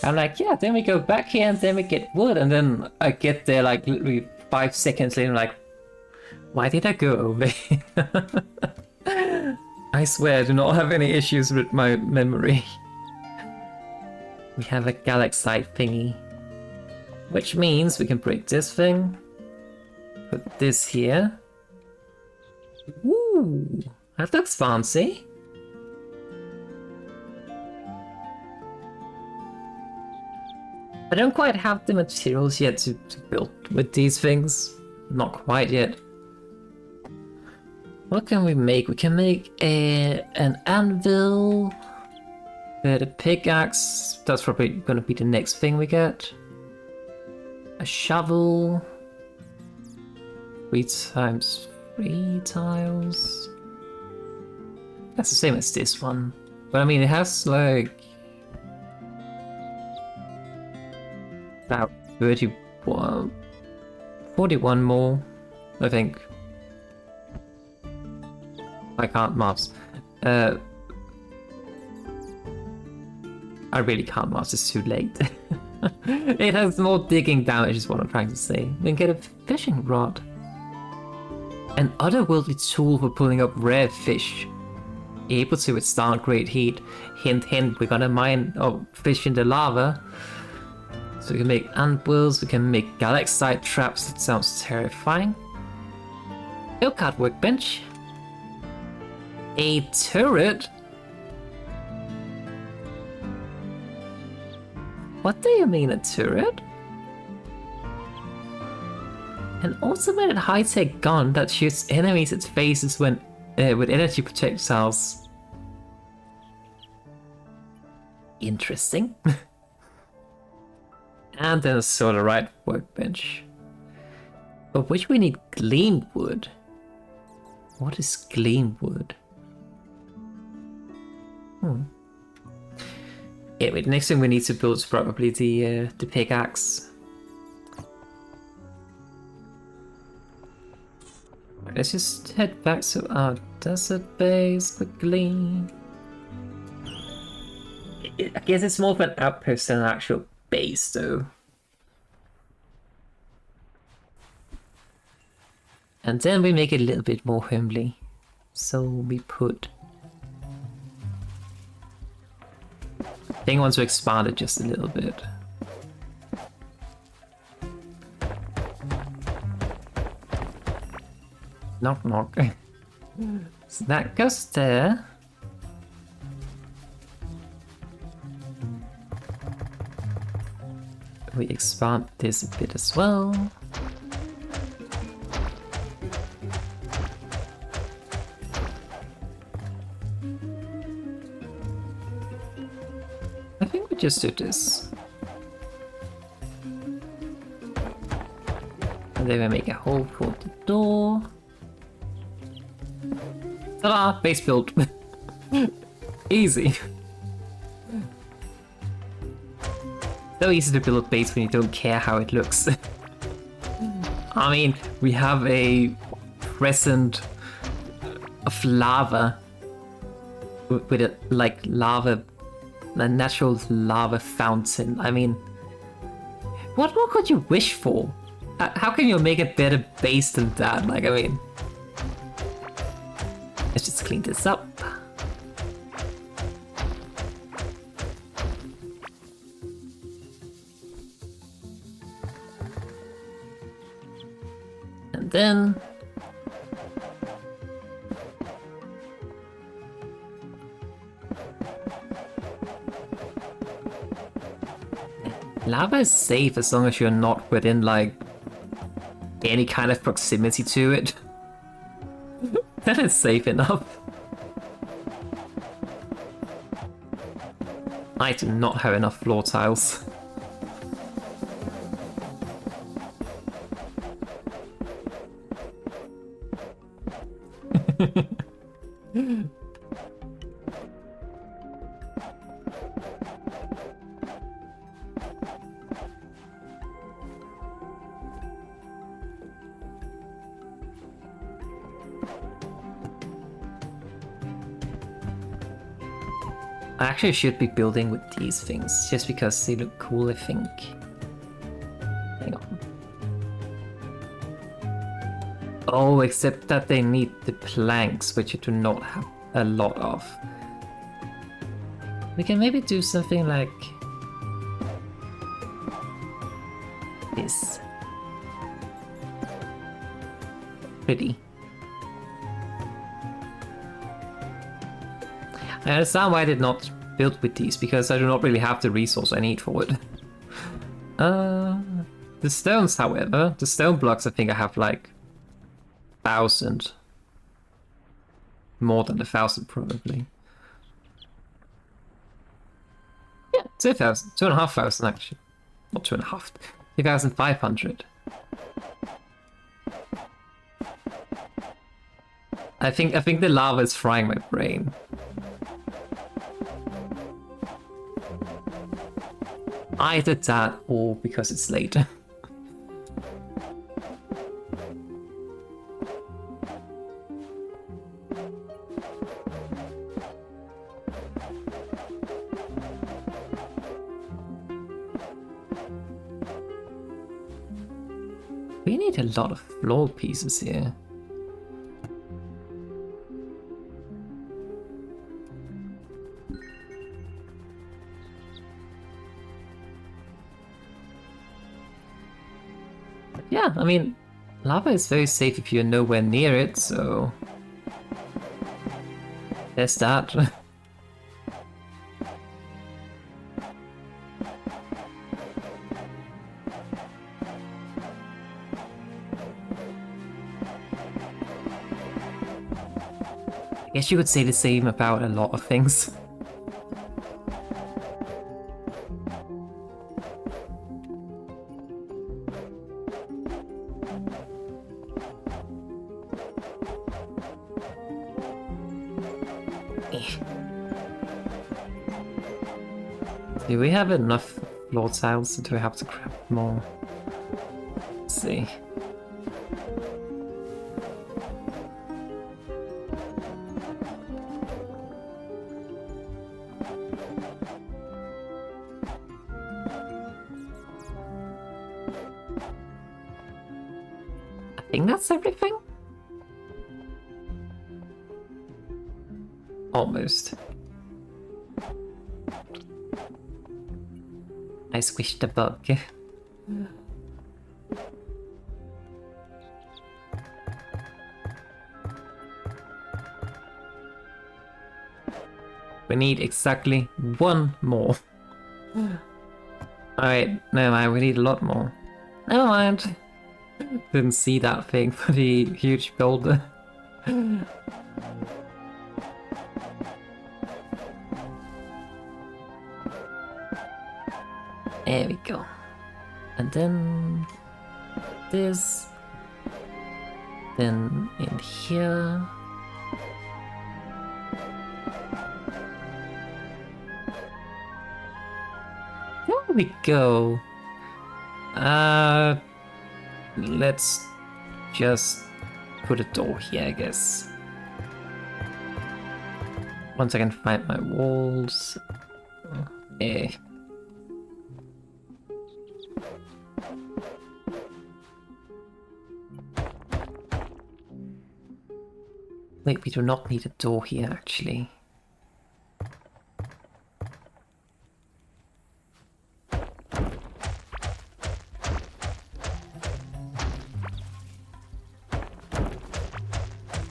I'm like, yeah, then we go back here and then we get wood, and then I get there like literally 5 seconds later, like, why did I go over here? I swear I do not have any issues with my memory. We have a galaxite thingy. Which means we can break this thing. Put this here. Ooh, that looks fancy. I don't quite have the materials yet to build with these things. Not quite yet. What can we make? We can make an anvil. The pickaxe. That's probably gonna be the next thing we get. A shovel. 3 times 3 tiles. That's the same as this one. But I mean, it has like about 31, 41 more, I think. I can't maths. I really can't maths, it's too late. It has more digging damage is what I'm trying to say. We can get a fishing rod. An otherworldly tool for pulling up rare fish. Able to withstand great heat. Hint hint, we're gonna mine fish in the lava. So we can make anvils, we can make galaxite traps, that sounds terrifying. Milk cart workbench. A turret? What do you mean a turret? An automated high-tech gun that shoots enemies at faces when with energy projectiles. Interesting. And then a solarite workbench. But which we need gleam wood. What is gleam wood? Anyway, the next thing we need to build is probably the pickaxe. Let's just head back to our desert base quickly. I guess it's more of an outpost than an actual base, though. And then we make it a little bit more homely. So we put... I think I want to expand it just a little bit. Knock knock. So that goes there. We expand this a bit as well. I think we just do this. And then we make a hole for the door. Ta-da! Base built. Easy. So easy to build a base when you don't care how it looks. I mean, we have a crescent of lava with a like lava, a natural lava fountain. I mean, what more could you wish for? How can you make a better base than that? Like, I mean, let's just clean this up. And then lava is safe as long as you're not within like any kind of proximity to it. That is safe enough. I do not have enough floor tiles. I actually should be building with these things, just because they look cool, I think. Hang on. Oh, except that they need the planks, which you do not have a lot of. We can maybe do something like this. Pretty. I understand why I did not build with these, because I do not really have the resource I need for it. The stones, however, the stone blocks, I think I have like 1,000. More than 1,000 probably. Yeah, 2,000, 2,500 actually. Not 2,500, 2,500. I think the lava is frying my brain. Either that or because it's late. We need a lot of floor pieces here. Yeah, I mean, lava is very safe if you're nowhere near it, so there's that. I guess you could say the same about a lot of things. Do we have enough floor tiles, or do we have to craft more? Let's see. I think that's everything? Almost. I squished a bug. We need exactly one more. Alright, never mind, we need a lot more. Never mind. Didn't see that thing for the huge boulder. There we go. And then this. Then in here. There we go. Let's just put a door here, I guess. Once I can find my walls. Eh. Wait, we do not need a door here, actually.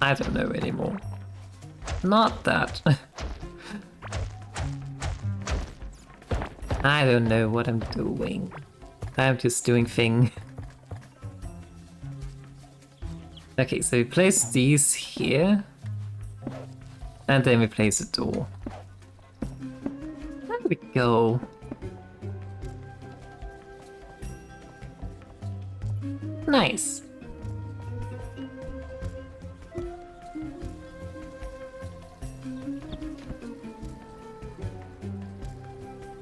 I don't know anymore. Not that. I don't know what I'm doing. I'm just doing thing. Okay, so we place these here. And then we place a door. There we go. Nice.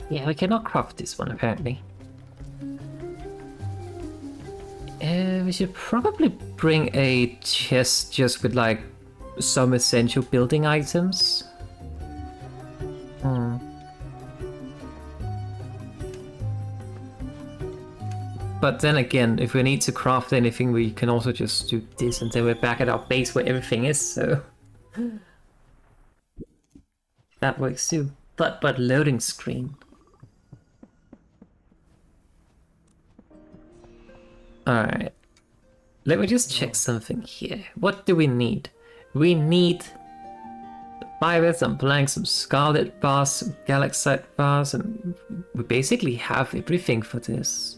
Yeah, we cannot craft this one apparently. We should probably bring a chest just with like some essential building items. But then again, if we need to craft anything, we can also just do this, and then we're back at our base where everything is, so... that works too. But loading screen. Alright. Let me just check something here. What do we need? We need fibers, some planks, some scarlet bars, some galaxite bars, and we basically have everything for this.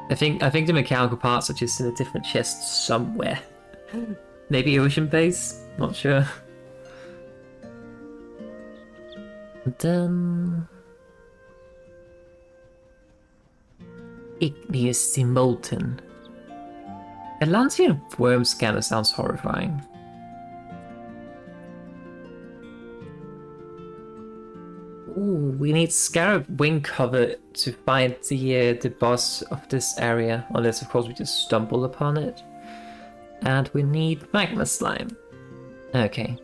I think the mechanical parts are just in a different chest somewhere. Maybe ocean base? Not sure. And then... Igneous Molten. Atlantean worm scanner sounds horrifying. Ooh, we need scarab wing cover to find the boss of this area, unless of course we just stumble upon it. And we need magma slime. Okay.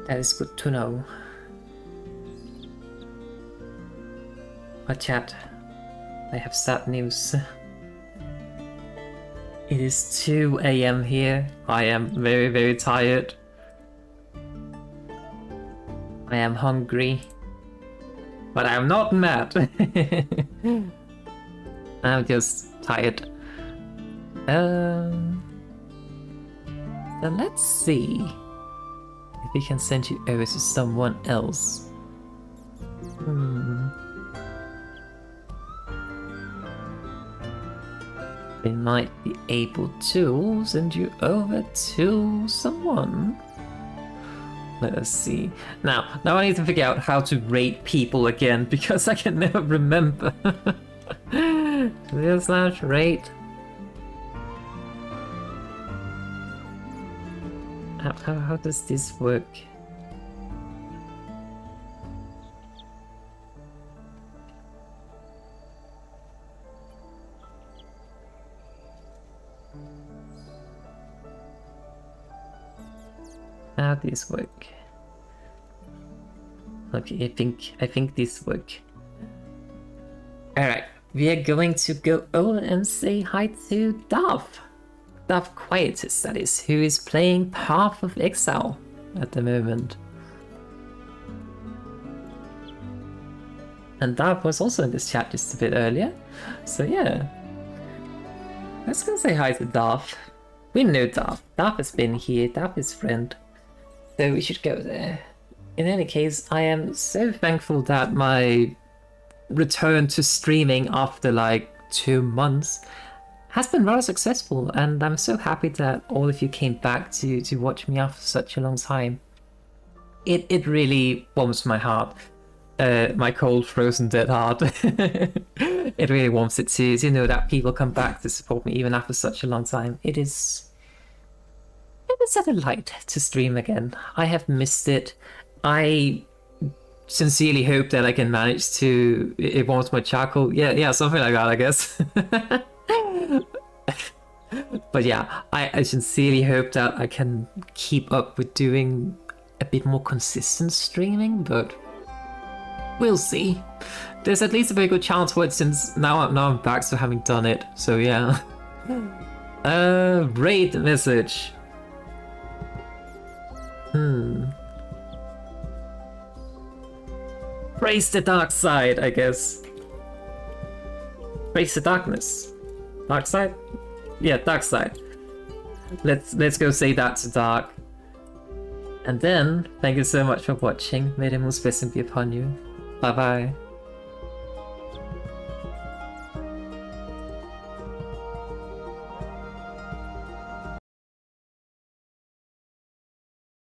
That is good to know. But chat, I have sad news. It is 2 AM here. I am very, very tired. I am hungry. But I am not mad. I'm just tired. So let's see if we can send you over to someone else. We might be able to send you over to someone. Let us see. Now I need to figure out how to rate people again, because I can never remember. /rate. How does this work? How does this work? Okay, I think this work. Alright, we are going to go over and say hi to Dove Quietus, that is, who is playing Path of Exile at the moment. And Dove was also in this chat just a bit earlier, so yeah. Let's go say hi to Dove. We know Dove. Dove has been here, Dove is friend. So we should go there. In any case, I am so thankful that my return to streaming after like 2 months has been rather successful, and I'm so happy that all of you came back to watch me after such a long time. It really warms my heart, my cold, frozen, dead heart. It really warms it to know that people come back to support me even after such a long time. It is a delight to stream again. I have missed it. I sincerely hope that I can manage to... It warms my charcoal. Yeah, something like that, I guess. But yeah, I sincerely hope that I can keep up with doing a bit more consistent streaming, but we'll see. There's at least a very good chance for it, since now I'm back to having done it, so yeah. Raid message. Praise the dark side, I guess. Praise the darkness. Dark side? Yeah, dark side. Let's go say that to Dark. And then, thank you so much for watching. May the most blessing be upon you. Bye bye.